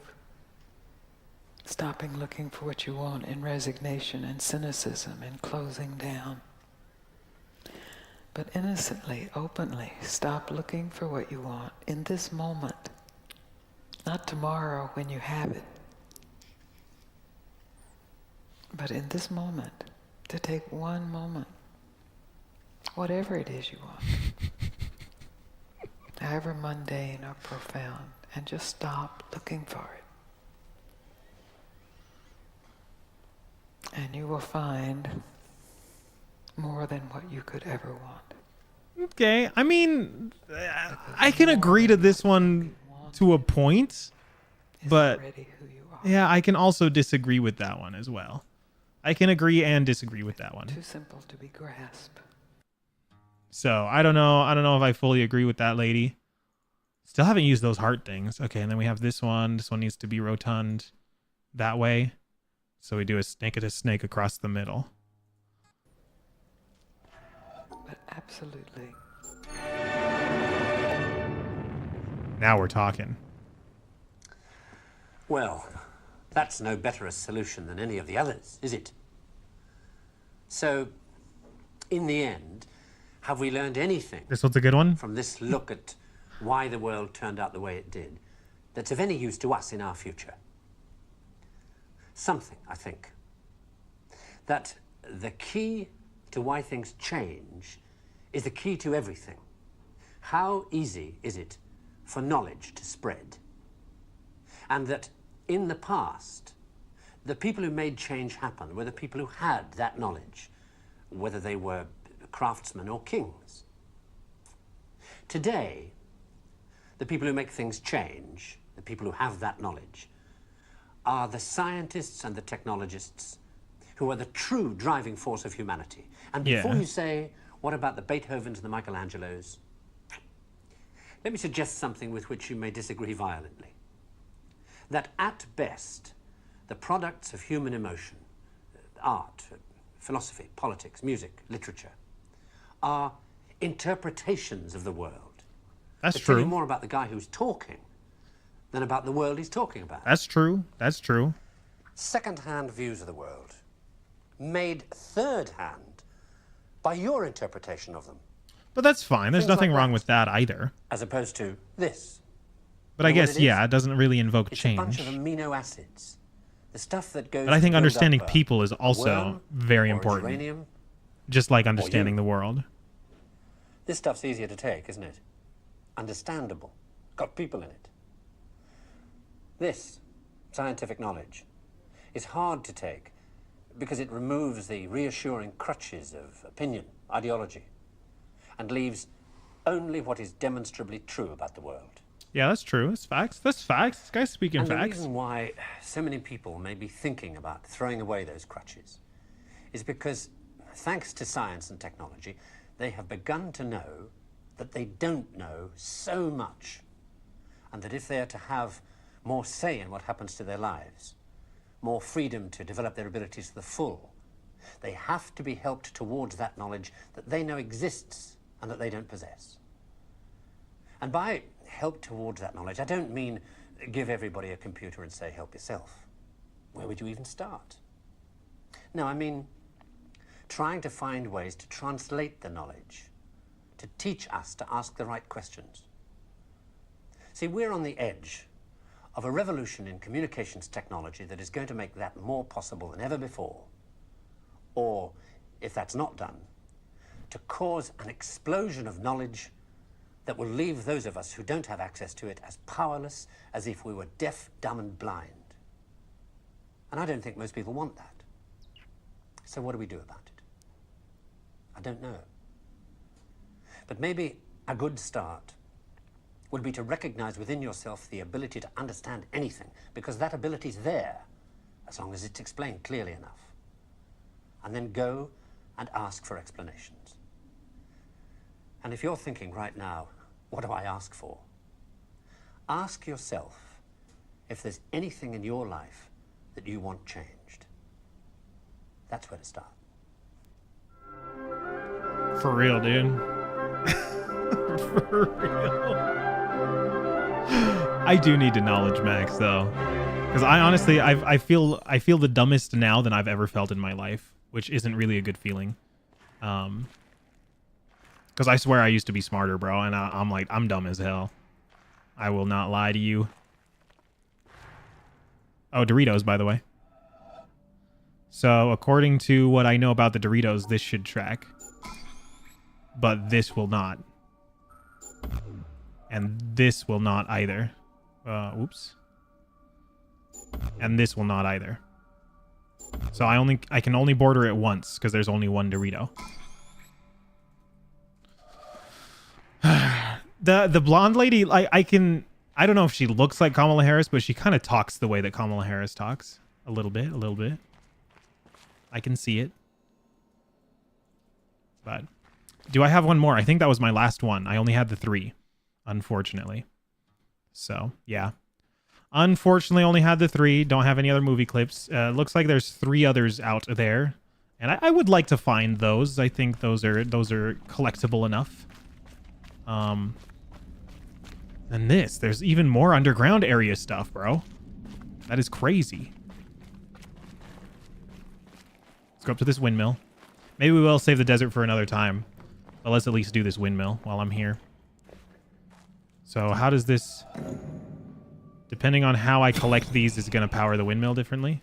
stopping looking for what you want in resignation and cynicism and closing down. But innocently, openly, stop looking for what you want in this moment. Not tomorrow when you have it. But in this moment, to take one moment, whatever it is you want, however mundane or profound, and just stop looking for it. And you will find more than what you could ever want. Okay, I mean, I can agree to this one to a point, Is but already who you are. yeah, I can also disagree with that one as well. I can agree and disagree with that one. Too simple to be grasped. So I don't know. I don't know if I fully agree with that lady. Still haven't used those heart things. Okay, and then we have this one. This one needs to be rotund that way. So we do a snake across the middle. But absolutely. Now we're talking. Well, that's no better a solution than any of the others, is it? So, in the end, have we learned anything This one's a good one. from this look at why the world turned out the way it did that's of any use to us in our future? Something, I think. That the key to why things change is the key to everything. How easy is it for knowledge to spread? And that in the past, the people who made change happen were the people who had that knowledge, whether they were craftsmen or kings. Today, the people who make things change, the people who have that knowledge, are the scientists and the technologists who are the true driving force of humanity. And before Yeah. you say, what about the Beethovens and the Michelangelos? Let me suggest something with which you may disagree violently. That at best, the products of human emotion, art, philosophy, politics, music, literature, are interpretations of the world. That's They tell you true. more about the guy who's talking than about the world he's talking about. That's true. That's true. Second-hand views of the world, made third-hand by your interpretation of them, But that's fine. There's Things nothing like wrong that. with that either. as opposed to this. But I You know what guess, it yeah, is? it doesn't really invoke It's a bunch change. of amino acids. The stuff that goes But I think to build understanding up a people is also worm very or important. uranium. Just like understanding you. the world. This stuff's easier to take, isn't it? Understandable. Got people in it. This, scientific knowledge, is hard to take because it removes the reassuring crutches of opinion, ideology, and leaves only what is demonstrably true about the world. Yeah, that's true. That's facts. That's facts. This guy's speaking And the facts. reason why so many people may be thinking about throwing away those crutches is because, thanks to science and technology, they have begun to know that they don't know so much, and that if they are to have more say in what happens to their lives, more freedom to develop their abilities to the full, they have to be helped towards that knowledge that they know exists and that they don't possess. And by help towards that knowledge, I don't mean give everybody a computer and say, help yourself. Where would you even start? No, I mean trying to find ways to translate the knowledge, to teach us to ask the right questions. See, we're on the edge of a revolution in communications technology that is going to make that more possible than ever before. Or, if that's not done, to cause an explosion of knowledge that will leave those of us who don't have access to it as powerless as if we were deaf, dumb, and blind. And I don't think most people want that. So what do we do about it? I don't know. But maybe a good start would be to recognize within yourself the ability to understand anything, because that ability is there, as long as it's explained clearly enough. And then go and ask for explanations. And if you're thinking right now, what do I ask for? Ask yourself if there's anything in your life that you want changed. That's where to start. For real, dude. For real. I do need to knowledge max though, because I honestly I feel the dumbest now than I've ever felt in my life, which isn't really a good feeling. Because I swear I used to be smarter, bro, and I'm like, I'm dumb as hell. I will not lie to you. Oh, Doritos, by the way. So according to what I know about the Doritos, this should track, but this will not. And this will not either. Oops. And this will not either. So I can only border it once because there's only one Dorito. The blonde lady, I don't know if she looks like Kamala Harris, but she kind of talks the way that Kamala Harris talks. A little bit. I can see it. But do I have one more? I think that was my last one. I only had the 3, unfortunately. So, yeah. Unfortunately, only had the 3. Don't have any other movie clips. Looks like there's 3 others out there. And I would like to find those. I think those are collectible enough. And there's even more underground area stuff, bro. That is crazy. Let's go up to this windmill. Maybe we will save the desert for another time. But let's at least do this windmill while I'm here. So how does this... Depending on how I collect these, is going to power the windmill differently.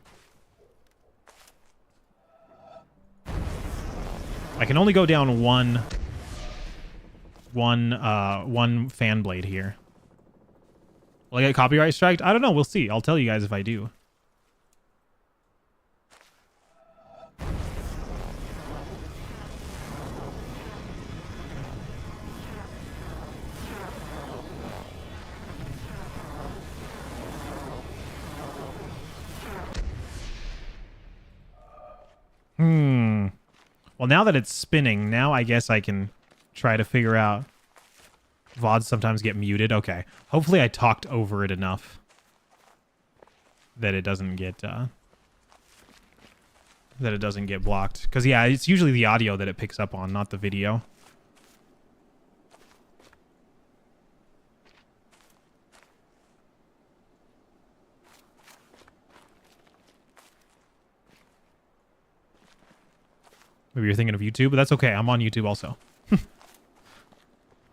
I can only go down one fan blade here. Will I get copyright striked? I don't know. We'll see. I'll tell you guys if I do. Well, now that it's spinning, now I guess I can try to figure out. VODs sometimes get muted. Okay. Hopefully I talked over it enough that it doesn't get blocked. Because, yeah, it's usually the audio that it picks up on, not the video. Maybe you're thinking of YouTube, but that's okay. I'm on YouTube also.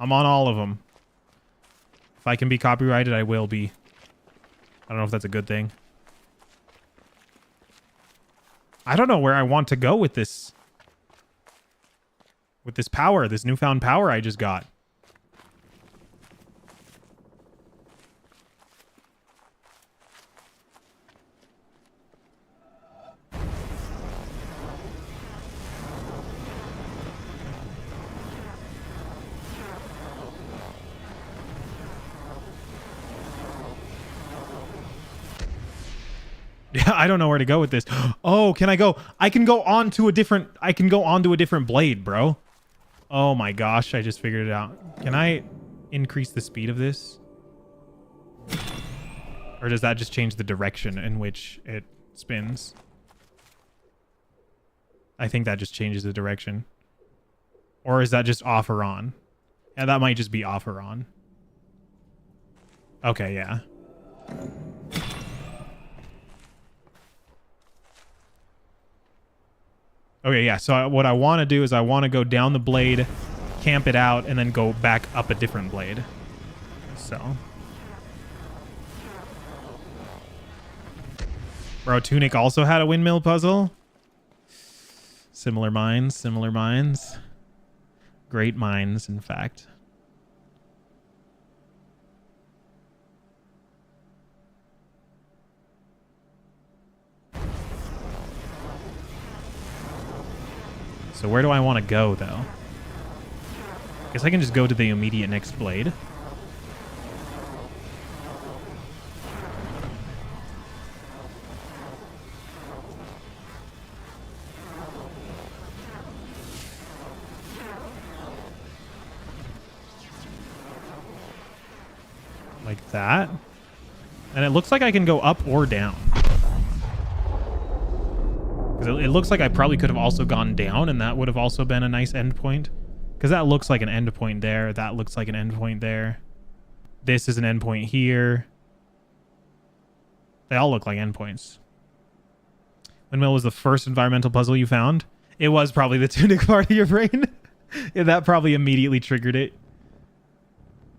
I'm on all of them. If I can be copyrighted, I will be. I don't know if that's a good thing. I don't know where I want to go with this. With this power, this newfound power I just got. Yeah, I don't know where to go with this. Oh, can I go? I can go onto a different blade, bro. Oh my gosh, I just figured it out. Can I increase the speed of this? Or does that just change the direction in which it spins? I think that just changes the direction. Or is that just off or on? Yeah, that might just be off or on. Okay, yeah. Okay, yeah. So what I want to do is I want to go down the blade, camp it out, and then go back up a different blade. So. Bro, Tunic also had a windmill puzzle. Similar minds, similar minds. Great minds, in fact. So where do I want to go, though? Guess I can just go to the immediate next blade. Like that. And it looks like I can go up or down. Because it looks like I probably could have also gone down, and that would have also been a nice endpoint. Because that looks like an endpoint there. That looks like an endpoint there. This is an endpoint here. They all look like endpoints. Windmill was the first environmental puzzle you found. It was probably the Tunic part of your brain. Yeah, that probably immediately triggered it.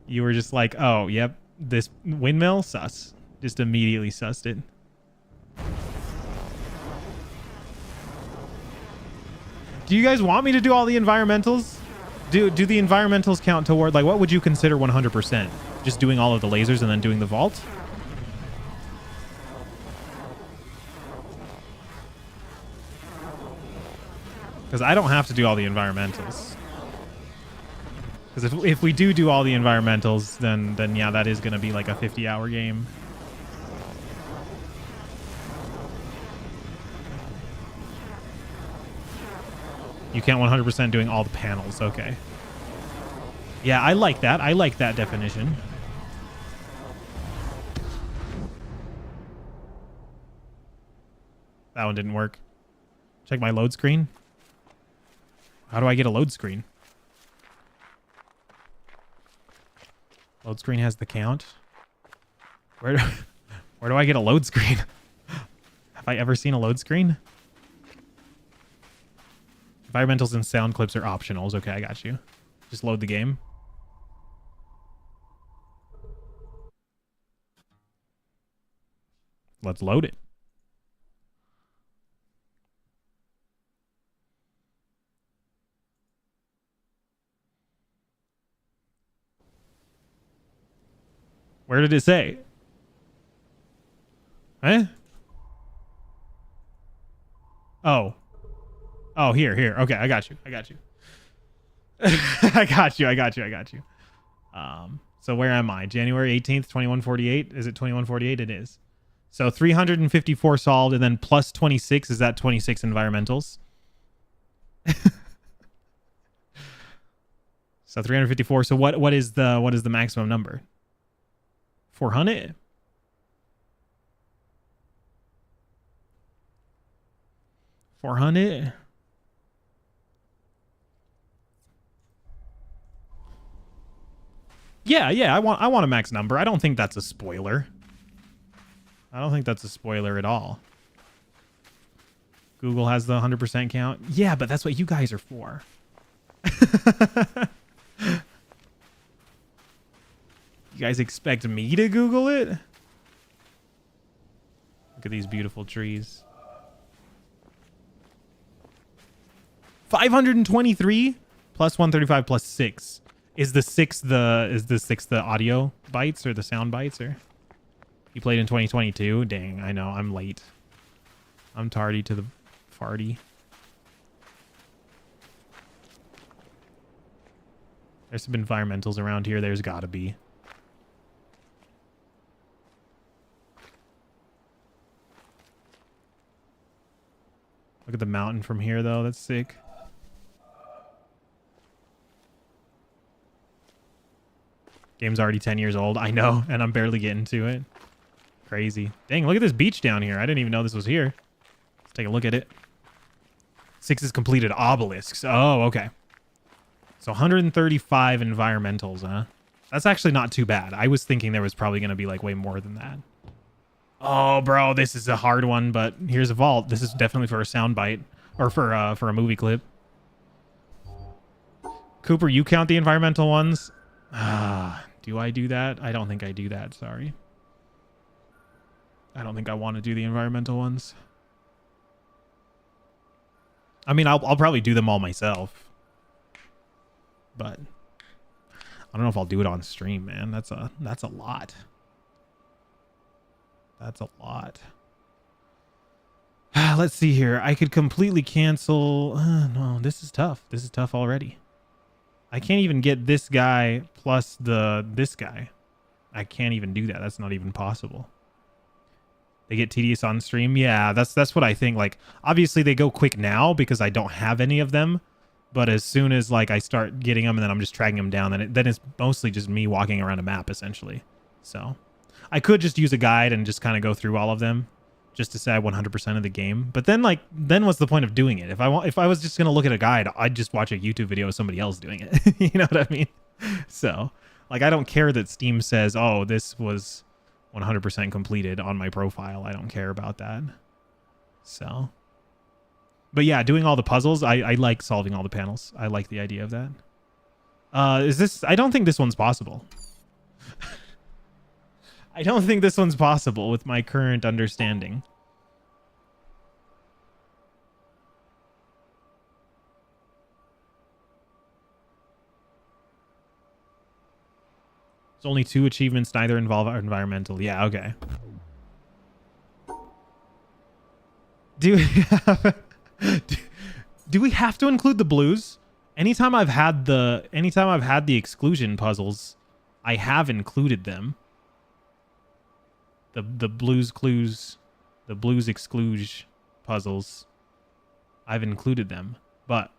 You were just like, oh, yep, this windmill, sus. Just immediately sussed it. Do you guys want me to do all the environmentals? Do the environmentals count toward, like, what would you consider 100%? Just doing all of the lasers and then doing the vault? Because I don't have to do all the environmentals. Because if we do all the environmentals, then yeah, that is going to be like a 50-hour game. You can't 100% doing all the panels. Okay. Yeah, I like that. I like that definition. That one didn't work. Check my load screen. How do I get a load screen? Load screen has the count. Where do I get a load screen? Have I ever seen a load screen? Environmentals and sound clips are optionals. Okay, I got you. Just load the game. Let's load it. Where did it say? Eh? Oh. Oh, here. Okay, I got you. I got you. I got you. So where am I? January 18th, 2148? Is it 2148? It is. So 354 solved, and then plus 26. Is that 26 environmentals? So 354. So what is the maximum number? 400? $400? Yeah, I want a max number. I don't think that's a spoiler. I don't think that's a spoiler at all. Google has the 100% count. Yeah, but that's what you guys are for. You guys expect me to Google it? Look at these beautiful trees. 523 plus 135 plus 6. Is the 6 the audio bytes or the sound bytes? Or you played in 2022? Dang, I know, I'm late. I'm tardy to the farty. There's some environmentals around here. There's gotta be. Look at the mountain from here, though. That's sick. Game's already 10 years old. I know, and I'm barely getting to it. Crazy. Dang, look at this beach down here. I didn't even know this was here. Let's take a look at it. 6 is completed obelisks. Oh, okay. So 135 environmentals, huh? That's actually not too bad. I was thinking there was probably going to be like way more than that. Oh, bro, this is a hard one, but here's a vault. This is definitely for a soundbite or for a movie clip. Cooper, you count the environmental ones? Do I do that? I don't think I do that. Sorry. I don't think I want to do the environmental ones. I mean, I'll probably do them all myself, but I don't know if I'll do it on stream, man. That's a lot. That's a lot. Let's see here. I could completely cancel. No, this is tough. This is tough already. I can't even get this guy plus this guy. I can't even do that. That's not even possible. They get tedious on stream. Yeah, that's what I think. Like, obviously they go quick now because I don't have any of them. But as soon as like I start getting them and then I'm just tracking them down, then it's mostly just me walking around a map essentially. So I could just use a guide and just kind of go through all of them just to say I 100% of the game. But then then what's the point of doing it? If I was just gonna look at a guide, I'd just watch a YouTube video of somebody else doing it. You know what I mean? So like I don't care that Steam says, oh, this was 100% completed on my profile. I don't care about that. So, but yeah, doing all the puzzles, I like solving all the panels. I like the idea of that. I don't think this one's possible. I don't think this one's possible with my current understanding. There's only 2 achievements, neither involve environmental. Yeah, okay. Do we have to include the blues? Anytime I've had the exclusion puzzles, I have included them. The blues clues, the blues excluge puzzles, I've included them. But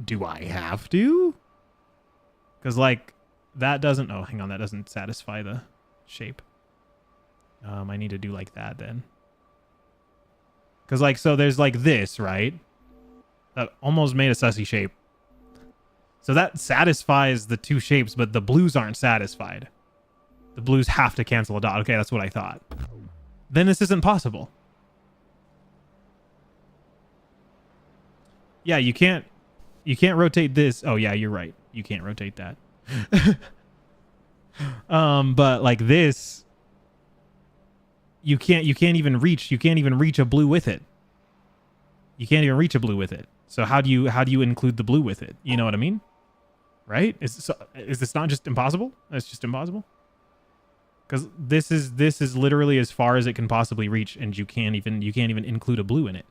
do I have to? Because like that doesn't, oh, hang on, that doesn't satisfy the shape. I need to do like that then. Because like, so there's like this, right? That almost made a sussy shape. So that satisfies the 2 shapes, but the blues aren't satisfied. The blues have to cancel a dot. Okay, that's what I thought. Then this isn't possible. Yeah, you can't rotate this. Oh yeah, you're right. You can't rotate that. But like this, you can't even reach a blue with it. You can't even reach a blue with it. So how do you include the blue with it? You know what I mean? Right? Is this not just impossible? It's just impossible. Because this is literally as far as it can possibly reach, and you can't even include a blue in it.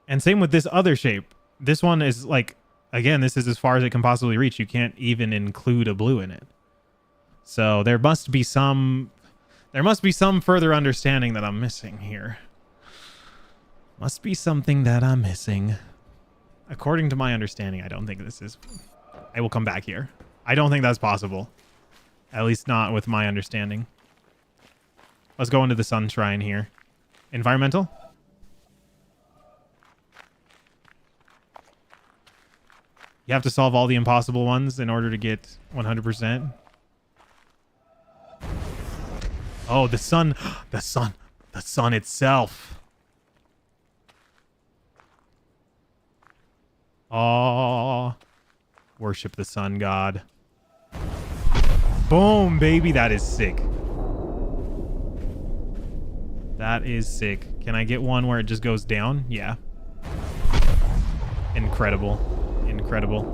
And same with this other shape. This one is like, again, this is as far as it can possibly reach. You can't even include a blue in it. So there must be some further understanding that I'm missing here. Must be something that I'm missing. According to my understanding, I don't think this is... I will come back here. I don't think that's possible. At least not with my understanding. Let's go into the sun shrine here. Environmental? You have to solve all the impossible ones in order to get 100%. Oh, the sun. The sun itself. Oh, worship the sun god. Boom, baby. That is sick. That is sick. Can I get one where it just goes down? Yeah. Incredible. Incredible.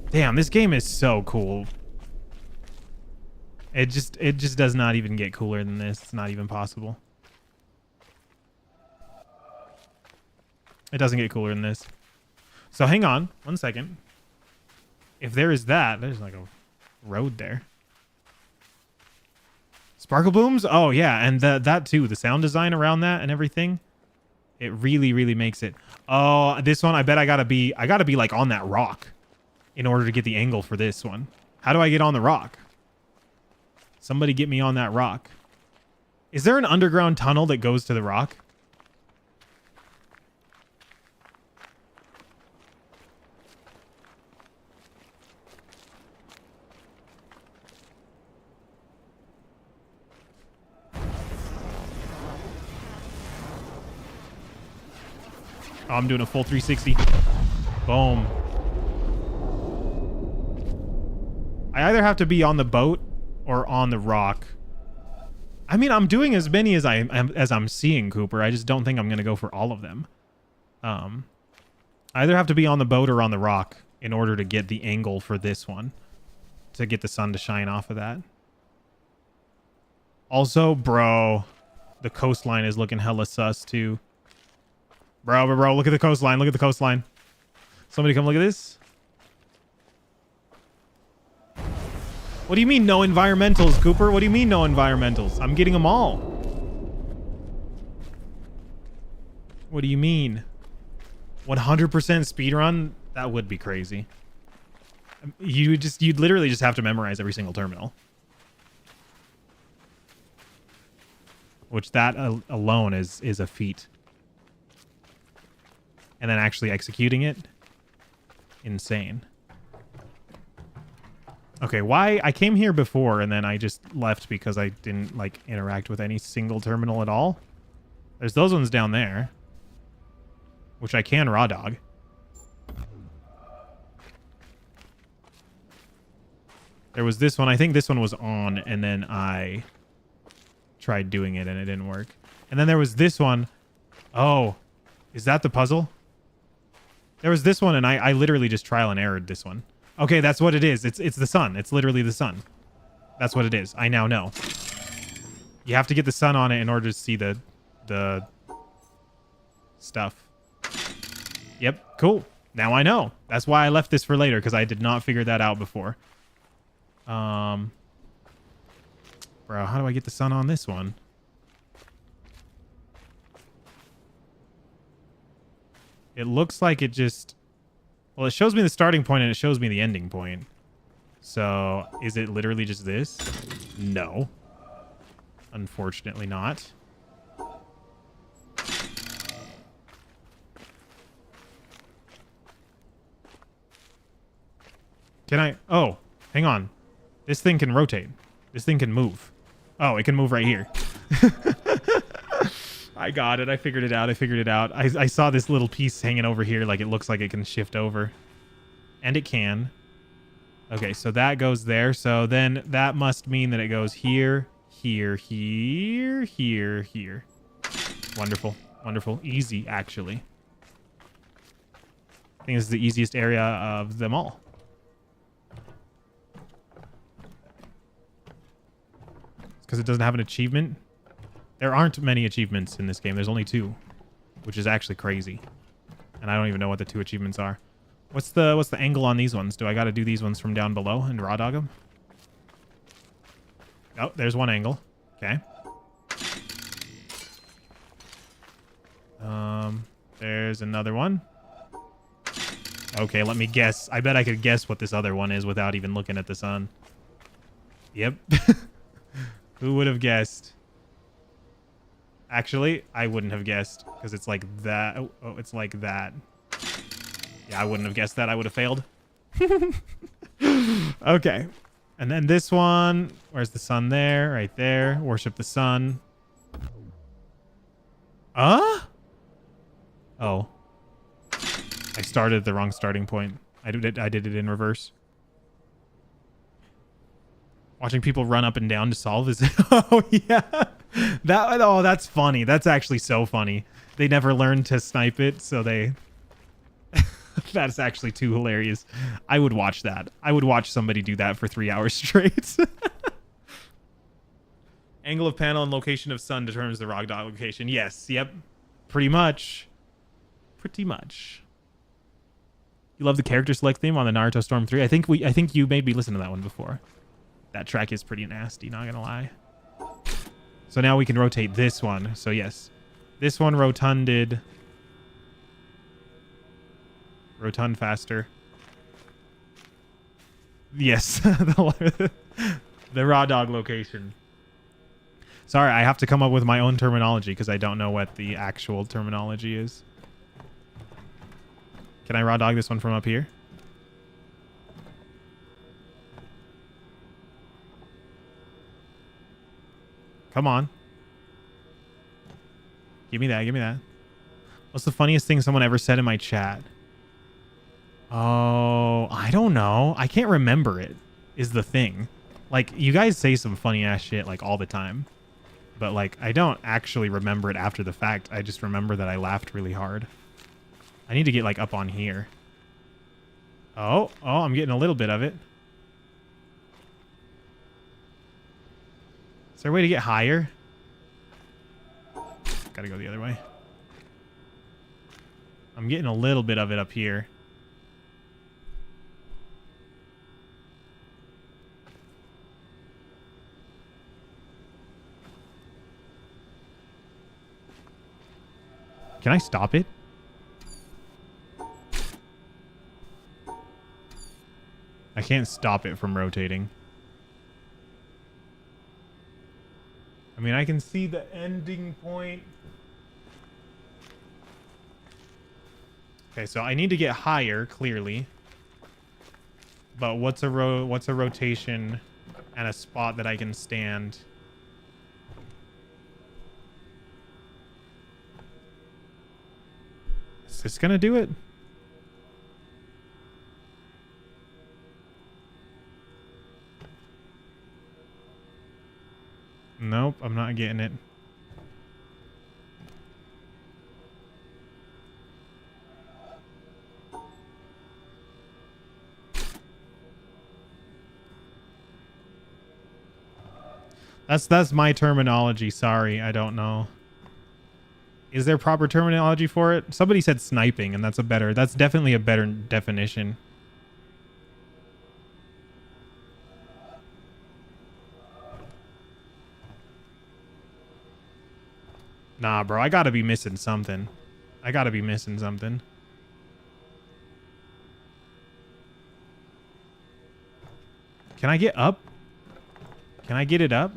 Damn, this game is so cool. It just does not even get cooler than this. It's not even possible. It doesn't get cooler than this. So hang on 1 second. If there is that, there's like a road there. Sparkle booms? Oh yeah, and that too. The sound design around that and everything. It really, really makes it. Oh, this one, I bet I gotta be like on that rock in order to get the angle for this one. How do I get on the rock? Somebody get me on that rock. Is there an underground tunnel that goes to the rock? Oh, I'm doing a full 360. Boom. I either have to be on the boat or on the rock. I mean, I'm doing as many as I'm seeing, Cooper. I just don't think I'm gonna go for all of them. I either have to be on the boat or on the rock in order to get the angle for this one, to get the sun to shine off of that. Also, bro, the coastline is looking hella sus too. Bro, look at the coastline. Look at the coastline. Somebody come look at this. What do you mean no environmentals, Cooper? What do you mean no environmentals? I'm getting them all. What do you mean? 100% speedrun? That would be crazy. You'd literally just have to memorize every single terminal. Which that alone is a feat. And then actually executing it, insane. Okay, why? I came here before and then I just left because I didn't like interact with any single terminal at all. There's those ones down there, which I can raw dog. There was this one. I think this one was on, and then I tried doing it and it didn't work. And then there was this one. Oh, is that the puzzle? There was this one, and I literally just trial and errored this one. Okay, that's what it is. It's the sun. It's literally the sun. That's what it is. I now know. You have to get the sun on it in order to see the stuff. Yep, cool. Now I know. That's why I left this for later, because I did not figure that out before. Bro, how do I get the sun on this one? It looks like it just... Well, it shows me the starting point and it shows me the ending point. So, is it literally just this? No. Unfortunately not. Can I... Oh, hang on. This thing can rotate. This thing can move. Oh, it can move right here. I got it. I figured it out. I saw this little piece hanging over here. Like, it looks like it can shift over. And it can. Okay, so that goes there. So then that must mean that it goes here, here, here, here, here. Wonderful. Wonderful. Easy, actually. I think this is the easiest area of them all. Because it doesn't have an achievement. There aren't many achievements in this game. There's only 2, which is actually crazy. And I don't even know what the 2 achievements are. What's the angle on these ones? Do I got to do these ones from down below and raw dog them? Oh, there's one angle. Okay. There's another one. Okay, let me guess. I bet I could guess what this other one is without even looking at the sun. Yep. Who would have guessed? Actually, I wouldn't have guessed because it's like that. Oh, it's like that. Yeah, I wouldn't have guessed that. I would have failed. Okay. And then this one. Where's the sun there? Right there. Worship the sun. Oh. I started at the wrong starting point. I did it in reverse. Watching people run up and down to solve is... Oh, yeah. That's funny. That's actually so funny. They never learned to snipe it, so they... That's actually too hilarious. I would watch that. I would watch somebody do that for 3 hours straight. Angle of panel and location of sun determines the rock dog location. Yes. Yep. Pretty much. Pretty much. You love the character select theme on the Naruto Storm 3? I think you made me listen to that one before. That track is pretty nasty, not gonna lie. So now we can rotate this one. So yes, this one rotunded. Rotund faster. Yes, the raw dog location. Sorry, I have to come up with my own terminology because I don't know what the actual terminology is. Can I raw dog this one from up here? Come on. Give me that. Give me that. What's the funniest thing someone ever said in my chat? Oh, I don't know. I can't remember it, is the thing. Like, you guys say some funny ass shit like all the time. But like, I don't actually remember it after the fact. I just remember that I laughed really hard. I need to get like up on here. Oh, I'm getting a little bit of it. Is there a way to get higher? Gotta go the other way. I'm getting a little bit of it up here. Can I stop it? I can't stop it from rotating. I mean, I can see the ending point. Okay, so I need to get higher, clearly. But what's a rotation and a spot that I can stand? Is this gonna do it? Nope, I'm not getting it. That's my terminology. Sorry, I don't know. Is there proper terminology for it? Somebody said sniping, and that's definitely a better definition. Nah, bro, I gotta be missing something. Can I get up? Can I get it up?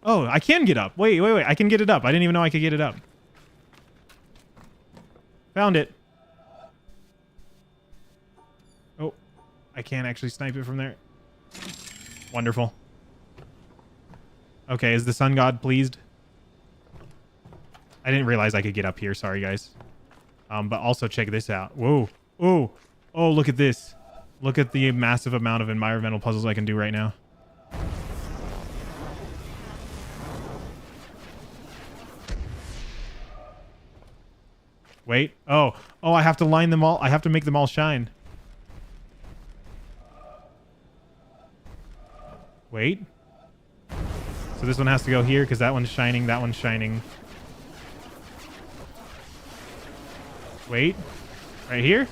Oh, I can get up. Wait. I can get it up. I didn't even know I could get it up. Found it. Oh, I can't actually snipe it from there. Wonderful. Okay, is the sun god pleased? I didn't realize I could get up here. Sorry, guys. But also check this out. Whoa. Oh, look at this. Look at the massive amount of environmental puzzles I can do right now. Wait. Oh, I have to line them all. I have to make them all shine. Wait. So this one has to go here because that one's shining. That one's shining. Wait. Right here?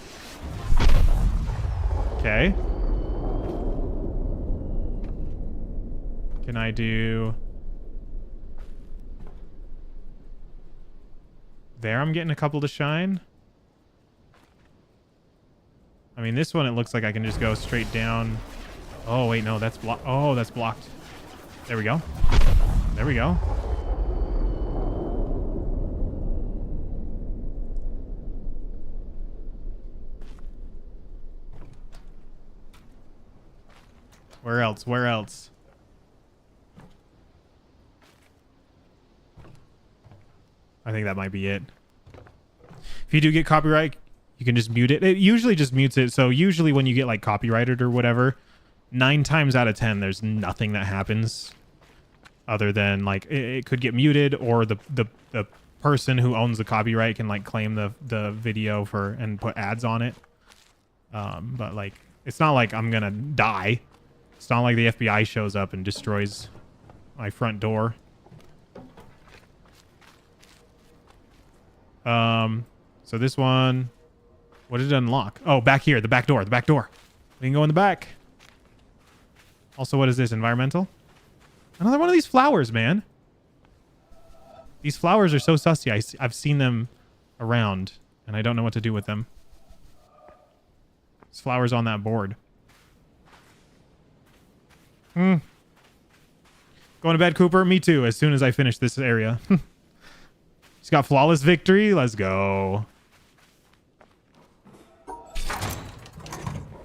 Okay. Can I do... There, I'm getting a couple to shine. I mean, this one, it looks like I can just go straight down. Oh, wait, no, that's blocked. Oh, that's blocked. There we go. There we go. Where else? Where else? I think that might be it. If you do get copyright, you can just mute it. It usually just mutes it. So usually when you get like copyrighted or whatever, 9 times out of 10, there's nothing that happens other than like it could get muted, or the person who owns the copyright can like claim the video for and put ads on it. But like, it's not like I'm going to die. It's not like the FBI shows up and destroys my front door. So this one, what did it unlock? Oh, back here, the back door. We can go in the back. Also, what is this? Environmental? Another one of these flowers, man. These flowers are so sussy. I've seen them around, and I don't know what to do with them. There's flowers on that board. Going to bed, Cooper? Me too, as soon as I finish this area. He's got flawless victory. Let's go.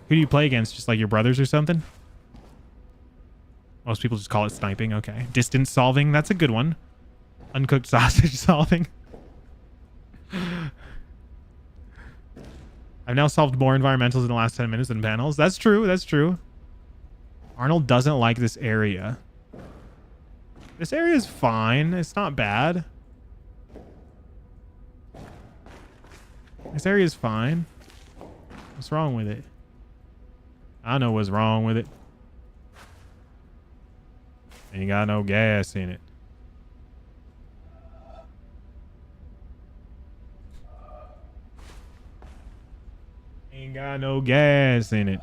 Who do you play against? Just like your brothers or something? Most people just call it sniping. Okay. Distance solving. That's a good one. Uncooked sausage solving. I've now solved more environmentals in the last 10 minutes than panels. That's true. That's true. Arnold doesn't like this area. This area is fine. It's not bad. This area is fine. What's wrong with it? I know what's wrong with it. Ain't got no gas in it. Ain't got no gas in it.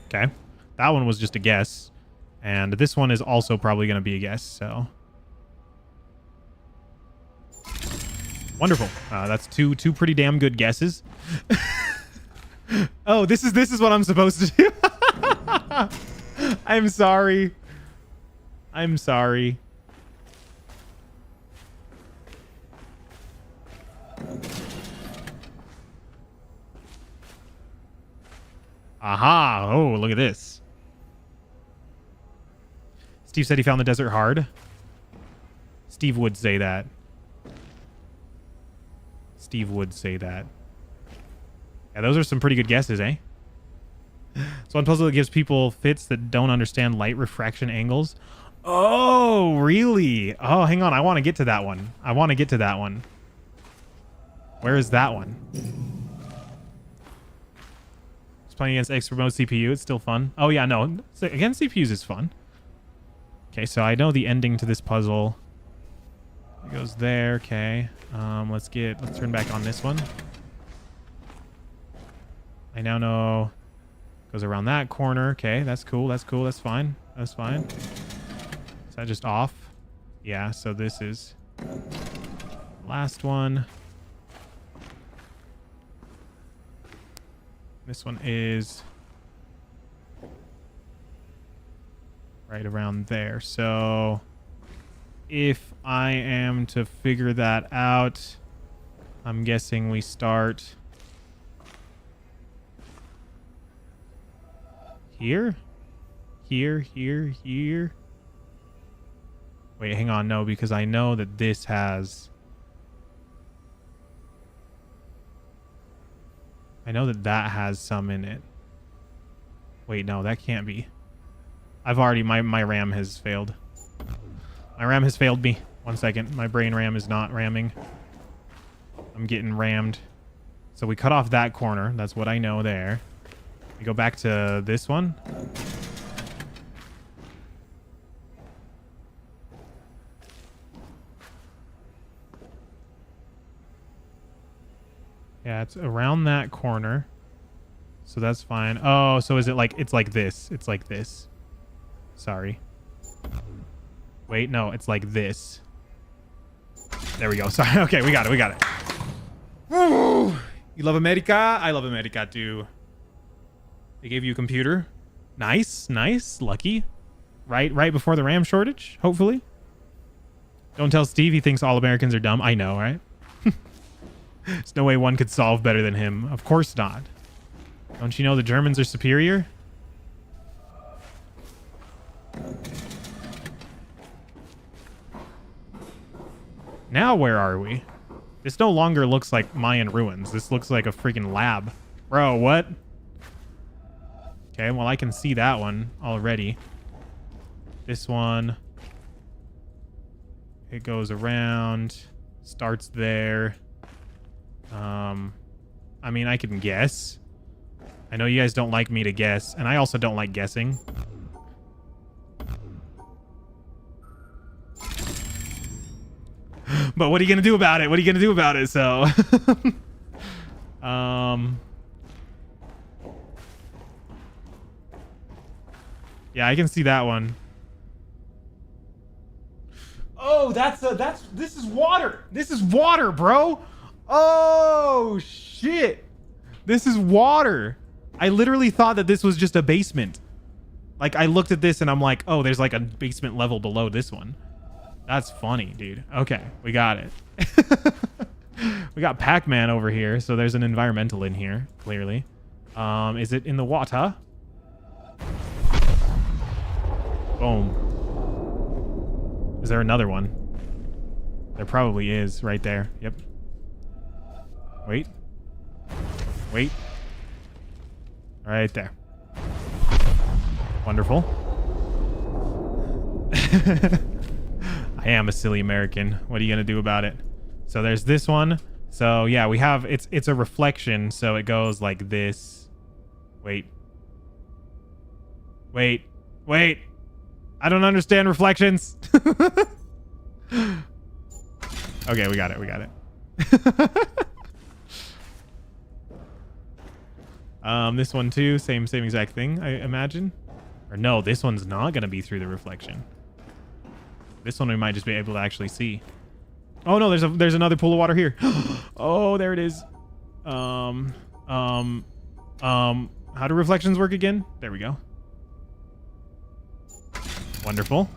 Okay. That one was just a guess. And this one is also probably going to be a guess, so. Wonderful. That's two pretty damn good guesses. Oh, this is what I'm supposed to do. I'm sorry. I'm sorry. Aha. Oh, look at this. Steve said he found the desert hard. Steve would say that. Steve would say that. Yeah, those are some pretty good guesses, eh? So one puzzle that gives people fits that don't understand light refraction angles. Oh, really? Oh, hang on. I want to get to that one. I want to get to that one. Where is that one? Just playing against extra mode CPU. It's still fun. Oh, yeah, no. Against CPUs is fun. Okay, so I know the ending to this puzzle. It goes there. Okay. Let's turn back on this one. I now know it goes around that corner. Okay, that's cool. That's cool. That's fine. That's fine. Is that just off? Yeah, so this is last one. This one is right around there. So if I am to figure that out, I'm guessing we start here. Here. Wait, hang on. No, because I know that this has... I know that that has some in it. Wait, no, that can't be. I've already... My RAM has failed. My RAM has failed me. 1 second. My brain RAM is not ramming. I'm getting rammed. So we cut off that corner. That's what I know there. We go back to this one. Yeah, it's around that corner. So that's fine. Oh, so is it like... It's like this. It's like this. Sorry. Wait, no, it's like this. There we go. Sorry. Okay, we got it. We got it. Woo! You love America? I love America too. They gave you a computer. Nice, nice, lucky. Right before the RAM shortage, hopefully. Don't tell Steve he thinks all Americans are dumb. I know, right? There's no way one could solve better than him. Of course not. Don't you know the Germans are superior? Now where are we? This no longer looks like Mayan ruins. This looks like a freaking lab. Bro, what? Okay, well, I can see that one already. This one. It goes around. Starts there. I mean, I can guess. I know you guys don't like me to guess, and I also don't like guessing. But what are you gonna do about it? What are you gonna do about it? So, yeah, I can see that one. Oh, this is water. This is water, bro. Oh shit. This is water. I literally thought that this was just a basement. Like, I looked at this and I'm like, oh, there's like a basement level below this one. That's funny, dude. Okay, we got it. We got Pac-Man over here, so there's an environmental in here, clearly. Is it in the water? Boom. Is there another one? There probably is right there. Yep. Wait. Wait. Right there. Wonderful. I am a silly American. What are you going to do about it? So there's this one. So yeah, we have, it's a reflection. So it goes like this. Wait. Wait. Wait. I don't understand reflections. Okay, we got it. We got it. This one too, same exact thing, I imagine. Or no, this one's not gonna be through the reflection. This one we might just be able to actually see. Oh no, there's another pool of water here. Oh, there it is. How do reflections work again? There we go. Wonderful.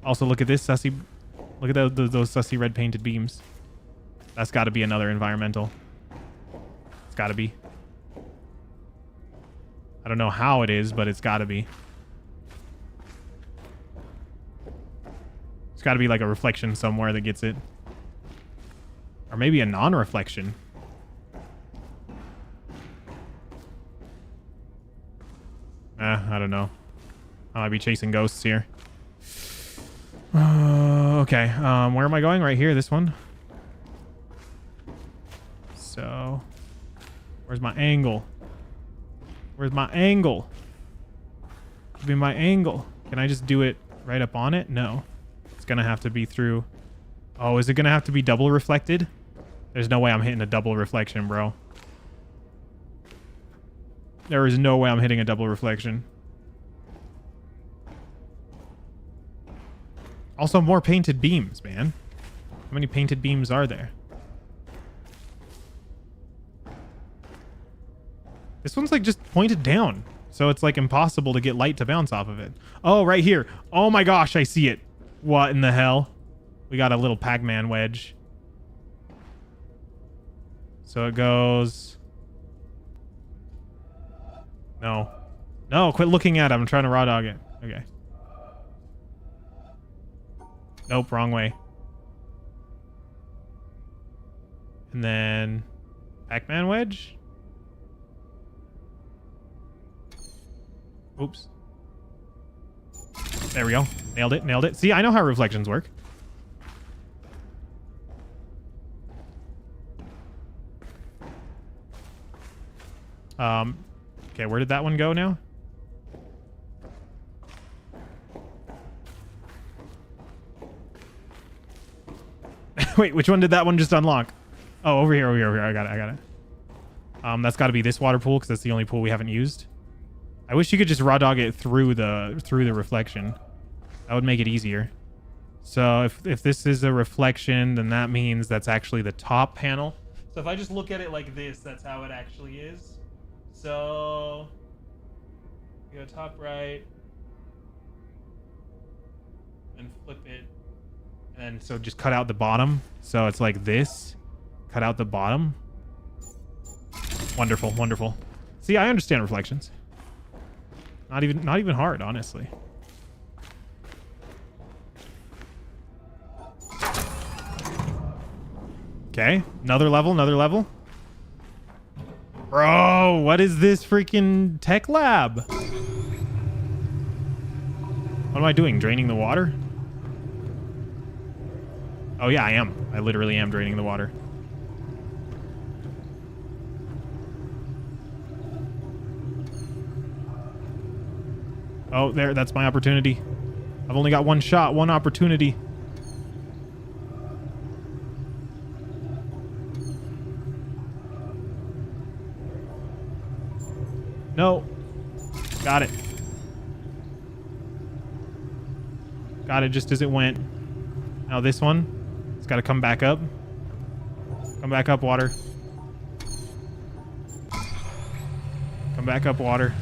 Also, look at this sussy. Look at those sussy red painted beams. That's got to be another environmental. It's got to be. I don't know how it is, but it's got to be. It's got to be like a reflection somewhere that gets it. Or maybe a non-reflection. I don't know. I might be chasing ghosts here. Okay. Where am I going? Right here. This one. So, where's my angle? Where's my angle? Give me my angle. Can I just do it right up on it? No. It's gonna have to be through. Oh, is it gonna have to be double reflected? There's no way I'm hitting a double reflection, bro. There is no way I'm hitting a double reflection. Also, more painted beams, man. How many painted beams are there? This one's like just pointed down. So it's like impossible to get light to bounce off of it. Oh, right here. Oh my gosh, I see it. What in the hell? We got a little Pac-Man wedge. So it goes... No. No, quit looking at it. I'm trying to raw dog it. Okay. Nope, wrong way. And then... Pac-Man wedge? Oops. There we go. Nailed it, nailed it. See, I know how reflections work. Okay, where did that one go now? Wait, which one did that one just unlock? Oh, over here, over here, over here. I got it, I got it. That's got to be this water pool because that's the only pool we haven't used. I wish you could just raw dog it through the reflection. That would make it easier. So if this is a reflection, then that means that's actually the top panel. So if I just look at it like this, that's how it actually is. So you go top right and flip it. And so just cut out the bottom. So it's like this. Cut out the bottom. Wonderful, wonderful. See, I understand reflections. Not even hard, honestly. Okay, another level, another level. Bro, what is this freaking tech lab? What am I doing? Draining the water? Oh yeah, I am. I literally am draining the water. Oh, there, that's my opportunity. I've only got one shot, one opportunity. No. Got it. Got it just as it went. Now this one, it's got to come back up. Come back up, water. Come back up, water.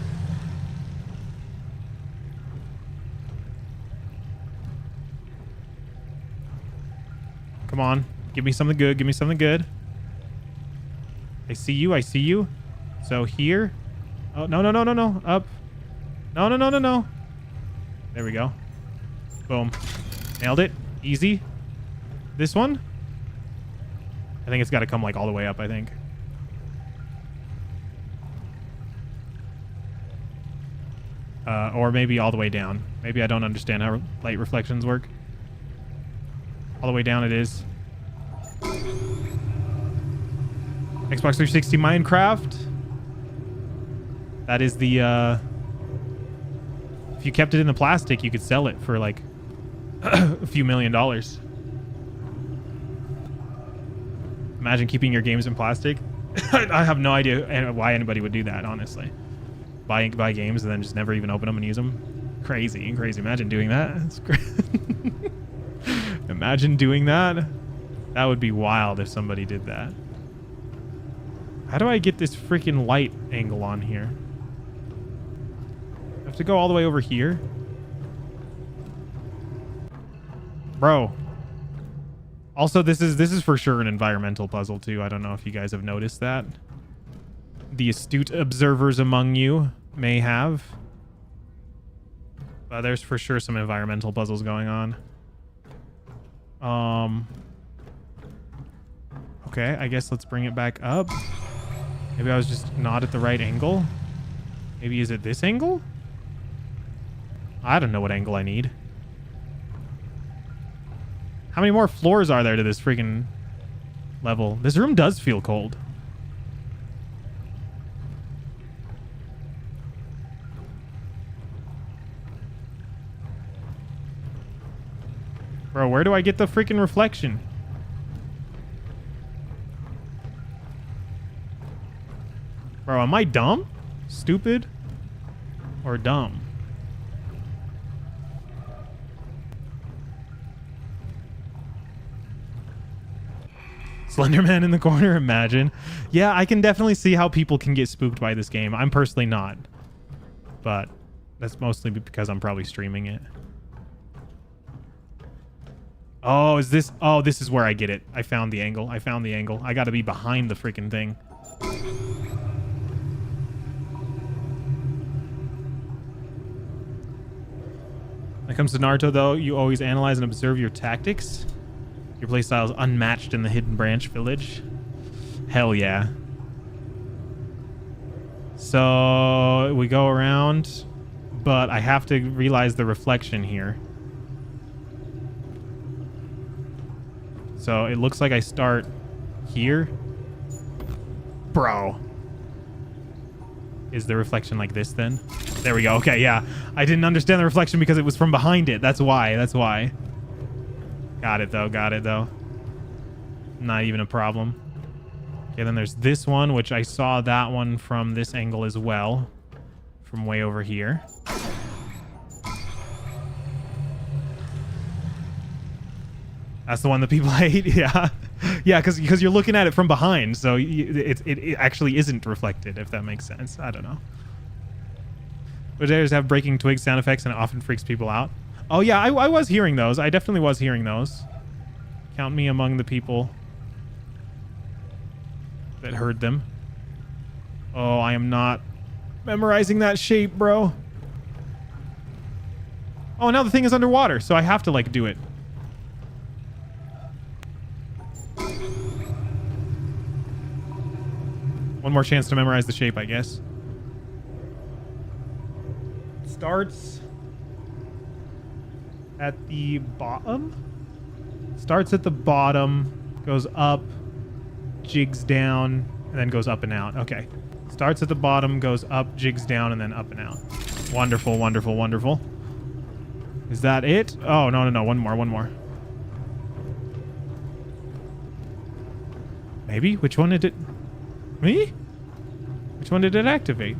Come on. Give me something good. Give me something good. see you. I see you. So here. Oh, no, no, no, no, no. Up. No, no, no, no, no. There we go. Boom. Nailed it. Easy. This one? I think it's got to come like all the way up, I think. Or maybe all the way down. Maybe I don't understand how light reflections work. All the way down it is. Xbox 360 Minecraft. That is the, if you kept it in the plastic, you could sell it for like a few $1 million. Imagine keeping your games in plastic. I have no idea why anybody would do that, honestly. Buy games and then just never even open them and use them. Crazy. Imagine doing that. That's Imagine doing that. That would be wild if somebody did that. How do I get this freaking light angle on here? I have to go all the way over here? Bro. Also, this is for sure an environmental puzzle too. I don't know if you guys have noticed that. The astute observers among you may have. But there's for sure some environmental puzzles going on. Okay, I guess let's bring it back up. Maybe I was just not at the right angle. Maybe is it this angle? I don't know what angle I need. How many more floors are there to this freaking level? This room does feel cold. Bro, where do I get the freaking reflection? Bro, am I dumb? Stupid? Or dumb? Slenderman in the corner, imagine. Yeah, I can definitely see how people can get spooked by this game. I'm personally not. But that's mostly because I'm probably streaming it. Oh, is this... Oh, this is where I get it. I found the angle. I gotta be behind the freaking thing. When it comes to Naruto, though, you always analyze and observe your tactics. Your playstyle is unmatched in the Hidden Branch Village. Hell yeah. So we go around, but I have to realize the reflection here. So it looks like I start here. Bro. Is the reflection like this then? There we go. Okay, yeah. I didn't understand the reflection because it was from behind it. That's why. Got it though. Not even a problem. Okay, then there's this one, which I saw that one from this angle as well. From way over here. That's the one that people hate? Yeah. Yeah, because you're looking at it from behind, so it actually isn't reflected, if that makes sense. I don't know. Villagers have breaking twig sound effects, and it often freaks people out. Oh, yeah, I was hearing those. I definitely was hearing those. Count me among the people that heard them. Oh, I am not memorizing that shape, bro. Oh, now the thing is underwater, so I have to, like, do it. One more chance to memorize the shape, I guess. Starts at the bottom. Starts at the bottom, goes up, jigs down, and then goes up and out. Okay. Starts at the bottom, goes up, jigs down, and then up and out. Wonderful, wonderful, wonderful. Is that it? Oh, no. One more. Maybe? Which one did it... Me? Which one did it activate?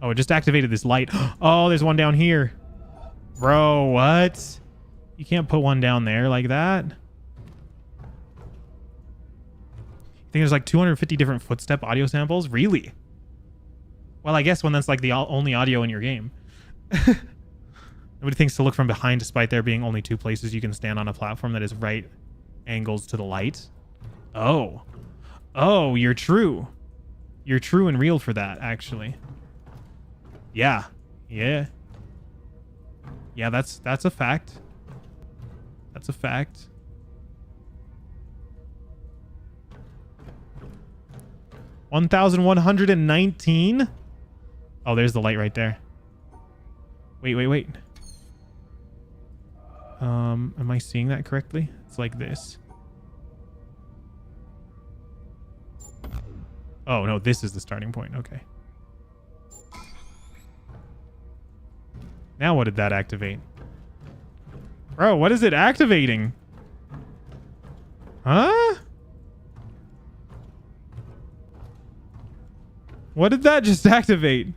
Oh, it just activated this light. Oh, there's one down here. Bro, what? You can't put one down there like that. You think there's like 250 different footstep audio samples? Really? Well, I guess when that's like the only audio in your game. Nobody thinks to look from behind despite there being only two places you can stand on a platform that is right angles to the light. Oh. Oh, you're true. You're true and real for that, actually. Yeah. Yeah. Yeah, that's a fact. That's a fact. $1,119? Oh, there's the light right there. Wait. Am I seeing that correctly? It's like this. Oh, no, this is the starting point. Okay. Now what did that activate? Bro, what is it activating? Huh? What did that just activate?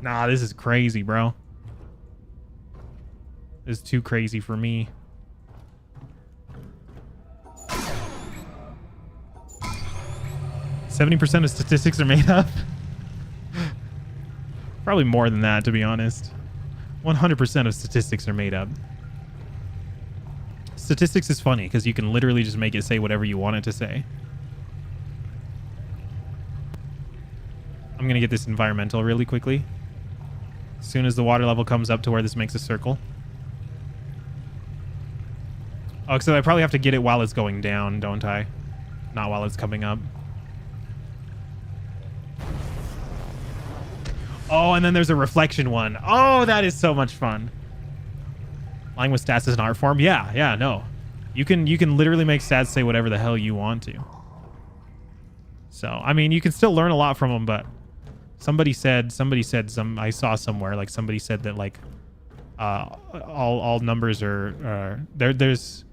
Nah, this is crazy, bro. This is too crazy for me. %70 of statistics are made up. Probably more than that, to be honest. 100% of statistics are made up. Statistics is funny because you can literally just make it say whatever you want it to say. I'm going to get this environmental really quickly. As soon as the water level comes up to where this makes a circle. Oh, so I probably have to get it while it's going down, don't I? Not while it's coming up. Oh, and then there's a reflection one. Oh, that is so much fun. Lying with stats is an art form. Yeah, no. You can literally make stats say whatever the hell you want to. So, I mean, you can still learn a lot from them, but somebody said I saw somewhere, like somebody said that like all numbers are there's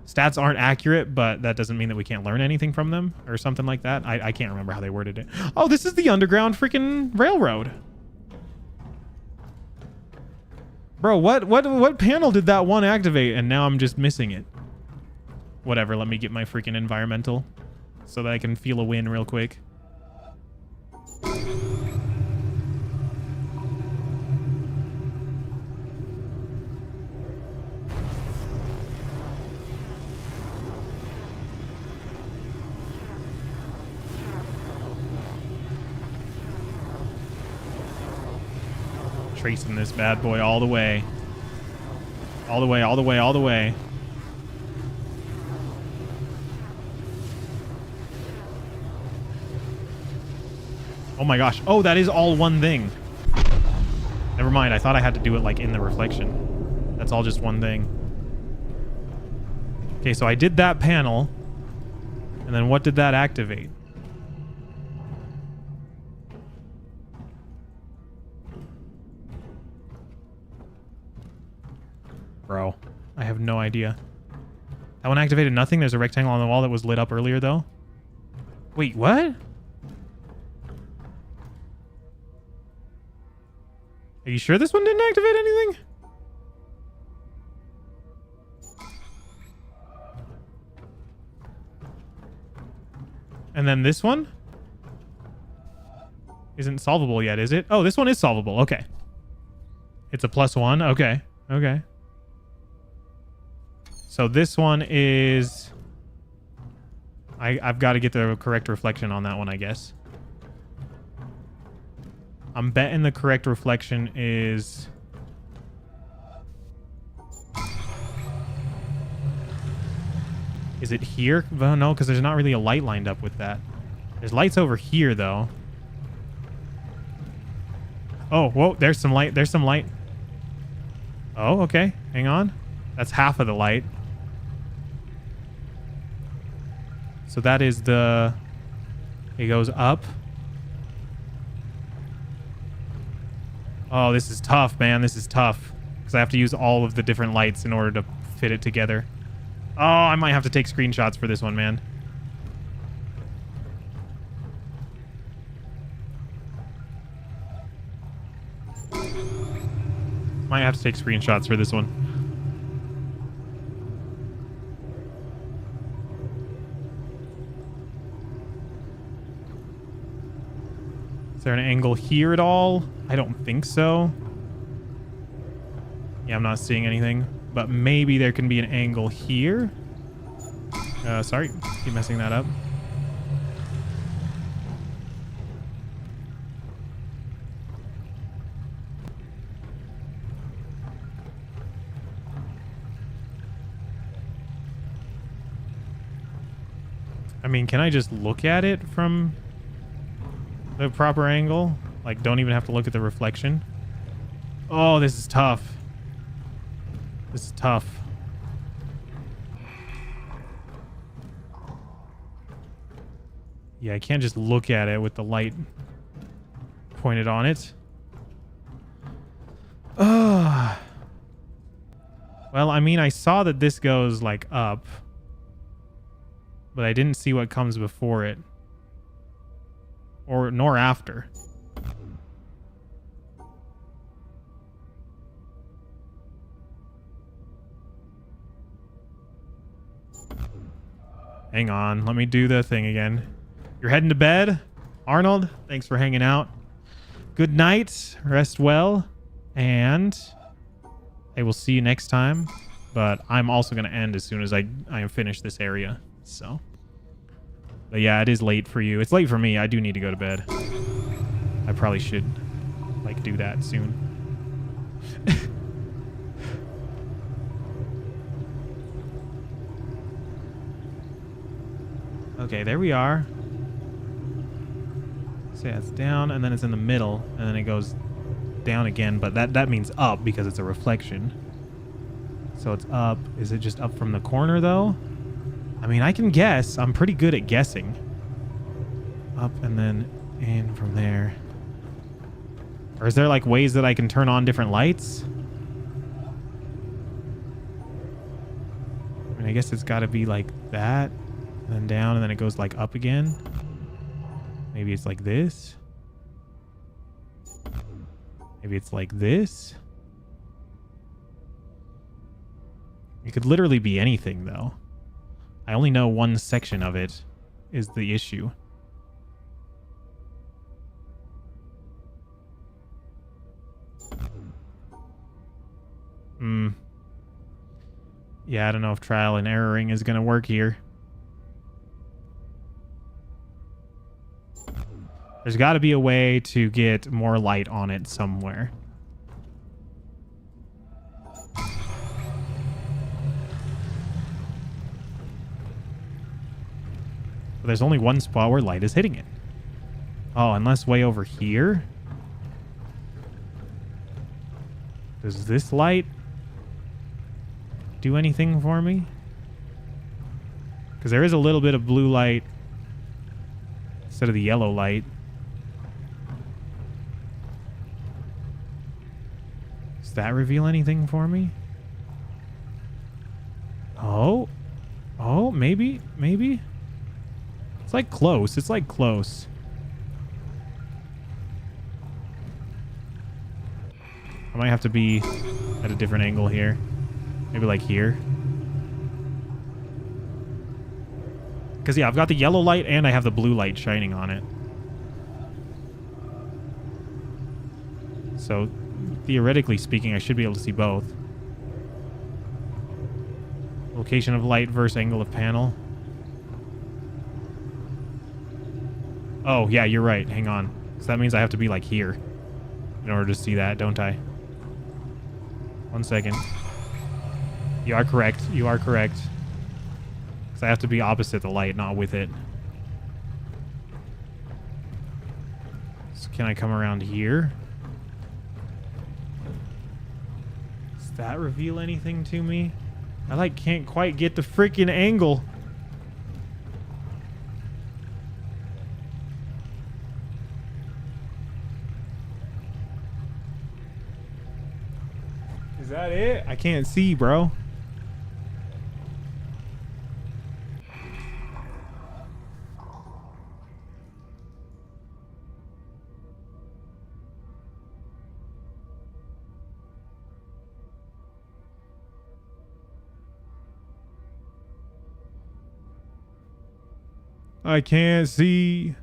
stats aren't accurate, but that doesn't mean that we can't learn anything from them or something like that. I can't remember how they worded it. Oh, this is the underground freaking railroad. Bro, what panel did that one activate? And now I'm just missing it. Whatever, let me get my freaking environmental so that I can feel a win real quick. Tracing this bad boy all the way. All the way. Oh my gosh. Oh, that is all one thing. Never mind. I thought I had to do it like in the reflection. That's all just one thing. Okay, so I did that panel. And then what did that activate? Bro, I have no idea. That one activated nothing. There's a rectangle on the wall that was lit up earlier, though. Wait, what? Are you sure this one didn't activate anything? And then this one? Isn't solvable yet, is it? Oh, this one is solvable. Okay. It's a +1. Okay. Okay. So this one is... I've got to get the correct reflection on that one, I guess. I'm betting the correct reflection is... Is it here? Well, no, because there's not really a light lined up with that. There's lights over here, though. Oh, whoa, there's some light. There's some light. Oh, okay. Hang on. That's half of the light. So that is the... It goes up. Oh, this is tough, man. This is tough. Because I have to use all of the different lights in order to fit it together. Oh, I might have to take screenshots for this one, man. Might have to take screenshots for this one. Is there an angle here at all? I don't think so. Yeah, I'm not seeing anything. But maybe there can be an angle here. Sorry, keep messing that up. I mean, can I just look at it from the proper angle? Like, don't even have to look at the reflection? Oh, this is tough. This is tough. Yeah, I can't just look at it with the light pointed on it. Ugh. Well, I mean, I saw that this goes, like, up. But I didn't see what comes before it. Or nor after. Hang on, let me do the thing again. You're heading to bed? Arnold, thanks for hanging out. Good night, rest well, and I will see you next time. But I'm also going to end as soon as I finish this area. So, but yeah, it is late for you. It's late for me. I do need to go to bed. I probably should, like, do that soon. Okay, there we are. So yeah, it's down, and then it's in the middle, and then it goes down again, but that means up because it's a reflection. So it's up. Is it just up from the corner, though? I mean, I can guess. I'm pretty good at guessing. Up and then in from there. Or is there, like, ways that I can turn on different lights? I mean, I guess it's got to be like that. And then down, and then it goes, like, up again. Maybe it's like this. Maybe it's like this. It could literally be anything, though. I only know one section of it is the issue. Yeah, I don't know if trial and erroring is going to work here. There's got to be a way to get more light on it somewhere. But there's only one spot where light is hitting it. Oh, unless way over here. Does this light do anything for me? Because there is a little bit of blue light instead of the yellow light. Does that reveal anything for me? Oh. Oh, maybe. Maybe. It's like close. It's like close. I might have to be at a different angle here. Maybe like here. Because, yeah, I've got the yellow light and I have the blue light shining on it. So, theoretically speaking, I should be able to see both. Location of light versus angle of panel. Oh, yeah, you're right. Hang on. So that means I have to be, like, here in order to see that, don't I? 1 second. You are correct. You are correct. Because I have to be opposite the light, not with it. So can I come around here? Does that reveal anything to me? I, like, can't quite get the freaking angle. Is that it? I can't see, bro. I can't see.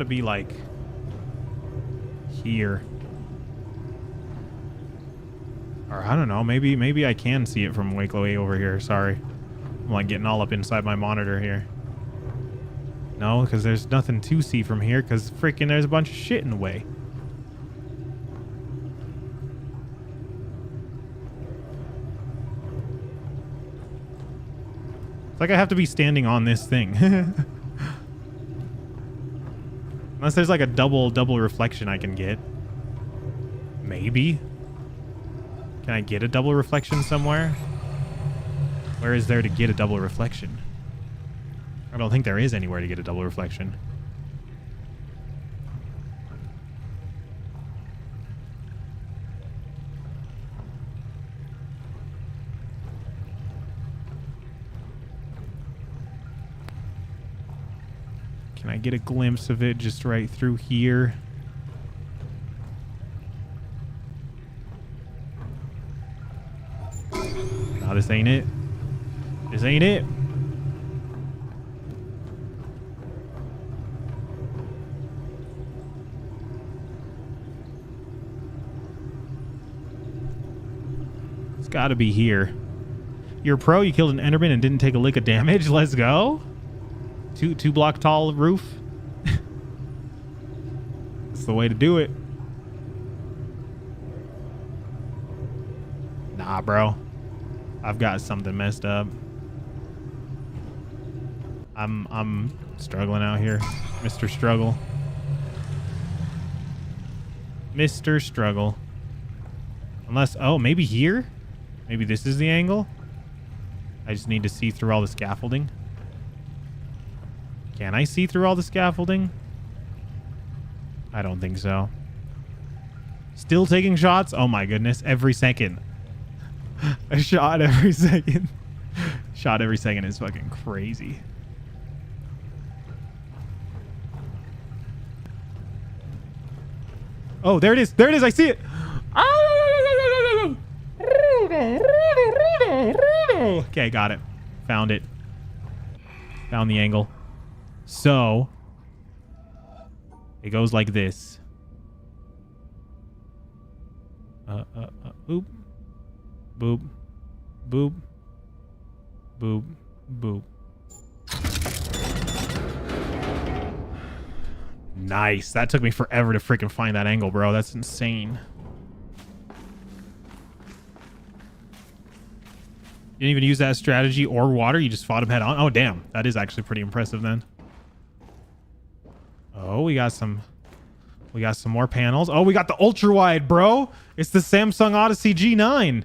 to be like here. Or I don't know. Maybe I can see it from way over here. Sorry. I'm like getting all up inside my monitor here. No, because there's nothing to see from here because freaking there's a bunch of shit in the way. It's like I have to be standing on this thing. Unless there's like a double reflection I can get. Maybe. Can I get a double reflection somewhere? Where is there to get a double reflection? I don't think there is anywhere to get a double reflection. Can I get a glimpse of it just right through here? No, this ain't it. This ain't it. It's gotta be here. You're a pro, you killed an Enderman and didn't take a lick of damage. Let's go. Two block tall roof. That's the way to do it. Nah, bro. I've got something messed up. I'm struggling out here. Mr. Struggle. Mr. Struggle. Unless, oh, maybe here? Maybe this is the angle? I just need to see through all the scaffolding. Can I see through all the scaffolding? I don't think so. Still taking shots? Oh my goodness. Every second. A shot every second. Shot every second is fucking crazy. Oh, there it is. There it is. I see it. Okay, got it. Found it. Found the angle. So, it goes like this. Boop. Boop. Boop. Boop. Boop. Nice. That took me forever to freaking find that angle, bro. That's insane. You didn't even use that strategy or water. You just fought him head on. Oh, damn. That is actually pretty impressive then. Oh, we got some more panels. Oh, we got the ultra wide, bro. It's the Samsung Odyssey G9.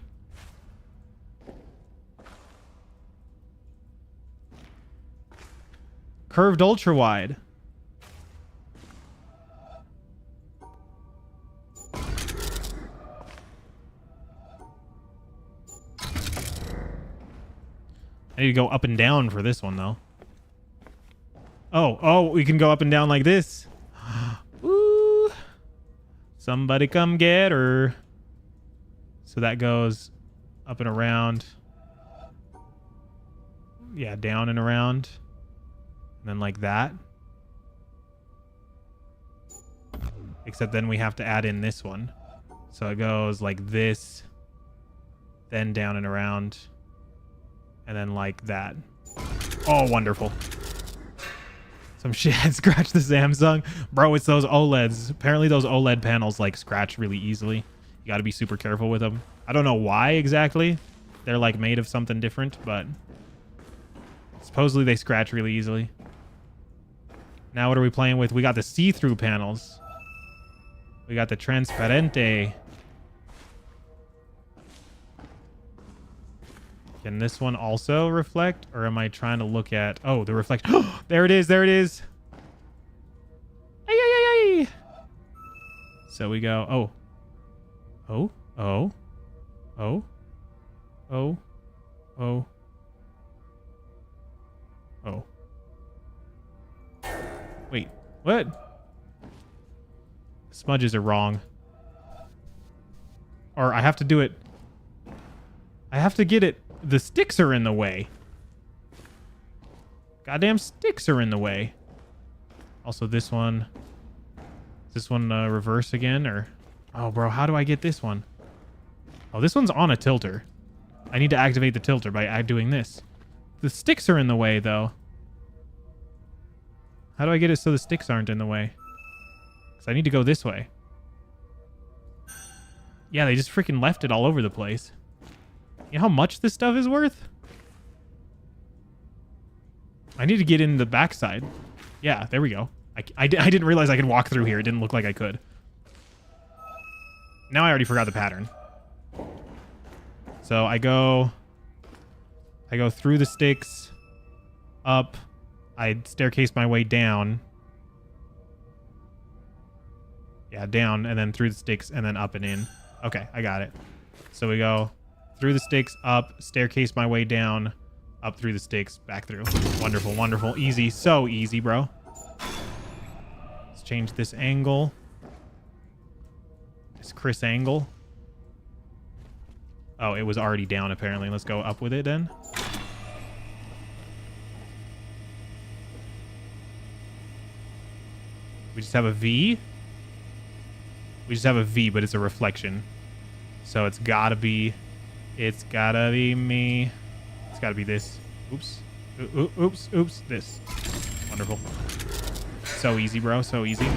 Curved ultra wide. I need to go up and down for this one though. Oh, we can go up and down like this. Ooh. Somebody come get her. So that goes up and around. Yeah, down and around. And then like that. Except then we have to add in this one. So it goes like this. Then down and around. And then like that. Oh, wonderful. Some shit had scratched the Samsung. Bro, it's those OLEDs. Apparently those OLED panels like scratch really easily. You got to be super careful with them. I don't know why exactly. They're like made of something different, but supposedly they scratch really easily. Now what are we playing with? We got the see-through panels. We got the transparente. Can this one also reflect? Or am I trying to look at... Oh, the reflection. There it is. There it is. Ay, ay, ay, ay. So we go... Oh. Oh. Oh. Oh. Oh. Oh. Oh. Wait. What? Smudges are wrong. Or I have to do it... I have to get it... The sticks are in the way. Goddamn sticks are in the way. Also this one. This one reverse again, or... Oh, bro, how do I get this one? Oh, this one's on a tilter. I need to activate the tilter by doing this. The sticks are in the way, though. How do I get it so the sticks aren't in the way? Because I need to go this way. Yeah, they just freaking left it all over the place. You know how much this stuff is worth? I need to get in the backside. Yeah, there we go. I didn't realize I could walk through here. It didn't look like I could. Now I already forgot the pattern. So I go through the sticks, up. I staircase my way down. Yeah, down, and then through the sticks, and then up and in. Okay, I got it. So we go through the sticks, up, staircase my way down, up through the sticks, back through. Wonderful, wonderful. Easy. So easy, bro. Let's change this angle. This Chris angle. Oh, it was already down, apparently. Let's go up with it, then. We just have a V. We just have a V, but it's a reflection. So it's gotta be me. It's gotta be this. Oops. Oops. Oops. This. Wonderful. So easy, bro. So easy.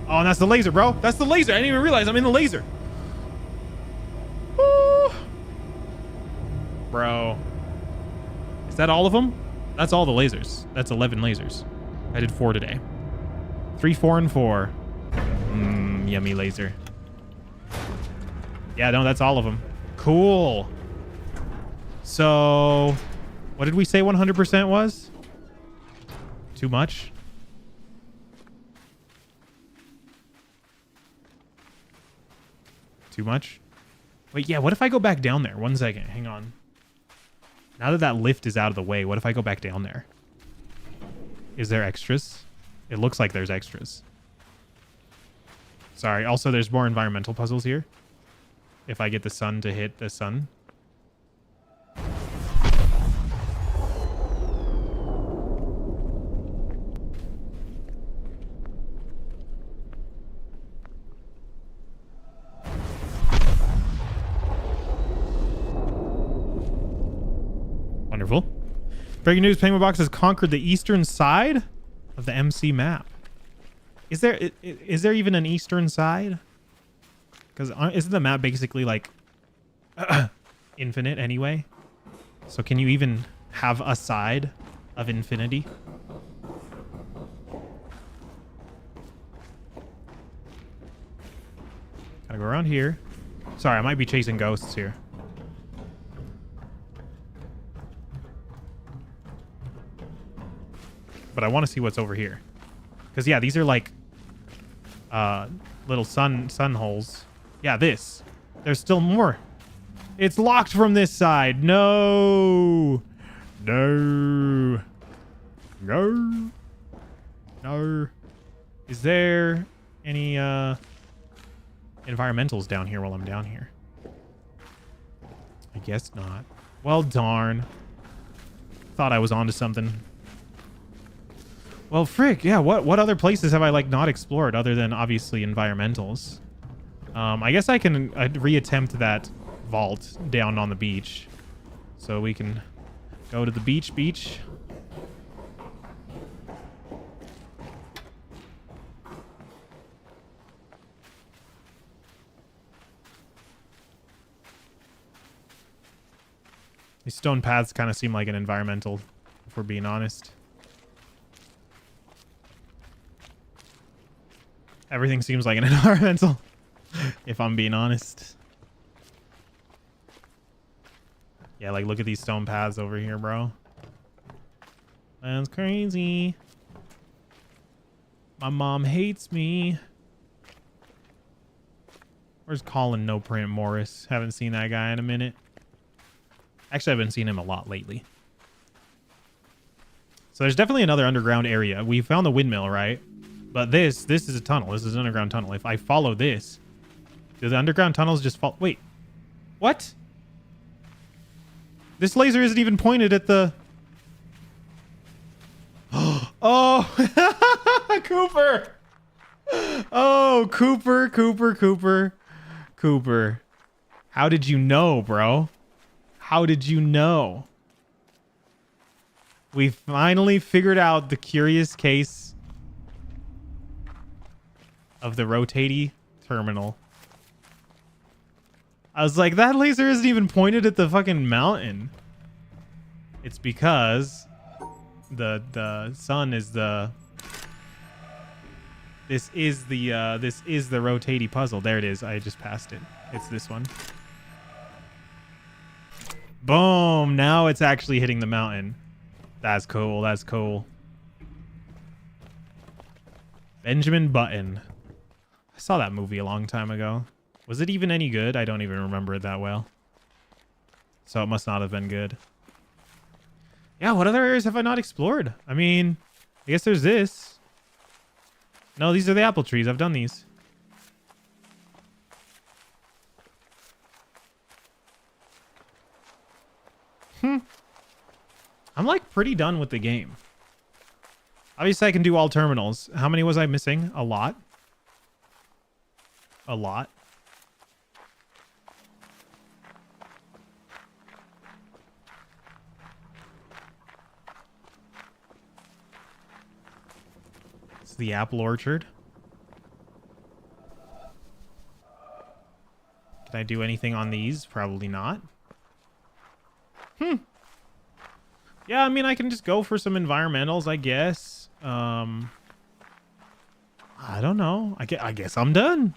Oh, and that's the laser, bro. That's the laser. I didn't even realize I'm in the laser. Woo. Bro. Is that all of them? That's all the lasers. That's 11 lasers. I did 4 today. 3, 4, and 4. Yummy laser. Yeah, no, that's all of them. Cool. So, what did we say 100% was? Too much? Too much? Wait, yeah, what if I go back down there? 1 second, hang on. Now that that lift is out of the way, what if I go back down there? Is there extras? It looks like there's extras. Sorry, also there's more environmental puzzles here. If I get the sun to hit the sun. Wonderful. Breaking news, Penguin Box has conquered the eastern side of the MC map. Is there even an eastern side? Because isn't the map basically like infinite anyway? So can you even have a side of infinity? Gotta go around here. Sorry, I might be chasing ghosts here. But I want to see what's over here. Because, yeah, these are like little sun holes. Yeah, this. There's still more. It's locked from this side. No. No. No. No. Is there any environmentals down here while I'm down here? I guess not. Well, darn. Thought I was onto something. Well, frick, yeah, what other places have I, like, not explored other than, obviously, environmentals? I guess I can reattempt that vault down on the beach. So we can go to the beach. These stone paths kind of seem like an environmental, if we're being honest. Everything seems like an environmental, if I'm being honest. Yeah, like, look at these stone paths over here, bro. That's crazy. My mom hates me. Where's Colin No Print Morris? Haven't seen that guy in a minute. Actually, I've been seeing him a lot lately. So there's definitely another underground area. We found the windmill, right? But this is a tunnel. This is an underground tunnel. If I follow this, do the underground tunnels just fall? Wait, what? This laser isn't even pointed at the... Oh, Cooper. Oh, Cooper. How did you know, bro? How did you know? We finally figured out the curious case of the rotating terminal. I was like, that laser isn't even pointed at the fucking mountain. It's because the sun is the... This is the rotating puzzle. There it is. I just passed it. It's this one. Boom. Now it's actually hitting the mountain. That's cool. That's cool. Benjamin Button. I saw that movie a long time ago. Was it even any good? I don't even remember it that well. So it must not have been good. Yeah, what other areas have I not explored? I mean, I guess there's this. No, these are the apple trees. I've done these. I'm like pretty done with the game. Obviously, I can do all terminals. How many was I missing? A lot. A lot. It's the apple orchard. Can I do anything on these? Probably not. Yeah, I mean, I can just go for some environmentals, I guess. I don't know. I guess I'm done.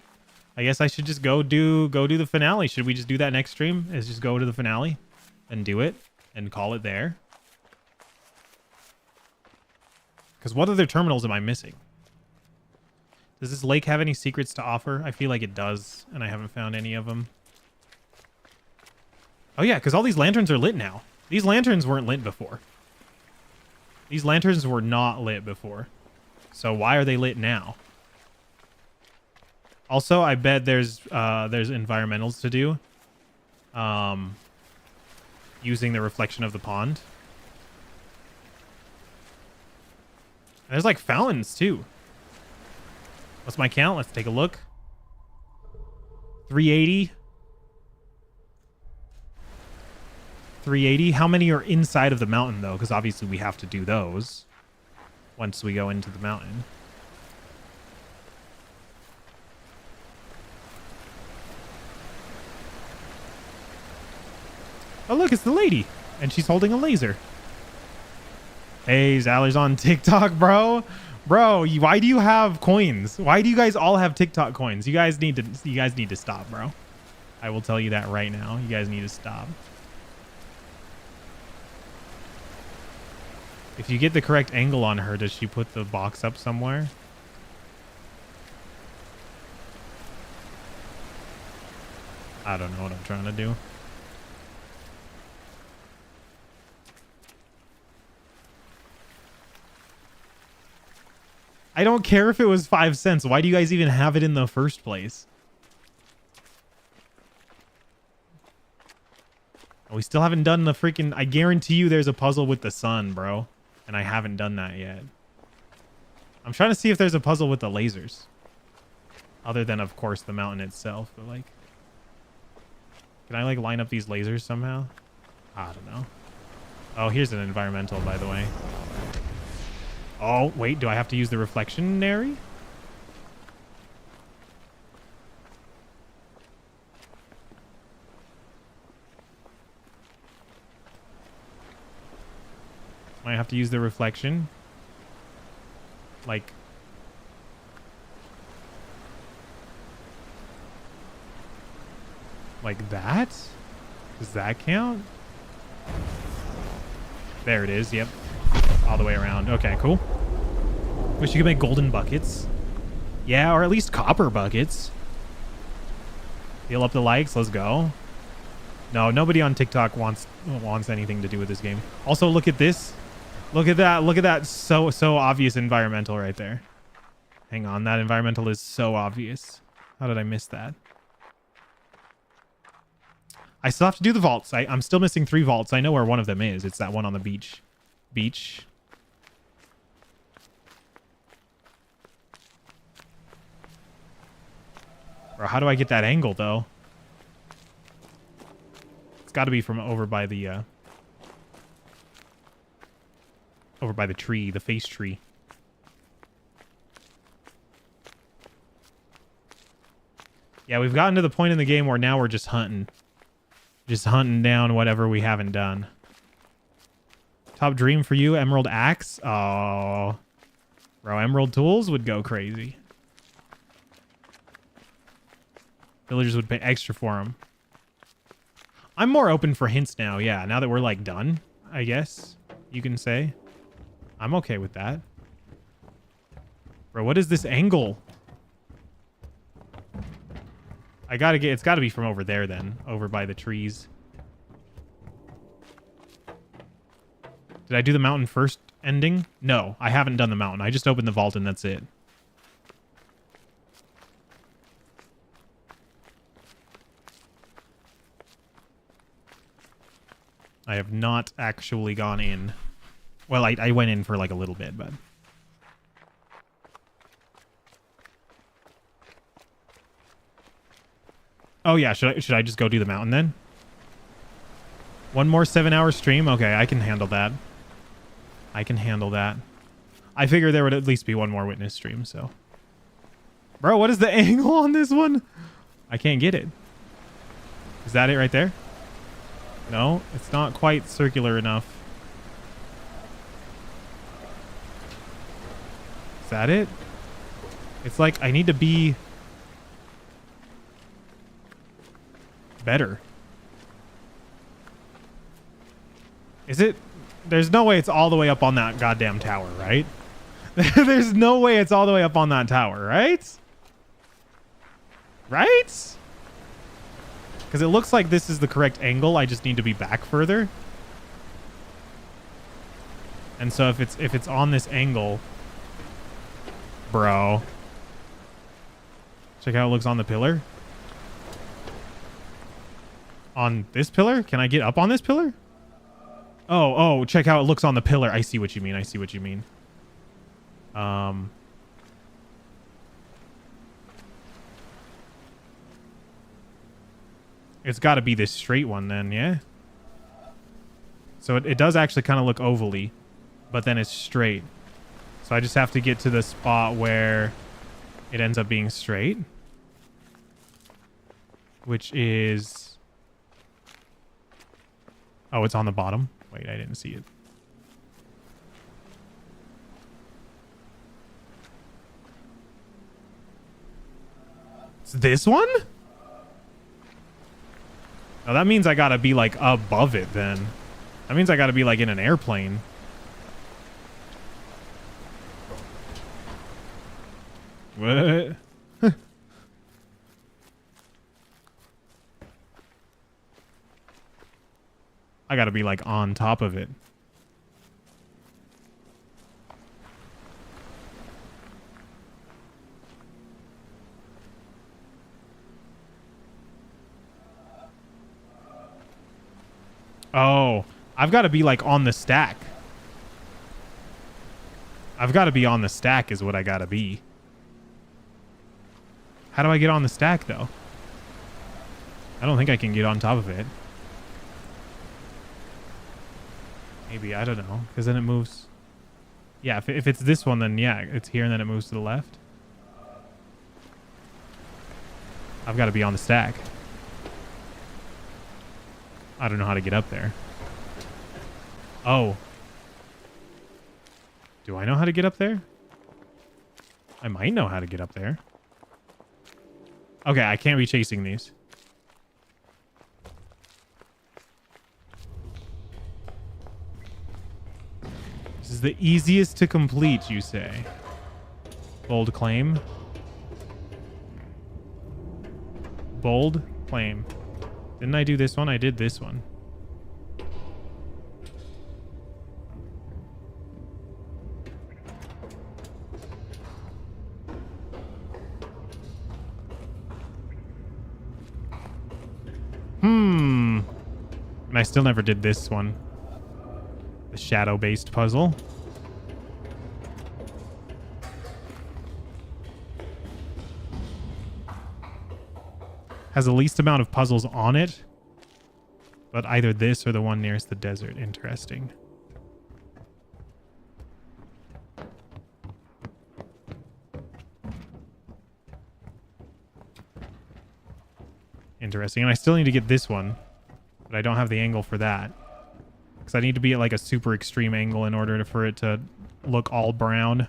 I guess I should just go do the finale. Should we just do that next stream? Is just go to the finale and do it and call it there? Because what other terminals am I missing? Does this lake have any secrets to offer? I feel like it does, and I haven't found any of them. Oh yeah, because all these lanterns are lit now. These lanterns weren't lit before. These lanterns were not lit before. So why are they lit now? Also, I bet there's environmentals to do. Using the reflection of the pond. And there's like fountains too. What's my count? Let's take a look. 380. 380. How many are inside of the mountain, though? Because obviously we have to do those once we go into the mountain. Oh, look, it's the lady. And she's holding a laser. Hey, Zaller's on TikTok, bro. Bro, why do you have coins? Why do you guys all have TikTok coins? You guys need to stop, bro. I will tell you that right now. You guys need to stop. If you get the correct angle on her, does she put the box up somewhere? I don't know what I'm trying to do. I don't care if it was 5 cents. Why do you guys even have it in the first place? We still haven't done the freaking... I guarantee you there's a puzzle with the sun, bro. And I haven't done that yet. I'm trying to see if there's a puzzle with the lasers. Other than, of course, the mountain itself. But, like... Can I, like, line up these lasers somehow? I don't know. Oh, here's an environmental, by the way. Oh, wait. Do I have to use the reflectionary? Might have to use the reflection. Like... Like that? Does that count? There it is, yep. All the way around. Okay, cool. Wish you could make golden buckets. Yeah, or at least copper buckets. Heal up the likes, let's go. No, nobody on TikTok wants anything to do with this game. Also, look at this. Look at that. Look at that so obvious environmental right there. Hang on, that environmental is so obvious. How did I miss that? I still have to do the vaults. I'm still missing 3 vaults. I know where one of them is. It's that one on the beach. Bro, how do I get that angle, though? It's got to be from over by the tree, the face tree. Yeah, we've gotten to the point in the game where now we're just hunting. Just hunting down whatever we haven't done. Top dream for you, Emerald Axe? Oh. Bro, Emerald Tools would go crazy. Villagers would pay extra for them. I'm more open for hints now, yeah. Now that we're, like, done, I guess you can say. I'm okay with that. Bro, what is this angle? It's gotta be from over there then. Over by the trees. Did I do the mountain first ending? No, I haven't done the mountain. I just opened the vault and that's it. I have not actually gone in. Well, I went in for like a little bit, but... Oh yeah, should I just go do the mountain then? One more 7-hour stream? Okay, I can handle that. I can handle that. I figure there would at least be one more witness stream, so... Bro, what is the angle on this one? I can't get it. Is that it right there? No, it's not quite circular enough. Is that it? It's like I need to be... better. Is it? There's no way it's all the way up on that goddamn tower, right? There's no way it's all the way up on that tower, right? Right? Because it looks like this is the correct angle. I just need to be back further. And so if it's on this angle, bro. Check how it looks on the pillar. On this pillar? Can I get up on this pillar? Oh, check how it looks on the pillar. I see what you mean. I see what you mean. It's got to be this straight one then, yeah? So it does actually kind of look ovally, but then it's straight. So I just have to get to the spot where it ends up being straight. Which is... Oh, it's on the bottom. Wait, I didn't see it. It's this one? Oh, that means I gotta be like above it then. That means I gotta be like in an airplane. What? I gotta be like on top of it. Oh, I've got to be like on the stack. I've got to be on the stack is what I got to be. How do I get on the stack though? I don't think I can get on top of it. Maybe, I don't know, because then it moves. Yeah, if it's this one, then yeah, it's here and then it moves to the left. I've got to be on the stack. I don't know how to get up there. Oh. Do I know how to get up there? I might know how to get up there. Okay, I can't be chasing these. This is the easiest to complete, you say. Bold claim. Bold claim. Didn't I do this one? I did this one. And I still never did this one. The shadow-based puzzle. has the least amount of puzzles on it. But either this or the one nearest the desert. Interesting. Interesting. And I still need to get this one. But I don't have the angle for that. Because I need to be at like a super extreme angle in order for it to look all brown.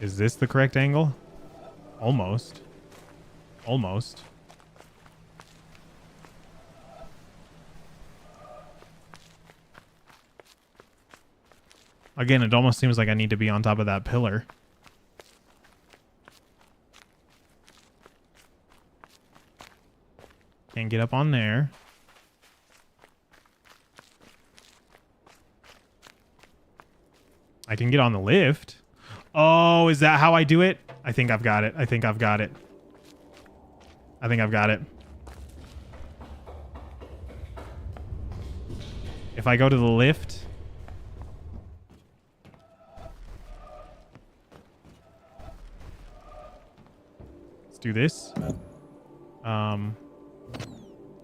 Is this the correct angle? Almost. Almost. Again, it almost seems like I need to be on top of that pillar. Can't get up on there. I can get on the lift. Oh, is that how I do it? I think I've got it. I think I've got it. I think I've got it. If I go to the lift... Let's do this.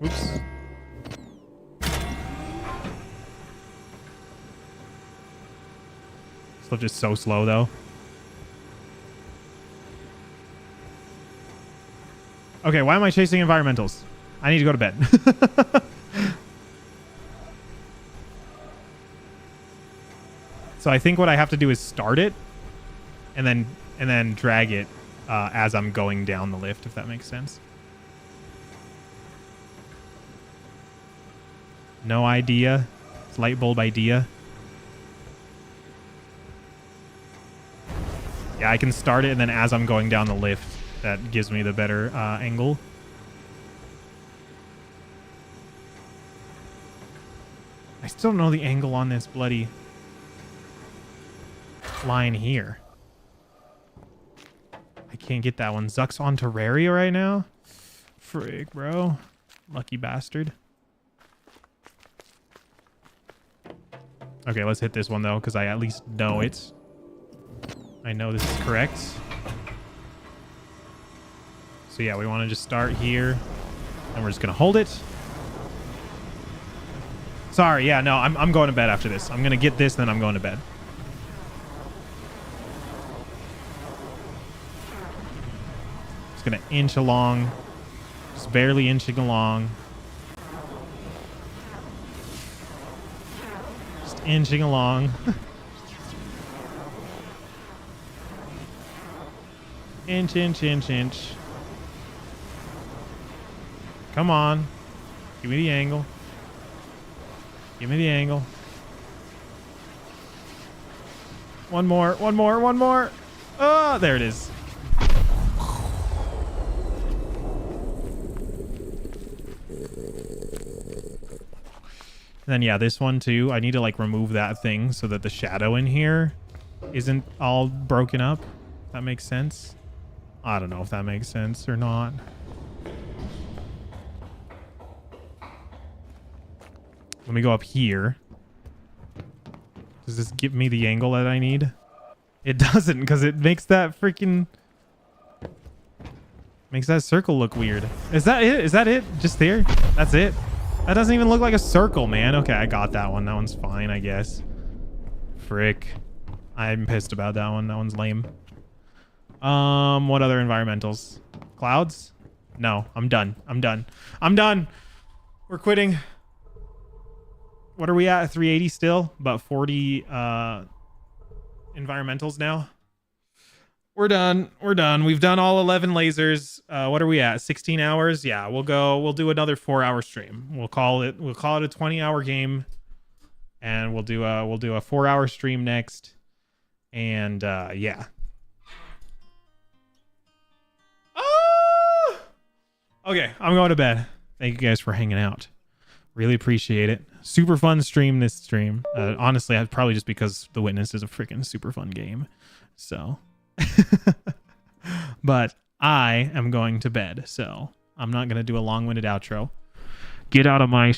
Oops. This lift is so slow, though. Okay, why am I chasing environmentals? I need to go to bed. So I think what I have to do is start it and then drag it as I'm going down the lift, if that makes sense. No idea. It's light bulb idea. Yeah, I can start it and then as I'm going down the lift, that gives me the better angle. I still don't know the angle on this bloody line here. I can't get that one. Zuck's on Terraria right now? Frick, bro. Lucky bastard. Okay, let's hit this one, though, because I at least know it. I know this is correct. So, yeah, we want to just start here. And we're just going to hold it. Sorry, yeah, no, I'm going to bed after this. I'm going to get this, then I'm going to bed. Just going to inch along. Just barely inching along. Just inching along. Inch, inch, inch, inch. Come on. Give me the angle. Give me the angle. One more, one more, one more. Oh, there it is. And then, yeah, this one, too. I need to, like, remove that thing so that the shadow in here isn't all broken up. That makes sense. I don't know if that makes sense or not. Let me go up here. Does this give me the angle that I need? It doesn't, because it makes that freaking... Makes that circle look weird. Is that it? Is that it? Just there? That's it? That doesn't even look like a circle, man. Okay, I got that one. That one's fine, I guess. Frick. I'm pissed about that one. That one's lame. What other environmentals? Clouds? No, I'm done. I'm done. I'm done. We're quitting. What are we at? 380 still? About 40 environmentals now. We're done. We're done. We've done all 11 lasers. What are we at? 16 hours? Yeah, we'll do another 4-hour stream. We'll call it a 20-hour game. And we'll do a 4-hour stream next. And yeah. Okay, I'm going to bed. Thank you guys for hanging out. Really appreciate it. Super fun stream this stream. Honestly, probably just because The Witness is a freaking super fun game. So, but I am going to bed. So I'm not going to do a long-winded outro. Get out of my